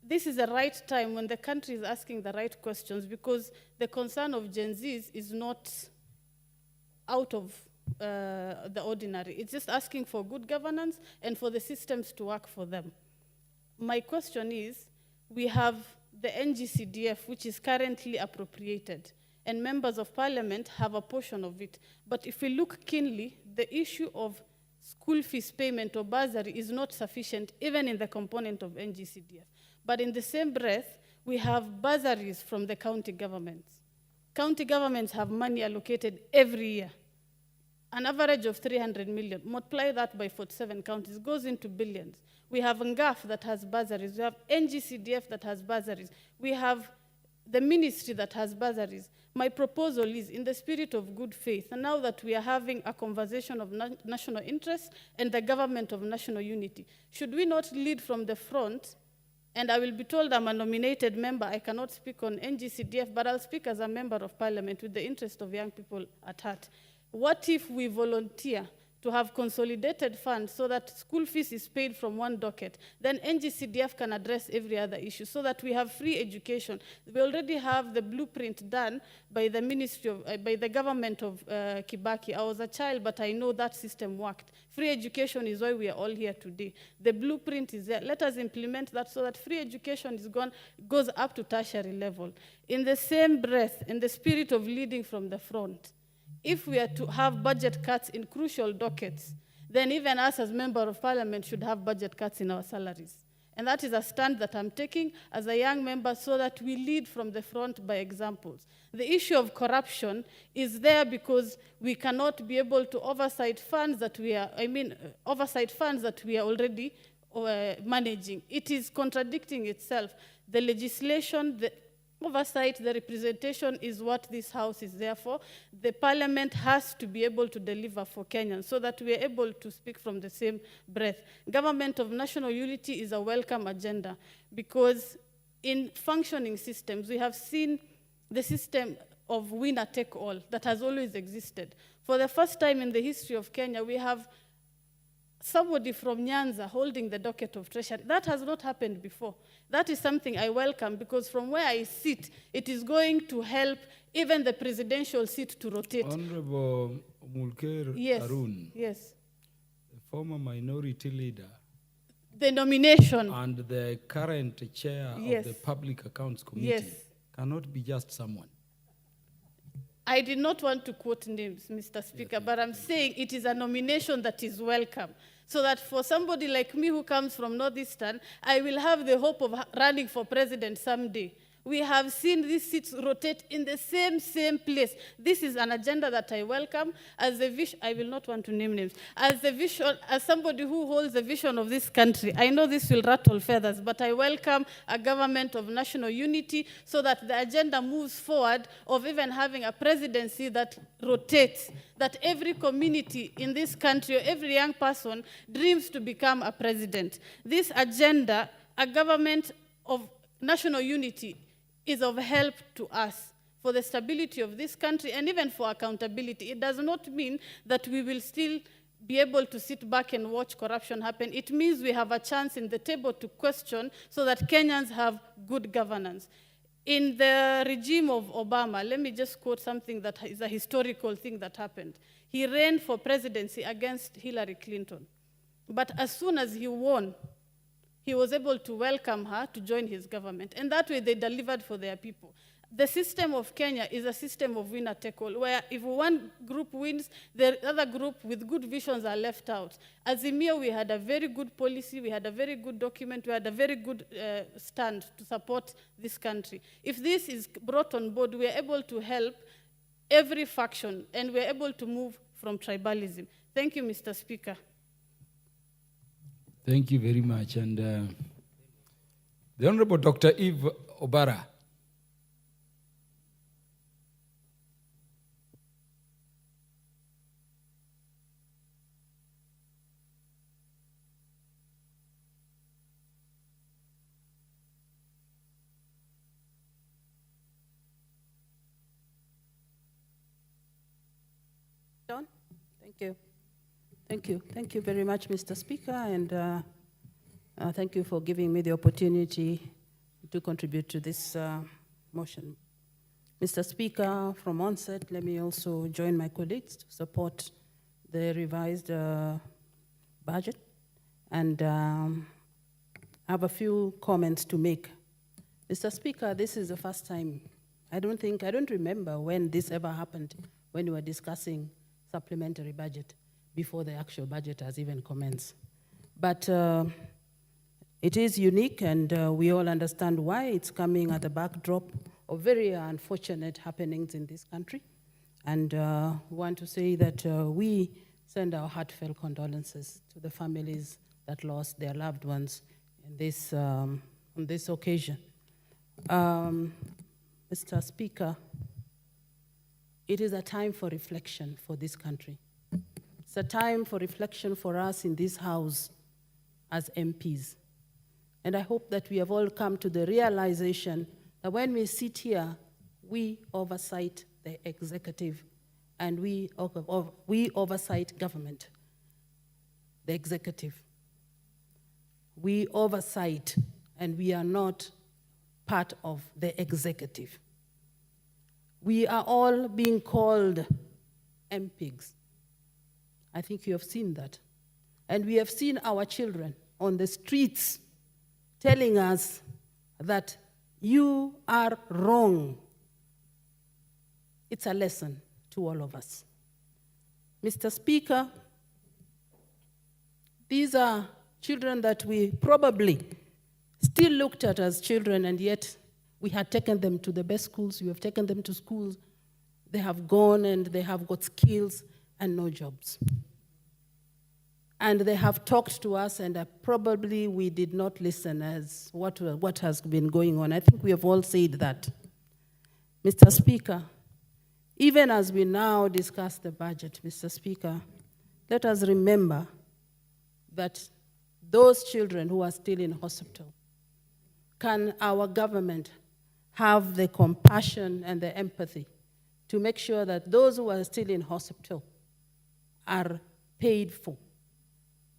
This is the right time when the country is asking the right questions, because the concern of Gen Zs is not out of the ordinary. It's just asking for good governance and for the systems to work for them. My question is, we have the NGCDF, which is currently appropriated, and members of parliament have a portion of it. But if we look keenly, the issue of school fees payment or bursary is not sufficient, even in the component of NGCDF. But in the same breath, we have bursaries from the county governments. County governments have money allocated every year, an average of 300 million. Multiply that by 47 counties, goes into billions. We have NGAF that has bursaries. We have NGCDF that has bursaries. We have the ministry that has bursaries. My proposal is, in the spirit of good faith, and now that we are having a conversation of national interest and the government of national unity, should we not lead from the front And I will be told I'm a nominated member. I cannot speak on NGCDF, but I'll speak as a member of parliament with the interest of young people at heart. What if we volunteer to have consolidated funds so that school fees is paid from one docket? Then NGCDF can address every other issue so that we have free education. We already have the blueprint done by the ministry of, by the government of Kibaki. I was a child, but I know that system worked. Free education is why we are all here today. The blueprint is there. Let us implement that so that free education is goes up to tertiary level. In the same breath, in the spirit of leading from the front, if we are to have budget cuts in crucial dockets, then even us as member of parliament should have budget cuts in our salaries. And that is a stand that I'm taking as a young member so that we lead from the front by examples. The issue of corruption is there because we cannot be able to oversight funds that we are, oversight funds that we are already managing. It is contradicting itself. The legislation, the oversight, the representation is what this house is there for. The parliament has to be able to deliver for Kenyans so that we are able to speak from the same breath. Government of national unity is a welcome agenda because in functioning systems, we have seen the system of winner take all that has always existed. For the first time in the history of Kenya, we have somebody from Nyanza holding the docket of treasury. That has not happened before. That is something I welcome because from where I sit, it is going to help even the presidential seat to rotate. Honorable Mulker Yes. Arun, Yes. the former minority leader, The nomination. and the current chair Yes. of the Public Accounts Committee Yes. cannot be just someone. I did not want to quote names, Mr. Speaker, but I'm saying it is a nomination that is welcome. So that for somebody like me who comes from Northeastern, I will have the hope of running for president someday. We have seen these seats rotate in the same place. This is an agenda that I welcome as the vision. I will not want to name names. As the vision, as somebody who holds the vision of this country, I know this will rattle feathers, but I welcome a government of national unity so that the agenda moves forward of even having a presidency that rotates, that every community in this country, or every young person dreams to become a president. This agenda, a government of national unity, is of help to us for the stability of this country and even for accountability. It does not mean that we will still be able to sit back and watch corruption happen. It means we have a chance in the table to question so that Kenyans have good governance. In the regime of Obama, let me just quote something that is a historical thing that happened. He ran for presidency against Hillary Clinton. But as soon as he won, he was able to welcome her to join his government. And that way they delivered for their people. The system of Kenya is a system of winner take all, where if one group wins, the other group with good visions are left out. As Azimio, we had a very good policy, we had a very good document, we had a very good stand to support this country. If this is brought on board, we are able to help every faction, and we are able to move from tribalism. Thank you, Mr. Speaker. Thank you very much. And the Honorable Dr. Eve Obara. John, thank you. Thank you. Thank you very much, Mr. Speaker, and thank you for giving me the opportunity to contribute to this motion. Mr. Speaker, from onset, let me also join my colleagues to support the revised budget, and I have a few comments to make. Mr. Speaker, this is the first time, I don't remember when this ever happened, when we were discussing supplementary budget before the actual budget has even commenced. But it is unique, and we all understand why. It's coming at the backdrop of very unfortunate happenings in this country. And want to say that we send our heartfelt condolences to the families that lost their loved ones in this, on this occasion. Mr. Speaker, it is a time for reflection for this country. It's a time for reflection for us in this house as MPs. And I hope that we have all come to the realization that when we sit here, we oversight the executive and we oversight government, the executive. We oversight and we are not part of the executive. We are all being called MPs. I think you have seen that. And we have seen our children on the streets telling us that you are wrong. It's a lesson to all of us. Mr. Speaker, these are children that we probably still looked at as children, and yet we had taken them to the best schools. We have taken them to schools. They have gone and they have got skills and no jobs. And they have talked to us, and probably we did not listen as what has been going on. I think we have all said that. Mr. Speaker, even as we now discuss the budget, Mr. Speaker, let us remember that those children who are still in hospital, can our government have the compassion and the empathy to make sure that those who are still in hospital are paid for,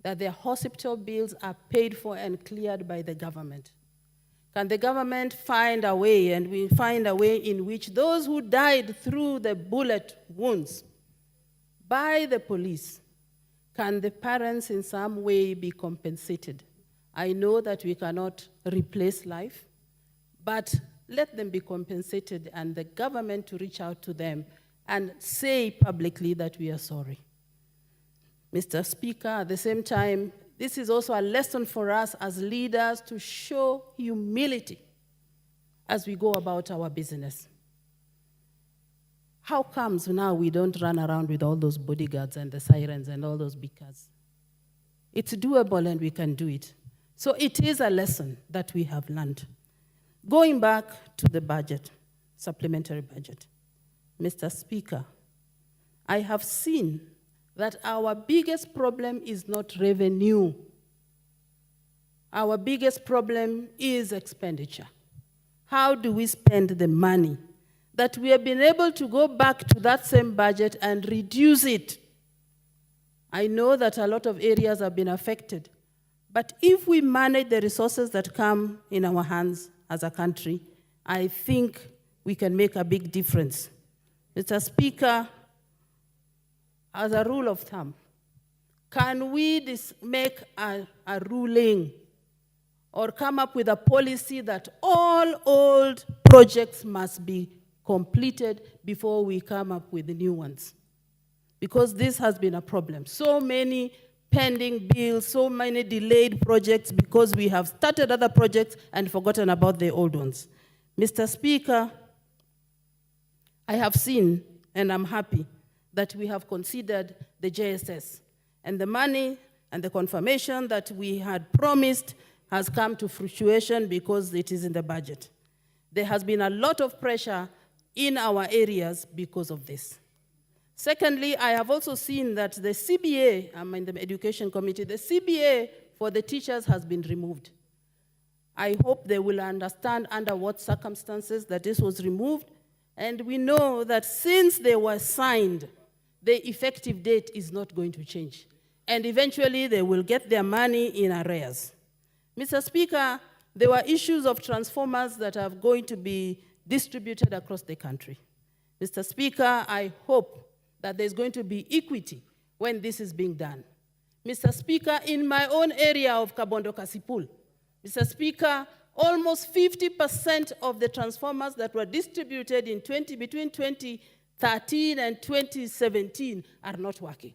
that their hospital bills are paid for and cleared by the government? Can the government find a way, and we find a way in which those who died through the bullet wounds by the police, can the parents in some way be compensated? I know that we cannot replace life, but let them be compensated, and the government to reach out to them and say publicly that we are sorry. Mr. Speaker, at the same time, this is also a lesson for us as leaders to show humility as we go about our business. How comes now we don't run around with all those bodyguards and the sirens and all those beacons? It's doable and we can do it. So it is a lesson that we have learned. Going back to the budget, supplementary budget, Mr. Speaker, I have seen that our biggest problem is not revenue. Our biggest problem is expenditure. How do we spend the money? That we have been able to go back to that same budget and reduce it. I know that a lot of areas have been affected, but if we manage the resources that come in our hands as a country, I think we can make a big difference. Mr. Speaker, as a rule of thumb, can we make a ruling or come up with a policy that all old projects must be completed before we come up with the new ones? Because this has been a problem. So many pending bills, so many delayed projects because we have started other projects and forgotten about the old ones. Mr. Speaker, I have seen, and I'm happy, that we have considered the JSS. And the money and the confirmation that we had promised has come to fruition because it is in the budget. There has been a lot of pressure in our areas because of this. Secondly, I have also seen that the CBA, I'm in the Education Committee, the CBA for the teachers has been removed. I hope they will understand under what circumstances that this was removed. And we know that since they were signed, the effective date is not going to change. And eventually they will get their money in arrears. Mr. Speaker, there were issues of transformers that are going to be distributed across the country. Mr. Speaker, I hope that there's going to be equity when this is being done. Mr. Speaker, in my own area of Kabondo Kasipul, Mr. Speaker, almost 50% of the transformers that were distributed in between 2013 and 2017 are not working.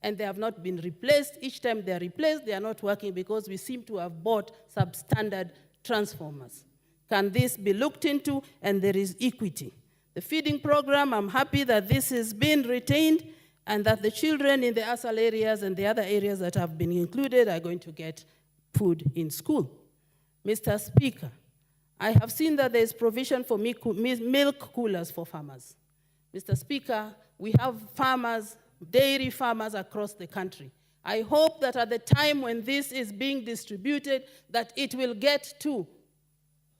And they have not been replaced. Each time they are replaced, they are not working because we seem to have bought substandard transformers. Can this be looked into? And there is equity. The feeding program, I'm happy that this has been retained and that the children in the ASAL areas and the other areas that have been included are going to get food in school. Mr. Speaker, I have seen that there is provision for milk coolers for farmers. Mr. Speaker, we have farmers, dairy farmers across the country. I hope that at the time when this is being distributed, that it will get to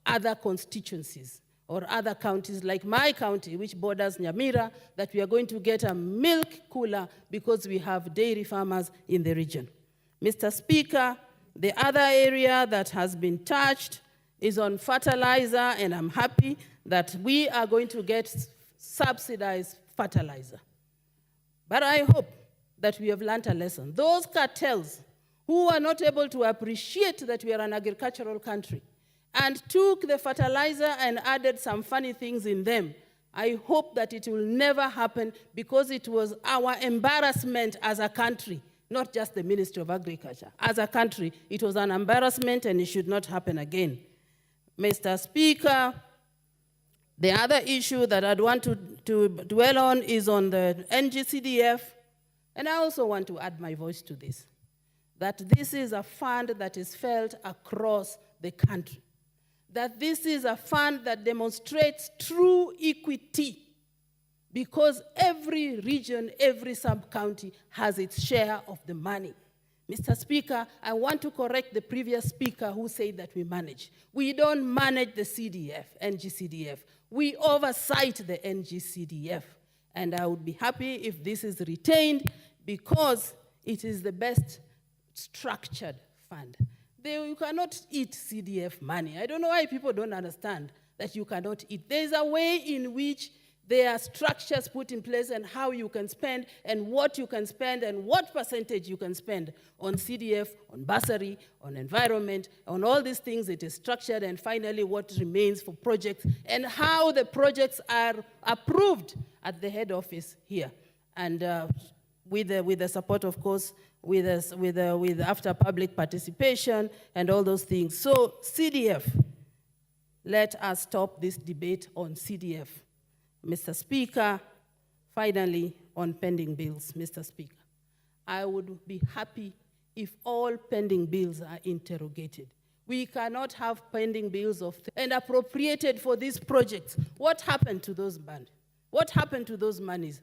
other constituencies or other counties like my county, which borders Nyamira, that we are going to get a milk cooler because we have dairy farmers in the region. Mr. Speaker, the other area that has been touched is on fertilizer, and I'm happy that we are going to get subsidized fertilizer. But I hope that we have learned a lesson. Those cartels who are not able to appreciate that we are an agricultural country and took the fertilizer and added some funny things in them, I hope that it will never happen, because it was our embarrassment as a country, not just the Ministry of Agriculture. As a country, it was an embarrassment and it should not happen again. Mr. Speaker, the other issue that I'd want to dwell on is on the NGCDF, and I also want to add my voice to this, that this is a fund that is felt across the country, that this is a fund that demonstrates true equity, because every region, every sub-county has its share of the money. Mr. Speaker, I want to correct the previous speaker who said that we manage. We don't manage the CDF, NGCDF. We oversight the NGCDF. And I would be happy if this is retained, because it is the best structured fund. You cannot eat CDF money. I don't know why people don't understand that you cannot eat. There's a way in which there are structures put in place and how you can spend and what you can spend and what percentage you can spend on CDF, on bursary, on environment, on all these things. It is structured, and finally what remains for projects and how the projects are approved at the head office here. And with the support, of course, with after public participation and all those things. So CDF, let us stop this debate on CDF. Mr. Speaker, finally, on pending bills, Mr. Speaker, I would be happy if all pending bills are interrogated. We cannot have pending bills and appropriated for these projects. What happened to those funds? What happened to those monies?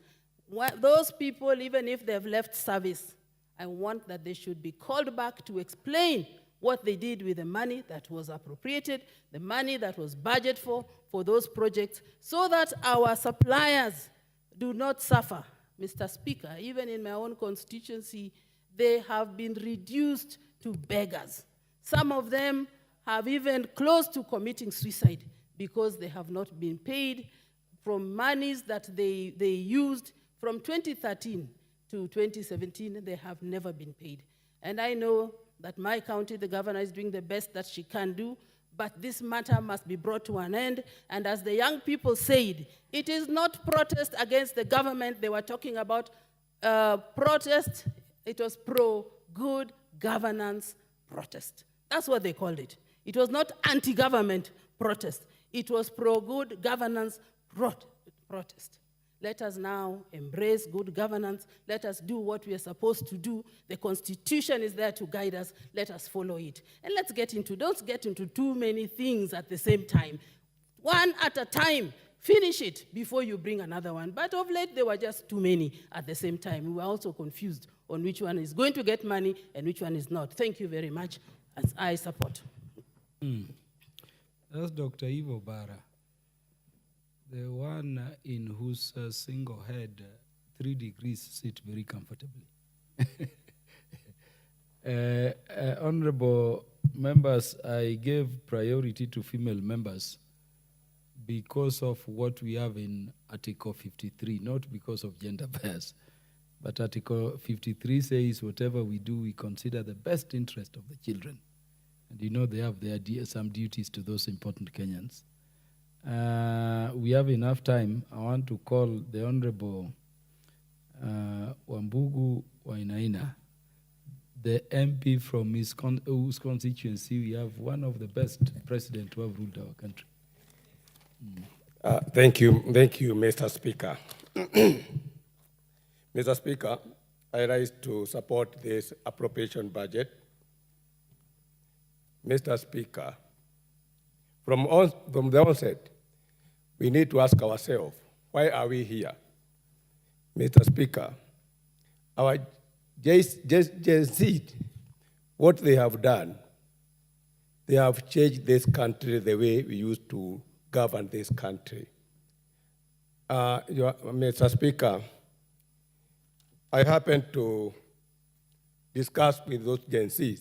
Those people, even if they've left service, I want that they should be called back to explain what they did with the money that was appropriated, the money that was budgeted for those projects, so that our suppliers do not suffer. Mr. Speaker, even in my own constituency, they have been reduced to beggars. Some of them have even close to committing suicide because they have not been paid from monies that they used from 2013 to 2017. They have never been paid. And I know that my county, the governor, is doing the best that she can do, but this matter must be brought to an end. And as the young people said, it is not protest against the government. They were talking about protest. It was pro-good governance protest. That's what they called it. It was not anti-government protest. It was pro-good governance protest. Let us now embrace good governance. Let us do what we are supposed to do. The Constitution is there to guide us. Let us follow it. And don't get into too many things at the same time. One at a time. Finish it before you bring another one. But of late, there were just too many at the same time. We were also confused on which one is going to get money and which one is not. Thank you very much, as I support. That's Dr. Ivo Bara, the one in whose single head 3 degrees sit very comfortably. Honorable members, I gave priority to female members because of what we have in Article 53, not because of gender bias. But Article 53 says whatever we do, we consider the best interest of the children. And you know they have some duties to those important Kenyans. We have enough time. I want to call the Honorable Wambugu Wainaina, the MP from whose constituency we have one of the best presidents who have ruled our country. Thank you, Mr. Speaker. Mr. Speaker, I rise to support this appropriation budget. Mr. Speaker, from the onset, we need to ask ourselves, why are we here? Mr. Speaker, our Gen Z, what they have done, they have changed this country the way we used to govern this country. Mr. Speaker, I happened to discuss with those Gen Zs.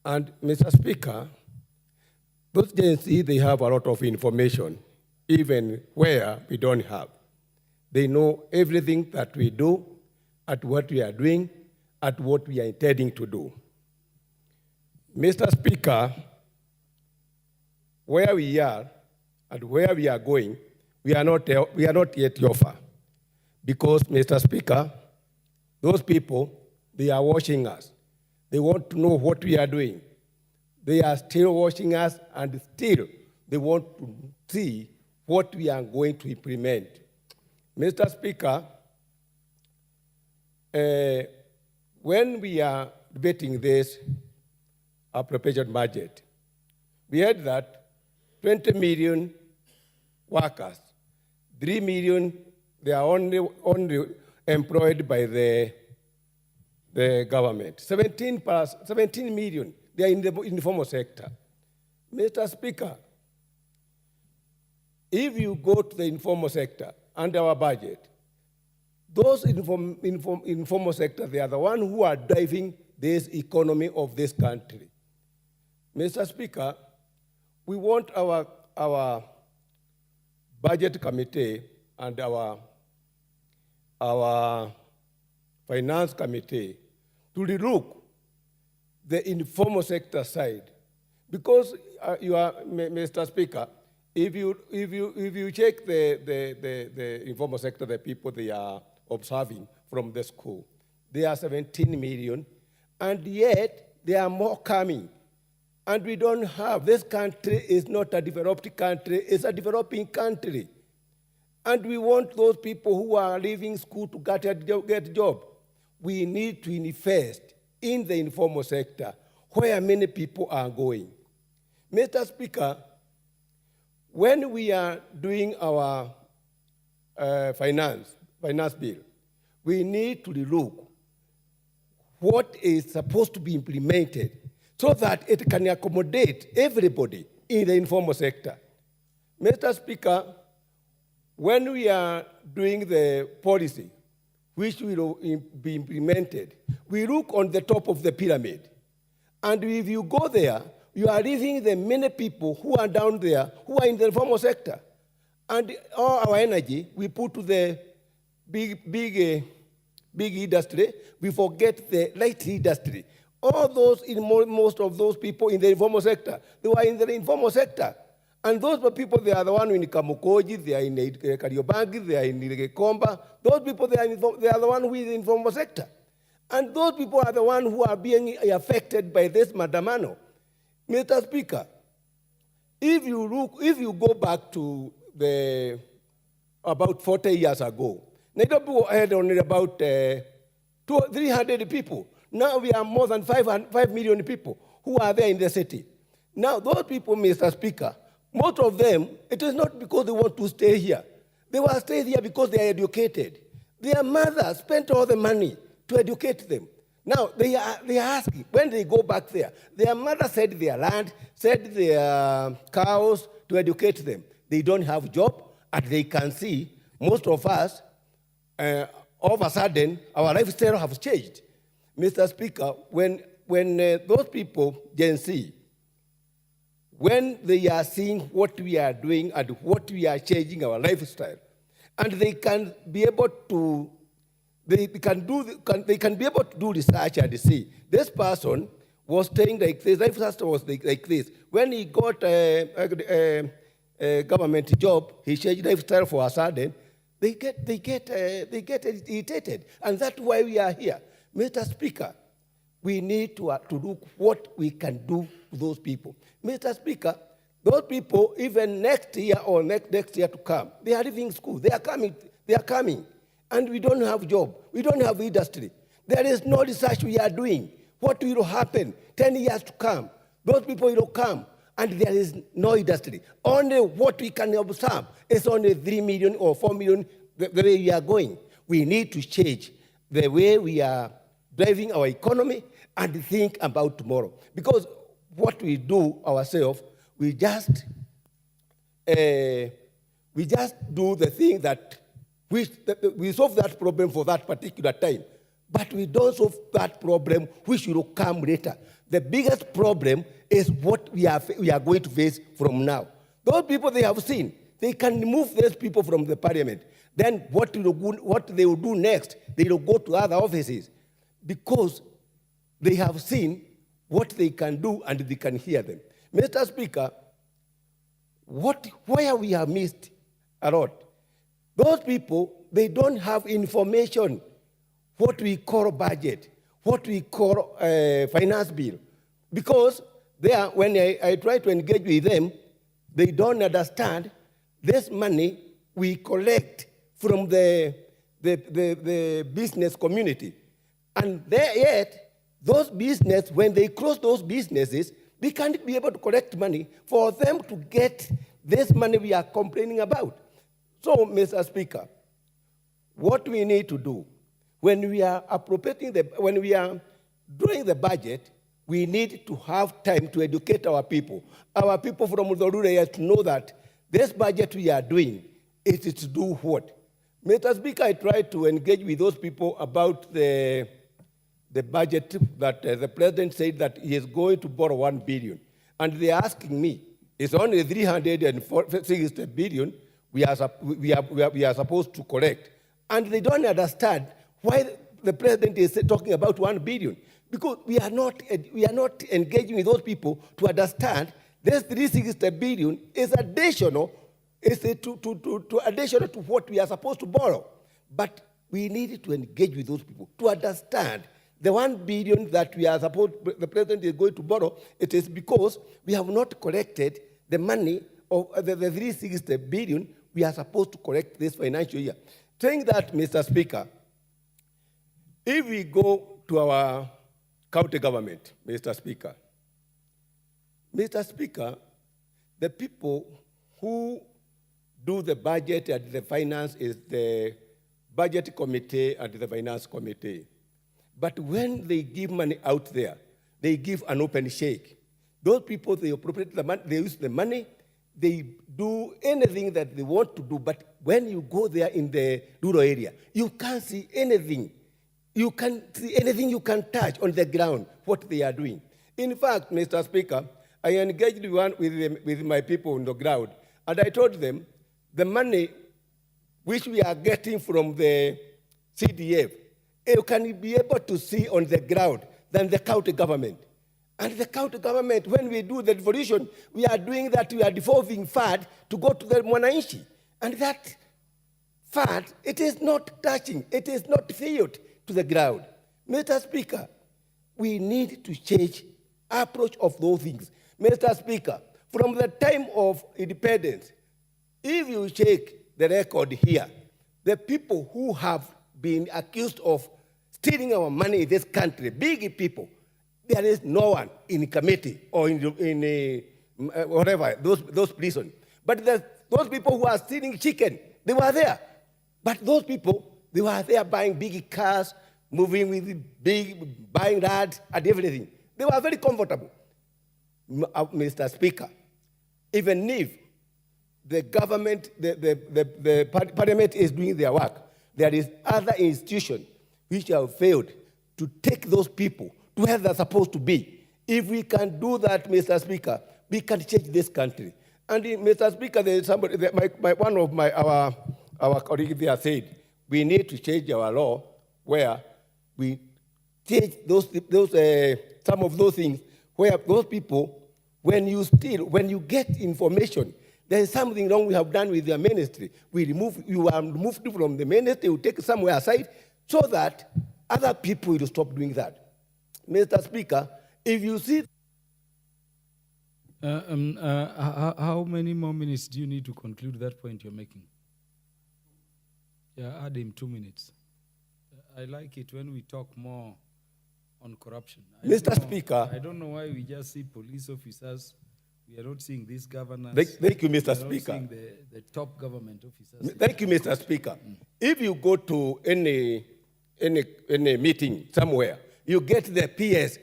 And Mr. Speaker, those Gen Z, they have a lot of information, even where we don't have. They know everything that we do, at what we are doing, at what we are intending to do. Mr. Speaker, where we are and where we are going, we are not yet offer. Because, Mr. Speaker, those people, they are watching us. They want to know what we are doing. They are still watching us, and still they want to see what we are going to implement. Mr. Speaker, when we are debating this appropriation budget, we heard that 20 million workers, 3 million, they are only employed by the government. 17 million, they are in the informal sector. Mr. Speaker, if you go to the informal sector under our budget, those informal sector, they are the ones who are driving this economy of this country. Mr. Speaker, we want our budget committee and our finance committee to relook the informal sector side, because Mr. Speaker, if you check the informal sector, the people they are observing from the school, they are 17 million, and yet there are more coming. And we don't have, this country is not a developed country, it's a developing country. And we want those people who are leaving school to get a job. We need to invest in the informal sector where many people are going. Mr. Speaker, when we are doing our finance bill, we need to look what is supposed to be implemented so that it can accommodate everybody in the informal sector. Mr. Speaker, when we are doing the policy, which will be implemented, we look on the top of the pyramid. And if you go there, you are leaving the many people who are down there, who are in the informal sector. And all our energy, we put to the big industry, we forget the light industry. All those, most of those people in the informal sector, they were in the informal sector. And those people, they are the one in Kamukoji, they are in Kariobangi, they are in Komba. Those people, they are the one who is in the informal sector. And those people are the one who are being affected by this Madamano. Mr. Speaker, if you go back to about 40 years ago, Nairobi had only about 300 people. Now we are more than 5 million people who are there in the city. Now those people, Mr. Speaker, most of them, it is not because they want to stay here. They will stay here because they are educated. Their mothers spent all the money to educate them. Now, they are asking, when they go back there, their mother said their land, said their cows to educate them. They don't have job, and they can see, most of us, all of a sudden, our lifestyle has changed. Mr. Speaker, when those people, Gen Z, when they are seeing what we are doing and what we are changing our lifestyle, and they can be able to they can be able to do research and see this person was staying like this, lifestyle was like this. When he got a government job, he changed lifestyle for a sudden. They get irritated, and that's why we are here, Mr. Speaker. We need to look what we can do to those people, Mr. Speaker. Those people, even next year or next year to come, they are leaving school. They are coming. And we don't have job. We don't have industry. There is no research we are doing. What will happen 10 years to come? Those people will come, and there is no industry. Only what we can observe is only 3 million or 4 million the way we are going. We need to change. the way we are driving our economy and think about tomorrow. Because what we do ourselves, we just do the thing that we solve that problem for that particular time, but we don't solve that problem which will come later. The biggest problem is what we are going to face from now. Those people they have seen, they can remove those people from the parliament. Then what they will do next, they will go to other offices because they have seen what they can do and they can hear them. Mr. Speaker, where we have missed a lot, those people, they don't have information, what we call budget, what we call finance bill. Because when I try to engage with them, they don't understand this money we collect from the business community. And yet, those businesses, when they close those businesses, they can't be able to collect money for them to get this money we are complaining about. So, Mr. Speaker, what we need to do, when we are when we are doing the budget, we need to have time to educate our people from the rural areas to know that this budget we are doing is to do what? Mr. Speaker, I tried to engage with those people about the budget that the president said that he is going to borrow 1 billion. And they're asking me, it's only 360 billion we are supposed to collect. And they don't understand why the president is talking about 1 billion. Because we are not engaging with those people to understand this 360 billion is additional, additional to what we are supposed to borrow. But we need to engage with those people to understand the 1 billion that the president is going to borrow, it is because we have not collected the money of the 360 billion we are supposed to collect this financial year. Saying that, Mr. Speaker, if we go to our county government, Mr. Speaker, the people who do the budget and the finance is the budget committee and the finance committee. But when they give money out there, they give an open shake. Those people, they appropriate the money, they use the money, they do anything that they want to do, but when you go there in the rural area, you can't see anything. You can't see anything you can touch on the ground, what they are doing. In fact, Mr. Speaker, I engaged with my people on the ground, and I told them the money which we are getting from the CDF, you can be able to see on the ground than the county government. And the county government, when we do the devolution, we are doing that, we are devolving FAD to go to the Mwananchi. And that FAD, it is not touching, it is not filled to the ground. Mr. Speaker, we need to change approach of those things. Mr. Speaker, from the time of independence, if you check the record here, the people who have been accused of stealing our money in this country, big people, there is no one in committee or in whatever, those prisons. But those people who are stealing chicken, they were there. But those people, they were there buying big cars, moving with buying that and everything. They were very comfortable. Mr. Speaker, even if the government, the parliament is doing their work, there is other institutions which have failed to take those people to where they're supposed to be. If we can do that, Mr. Speaker, we can change this country. And Mr. Speaker, there is somebody, one of our colleagues there said, we need to change our law where we change some of those things where those people, when you get information, there is something wrong we have done with their ministry. You are removed from the ministry, you take somewhere aside, so that other people will stop doing that. Mr. Speaker, if you see... how many more minutes do you need to conclude that point you're making? Yeah, add him 2 minutes. I like it when we talk more on corruption. Mr. Speaker. I don't know why we just see police officers. We are not seeing these governors. Thank you, Mr. Speaker. We are not seeing the top government officers. Thank you, Mr. Speaker. If you go to any any meeting somewhere, you get the PS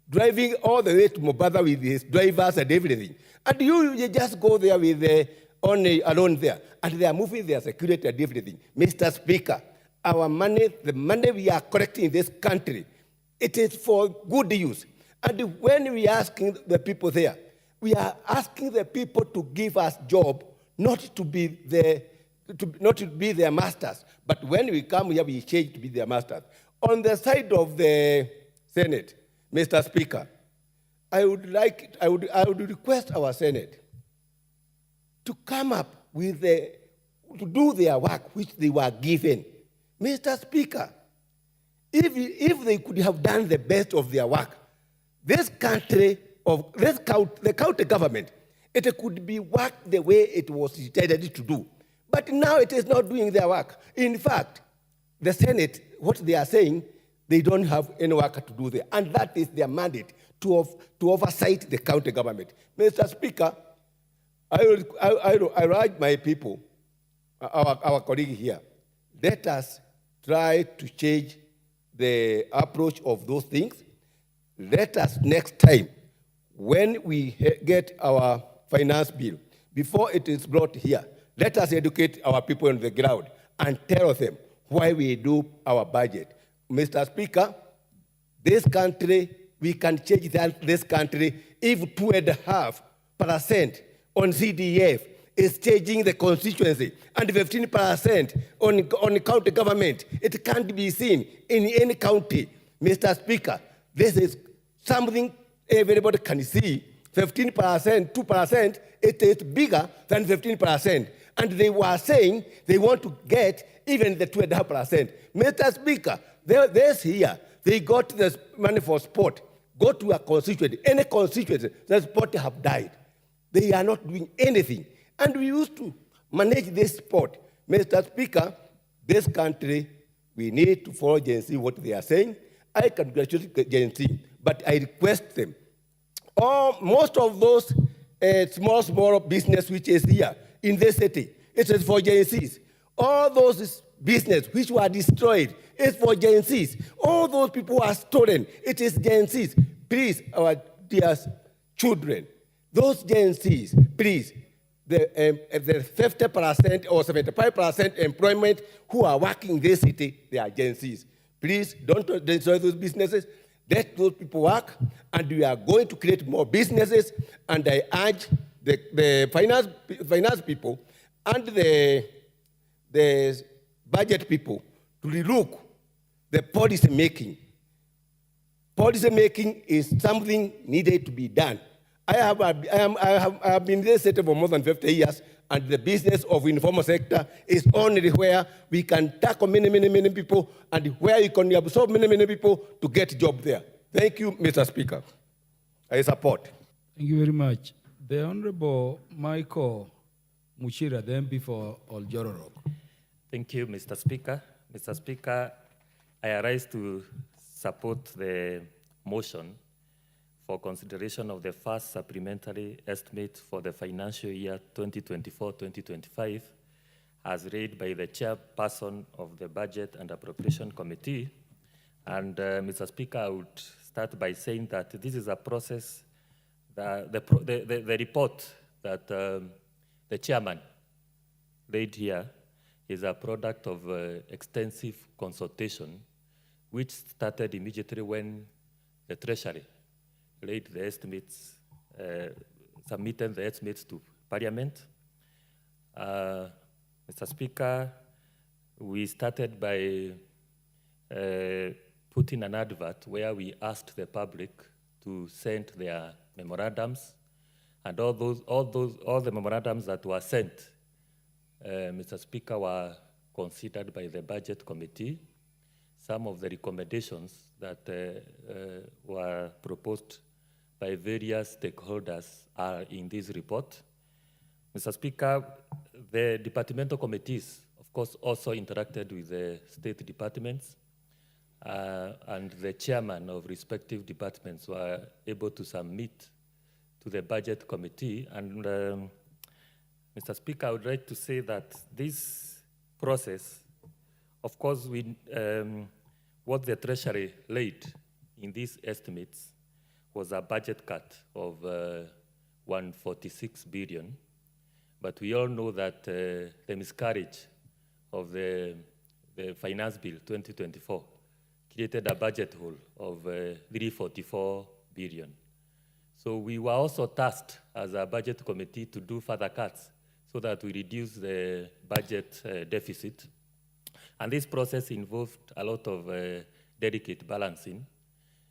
driving all the way to Mombasa with his drivers and everything. And you just go there with only alone there. And they are moving their security and everything. Mr. Speaker, our money, the money we are collecting in this country, it is for good use. And when we are asking the people there, we are asking the people to give us job, not to be their masters. But when we come here, we change to be their masters. On the side of the Senate, Mr. Speaker, I would request our Senate to come up with to do their work which they were given. Mr. Speaker, if they could have done the best of their work, this country, the county government, it could be worked the way it was intended to do. But now it is not doing their work. In fact, the Senate, what they are saying, they don't have any work to do there. And that is their mandate, to oversight the county government. Mr. Speaker, I urge my people, our colleague here, let us try to change the approach of those things. Let us next time, when we get our finance bill, before it is brought here, let us educate our people on the ground and tell them why we do our budget. Mr. Speaker, this country, we can change this country if 2.5% on CDF is changing the constituency and 15% on county government. It can't be seen in any county. Mr. Speaker, this is something everybody can see. 15%, 2%, it is bigger than 15%. And they were saying they want to get even the 2.5%. Mr. Speaker, this here, they got the money for sport. Go to a constituency, any constituency, the sport have died. They are not doing anything. And we used to manage this sport. Mr. Speaker, this country, we need to follow Gen Z what they are saying. I congratulate Gen Z, but I request them. Most of those small business which is here in this city, it is for Gen Zs. All those business which were destroyed is for Gen Zs. All those people who are stolen, it is Gen Zs. Please, our dear children, those Gen Zs, please, the 50% or 75% employment who are working in this city, they are Gen Zs. Please don't destroy those businesses. Let those people work, and we are going to create more businesses. And I urge the finance people and the budget people to relook the policy making. Policy making is something needed to be done. I have been in this sector for more than 50 years, and the business of informal sector is only where we can tackle many people and where you can absorb many people to get job there. Thank you, Mr. Speaker. I support. Thank you very much. The Honorable Michael Muchira, the MP for Oljororok. Thank you, Mr. Speaker. Mr. Speaker, I arise to support the motion for consideration of the first supplementary estimate for the financial year 2024-2025 as read by the chairperson of the Budget and Appropriation Committee. And Mr. Speaker, I would start by saying that this is a process, the report that the chairman laid here is a product of extensive consultation, which started immediately when the Treasury laid the estimates, submitted the estimates to Parliament. Mr. Speaker, we started by putting an advert where we asked the public to send their memorandums, and all the memorandums that were sent, Mr. Speaker, were considered by the Budget Committee. Some of the recommendations that were proposed by various stakeholders are in this report. Mr. Speaker, the departmental committees, of course, also interacted with the state departments, and the chairman of respective departments were able to submit to the Budget Committee. And Mr. Speaker, I would like to say that this process, of course, what the Treasury laid in these estimates was a budget cut of 146 billion. But we all know that the miscarriage of the Finance Bill 2024 created a budget hole of 344 billion. So we were also tasked as a budget committee to do further cuts so that we reduce the budget deficit. And this process involved a lot of delicate balancing,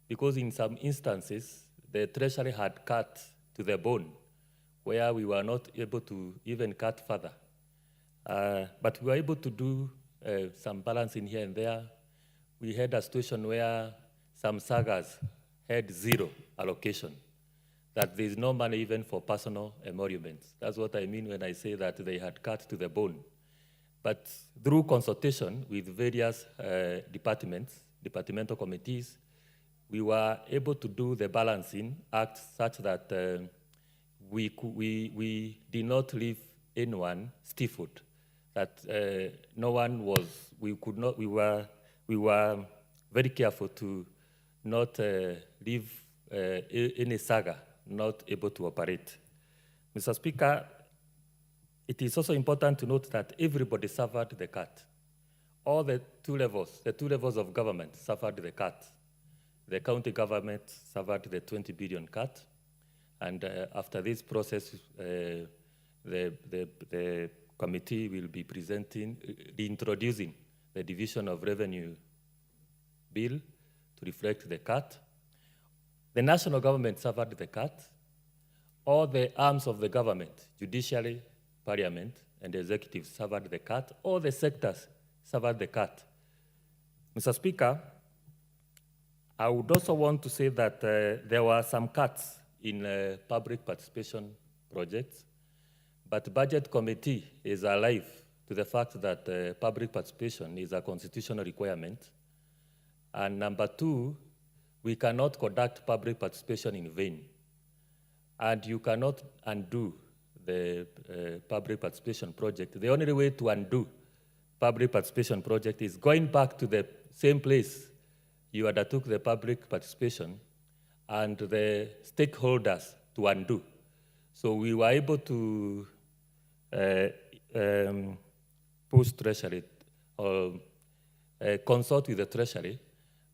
because in some instances, the Treasury had cut to the bone, where we were not able to even cut further. But we were able to do some balancing here and there. We had a situation where some sagas had zero allocation, that there's no money even for personal emoluments. That's what I mean when I say that they had cut to the bone. But through consultation with various departmental committees, we were able to do the balancing act such that we did not leave anyone stifled. That no one was, we were very careful to not leave any saga not able to operate. Mr. Speaker, it is also important to note that everybody suffered the cut. All the two levels of government suffered the cut. The county government suffered the 20 billion cut, and after this process, the committee will be reintroducing the division of revenue bill to reflect the cut. The national government suffered the cut. All the arms of the government, judiciary, parliament, and the executive suffered the cut. All the sectors suffered the cut. Mr. Speaker, I would also want to say that there were some cuts in public participation projects, but budget committee is alive to the fact that public participation is a constitutional requirement. And number two, we cannot conduct public participation in vain. And you cannot undo the public participation project. The only way to undo public participation project is going back to the same place you undertook the public participation and the stakeholders to undo. So we were able to push Treasury or consult with the Treasury,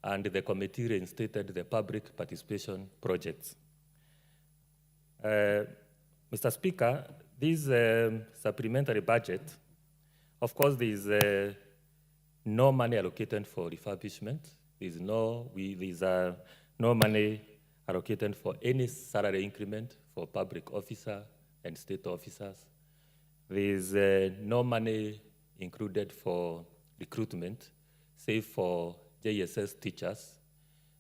and the committee reinstated the public participation projects. Mr. Speaker, this supplementary budget, of course, there is no money allocated for refurbishment. There's no money allocated for any salary increment for public officer and state officers. There's no money included for recruitment, save for JSS teachers.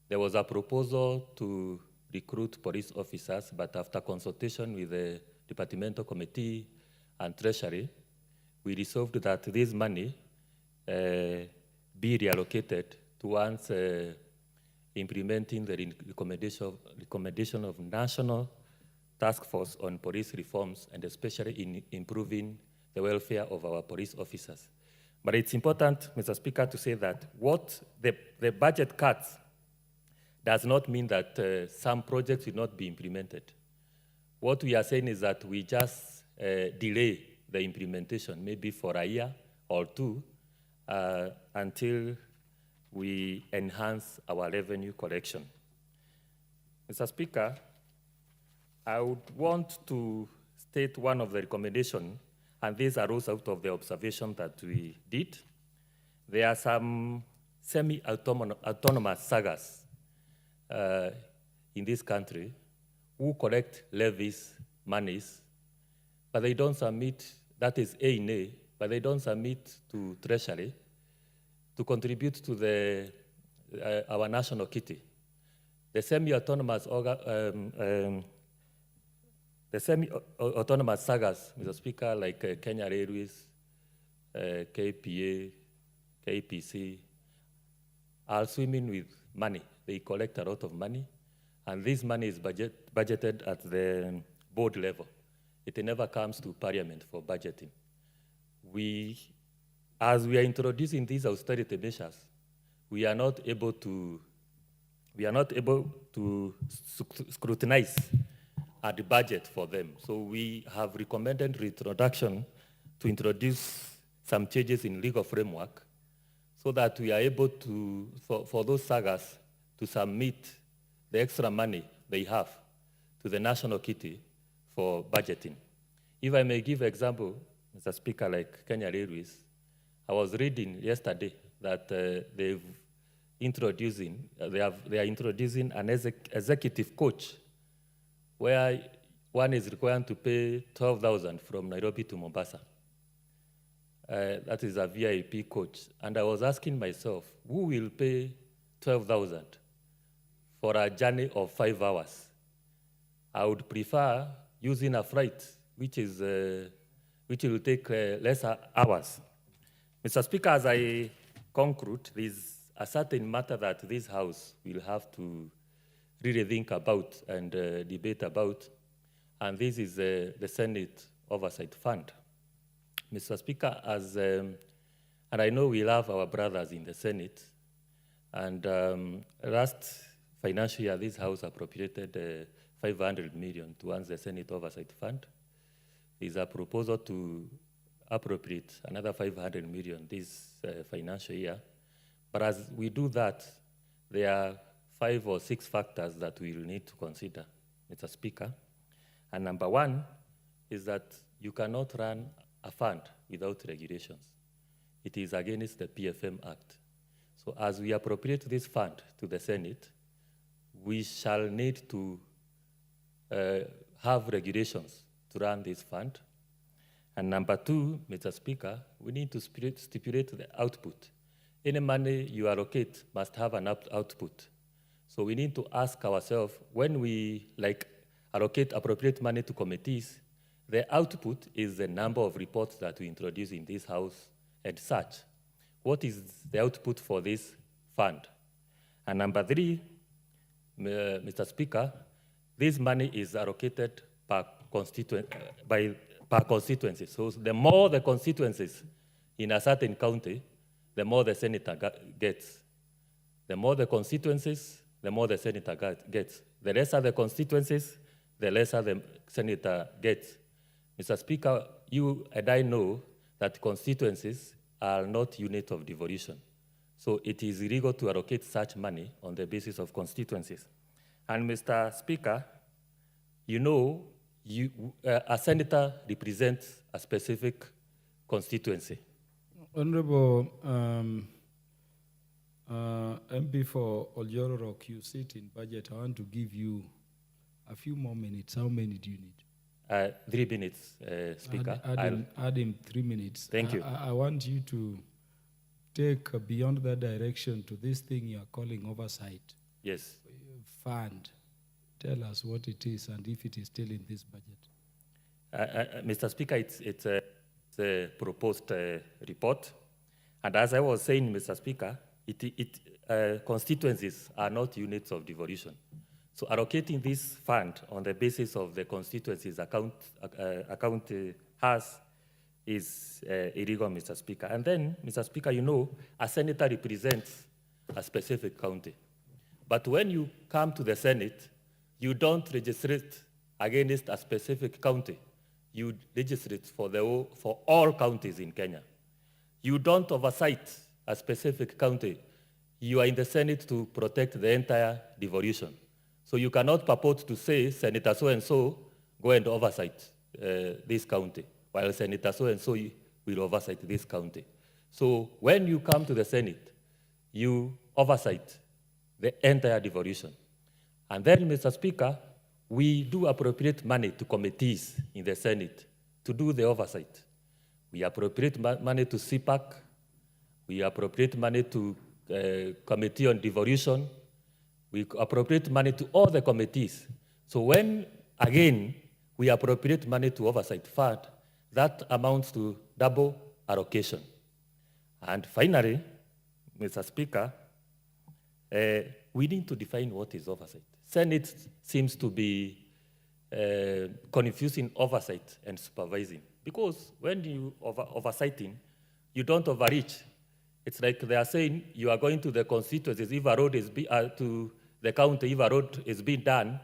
There was a proposal to recruit police officers, but after consultation with the departmental committee and Treasury, we resolved that this money be reallocated towards implementing the recommendation of National Task Force on Police Reforms, and especially in improving the welfare of our police officers. But it's important, Mr. Speaker, to say that what the budget cuts does not mean that some projects will not be implemented. What we are saying is that we just delay the implementation, maybe for a year or two, until we enhance our revenue collection. Mr. Speaker, I would want to state one of the recommendations, and these arose out of the observation that we did. There are some semi-autonomous sagas in this country who collect levies, monies, but they don't submit, that is A&A, but they don't submit to Treasury to contribute to our national kitty. The semi-autonomous sagas, Mr. Speaker, like Kenya Railways, KPA, KPC, are swimming with money. They collect a lot of money, and this money is budgeted at the board level. It never comes to Parliament for budgeting. As we are introducing these austerity measures, we are not able to scrutinize the budget for them. So we have recommended reintroduction to introduce some changes in legal framework so that we are able to, for those sagas to submit the extra money they have to the national kitty for budgeting. If I may give example, Mr. Speaker, like Kenya Railways, I was reading yesterday that they are introducing an executive coach where one is required to pay 12,000 from Nairobi to Mombasa. That is a VIP coach. And I was asking myself, who will pay 12,000 for a journey of 5 hours? I would prefer using a flight, which will take less hours. Mr. Speaker, as I conclude, there is a certain matter that this House will have to really think about and debate about, and this is the Senate Oversight Fund. Mr. Speaker, and I know we love our brothers in the Senate, and last financial year, this House appropriated 500 million towards the Senate Oversight Fund. There's a proposal to appropriate another 500 million this financial year. But as we do that, there are 5 or 6 factors that we will need to consider, Mr. Speaker. And number one is that you cannot run a fund without regulations. It is against the PFM Act. So as we appropriate this fund to the Senate, we shall need to have regulations to run this fund. And number two, Mr. Speaker, we need to stipulate the output. Any money you allocate must have an output. So we need to ask ourselves, when we appropriate money to committees, the output is the number of reports that we introduce in this House and such. What is the output for this fund? And number three, Mr. Speaker, this money is allocated per constituency. So the more the constituencies in a certain county, the more the senator gets. The more the constituencies, the more the senator gets. The lesser the constituencies, the lesser the senator gets. Mr. Speaker, you and I know that constituencies are not units of devolution. So it is illegal to allocate such money on the basis of constituencies. And Mr. Speaker, you know, a senator represents a specific constituency. Honorable MP for Oljororok, you sit in budget. I want to give you a few more minutes. How many do you need? 3 minutes, Speaker. Add in 3 minutes. Thank you. I want you to take beyond that direction to this thing you are calling oversight. Yes. Fund. Tell us what it is and if it is still in this budget. Mr. Speaker, it's a proposed report. And as I was saying, Mr. Speaker, constituencies are not units of devolution. So allocating this fund on the basis of the constituencies account has is illegal, Mr. Speaker. And then, Mr. Speaker, you know, a senator represents a specific county. But when you come to the Senate, you don't legislate against a specific county. You legislate for all counties in Kenya. You don't oversight a specific county. You are in the Senate to protect the entire devolution. So you cannot purport to say, Senator so-and-so, go and oversight this county, while Senator so-and-so will oversight this county. So when you come to the Senate, you oversight the entire devolution. And then, Mr. Speaker, we do appropriate money to committees in the Senate to do the oversight. We appropriate money to CPAC. We appropriate money to Committee on Devolution. We appropriate money to all the committees. So when, again, we appropriate money to oversight fund, that amounts to double allocation. And finally, Mr. Speaker, we need to define what is oversight. Senate seems to be confusing oversight and supervising. Because when you oversighting, you don't overreach. It's like they are saying you are going to the constituencies if a road is to the county if a road is being done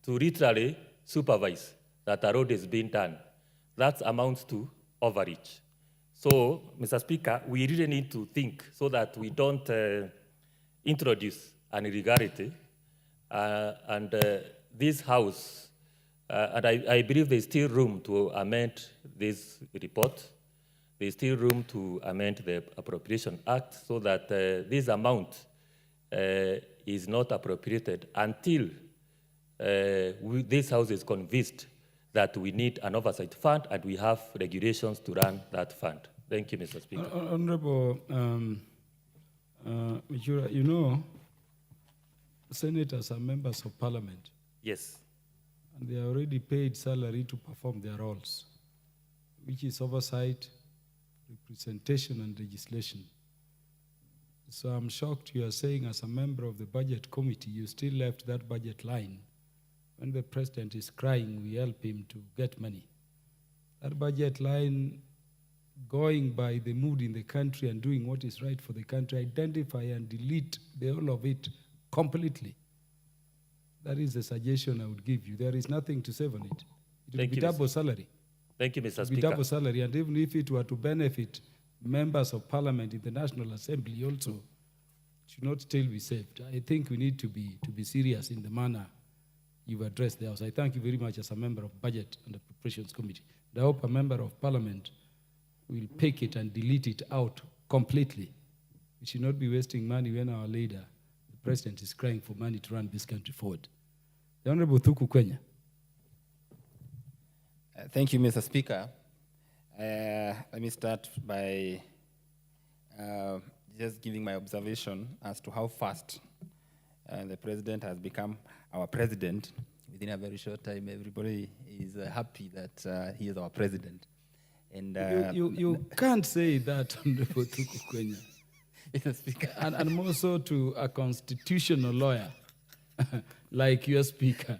to literally supervise that a road is being done. That amounts to overreach. So, Mr. Speaker, we really need to think so that we don't introduce an irregularity. This House, and I believe there's still room to amend this report. There's still room to amend the Appropriation Act so that this amount is not appropriated until this House is convinced that we need an oversight fund and we have regulations to run that fund. Thank you, Mr. Speaker. Honorable Michura, you know, senators are members of parliament. Yes. And they are already paid salary to perform their roles, which is oversight, representation, and legislation. So I'm shocked you are saying as a member of the budget committee, you still left that budget line. When the president is crying, we help him to get money. That budget line, going by the mood in the country and doing what is right for the country, identify and delete the whole of it completely. That is the suggestion I would give you. There is nothing to save on it. It will be double salary. Thank you, Mr. It will Speaker. be double salary, and even if it were to benefit members of parliament in the National Assembly also, it should not still be saved. I think we need to be serious in the manner you've addressed the House. I thank you very much as a member of Budget and Appropriations Committee. And I hope a member of Parliament will pick it and delete it out completely. We should not be wasting money when our leader, the president, is crying for money to run this country forward. The Honorable Thuku Kwenya. Thank you, Mr. Speaker. Let me start by just giving my observation as to how fast the president has become our president. Within a very short time, everybody is happy that he is our president. And you can't say that, Honorable Thuku Kwenya. Mr. Speaker. And more so to a constitutional lawyer like your speaker.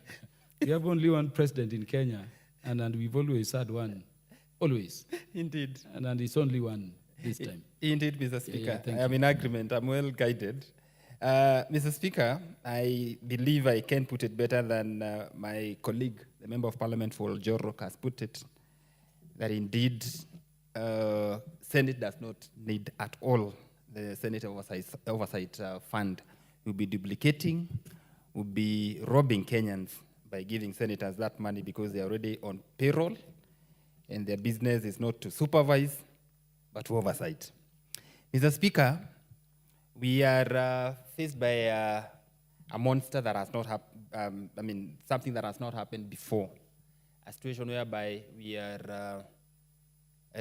We have only one president in Kenya, and we've always had one. Always. Indeed. And it's only one this time. Indeed, Mr. Speaker. Yeah, I'm in agreement. I'm well guided. Mr. Speaker, I believe I can put it better than my colleague, the Member of Parliament for Jorok, has put it, that indeed Senate does not need at all the Senate Oversight Fund. We'll be duplicating, we'll be robbing Kenyans by giving senators that money because they're already on payroll and their business is not to supervise, but to oversight. Mr. Speaker, we are faced by a monster that has not happened, something that has not happened before. A situation whereby we are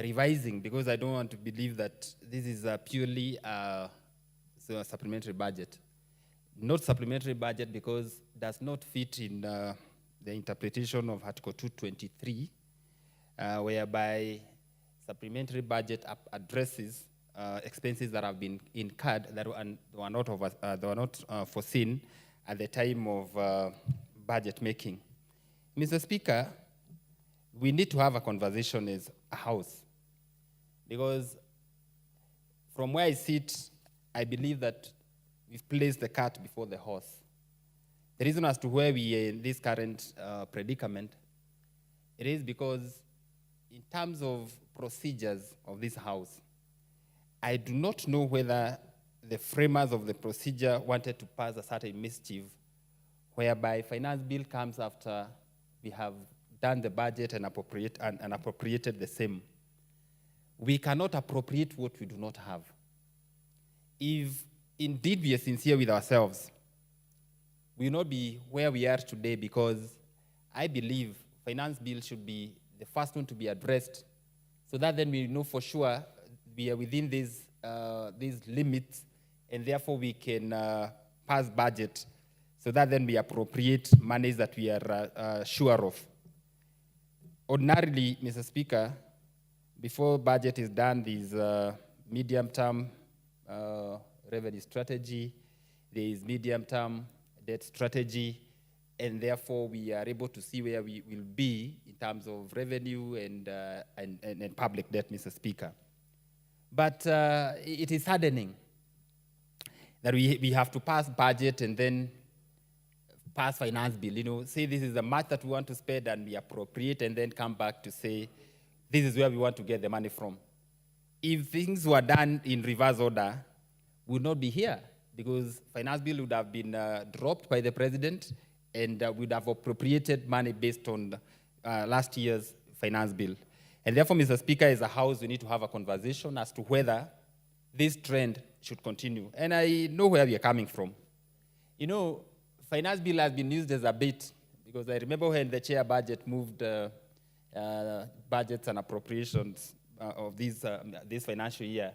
revising, because I don't want to believe that this is purely a supplementary budget. Not supplementary budget because it does not fit in the interpretation of Article 223, whereby supplementary budget addresses expenses that have been incurred that were not foreseen at the time of budget making. Mr. Speaker, we need to have a conversation as a House, because from where I sit, I believe that we've placed the cart before the horse. The reason as to where we are in this current predicament, it is because in terms of procedures of this House, I do not know whether the framers of the procedure wanted to pass a certain mischief whereby finance bill comes after we have done the budget and appropriated the same. We cannot appropriate what we do not have. If indeed we are sincere with ourselves, we will not be where we are today, because I believe finance bill should be the first one to be addressed, so that then we know for sure we are within these limits, and therefore we can pass budget, so that then we appropriate monies that we are sure of. Ordinarily, Mr. Speaker, before budget is done, there's medium-term revenue strategy, there is medium-term debt strategy, and therefore we are able to see where we will be in terms of revenue and public debt, Mr. Speaker. But it is saddening that we have to pass budget and then pass finance bill, you know, say this is the much that we want to spend and we appropriate, and then come back to say this is where we want to get the money from. If things were done in reverse order, we would not be here, because finance bill would have been dropped by the president, and we would have appropriated money based on last year's finance bill. And therefore, Mr. Speaker, as a House, we need to have a conversation as to whether this trend should continue. And I know where we are coming from. You know, finance bill has been used as a bait, because I remember when the chair budget moved budgets and appropriations of this financial year,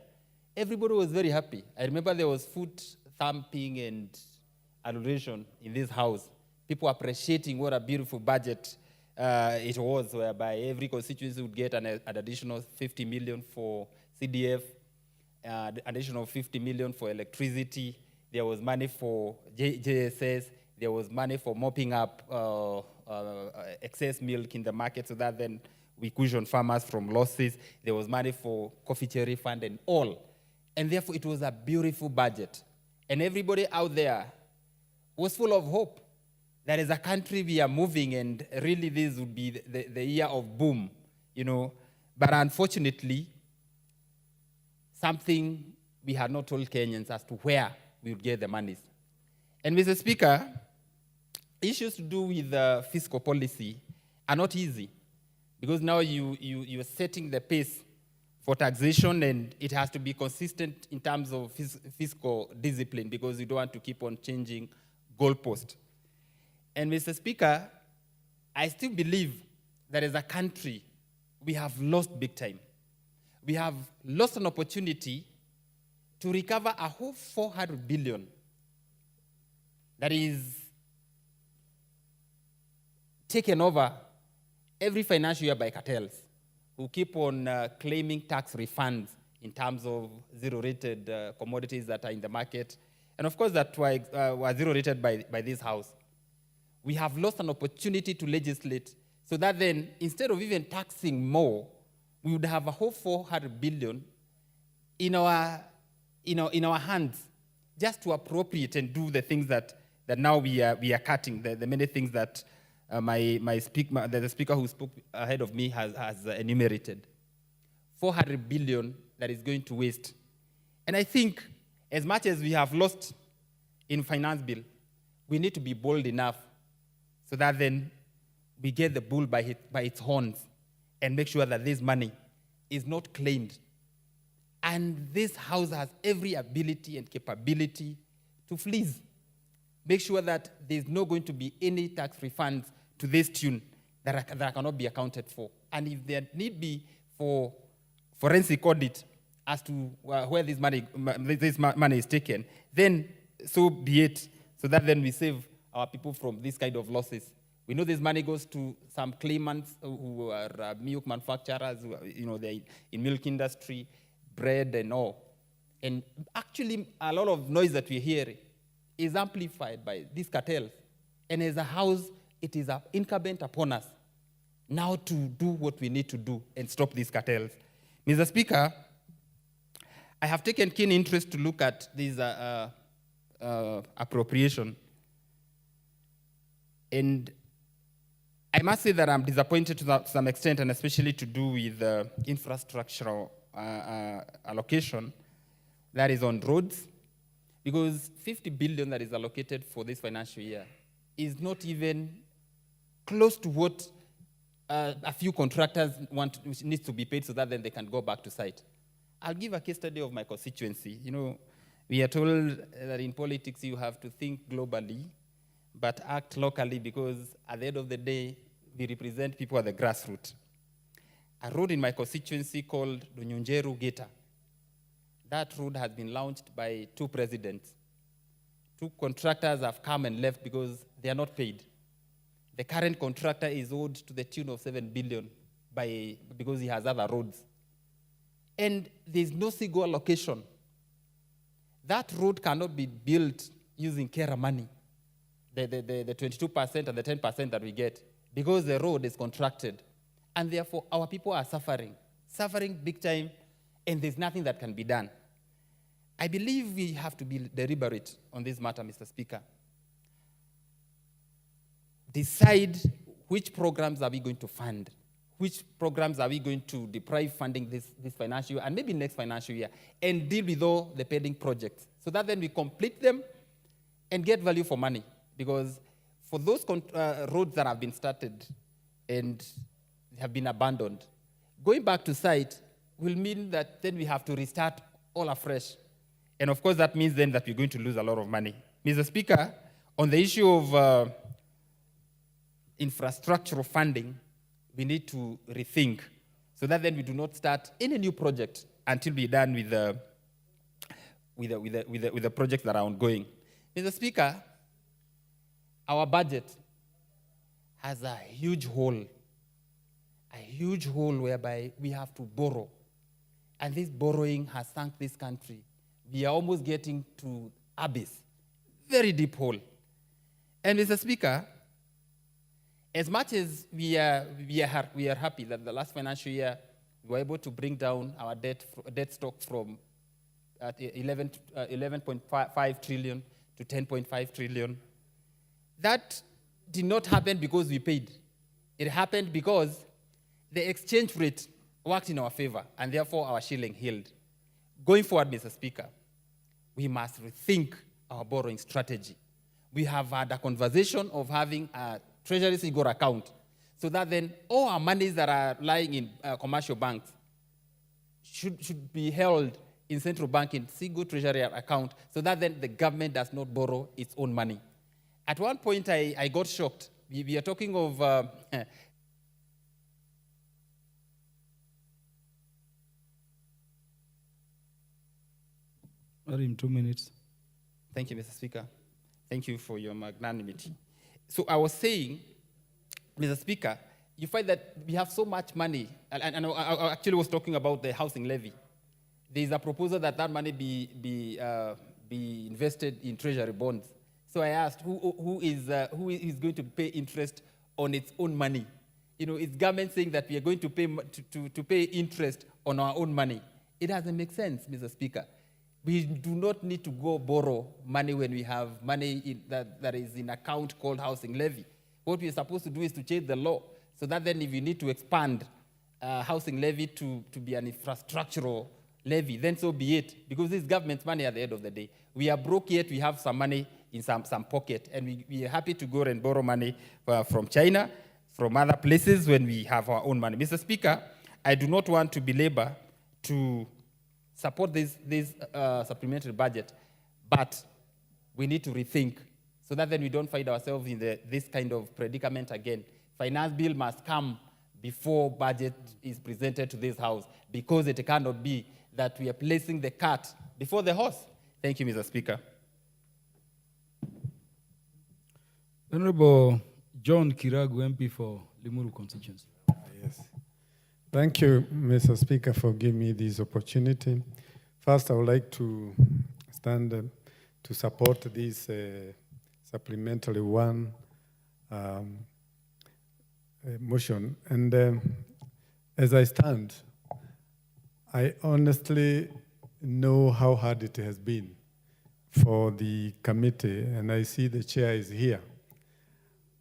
everybody was very happy. I remember there was foot thumping and adoration in this house. People appreciating what a beautiful budget it was, whereby every constituency would get an additional 50 million for CDF, additional 50 million for electricity. There was money for JSS. There was money for mopping up excess milk in the market, so that then we cushion farmers from losses. There was money for coffee cherry fund and all. And therefore, it was a beautiful budget. And everybody out there was full of hope that as a country we are moving, and really this would be the year of boom, you know. But unfortunately, something we had not told Kenyans as to where we would get the monies. And Mr. Speaker, issues to do with fiscal policy are not easy, because now you're setting the pace for taxation, and it has to be consistent in terms of fiscal discipline, because you don't want to keep on changing goalposts. And Mr. Speaker, I still believe that as a country, we have lost big time. We have lost an opportunity to recover a whole 400 billion that is taken over every financial year by cartels, who keep on claiming tax refunds in terms of zero-rated commodities that are in the market, and of course that were zero-rated by this House. We have lost an opportunity to legislate, so that then, instead of even taxing more, we would have a whole 400 billion in our hands, just to appropriate and do the things that now we are cutting, the many things that the speaker who spoke ahead of me has enumerated. 400 billion that is going to waste. And I think, as much as we have lost in finance bill, we need to be bold enough so that then we get the bull by its horns and make sure that this money is not claimed. And this House has every ability and capability to fleece. Make sure that there's not going to be any tax refunds to this tune that cannot be accounted for. And if there need be for forensic audit as to where this money is taken, then so be it, so that then we save our people from this kind of losses. We know this money goes to some claimants who are milk manufacturers, they're in milk industry, bread and all. And actually, a lot of noise that we hear is amplified by these cartels. And as a House, it is incumbent upon us now to do what we need to do and stop these cartels. Mr. Speaker, I have taken keen interest to look at this appropriation. And I must say that I'm disappointed to some extent, and especially to do with infrastructural allocation that is on roads, because 50 billion that is allocated for this financial year is not even close to what a few contractors which needs to be paid, so that then they can go back to site. I'll give a case study of my constituency. We are told that in politics you have to think globally, but act locally, because at the end of the day, we represent people at the grassroots. A road in my constituency called Dunyunjeru Geta. That road has been launched by 2 presidents. 2 contractors have come and left because they are not paid. The current contractor is owed to the tune of 7 billion because he has other roads. And there's no single allocation. That road cannot be built using Kera money, the 22% and the 10% that we get, because the road is contracted. And therefore, our people are suffering big time. and there's nothing that can be done. I believe we have to be deliberate on this matter, Mr. Speaker. Decide which programs are we going to fund, which programs are we going to deprive funding this financial year and maybe next financial year, and deal with all the pending projects so that then we complete them and get value for money. Because for those roads that have been started and have been abandoned, going back to site will mean that then we have to restart all afresh. And of course, that means then that we're going to lose a lot of money. Mr. Speaker, on the issue of infrastructural funding, we need to rethink so that then we do not start any new project until we're done with the projects that are ongoing. Mr. Speaker, our budget has a huge hole whereby we have to borrow. And this borrowing has sunk this country. We are almost getting to abyss, very deep hole. And Mr. Speaker, as much as we are happy that the last financial year we were able to bring down our debt stock from 11.5 trillion to 10.5 trillion, that did not happen because we paid. It happened because the exchange rate worked in our favor, and therefore our shilling healed. Going forward, Mr. Speaker, we must rethink our borrowing strategy. We have had a conversation of having a treasury single account so that then all our monies that are lying in commercial banks should be held in central bank in single treasury account so that then the government does not borrow its own money. At one point, I got shocked. We are talking of in 2 minutes. Thank you, Mr. Speaker. Thank you for your magnanimity. So I was saying, Mr. Speaker, you find that we have so much money, and I actually was talking about the housing levy. There is a proposal that money be invested in treasury bonds. So I asked, who is going to pay interest on its own money? You know, it's government saying that we are going to pay interest on our own money. It doesn't make sense, Mr. Speaker. We do not need to go borrow money when we have money that is in account called housing levy. What we are supposed to do is to change the law so that then if you need to expand housing levy to be an infrastructural levy, then so be it, because this is government's money at the end of the day. We are broke yet, we have some money in some pocket, and we are happy to go and borrow money from China, from other places when we have our own money. Mr. Speaker, I do not want to belabor to support this supplementary budget, but we need to rethink so that then we don't find ourselves in this kind of predicament again. Finance bill must come before budget is presented to this House, because it cannot be that we are placing the cart before the horse. Thank you, Mr. Speaker. Honorable John Kiragu, MP for Limuru constituency. Yes. Thank you, Mr. Speaker, for giving me this opportunity. First, I would like to stand to support this supplementary one motion. And as I stand, I honestly know how hard it has been for the committee, and I see the chair is here,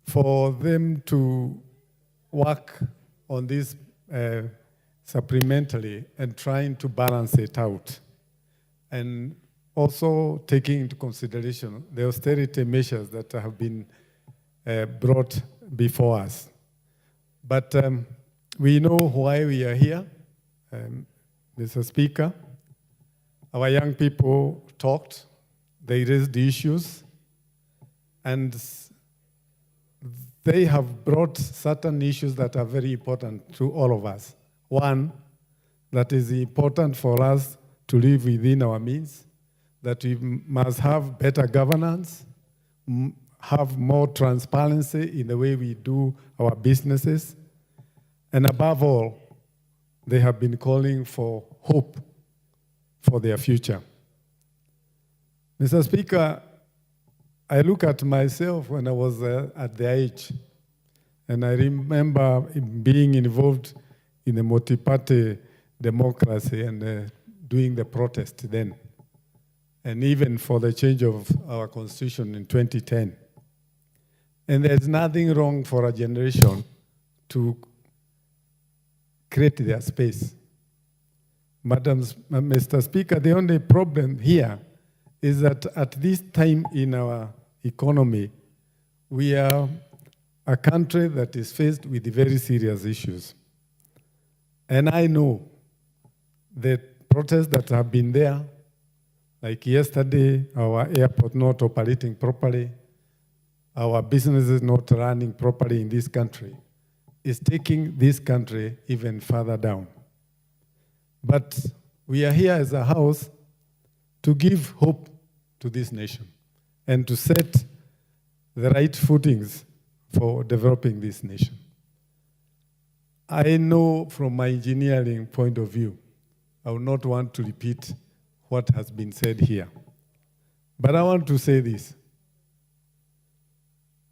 for them to work on this supplementary and trying to balance it out, and also taking into consideration the austerity measures that have been brought before us. But we know why we are here, Mr. Speaker. Our young people talked, they raised the issues, and they have brought certain issues that are very important to all of us. One, that is important for us to live within our means, that we must have better governance, have more transparency in the way we do our businesses, and above all, they have been calling for hope for their future. Mr. Speaker, I look at myself when I was at their age, and I remember being involved in a multi-party democracy and doing the protest then, and even for the change of our constitution in 2010. And there's nothing wrong for a generation to create their space. Mr. Speaker, the only problem here is that at this time in our economy, we are a country that is faced with very serious issues. And I know the protests that have been there, like yesterday, our airport not operating properly, our businesses not running properly in this country, is taking this country even further down. But we are here as a house to give hope to this nation and to set the right footings for developing this nation. I know from my engineering point of view, I will not want to repeat what has been said here. But I want to say this.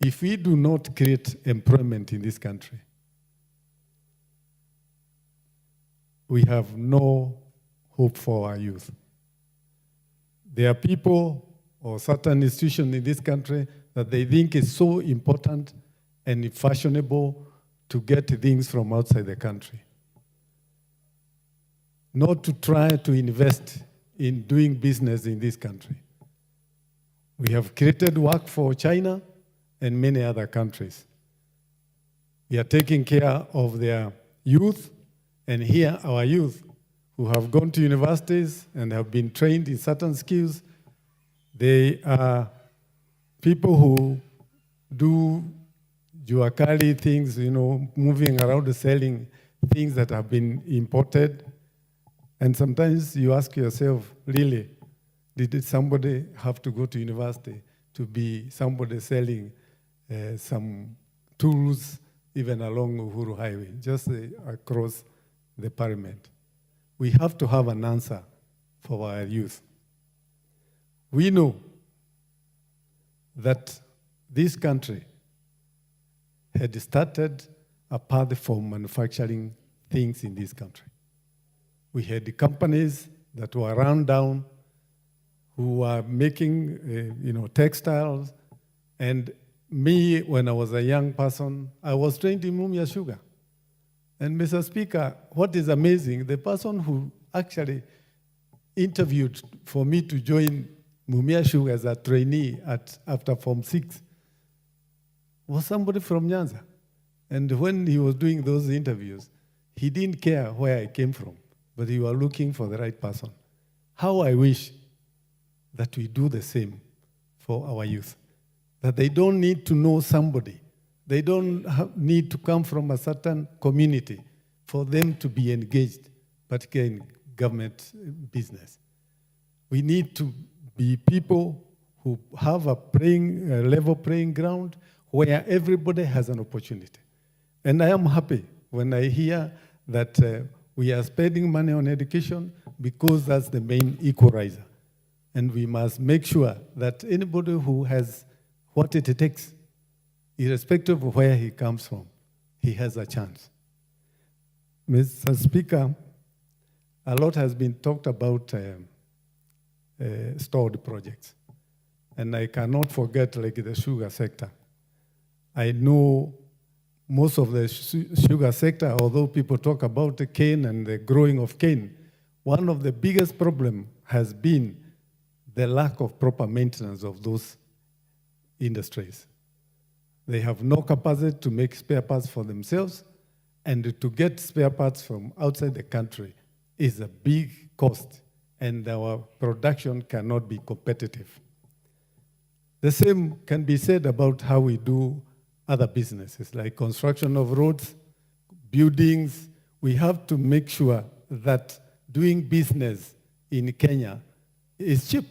If we do not create employment in this country, we have no hope for our youth. There are people or certain institutions in this country that they think is so important and fashionable to get things from outside the country. Not to try to invest in doing business in this country. We have created work for China and many other countries. We are taking care of their youth, and here our youth who have gone to universities and have been trained in certain skills, they are people who do juakali things, moving around selling things that have been imported. And sometimes you ask yourself, really, did somebody have to go to university to be somebody selling some tools even along Uhuru Highway, just across the Parliament? We have to have an answer for our youth. We know that this country had started a path for manufacturing things in this country. We had the companies that were run down who were making textiles. And me, when I was a young person, I was trained in Mumia Sugar. And Mr. Speaker, what is amazing, the person who actually interviewed for me to join Mumia Sugar as a trainee after Form 6 was somebody from Nyanza. And when he was doing those interviews, he didn't care where I came from, but he was looking for the right person. How I wish that we do the same for our youth, that they don't need to know somebody. They don't need to come from a certain community for them to be engaged, particularly in government business. We need to be people who have a level playing ground where everybody has an opportunity. And I am happy when I hear that we are spending money on education because that's the main equalizer. And we must make sure that anybody who has what it takes, irrespective of where he comes from, he has a chance. Mr. Speaker, a lot has been talked about stored projects. And I cannot forget the sugar sector. I know most of the sugar sector, although people talk about the cane and the growing of cane, one of the biggest problems has been the lack of proper maintenance of those industries. They have no capacity to make spare parts for themselves, and to get spare parts from outside the country is a big cost, and our production cannot be competitive. The same can be said about how we do other businesses, like construction of roads, buildings. We have to make sure that doing business in Kenya is cheap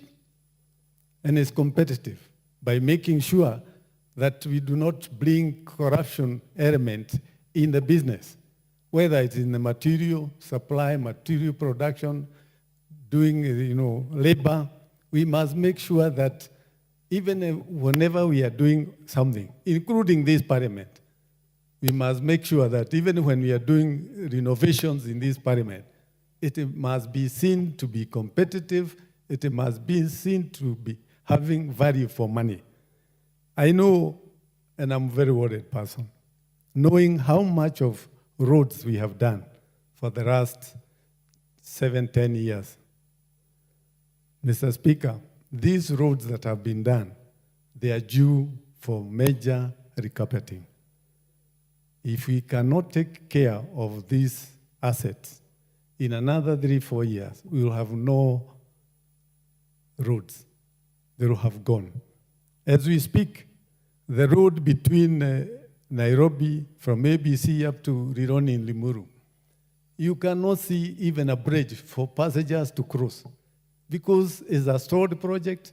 and is competitive by making sure that we do not bring corruption element in the business, whether it's in the material supply, material production, doing labor. We must make sure that even whenever we are doing something, including this Parliament, we must make sure that even when we are doing renovations in this Parliament, it must be seen to be competitive. It must be seen to be having value for money. I know, and I'm a very worried person, knowing how much of roads we have done for the last 7-10 years. Mr. Speaker, these roads that have been done, they are due for major recarpeting. If we cannot take care of these assets, in another 3-4 years, we will have no roads. They will have gone. As we speak, the road between Nairobi from ABC up to Rironi in Limuru, you cannot see even a bridge for passengers to cross because it's a stalled project.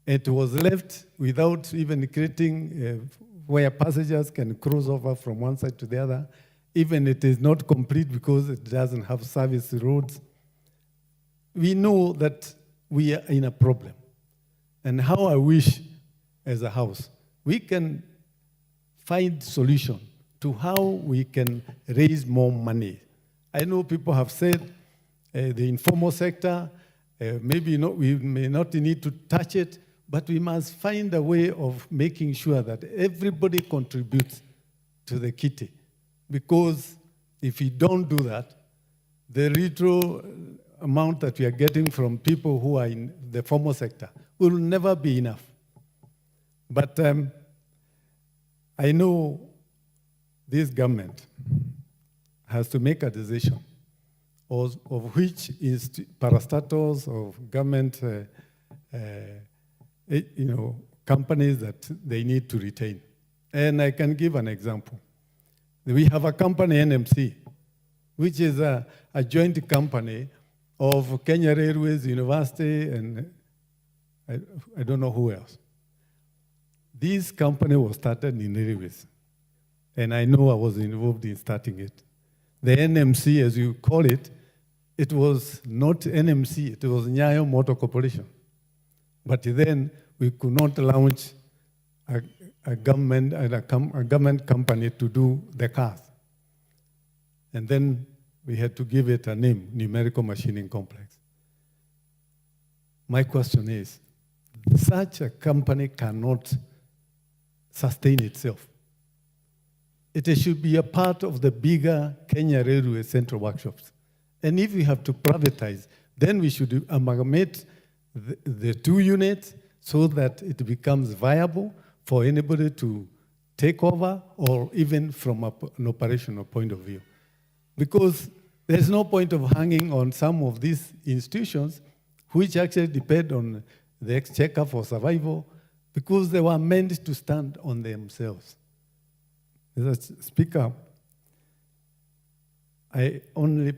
It was left without even creating where passengers can cross over from one side to the other. Even it is not complete because it doesn't have service roads. We know that we are in a problem. And how I wish, as a house, we can find solution to how we can raise more money. I know people have said the informal sector, maybe not, we may not need to touch it, but we must find a way of making sure that everybody contributes to the kitty. Because if we don't do that, the retro amount that we are getting from people who are in the formal sector will never be enough. But I know this government has to make a decision of which is parastatals of government companies that they need to retain. And I can give an example. We have a company, NMC, which is a joint company of Kenya Railways, University, and I don't know who else. This company was started in railways, and I know I was involved in starting it. The NMC, as you call it, it was not NMC, it was Nyayo Motor Corporation. But then we could not launch a government company to do the cars. And then we had to give it a name, Numerical Machining Complex. My question is, such a company cannot sustain itself. It should be a part of the bigger Kenya Railway Central Workshops. And if we have to privatize, then we should amalgamate the two units so that it becomes viable for anybody to take over, or even from an operational point of view. Because there's no point of hanging on some of these institutions which actually depend on the exchequer for survival, because they were meant to stand on themselves. Mr. Speaker, I only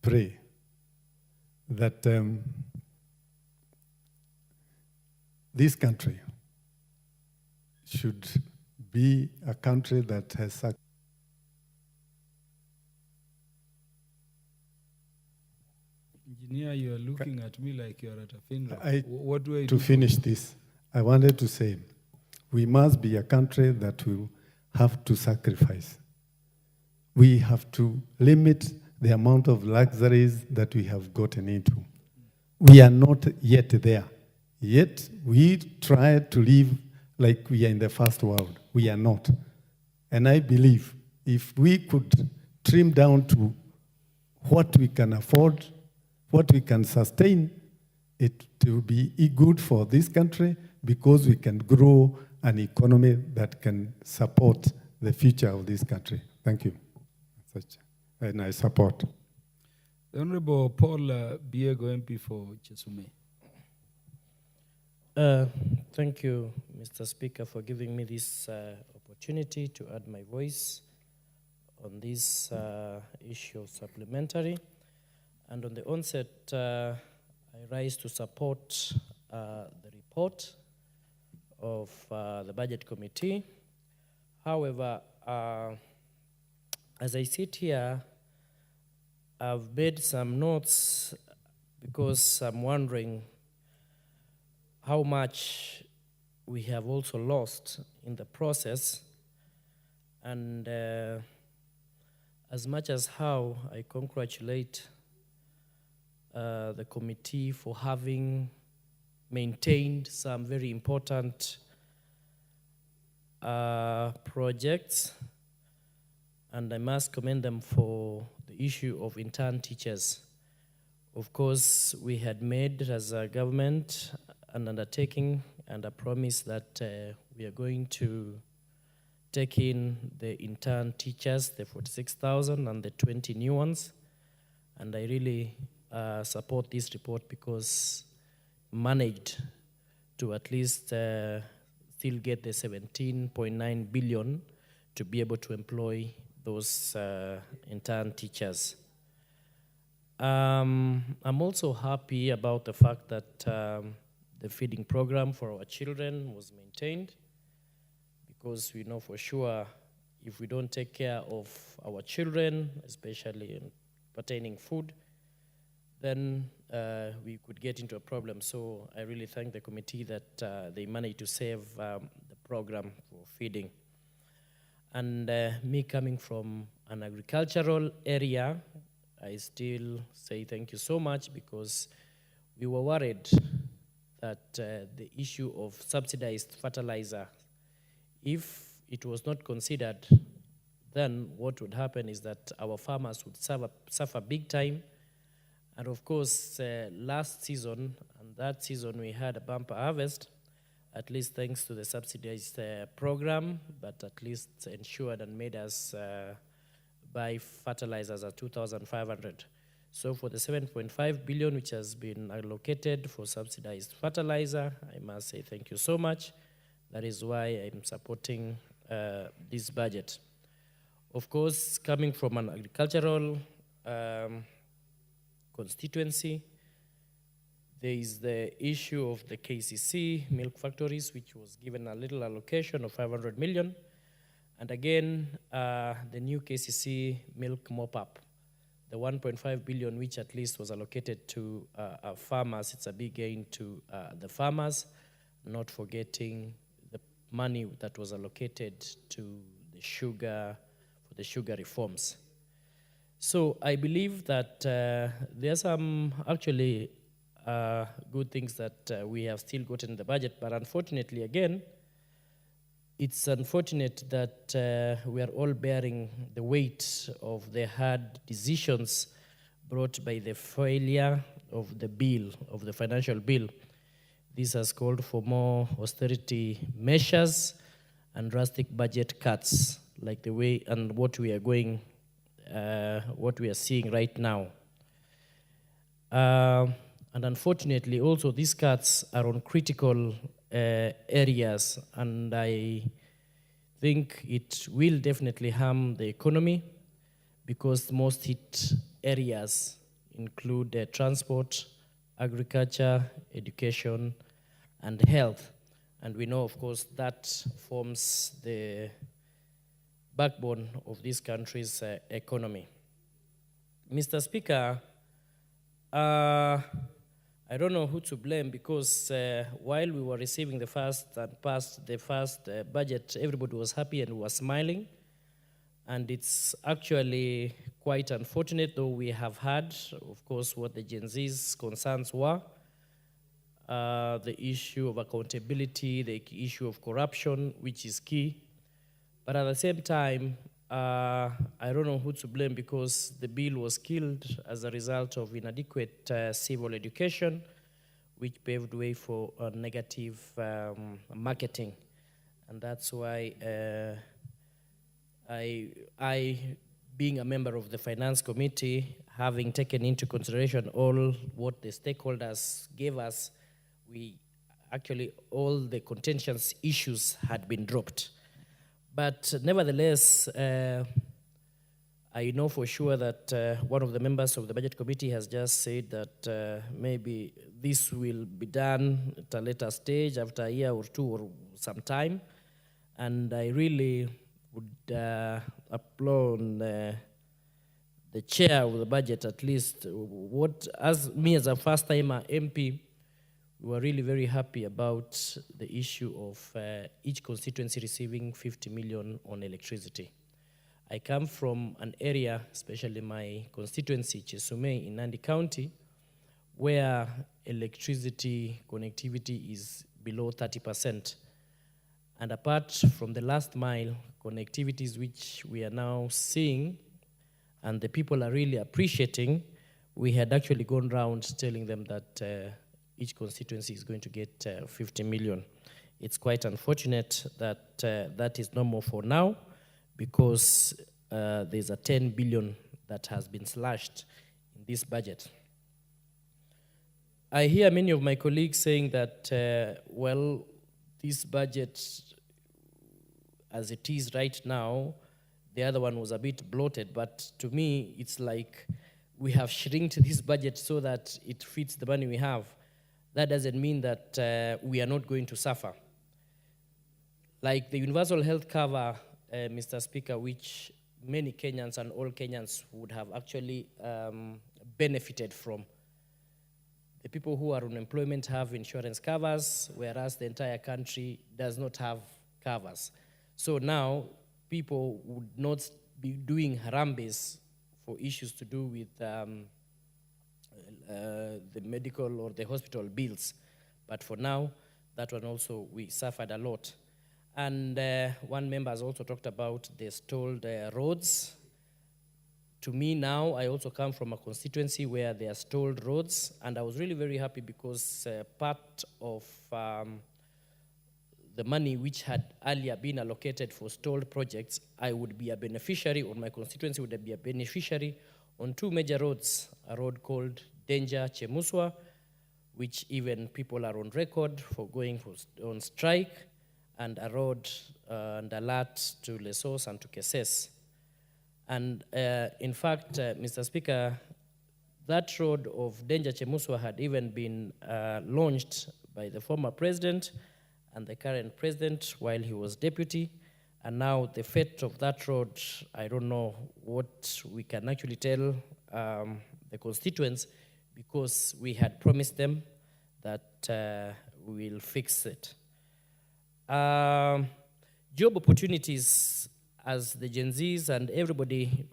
pray that this country should be a country that has Engineer, you are looking at me like you are at a funeral. What do I do? To finish this, I wanted to say, we must be a country that will have to sacrifice. We have to limit the amount of luxuries that we have gotten into. We are not yet there. Yet we try to live like we are in the first world. We are not. And I believe if we could trim down to what we can afford, what we can sustain, it will be good for this country, because we can grow an economy that can support the future of this country. Thank you. And I support. The Honorable Paul Biego, MP for Chesume. Thank you, Mr. Speaker, for giving me this opportunity to add my voice on this issue of supplementary. And on the onset, I rise to support the report of the Budget Committee. However, as I sit here, I've made some notes because I'm wondering how much we have also lost in the process, and as much as how I congratulate the committee for having maintained some very important projects, and I must commend them for the issue of intern teachers. Of course, we had made as a government an undertaking and a promise that we are going to take in the intern teachers, the 46,000 and the 20 new ones. And I really support this report because managed to at least still get the 17.9 billion to be able to employ those intern teachers. I'm also happy about the fact that the feeding program for our children was maintained, because we know for sure if we don't take care of our children, especially in pertaining food, then we could get into a problem. So I really thank the committee that they managed to save the program for feeding. And me coming from an agricultural area, I still say thank you so much, because we were worried that the issue of subsidized fertilizer, if it was not considered, then what would happen is that our farmers would suffer big time. And of course, last season, and that season we had a bumper harvest, at least thanks to the subsidized program, but at least ensured and made us buy fertilizers at 2,500. So for the 7.5 billion which has been allocated for subsidized fertilizer, I must say thank you so much. That is why I'm supporting this budget. Of course, coming from an agricultural constituency, there is the issue of the KCC milk factories, which was given a little allocation of 500 million. And again, the new KCC milk mop-up, the 1.5 billion, which at least was allocated to farmers. It's a big gain to the farmers, not forgetting the money that was allocated to the sugar, for the sugar reforms. So I believe that there are some actually good things that we have still gotten in the budget, but unfortunately, again, it's unfortunate that we are all bearing the weight of the hard decisions brought by the failure of the bill, of the financial bill. This has called for more austerity measures and drastic budget cuts, like the way and what we are going, what we are seeing right now. And unfortunately, also these cuts are on critical areas, and I think it will definitely harm the economy, because the most hit areas include transport, agriculture, education, and health. And we know, of course, that forms the backbone of this country's economy. Mr. Speaker, I don't know who to blame, because while we were receiving the first and passed the first budget, everybody was happy and was smiling. And it's actually quite unfortunate, though we have heard, of course, what the Gen Z's concerns were, the issue of accountability, the issue of corruption, which is key. But at the same time, I don't know who to blame, because the bill was killed as a result of inadequate civil education, which paved way for negative marketing. And that's why I, being a member of the Finance Committee, having taken into consideration all what the stakeholders gave us, we actually, all the contentious issues had been dropped. But nevertheless, I know for sure that one of the members of the Budget Committee has just said that maybe this will be done at a later stage, after a year or two or some time. And I really would applaud the chair of the budget, at least. As me as a first-timer MP, we were really very happy about the issue of each constituency receiving 50 million on electricity. I come from an area, especially my constituency, Chesume in Nandi County, where electricity connectivity is below 30%. And apart from the last mile connectivities which we are now seeing, and the people are really appreciating, we had actually gone round telling them that each constituency is going to get 50 million. It's quite unfortunate that that is no more for now, because there's a 10 billion that has been slashed in this budget. I hear many of my colleagues saying that, well, this budget, as it is right now, the other one was a bit bloated, but to me, it's like we have shrinked this budget so that it fits the money we have. That doesn't mean that we are not going to suffer. Like the universal health cover, Mr. Speaker, which many Kenyans and all Kenyans would have actually benefited from. The people who are on unemployment have insurance covers, whereas the entire country does not have covers. So now, people would not be doing harambes for issues to do with the medical or the hospital bills. But for now, that one also, we suffered a lot. And one member has also talked about the stalled roads. To me now, I also come from a constituency where there are stalled roads, and I was really very happy because part of the money which had earlier been allocated for stalled projects, I would be a beneficiary, or my constituency would be a beneficiary on two major roads, a road called Danger Chemuswa, which even people are on record for going on strike, and a road and alert to Lesos and to Keses. And in fact, Mr. Speaker, that road of Danger Chemuswa had even been launched by the former president and the current president while he was deputy. And now the fate of that road, I don't know what we can actually tell the constituents, because we had promised them that we will fix it. Job opportunities, as the Gen Zs and everybody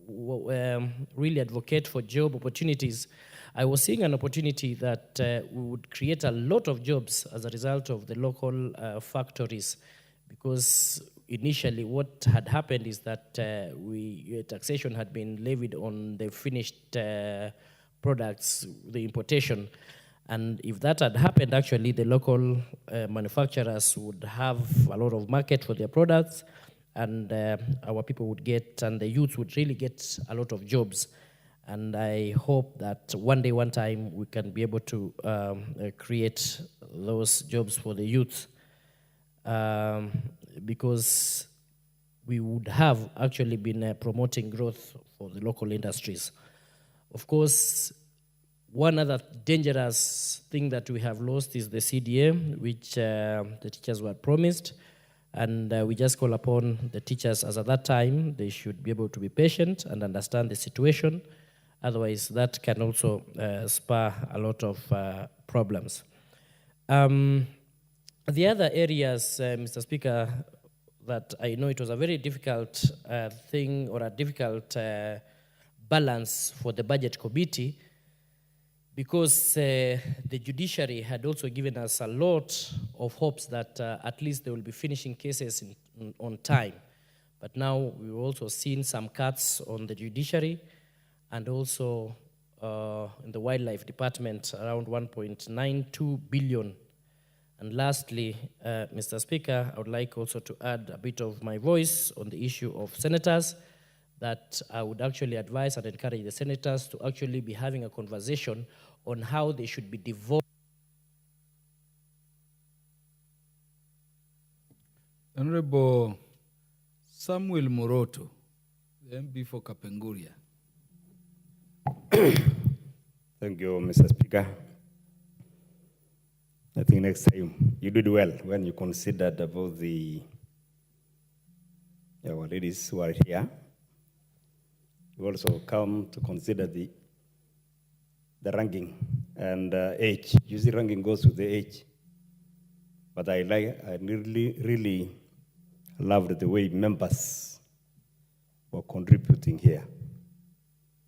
really advocate for job opportunities, I was seeing an opportunity that we would create a lot of jobs as a result of the local factories, because initially what had happened is that taxation had been levied on the finished products, the importation. And if that had happened, actually, the local manufacturers would have a lot of market for their products, and our people would get, and the youth would really get a lot of jobs. And I hope that one day, one time, we can be able to create those jobs for the youth, because we would have actually been promoting growth for the local industries. Of course, one other dangerous thing that we have lost is the CDA, which the teachers were promised. And we just call upon the teachers, as at that time, they should be able to be patient and understand the situation. Otherwise, that can also spur a lot of problems. The other areas, Mr. Speaker, that I know it was a very difficult thing, or a difficult balance for the budget committee, because the judiciary had also given us a lot of hopes that at least they will be finishing cases on time. But now we've also seen some cuts on the judiciary, and also in the wildlife department, around 1.92 billion. And lastly, Mr. Speaker, I would like also to add a bit of my voice on the issue of senators, that I would actually advise and encourage the senators to actually be having a conversation on how they should be devoted. Honorable Samuel Moroto, the MP for Kapenguria. Thank you, Mr. Speaker. I think next time you did well when you considered about our ladies who are here. You also come to consider the ranking and age. Usually ranking goes with the age. But I really loved the way members were contributing here.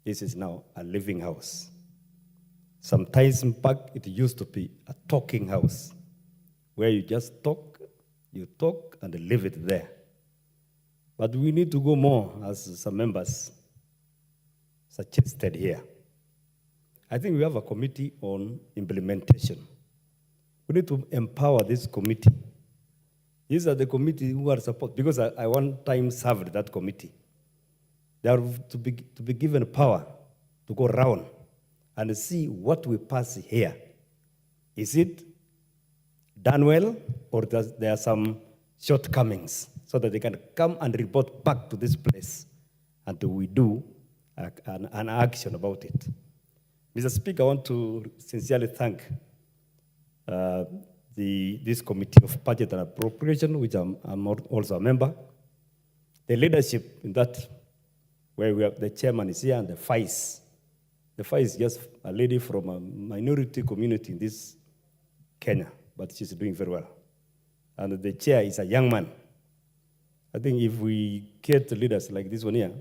This is now a living house. Some time back, it used to be a talking house where you just talk, and leave it there. But we need to go more, as some members suggested here. I think we have a committee on implementation. We need to empower this committee. These are the committees who are supposed, because I one time served that committee. They are to be given power to go around and see what we pass here. Is it done well, or there are some shortcomings, so that they can come and report back to this place until we do an action about it. Mr. Speaker, I want to sincerely thank this Committee of Budget and Appropriation, which I'm also a member. The leadership in that, where we have the chairman is here and the vice. The vice is just a lady from a minority community in this Kenya, but she's doing very well. And the chair is a young man. I think if we get leaders like this one here,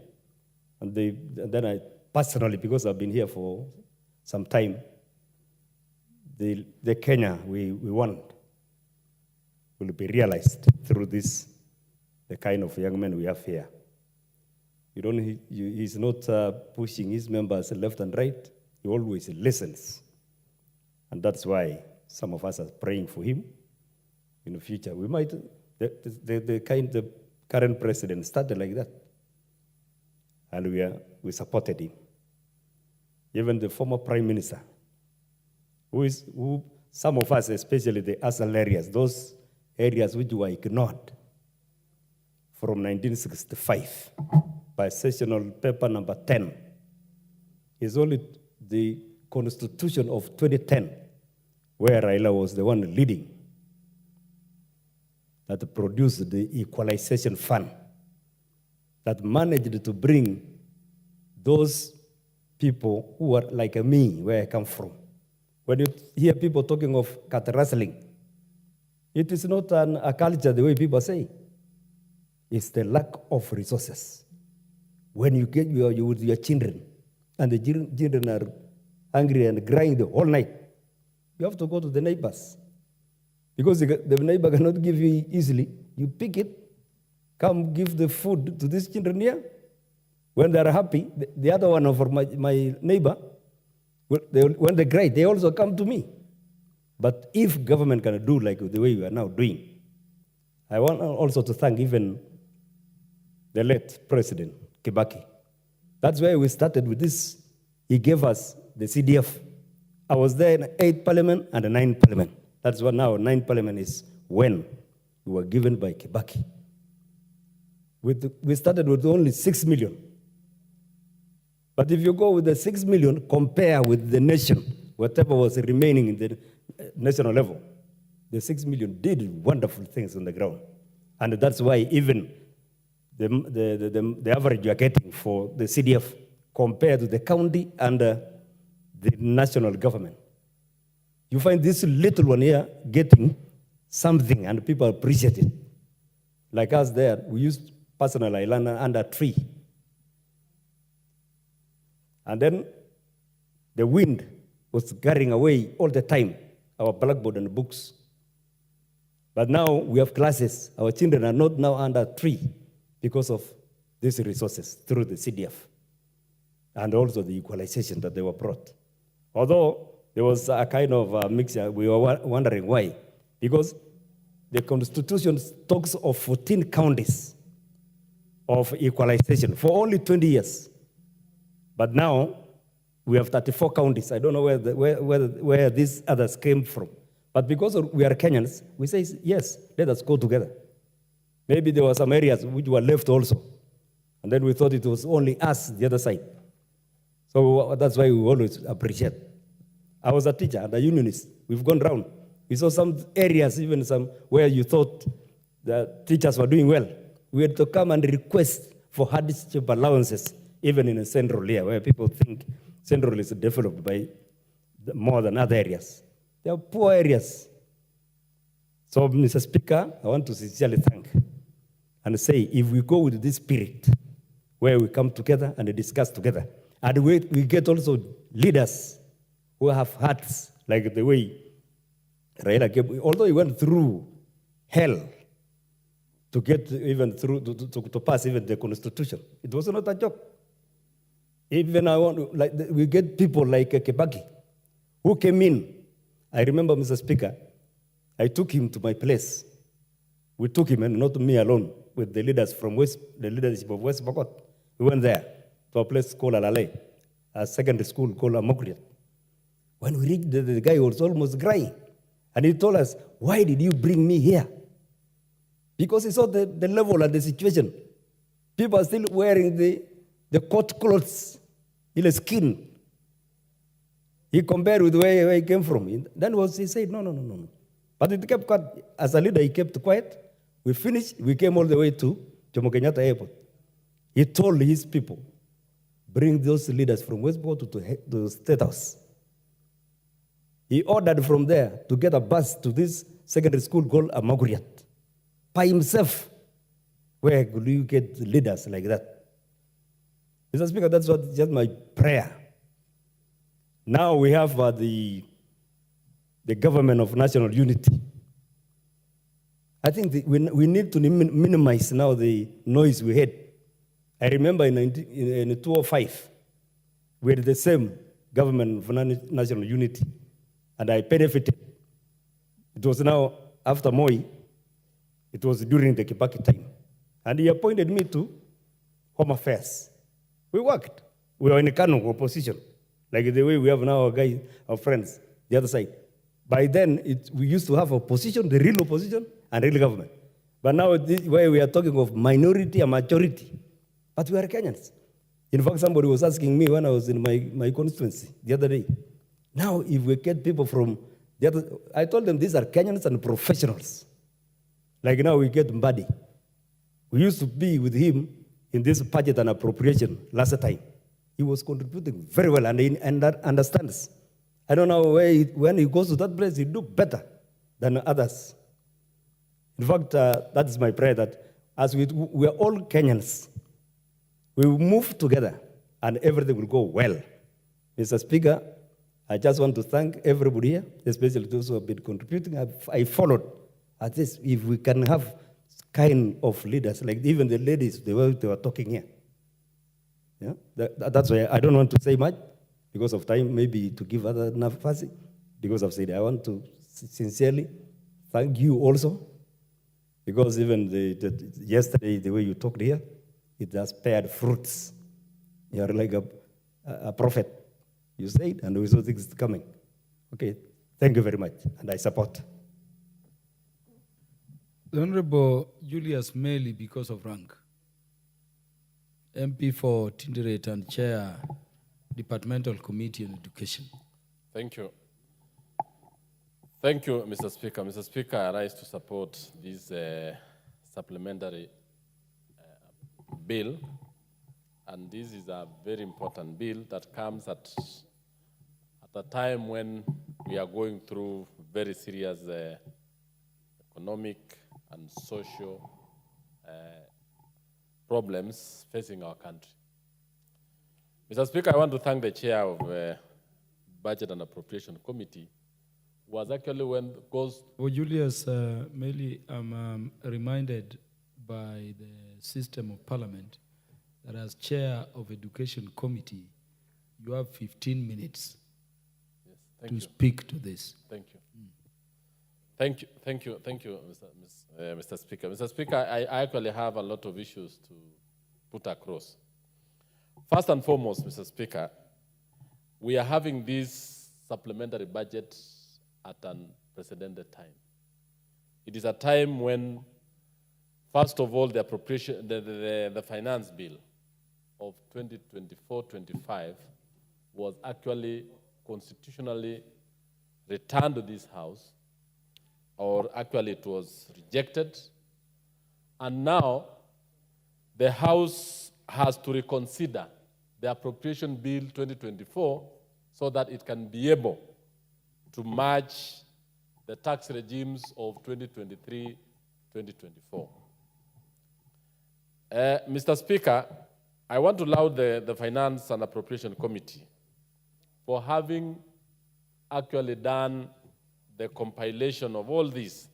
and then I personally, because I've been here for some time, the Kenya we want will be realized through this, the kind of young men we have here. He's not pushing his members left and right. He always listens. And that's why some of us are praying for him. In the future, we might, the current president started like that. And we supported him. Even the former prime minister, who some of us, especially the ASAL areas, those areas which were ignored from 1965 by sessional paper number 10, is only the Constitution of 2010, where Raila was the one leading, that produced the equalization fund, that managed to bring those people who are like me, where I come from. When you hear people talking of cat wrestling, it is not a culture the way people say. It's the lack of resources. When you get with your children, and the children are hungry and crying the whole night, you have to go to the neighbors. Because the neighbor cannot give you easily. You pick it, come give the food to these children here. When they are happy, the other one of my neighbor, when they cry, they also come to me. But if government can do like the way we are now doing, I want also to thank even the late President Kibaki. That's why we started with this. He gave us the CDF. I was there in 8th Parliament and the 9th Parliament. That's what now 9th Parliament is when we were given by Kibaki. We started with only 6 million. But if you go with the 6 million, compare with the nation, whatever was remaining in the national level, the 6 million did wonderful things on the ground. And that's why even the average you are getting for the CDF compared to the county and the national government. You find this little one here getting something and people appreciate it. Like us there, we used personal island under a tree. And then the wind was carrying away all the time our blackboard and books. But now we have classes. Our children are not now under a tree because of these resources through the CDF and also the equalization that they were brought. Although there was a kind of mixture, we were wondering why. Because the Constitution talks of 14 counties of equalization for only 20 years. But now we have 34 counties. I don't know where these others came from. But because we are Kenyans, we say, yes, let us go together. Maybe there were some areas which were left also. And then we thought it was only us, the other side. So that's why we always appreciate. I was a teacher and a unionist. We've gone round. We saw some areas, even some where you thought the teachers were doing well. We had to come and request for hardship allowances, even in a central here, where people think central is developed by more than other areas. They are poor areas. So, Mr. Speaker, I want to sincerely thank and say, if we go with this spirit, where we come together and discuss together, and we get also leaders who have hearts like the way Raila came, although he went through hell to get even through, to pass even the constitution. It was not a joke. Even we get people like Kibaki, who came in. I remember, Mr. Speaker, I took him to my place. We took him, and not me alone, with the leaders from the leadership of West Pokot. We went there to a place called Alale, a secondary school called Amokriat. When we reached the guy was almost crying. And he told us, why did you bring me here? Because he saw the level and the situation. People are still wearing the court clothes in the skin. He compared with where he came from. Then he said, no. But it kept quiet. As a leader, he kept quiet. We finished. We came all the way to Jomo Kenyatta Airport. He told his people, bring those leaders from West Pokot to the State House. He ordered from there to get a bus to this secondary school called Amaguriat by himself. Where could you get leaders like that? Mr. Speaker, that's just my prayer. Now we have the government of national unity. I think we need to minimize now the noise we had. I remember in 2005, we had the same government of national unity, and I benefited. It was now after Moi, it was during the Kibaki time. And he appointed me to Home Affairs. We worked. We were in Kano opposition, like the way we have now our friends, the other side. By then, we used to have opposition, the real opposition, and real government. But now, where we are talking of minority and majority, but we are Kenyans. In fact, somebody was asking me when I was in my constituency the other day, now if we get people from the other, I told them these are Kenyans and professionals. Like now we get Mbadi. We used to be with him in this budget and appropriation last time. He was contributing very well and he understands. I don't know when he goes to that place, he do better than others. In fact, that is my prayer that as we are all Kenyans, we will move together and everything will go well. Mr. Speaker, I just want to thank everybody here, especially those who have been contributing. I followed at this, if we can have kind of leaders, like even the ladies, the way they were talking here. Yeah? That's why I don't want to say much because of time, maybe to give other enough fussy, because I've said I want to sincerely thank you also, because even yesterday, the way you talked here, it has beared fruits. You are like a prophet, you said, and we saw things coming. Okay, thank you very much, and I support. The Honorable Julius Meli, because of rank, MP for Tinderet and Chair, Departmental Committee on Education. Thank you. Thank you, Mr. Speaker. Mr. Speaker, I rise to support this supplementary bill, and this is a very important bill that comes at a time when we are going through very serious economic and social problems facing our country. Mr. Speaker, I want to thank the chair of Budget and Appropriation Committee, who was actually when goes... Well, Julius Meli, I'm reminded by the system of Parliament that as chair of Education Committee, you have 15 minutes to speak to this. Thank you. Thank you, Mr. Speaker. Mr. Speaker, I actually have a lot of issues to put across. First and foremost, Mr. Speaker, we are having this supplementary budget at an unprecedented time. It is a time when, first of all, the appropriation, the finance bill of 2024-25 was actually constitutionally returned to this House, or actually it was rejected. And now the House has to reconsider the appropriation bill 2024 so that it can be able to match the tax regimes of 2023-2024. Mr. Speaker, I want to laud the Finance and Appropriation Committee for having actually done the compilation of all this,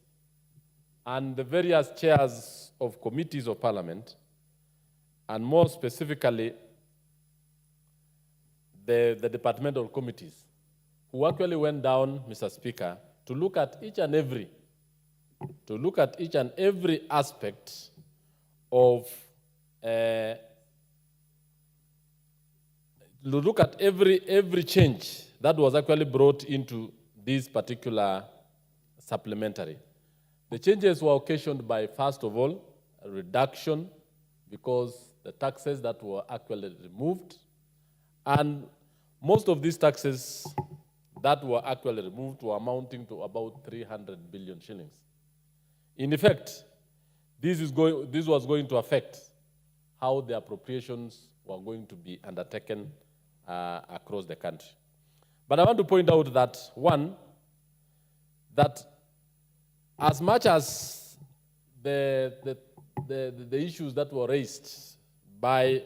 and the various chairs of committees of Parliament, and more specifically, the departmental committees, who actually went down, Mr. Speaker, to look at each and every aspect of look at every change that was actually brought into this particular supplementary. The changes were occasioned by, first of all, a reduction because the taxes that were actually removed, and most of these taxes that were actually removed were amounting to about 300 billion shillings. In effect, this was going to affect how the appropriations were going to be undertaken across the country. But I want to point out that, one, that as much as the issues that were raised by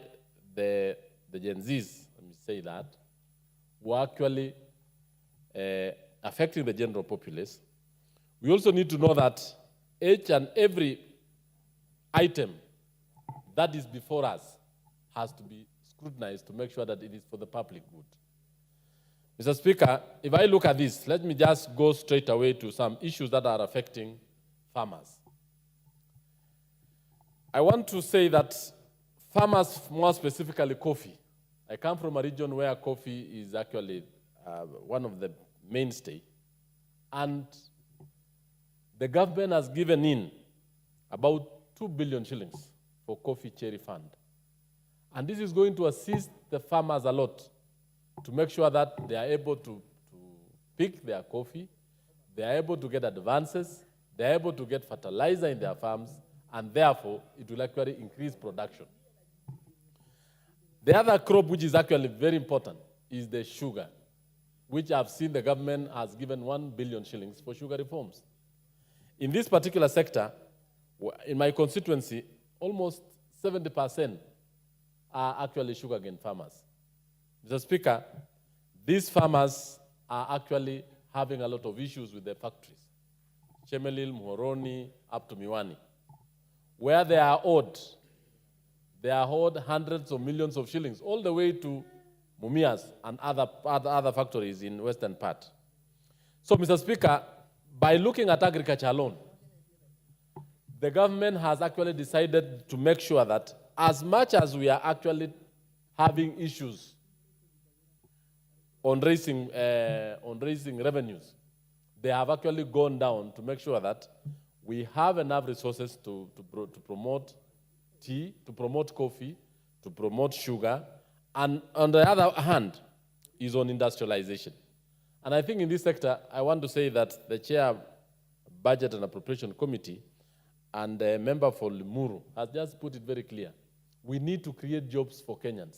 the Gen Zs, let me say that, were actually affecting the general populace, we also need to know that each and every item that is before us has to be scrutinized to make sure that it is for the public good. Mr. Speaker, if I look at this, let me just go straight away to some issues that are affecting farmers. I want to say that farmers, more specifically coffee. I come from a region where coffee is actually one of the mainstay, and the government has given in about 2 billion shillings for coffee cherry fund. And this is going to assist the farmers a lot to make sure that they are able to pick their coffee, they are able to get advances, they are able to get fertilizer in their farms, and therefore it will actually increase production. The other crop which is actually very important is the sugar, which I've seen the government has given 1 billion shillings for sugar reforms. In this particular sector, in my constituency, almost 70% are actually sugarcane farmers. Mr. Speaker, these farmers are actually having a lot of issues with their factories, Chemelil, Muhoroni, up to Miwani, where they are owed hundreds of millions of shillings, all the way to Mumias and other factories in western part. So, Mr. Speaker, by looking at agriculture alone, the government has actually decided to make sure that as much as we are actually having issues on raising revenues, they have actually gone down to make sure that we have enough resources to promote tea, to promote coffee, to promote sugar, and on the other hand is on industrialization. And I think in this sector, I want to say that the Chair Budget and Appropriation Committee and the member for Limuru has just put it very clear. We need to create jobs for Kenyans.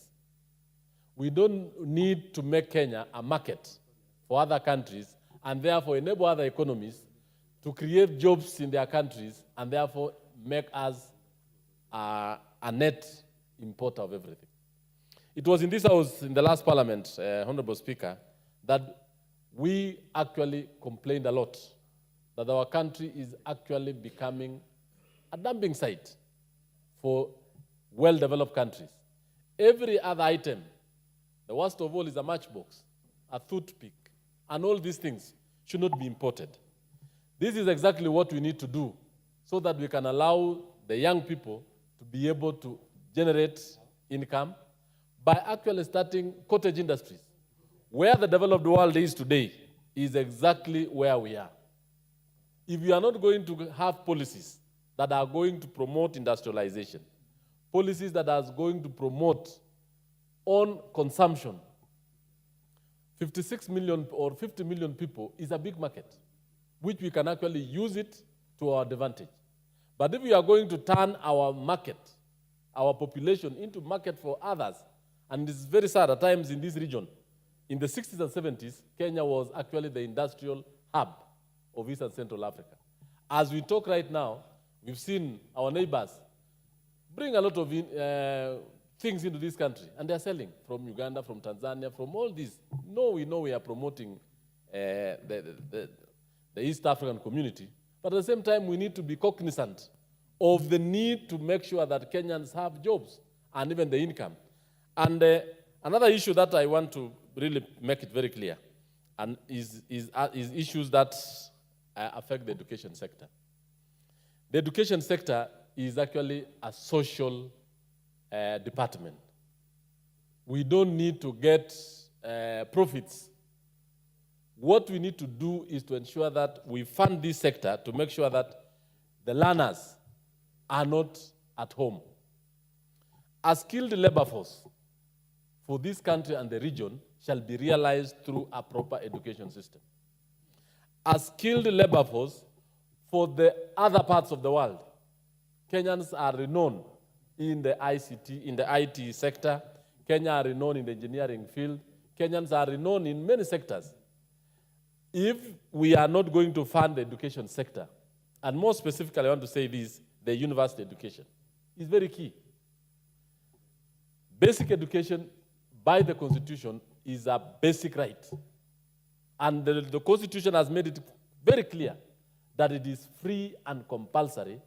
We don't need to make Kenya a market for other countries and therefore enable other economies to create jobs in their countries and therefore make us a net importer of everything. It was in this house, in the last parliament, Honorable Speaker, that we actually complained a lot that our country is actually becoming a dumping site for well-developed countries. Every other item, the worst of all is a matchbox, a toothpick, and all these things should not be imported. This is exactly what we need to do so that we can allow the young people to be able to generate income by actually starting cottage industries. Where the developed world is today is exactly where we are. If we are not going to have policies that are going to promote industrialization, policies that are going to promote on consumption, 56 million or 50 million people is a big market, which we can actually use it to our advantage. But if we are going to turn our market, our population into market for others, and it's very sad at times in this region, in the 60s and 70s, Kenya was actually the industrial hub of East and Central Africa. As we talk right now, we've seen our neighbors bring a lot of things into this country, and they're selling from Uganda, from Tanzania, from all these. No, we know we are promoting the East African community. But at the same time, we need to be cognizant of the need to make sure that Kenyans have jobs and even the income. And another issue that I want to really make it very clear and is issues that affect the education sector. The education sector is actually a social department. We don't need to get profits. What we need to do is to ensure that we fund this sector to make sure that the learners are not at home. A skilled labor force for this country and the region shall be realized through a proper education system. A skilled labor force for the other parts of the world. Kenyans are renowned in the ICT, in the IT sector. Kenya are renowned in the engineering field. Kenyans are renowned in many sectors. If we are not going to fund the education sector, and more specifically I want to say this, the university education is very key. Basic education by the Constitution is a basic right. And the Constitution has made it very clear that it is free and compulsory,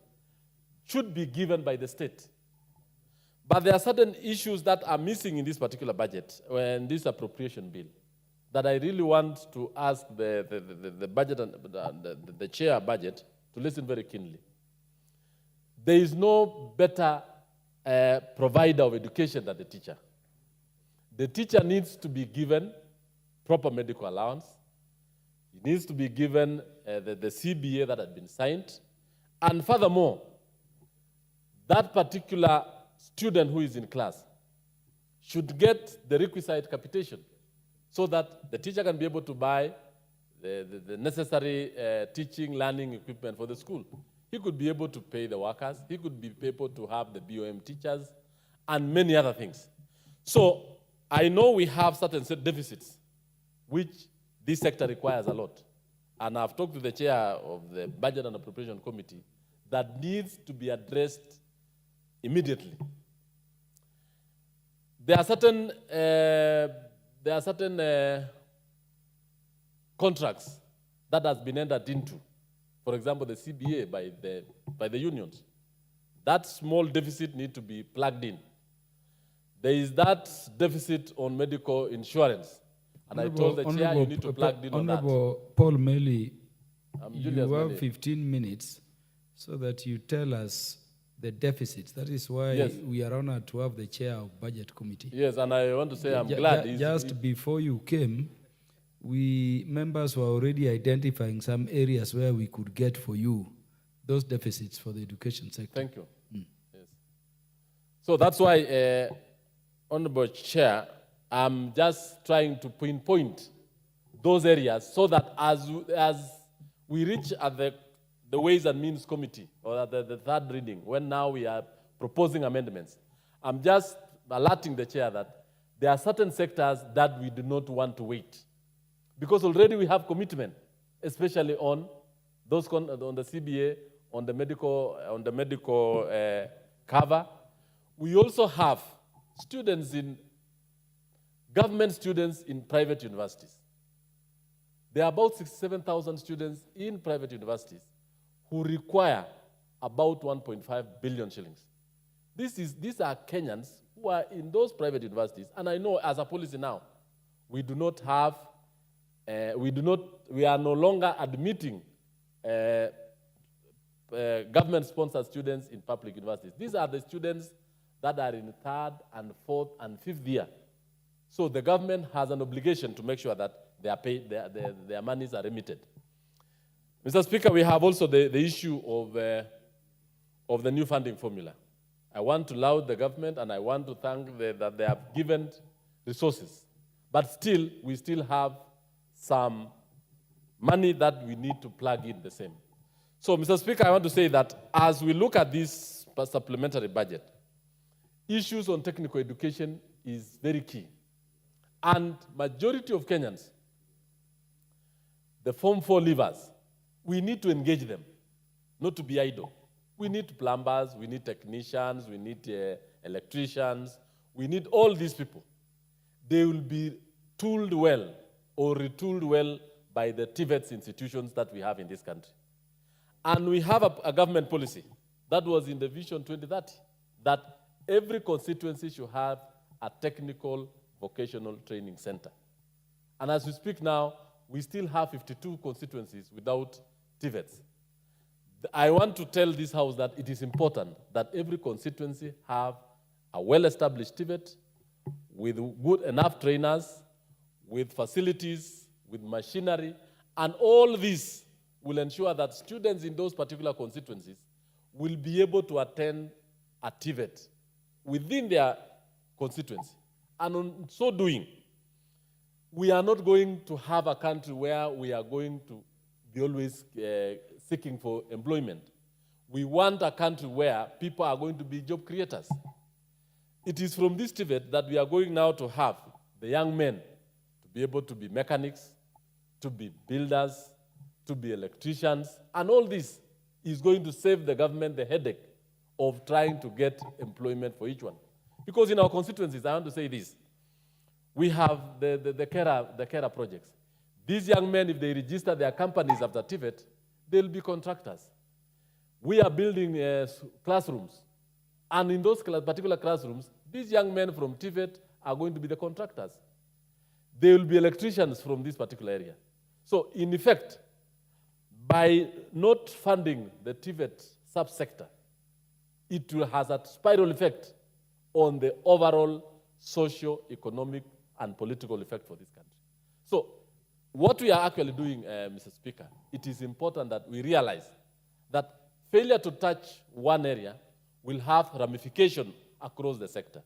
should be given by the state. But there are certain issues that are missing in this particular budget, in this appropriation bill, that I really want to ask the budget and the chair budget to listen very keenly. There is no better provider of education than the teacher. The teacher needs to be given proper medical allowance. He needs to be given the CBA that had been signed. And furthermore, that particular student who is in class should get the requisite capitation so that the teacher can be able to buy the necessary teaching, learning equipment for the school. He could be able to pay the workers. He could be able to have the BOM teachers and many other things. So I know we have certain deficits, which this sector requires a lot. And I've talked to the chair of the Budget and Appropriation Committee that needs to be addressed immediately. There are certain contracts that has been entered into. For example, the CBA by the unions. That small deficit needs to be plugged in. There is that deficit on medical insurance. And I told the chair you need to plug in on that. Honorable Paul Meli, you Julius have Meli. 15 minutes so that you tell us the deficits. That is why Yes. we are honored to have the chair of Budget Committee. Yes, and I want to say I'm glad. Just before you came, we members were already identifying some areas where we could get for you those deficits for the education sector. Thank you. Yes. So that's why, Honorable Chair, I'm just trying to pinpoint those areas so that as we reach at the Ways and Means Committee, or at the third reading, when now we are proposing amendments, I'm just alerting the chair that there are certain sectors that we do not want to wait. Because already we have commitment, especially on those on the CBA, on the medical cover. We also have students government students in private universities. There are about 67,000 students in private universities who require about 1.5 billion shillings. These are Kenyans who are in those private universities, and I know as a policy now, we do not have, we are no longer admitting government-sponsored students in public universities. These are the students that are in third and fourth and fifth year. So the government has an obligation to make sure that they are paid, their monies are remitted. Mr. Speaker, we have also the issue of the new funding formula. I want to laud the government and I want to thank that they have given resources. But still, we still have some money that we need to plug in the same. So, Mr. Speaker, I want to say that as we look at this supplementary budget, issues on technical education is very key. And majority of Kenyans, the Form 4 leavers, we need to engage them, not to be idle. We need plumbers, we need technicians, we need electricians, we need all these people. They will be tooled well or retooled well by the TVETs institutions that we have in this country. And we have a government policy that was in the Vision 2030, that every constituency should have a technical vocational training center. And as we speak now, we still have 52 constituencies without TVETs. I want to tell this House that it is important that every constituency have a well-established TVET with good enough trainers, with facilities, with machinery, and all this will ensure that students in those particular constituencies will be able to attend a TVET within their constituency. And in so doing, we are not going to have a country where we are going to be always seeking for employment. We want a country where people are going to be job creators. It is from this TVET that we are going now to have the young men to be able to be mechanics, to be builders, to be electricians, and all this is going to save the government the headache of trying to get employment for each one. Because in our constituencies, I want to say this, we have the carer projects. These young men, if they register their companies after TVET, they'll be contractors. We are building classrooms, and in those particular classrooms, these young men from TVET are going to be the contractors. They will be electricians from this particular area. So in effect, by not funding the TVET subsector, it will have a spiral effect on the overall socio-economic and political effect for this country. So what we are actually doing, Mr. Speaker, it is important that we realize that failure to touch one area will have ramification across the sector.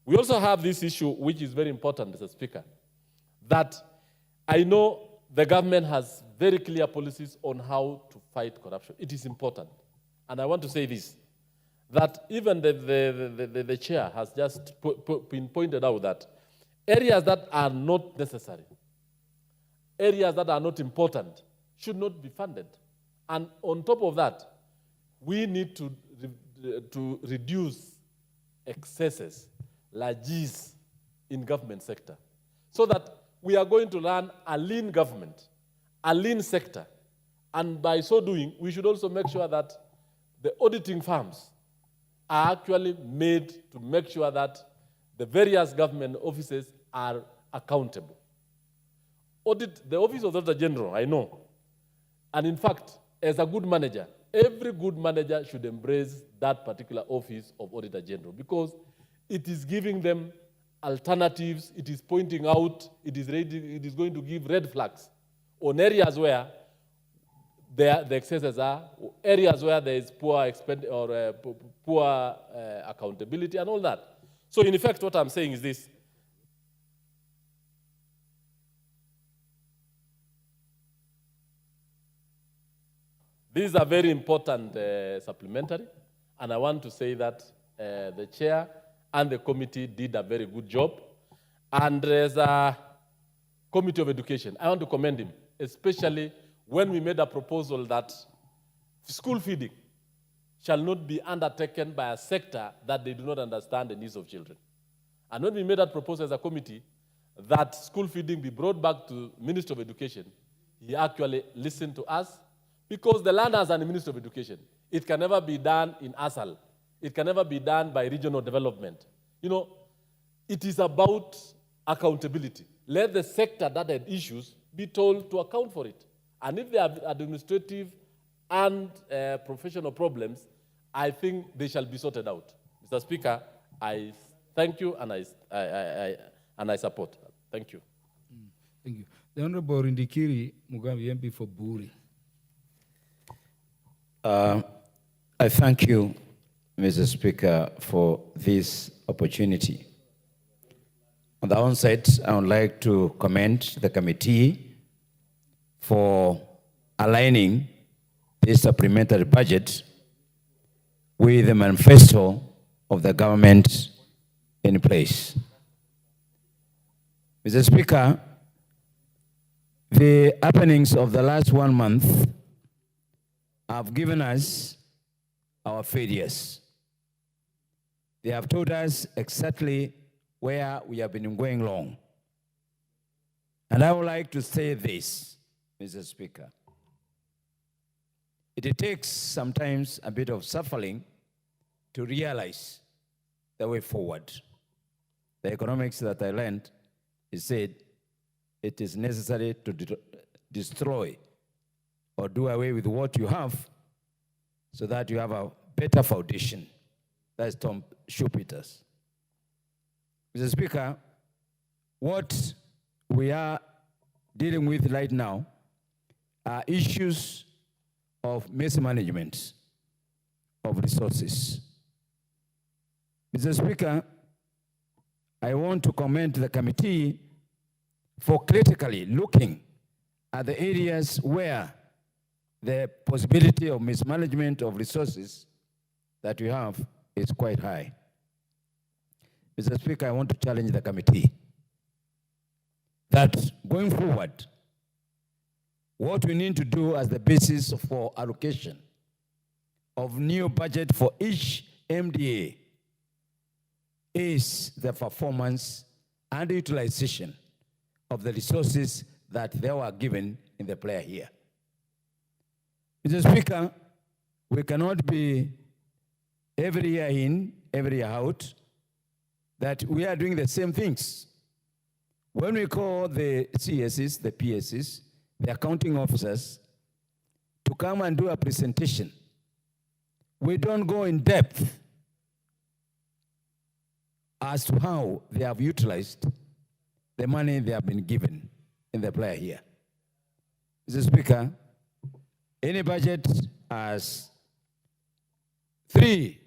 We also have this issue, which is very important, Mr. Speaker, that I know the government has very clear policies on how to fight corruption. It is important. And I want to say this, that even the chair has just been pointed out that areas that are not necessary, areas that are not important, should not be funded. And on top of that, we need to reduce excesses, largesse in government sector, so that we are going to run a lean government, a lean sector. And by so doing, we should also make sure that the auditing firms are actually made to make sure that the various government offices are accountable. The Office of Auditor General, I know. And in fact, as a good manager, every good manager should embrace that particular Office of Auditor General, because it is giving them alternatives, it is pointing out, it is going to give red flags on areas where the excesses are, areas where there is poor accountability and all that. So in effect, what I'm saying is this. This is a very important supplementary, and I want to say that the chair and the committee did a very good job. And as a Committee of Education, I want to commend him, especially when we made a proposal that school feeding shall not be undertaken by a sector that they do not understand the needs of children. And when we made that proposal as a committee, that school feeding be brought back to Minister of Education, he actually listened to us, because the learners and the Minister of Education, it can never be done in ASAL. It can never be done by regional development. You know, it is about accountability. Let the sector that had issues be told to account for it. And if they have administrative and professional problems, I think they shall be sorted out. Mr. Speaker, I thank you and I support. Thank you. Thank you. The Honorable Indikiri Mugambi, MP for Buri. I thank you, Mr. Speaker, for this opportunity. On the onset, I would like to commend the committee for aligning this supplementary budget with the manifesto of the government in place. Mr. Speaker, the happenings of the last 1 month have given us our failures. They have told us exactly where we have been going wrong. And I would like to say this. Mr. Speaker. It takes sometimes a bit of suffering to realize the way forward. The economics that I learned is said it is necessary to destroy or do away with what you have so that you have a better foundation. That's Tom Schumpeter's. Mr. Speaker, what we are dealing with right now are issues of mismanagement of resources. Mr. Speaker, I want to commend the committee for critically looking at the areas where the possibility of mismanagement of resources that we have is quite high. Mr. Speaker, I want to challenge the committee that going forward, what we need to do as the basis for allocation of new budget for each MDA is the performance and utilization of the resources that they were given in the player here. Mr. Speaker, we cannot be every year in, every year out, that we are doing the same things. When we call the CSs, the PSs, the accounting officers, to come and do a presentation, we don't go in depth as to how they have utilized the money they have been given in the player here. Mr. Speaker, any budget has 3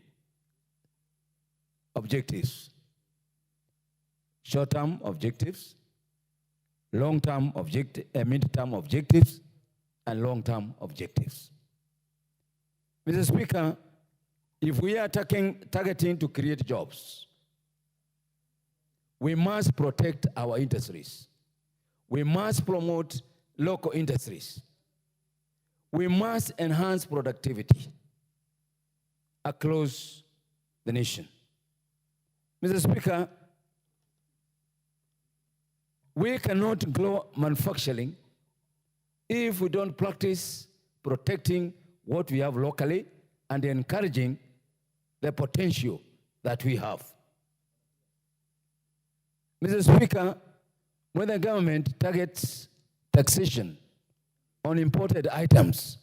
objectives: short-term objectives, long-term objectives, mid-term objectives, and long-term objectives. Mr. Speaker, if we are targeting to create jobs, we must protect our industries. We must promote local industries. We must enhance productivity across the nation. Mr. Speaker, we cannot grow manufacturing if we don't practice protecting what we have locally and encouraging the potential that we have. Mr. Speaker, when the government targets taxation on imported items,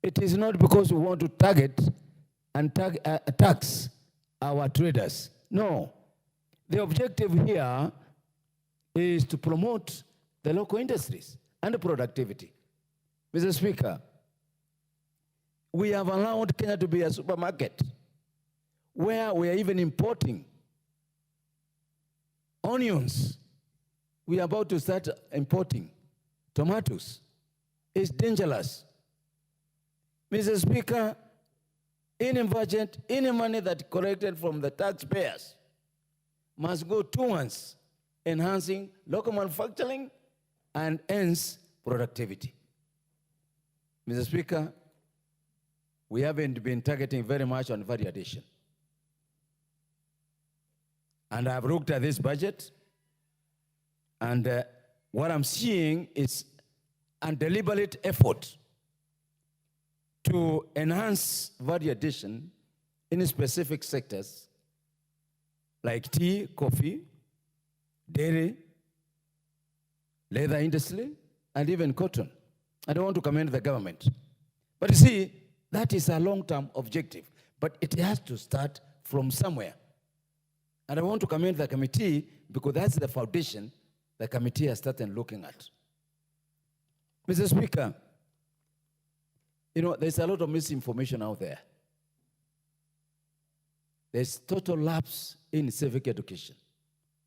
it is not because we want to target and tax our traders. No. The objective here is to promote the local industries and productivity. Mr. Speaker, we have allowed Kenya to be a supermarket where we are even importing onions. We are about to start importing tomatoes. It's dangerous. Mr. Speaker, any budget, any money that collected from the taxpayers must go towards enhancing local manufacturing and hence productivity. Mr. Speaker, we haven't been targeting very much on value addition. And I've looked at this budget, and what I'm seeing is a deliberate effort to enhance value addition in specific sectors like tea, coffee, dairy, leather industry, and even cotton. I don't want to commend the government. But you see, that is a long-term objective, but it has to start from somewhere. And I want to commend the committee because that's the foundation the committee has started looking at. Mr. Speaker, you know, there's a lot of misinformation out there. There's total lapse in civic education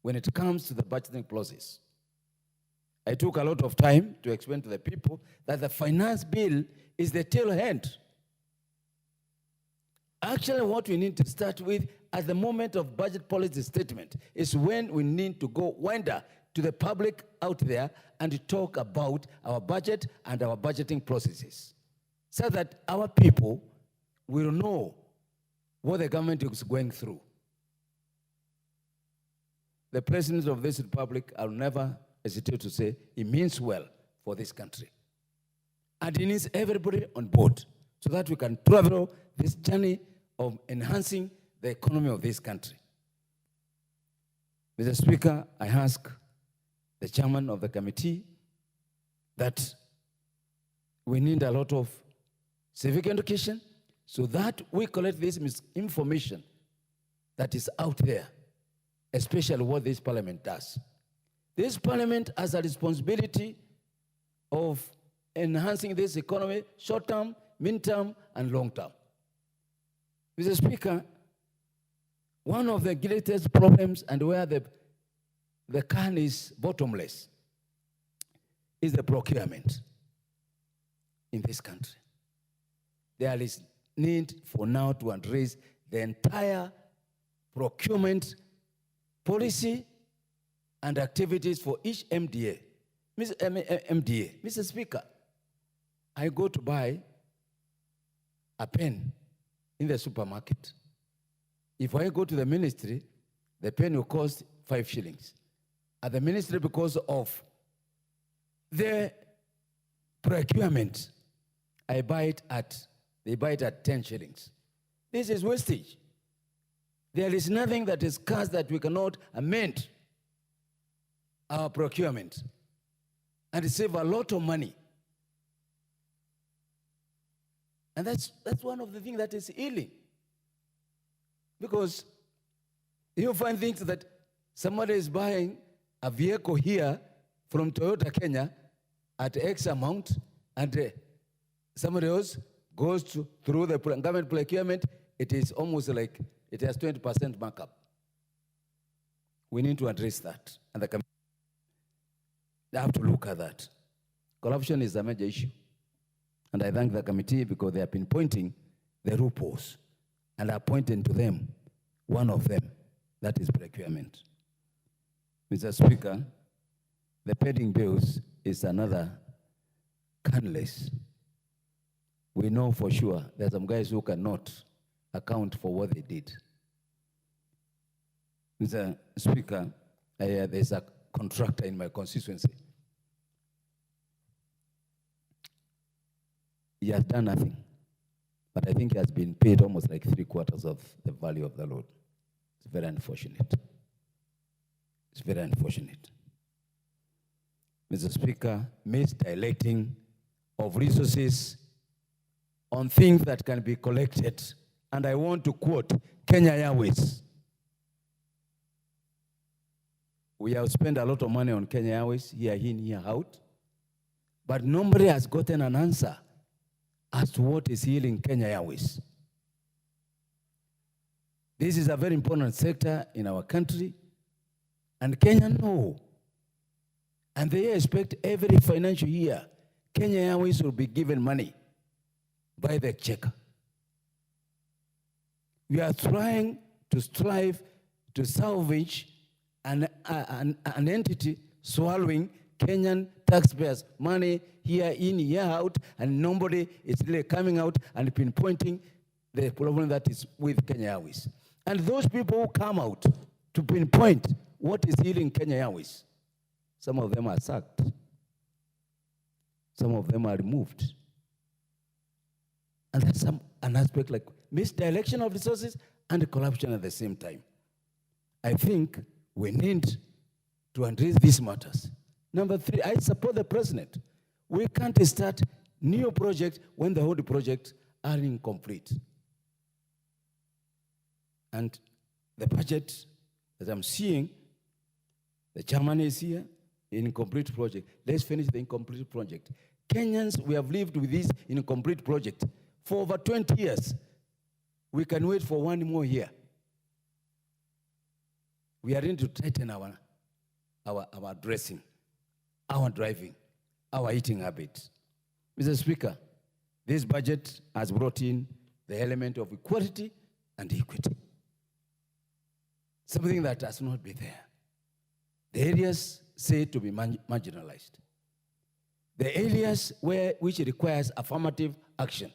when it comes to the budgeting process. I took a lot of time to explain to the people that the finance bill is the tail end. Actually, what we need to start with at the moment of budget policy statement is when we need to go wider to the public out there and to talk about our budget and our budgeting processes so that our people will know what the government is going through. The president of this republic, I'll never hesitate to say, he means well for this country. And it needs everybody on board so that we can travel this journey of enhancing the economy of this country. Mr. Speaker, I ask the chairman of the committee that we need a lot of civic education so that we collect this information that is out there, especially what this parliament does. This parliament has a responsibility of enhancing this economy short-term, mid-term, and long-term. Mr. Speaker, one of the greatest problems and where the can is bottomless is the procurement in this country. There is need for now to address the entire procurement policy and activities for each MDA. Mr. Speaker, I go to buy a pen in the supermarket. If I go to the ministry, the pen will cost 5 shillings. At the ministry, because of the procurement, they buy it at 10 shillings. This is wastage. There is nothing that is scarce that we cannot amend our procurement and save a lot of money. And that's one of the things that is ailing. Because you find things that somebody is buying a vehicle here from Toyota Kenya at X amount, and somebody else goes through the government procurement, it is almost like it has 20% markup. We need to address that. And the committee, they have to look at that. Corruption is a major issue. And I thank the committee because they have been pointing the loopholes. And I pointed to them, one of them, that is procurement. Mr. Speaker, the pending bills is another canless. We know for sure there are some guys who cannot account for what they did. Mr. Speaker, there's a contractor in my constituency. He has done nothing, but I think he has been paid almost like 3/4 of the value of the load. It's very unfortunate. It's very unfortunate. Mr. Speaker, misdirecting of resources on things that can be collected. And I want to quote Kenya Airways. We have spent a lot of money on Kenya Airways, here in, here out, but nobody has gotten an answer as to what is healing Kenya Airways. This is a very important sector in our country, and Kenya know. And they expect every financial year, Kenya Airways will be given money by the checker. We are trying to strive to salvage an entity swallowing Kenyan taxpayers' money here in, here out, and nobody is really coming out and pinpointing the problem that is with Kenya Airways. And those people who come out to pinpoint what is healing Kenya Airways, some of them are sacked. Some of them are removed. And that's an aspect like misdirection of resources and corruption at the same time. I think we need to address these matters. Number 3, I support the president. We can't start new projects when the old projects are incomplete. And the budget that I'm seeing, the chairman is here, incomplete project. Let's finish the incomplete project. Kenyans, we have lived with this incomplete project for over 20 years. We can wait for 1 more year. We are going to tighten our dressing, our driving, our eating habits. Mr. Speaker, this budget has brought in the element of equality and equity, something that has not been there. The areas said to be marginalized. The areas which requires affirmative action.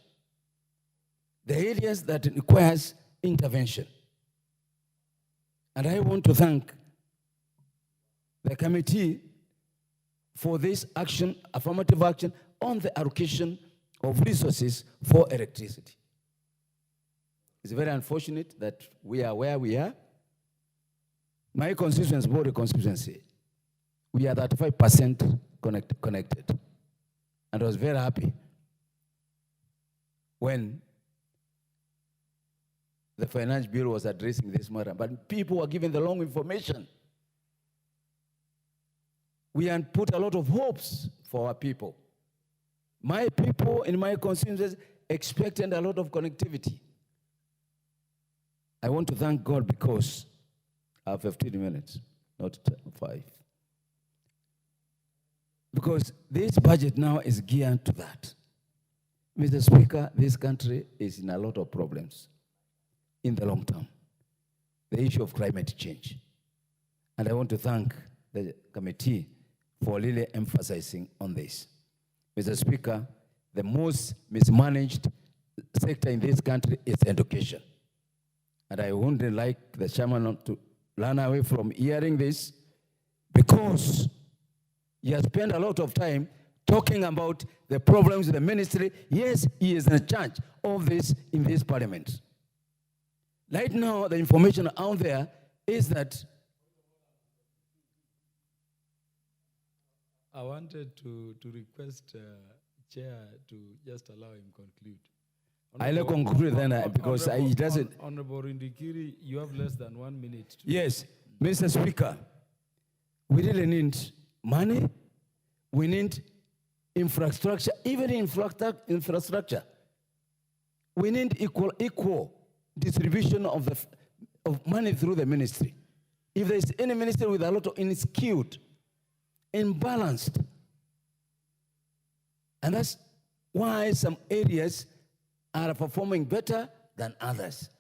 The areas that requires intervention. And I want to thank the committee for this action, affirmative action, on the allocation of resources for electricity. It's very unfortunate that we are where we are. My constituency, Bori constituency, we are 35% connected. And I was very happy when the finance bill was addressing this matter, but people were given the wrong information. We had put a lot of hopes for our people. My people in my constituencies expected a lot of connectivity. I want to thank God because I have 15 minutes, not 5. Because this budget now is geared to that. Mr. Speaker, this country is in a lot of problems in the long term. The issue of climate change. And I want to thank the committee for really emphasizing on this. Mr. Speaker, the most mismanaged sector in this country is education. And I wouldn't like the chairman to run away from hearing this because he has spent a lot of time talking about the problems in the ministry. Yes, he is in charge of this in this parliament. Right now, the information out there is that I wanted to request Chair to just allow him conclude. I'll conclude then because he doesn't. Honorable Rindikiri, you have less than 1 minute. Yes, Mr. Speaker, we really need money. We need infrastructure, even infrastructure. We need equal distribution of money through the ministry. If there is any ministry with a lot of unskilled, imbalanced, and that's why some areas are performing better than others.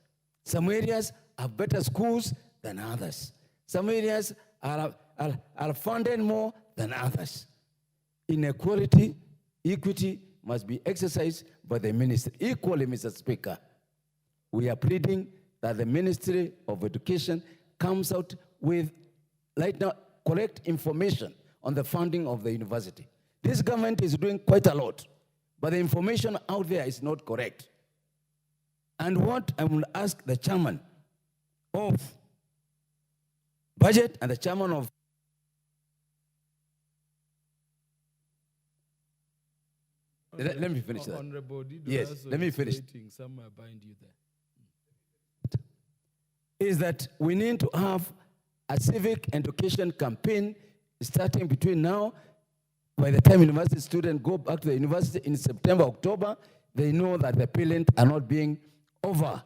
Some areas have better schools than others. Some areas are funded more than others. Inequality, equity must be exercised by the ministry. Equally, Mr. Speaker, we are pleading that the Ministry of Education comes out with, right now, correct information on the funding of the university. This government is doing quite a lot, but the information out there is not correct. And what I will ask the chairman of budget and the chairman of let me finish that. Honorable Dido yes, let me finish. Somewhere behind you there. Is that we need to have a civic education campaign starting between now. By the time university students go back to the university in September, October, they know that the parents are not being overcharged.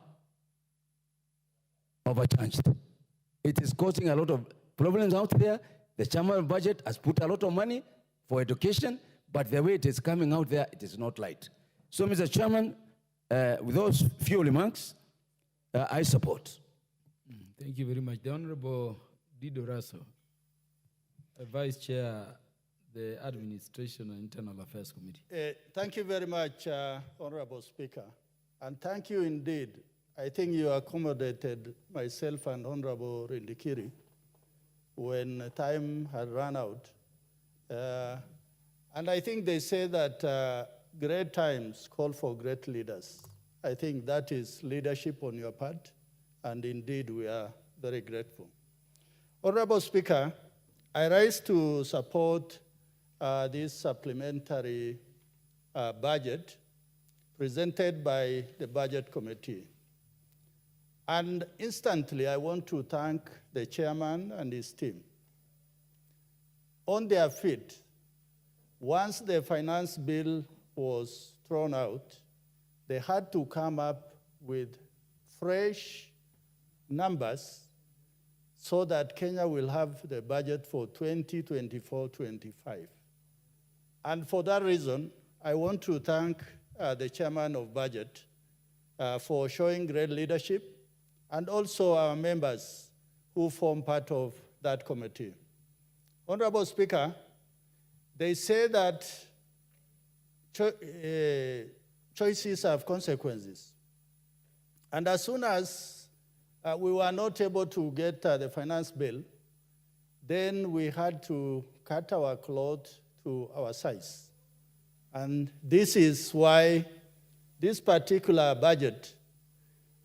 It is causing a lot of problems out there. The chairman of budget has put a lot of money for education, but the way it is coming out there, it is not light. So, Mr. Chairman, with those few remarks, I support. Thank you very much. The Honorable Dido Raso, Vice Chair, the Administration and Internal Affairs Committee. Thank you very much, Honorable Speaker. And thank you indeed. I think you accommodated myself and Honorable Rindikiri when time had run out. And I think they say that great times call for great leaders. I think that is leadership on your part, and indeed we are very grateful. Honorable Speaker, I rise to support this supplementary budget presented by the Budget Committee. And instantly, I want to thank the chairman and his team. On their feet, once the finance bill was thrown out, they had to come up with fresh numbers so that Kenya will have the budget for 2024-25. And for that reason, I want to thank the chairman of budget for showing great leadership, and also our members who form part of that committee. Honorable Speaker, they say that choices have consequences. And as soon as we were not able to get the finance bill, then we had to cut our cloth to our size. And this is why this particular budget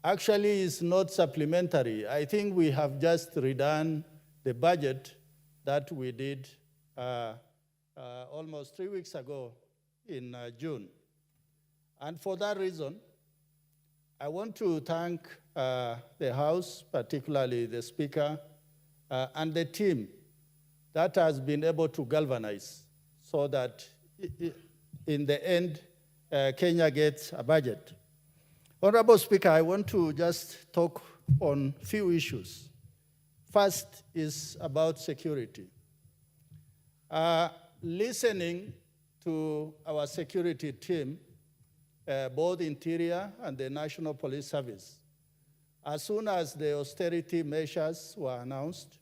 actually is not supplementary. I think we have just redone the budget that we did almost 3 weeks ago in June. And for that reason, I want to thank the House, particularly the Speaker, and the team that has been able to galvanize so that in the end, Kenya gets a budget. Honorable Speaker, I want to just talk on a few issues. First is about security. Listening to our security team, both Interior and the National Police Service, as soon as the austerity measures were announced,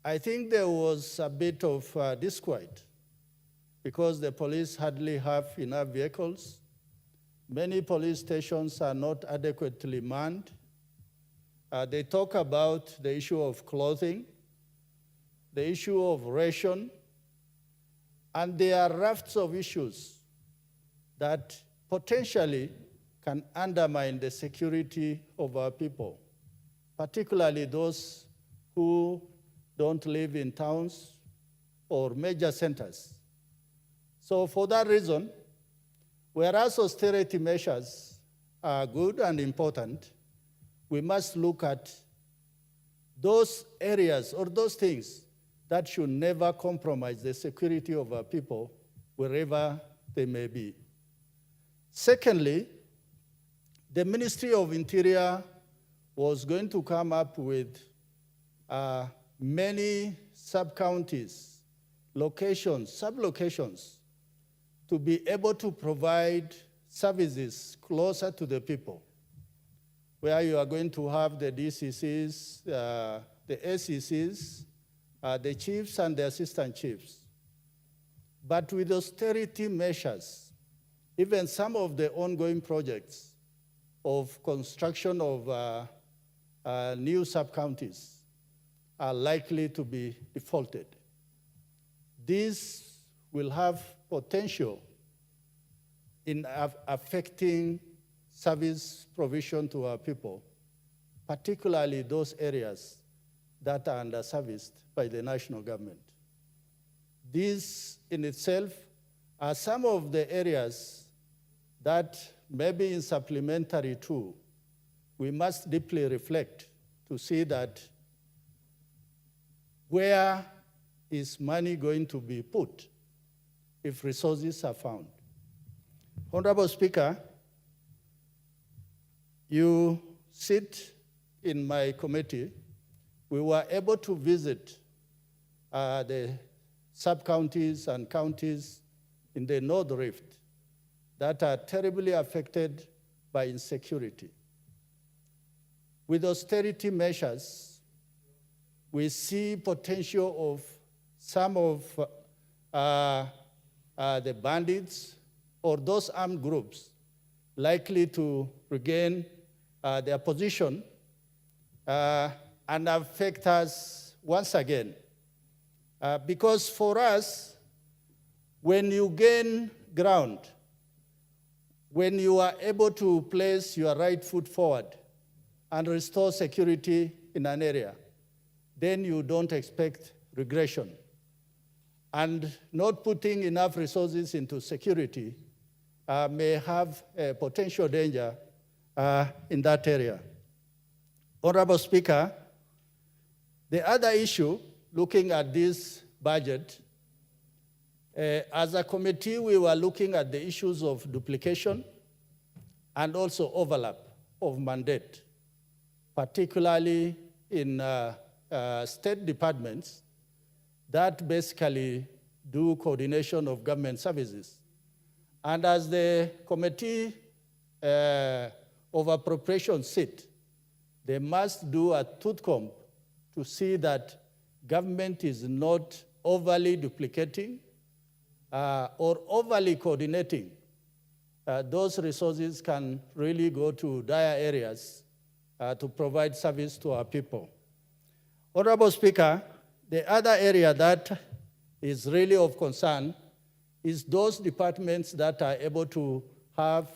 I think there was a bit of disquiet because the police hardly have enough vehicles. Many police stations are not adequately manned. They talk about the issue of clothing, the issue of ration, and there are rafts of issues that potentially can undermine the security of our people, particularly those who don't live in towns or major centers. So for that reason, whereas austerity measures are good and important, we must look at those areas or those things that should never compromise the security of our people wherever they may be. Secondly, the Ministry of Interior was going to come up with many sub-counties, locations, sub-locations, to be able to provide services closer to the people, where you are going to have the DCCs, the SCCs, the chiefs and the assistant chiefs. But with austerity measures, even some of the ongoing projects of construction of new sub-counties are likely to be defaulted. This will have potential in affecting service provision to our people, particularly those areas that are underserviced by the national government. These in itself are some of the areas that maybe in supplementary too, we must deeply reflect to see that where is money going to be put if resources are found. Honorable Speaker, you sit in my committee. We were able to visit the sub-counties and counties in the North Rift that are terribly affected by insecurity. With austerity measures, we see potential of some of the bandits or those armed groups likely to regain their position and affect us once again. Because for us, when you gain ground, when you are able to place your right foot forward and restore security in an area, then you don't expect regression. And not putting enough resources into security may have a potential danger in that area. Honorable Speaker, the other issue, looking at this budget, as a committee, we were looking at the issues of duplication and also overlap of mandate, particularly in state departments that basically do coordination of government services. And as the committee of appropriations sit, they must do a tooth comb to see that government is not overly duplicating or overly coordinating. Those resources can really go to dire areas to provide service to our people. Honorable Speaker, the other area that is really of concern is those departments that are able to have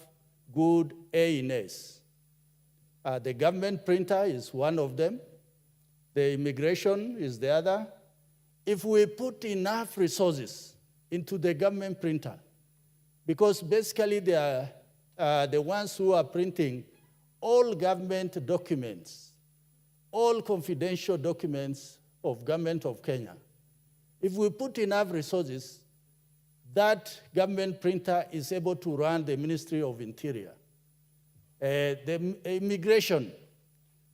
good A&S. The government printer is one of them. The immigration is the other. If we put enough resources into the government printer, because basically they are the ones who are printing all government documents, all confidential documents of government of Kenya. If we put enough resources, that government printer is able to run the Ministry of Interior. The immigration,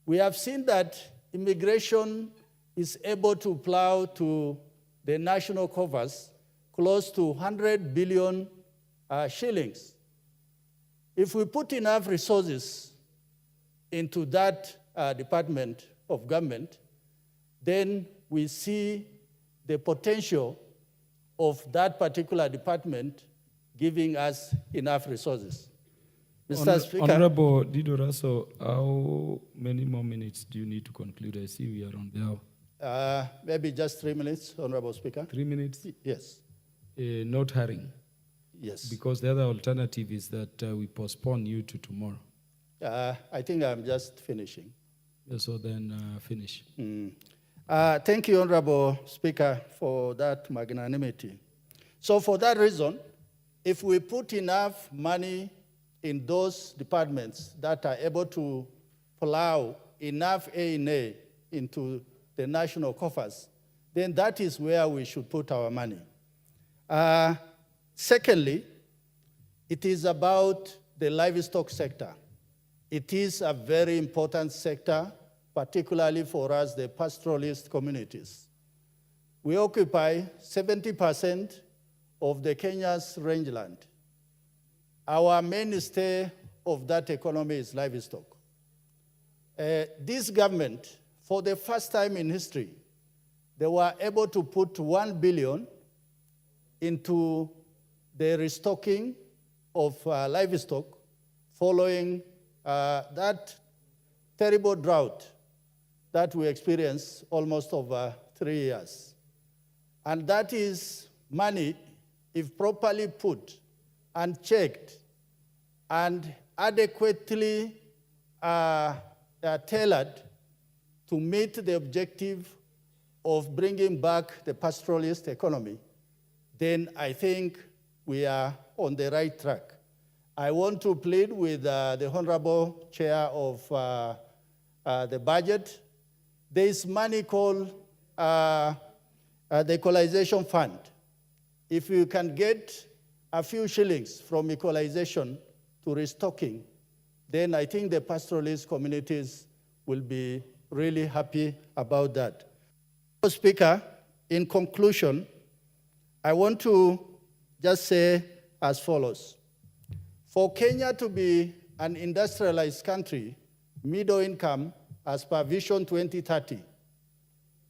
we have seen that immigration is able to plow to the national coffers close to 100 billion shillings. If we put enough resources into that department of government, then we see the potential of that particular department giving us enough resources. Mr. Speaker. Honorable Didoraso, how many more minutes do you need to conclude? I see we are on the hour. Maybe just 3 minutes, Honorable Speaker. 3 minutes? Yes. Not hurrying. Yes. Because the other alternative is that we postpone you to tomorrow. I think I'm just finishing. So then finish. Thank you, Honorable Speaker, for that magnanimity. So for that reason, if we put enough money in those departments that are able to plow enough A&A into the national coffers, then that is where we should put our money. Secondly, it is about the livestock sector. It is a very important sector, particularly for us, the pastoralist communities. We occupy 70% of the Kenya's rangeland. Our mainstay of that economy is livestock. This government, for the first time in history, they were able to put 1 billion into the restocking of livestock following that terrible drought that we experienced almost over 3 years. And that is money, if properly put and checked and adequately tailored to meet the objective of bringing back the pastoralist economy, then I think we are on the right track. I want to plead with the Honorable Chair of the budget. There is money called the Equalization Fund. If you can get a few shillings from equalization to restocking, then I think the pastoralist communities will be really happy about that. Mr. Speaker, in conclusion, I want to just say as follows. For Kenya to be an industrialized country, middle income, as per Vision 2030,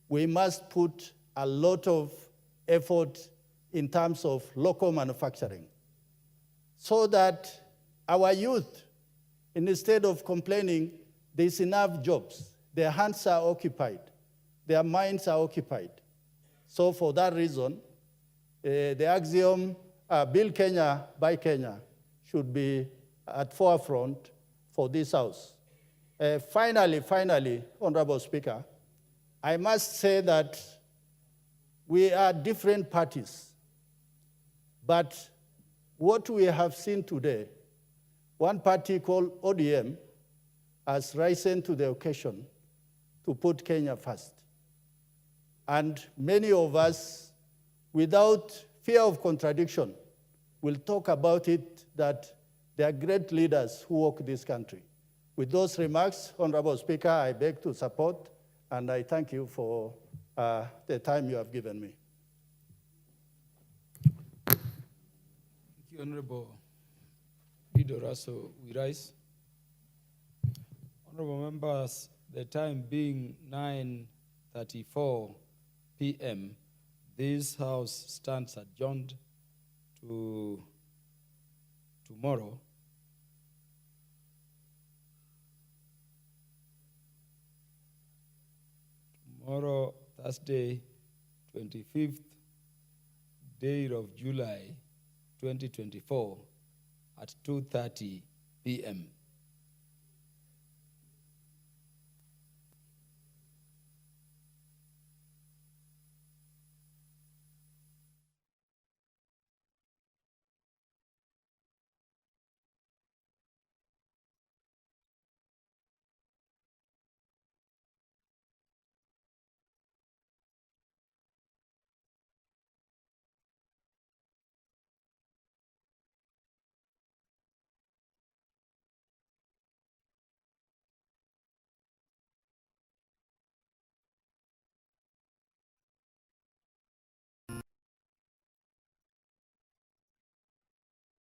we must put a lot of effort in terms of local manufacturing so that our youth, instead of complaining, there's enough jobs, their hands are occupied, their minds are occupied. So for that reason, the axiom, build Kenya, buy Kenya, should be at forefront for this House. Finally, Honorable Speaker, I must say that we are different parties, but what we have seen today, one party called ODM has risen to the occasion to put Kenya first. And many of us, without fear of contradiction, will talk about it that they are great leaders who walk this country. With those remarks, Honorable Speaker, I beg to support, and I thank you for the time you have given me. Thank you, Honorable Idoraso. We rise. Honorable members, the time being 9:34 p.m., this House stands adjourned to tomorrow. Tomorrow, Thursday, 25th day of July 2024 at 2:30 p.m.